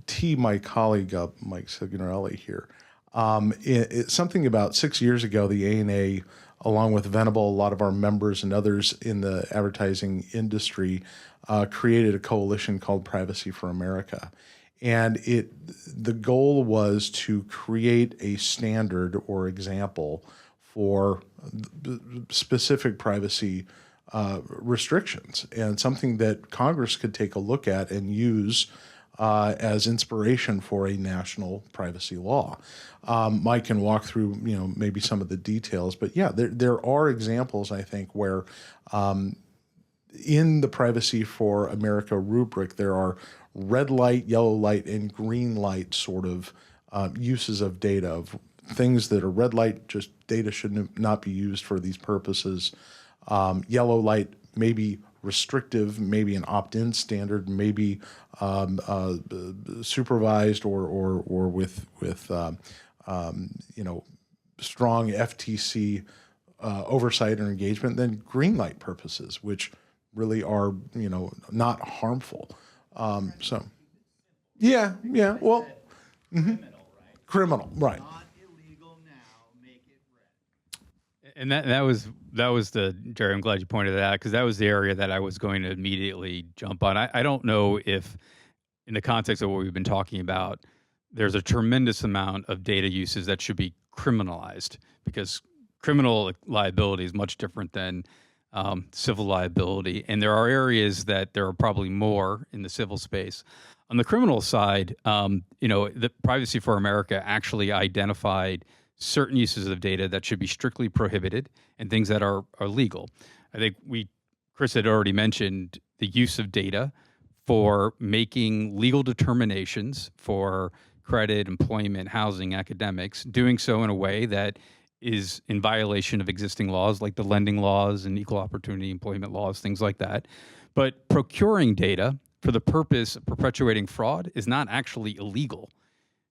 tee my colleague up, Mike Signorelli here. Something about 6 years ago, the ANA, along with Venable, a lot of our members and others in the advertising industry, created a coalition called Privacy for America. And the goal was to create a standard or example for specific privacy restrictions, and something that Congress could take a look at and use as inspiration for a national privacy law. Mike can walk through, maybe some of the details, but yeah, there are examples, I think, where in the Privacy for America rubric, there are red light, yellow light, and green light sort of uses of data, of things that are red light, just data should not be used for these purposes. Yellow light, maybe restrictive, maybe an opt-in standard, maybe supervised or with strong FTC oversight or engagement. Then green light purposes, which really are not harmful. So, yeah, well, criminal, right? And that was the, Jerry, I'm glad you pointed that out, because that was the area that I was going to immediately jump on. I don't know if, in the context of what we've been talking about, there's a tremendous amount of data uses that should be criminalized, because criminal liability is much different than civil liability. And there are areas that there are probably more in the civil space. On the criminal side, the Privacy for America actually identified certain uses of data that should be strictly prohibited and things that are legal. I think Chris had already mentioned the use of data for making legal determinations for credit, employment, housing, academics, doing so in a way that is in violation of existing laws like the lending laws and equal opportunity employment laws, things like that. But procuring data for the purpose of perpetuating fraud is not actually illegal.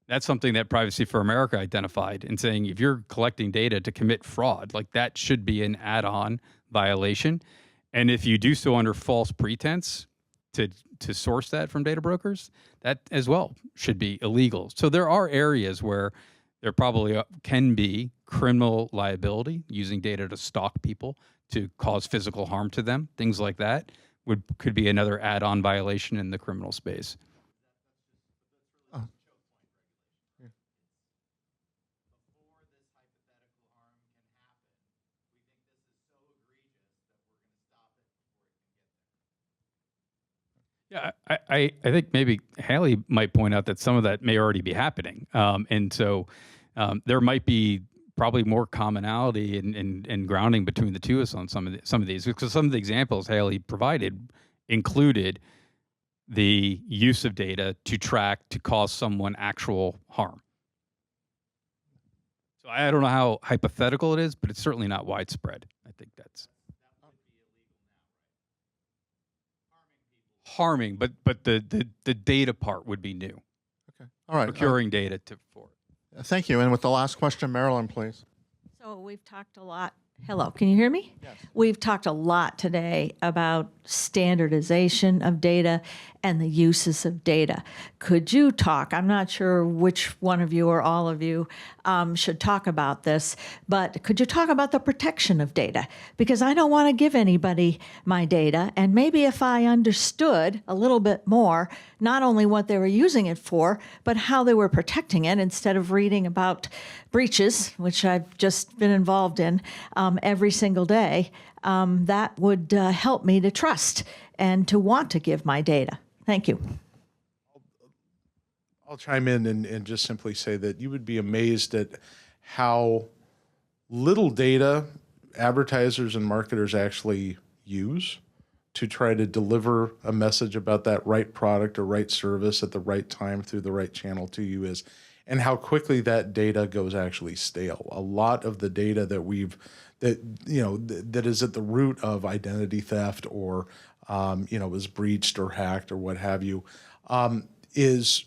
That's something that Privacy for America identified and saying, if you're collecting data to commit fraud, like that should be an add-on violation. And if you do so under false pretense to source that from data brokers, that as well should be illegal. So there are areas where there probably can be criminal liability, using data to stalk people, to cause physical harm to them, things like that could be another add-on violation in the criminal space. Yeah, I think maybe Haley might point out that some of that may already be happening. And so there might be probably more commonality and grounding between the two of us on some of these, because some of the examples Haley provided included the use of data to track to cause someone actual harm. So I don't know how hypothetical it is, but it's certainly not widespread. I think that's harming, but the data part would be new. Okay. All right. Procuring data for it. Thank you. And with the last question, Marilyn, please. So we've talked a lot. Hello, can you hear me? Yes. We've talked a lot today about standardization of data and the uses of data. Could you talk, I'm not sure which one of you or all of you should talk about this, but could you talk about the protection of data? Because I don't want to give anybody my data, and maybe if I understood a little bit more, not only what they were using it for, but how they were protecting it, instead of reading about breaches, which I've just been involved in every single day, that would help me to trust and to want to give my data. Thank you. I'll chime in and just simply say that you would be amazed at how little data advertisers and marketers actually use to try to deliver a message about that right product or right service at the right time through the right channel to you is, and how quickly that data goes actually stale. A lot of the data that is at the root of identity theft or was breached or hacked or what have you, is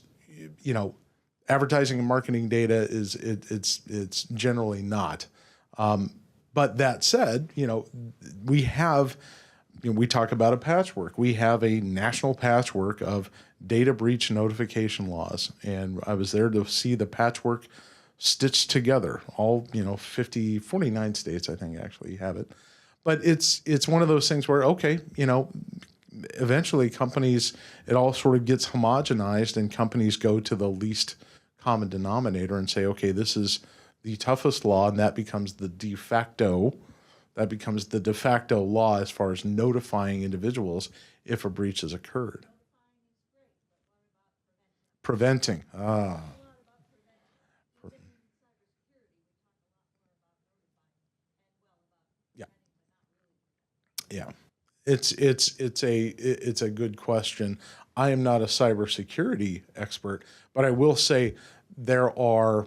advertising and marketing data it's generally not. But that said, we have, we talk about a patchwork. We have a national patchwork of data breach notification laws. And I was there to see the patchwork stitched together. All, 49 states, I think, actually have it. But it's one of those things where, okay, eventually companies, it all sort of gets homogenized and companies go to the least common denominator and say, okay, this is the toughest law, and that becomes the de facto law as far as notifying individuals if a breach has occurred. Preventing. Yeah. It's a good question. I am not a cybersecurity expert, but I will say there are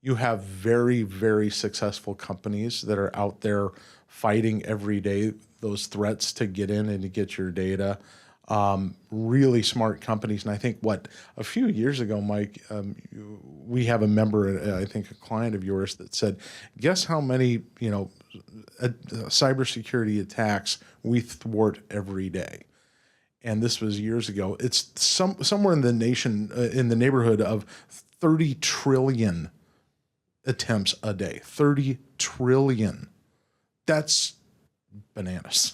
you have very, very successful companies that are out there fighting every day those threats to get in and to get your data. Really smart companies. And I think a few years ago, Mike, we have a member, I think a client of yours that said, guess how many, cybersecurity attacks we thwart every day. And this was years ago. It's somewhere in the nation, in the neighborhood of 30 trillion attempts a day. 30 trillion. That's bananas.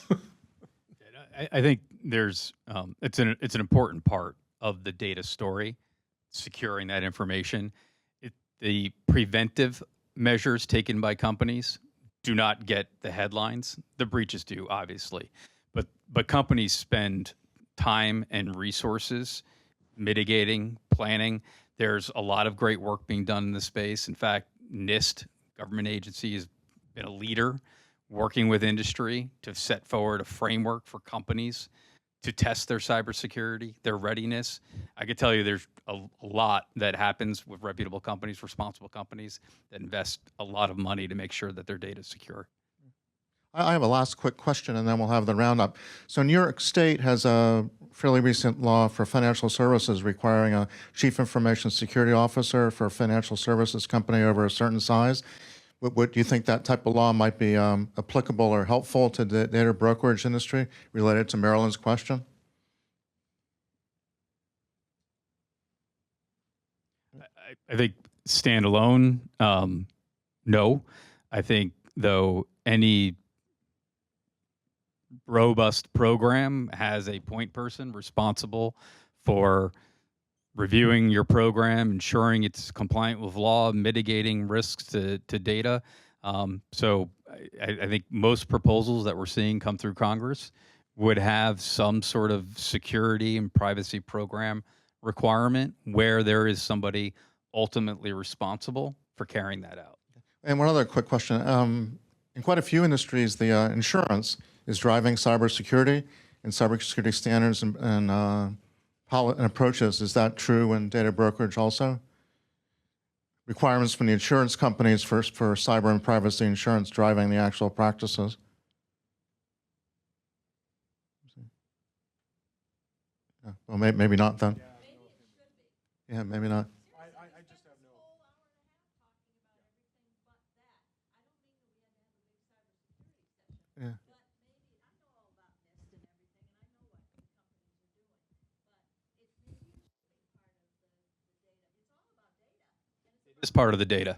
I think there's it's an important part of the data story, securing that information. The preventive measures taken by companies do not get the headlines. The breaches do, obviously, but companies spend time and resources mitigating, planning. There's a lot of great work being done in this space. In fact, NIST, government agency, has been a leader working with industry to set forward a framework for companies to test their cybersecurity, their readiness. I could tell you there's a lot that happens with reputable companies, responsible companies that invest a lot of money to make sure that their data is secure. I have a last quick question, and then we'll have the roundup. So New York State has a fairly recent law for financial services requiring a chief information security officer for a financial services company over a certain size. What do you think that type of law might be applicable or helpful to the data brokerage industry related to Maryland's question? I think standalone, no. I think, though, any robust program has a point person responsible for reviewing your program, ensuring it's compliant with law, mitigating risks to data. So I think most proposals that we're seeing come through Congress would have some sort of security and privacy program requirement where there is somebody ultimately responsible for carrying that out. And one other quick question. In quite a few industries, the insurance is driving cybersecurity and cybersecurity standards and approaches. Is that true in data brokerage also? Requirements from the insurance companies for cyber and privacy insurance driving the actual practices? Yeah, well, maybe not then. Yeah, maybe not. Yeah. It's part of the data.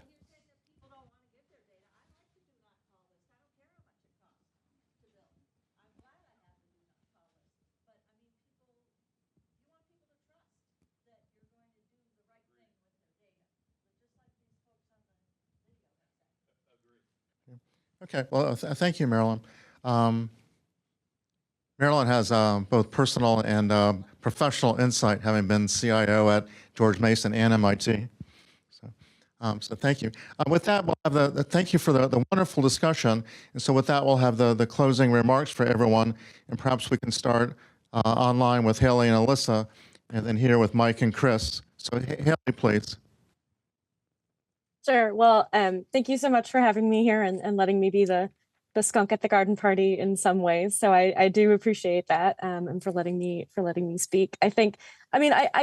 Okay, well, thank you, Marilyn. Marilyn has both personal and professional insight, having been CIO at George Mason and MIT. So thank you. With that, we'll have thank you for the wonderful discussion. And so with that, we'll have the closing remarks for everyone. And perhaps we can start online with Haley and Alyssa, and then here with Mike and Chris. So Haley, please. Sure. Well, thank you so much for having me here and letting me be the skunk at the garden party in some ways. So I do appreciate that, and for letting me speak. I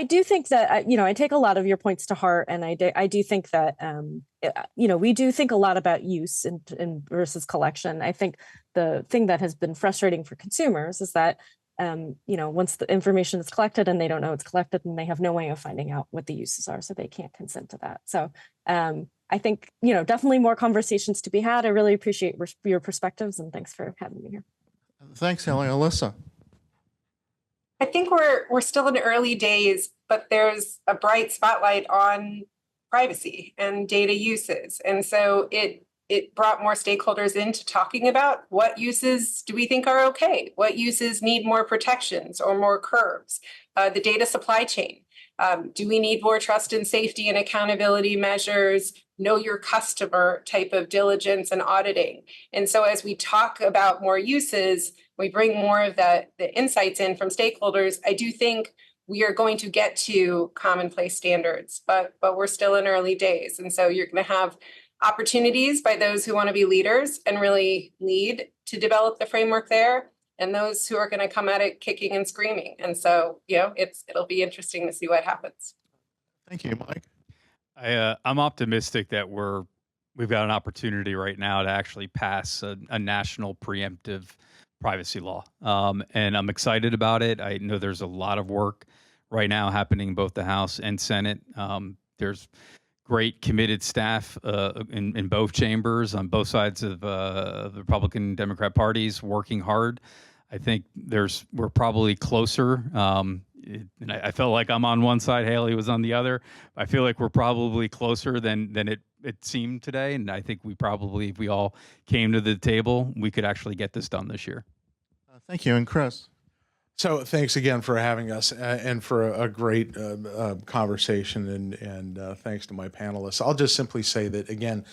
do think that I take a lot of your points to heart, and I do think that we do think a lot about use and versus collection. I think the thing that has been frustrating for consumers is that once the information is collected and they don't know it's collected, and they have no way of finding out what the uses are, so they can't consent to that. So I think, definitely more conversations to be had. I really appreciate your perspectives, and thanks for having me here. Thanks, Haley. Alyssa. I think we're still in early days, but there's a bright spotlight on privacy and data uses. And so it brought more stakeholders into talking about what uses do we think are okay? What uses need more protections or more curbs? The data supply chain. Do we need more trust and safety and accountability measures, know your customer type of diligence and auditing? And so as we talk about more uses, we bring more of the insights in from stakeholders. I do think we are going to get to commonplace standards, but we're still in early days. And so you're going to have opportunities by those who want to be leaders and really lead to develop the framework there, and those who are going to come at it kicking and screaming. And so, it'll be interesting to see what happens. Thank you, Mike. I'm optimistic that we've got an opportunity right now to actually pass a national preemptive privacy law, and I'm excited about it. I know there's a lot of work right now happening in both the House and Senate. There's great committed staff in both chambers on both sides of the Republican Democrat parties working hard. I think we're probably closer. And I felt like I'm on one side, Haley was on the other. I feel like we're probably closer than it seemed today. And I think if we all came to the table, we could actually get this done this year. Thank you. And Chris. So thanks again for having us and for a great conversation, and thanks to my panelists. I'll just simply say that, again,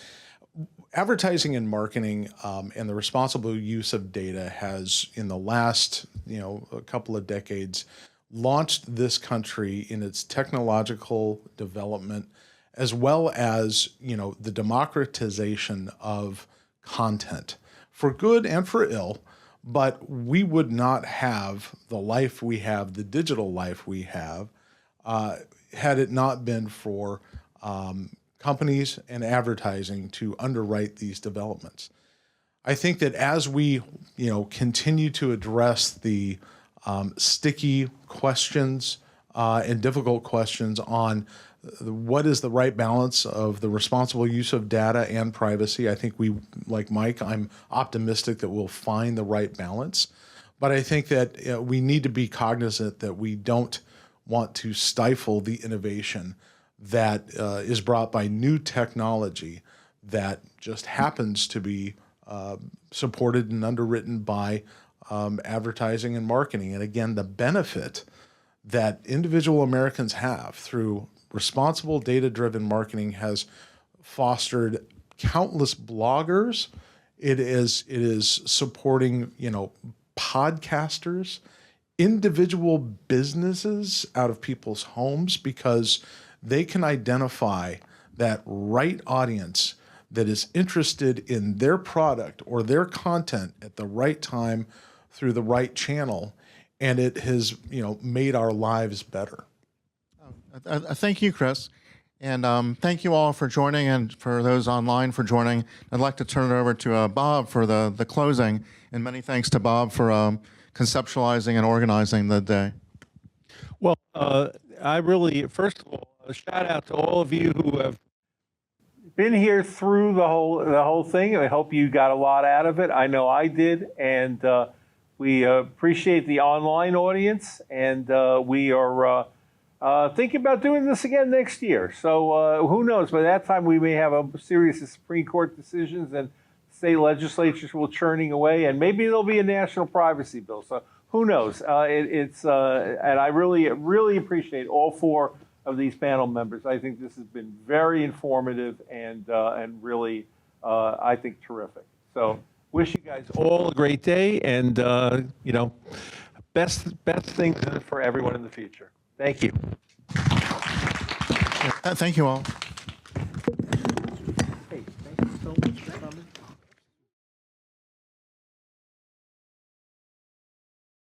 advertising and marketing and the responsible use of data has, in the last a couple of decades, launched this country in its technological development, as well as the democratization of content, for good and for ill. But we would not have the life we have, the digital life we have, had it not been for companies and advertising to underwrite these developments. I think that as we, continue to address the sticky questions and difficult questions on what is the right balance of the responsible use of data and privacy, I think like Mike, I'm optimistic that we'll find the right balance. But I think that we need to be cognizant that we don't want to stifle the innovation that is brought by new technology that just happens to be supported and underwritten by advertising and marketing. And again, the benefit that individual Americans have through responsible data-driven marketing has fostered countless bloggers. It is supporting, podcasters, individual businesses out of people's homes, because they can identify that right audience that is interested in their product or their content at the right time through the right channel. And it has, made our lives better. Thank you, Chris. And thank you all for joining, and for those online for joining. I'd like to turn it over to Bob for the closing. And many thanks to Bob for conceptualizing and organizing the day. Well, I really, first of all, a shout out to all of you who have been here through the whole thing. I hope you got a lot out of it. I know I did, and we appreciate the online audience, and we are thinking about doing this again next year. So who knows? By that time, we may have a series of Supreme Court decisions, and state legislatures will churning away, and maybe there'll be a national privacy bill. So who knows? And I really appreciate all 4 of these panel members. I think this has been very informative and really, I think, terrific. So wish you guys all a great day, and best things for everyone in the future. Thank you. Thank you all. Hey, thank you so much for coming.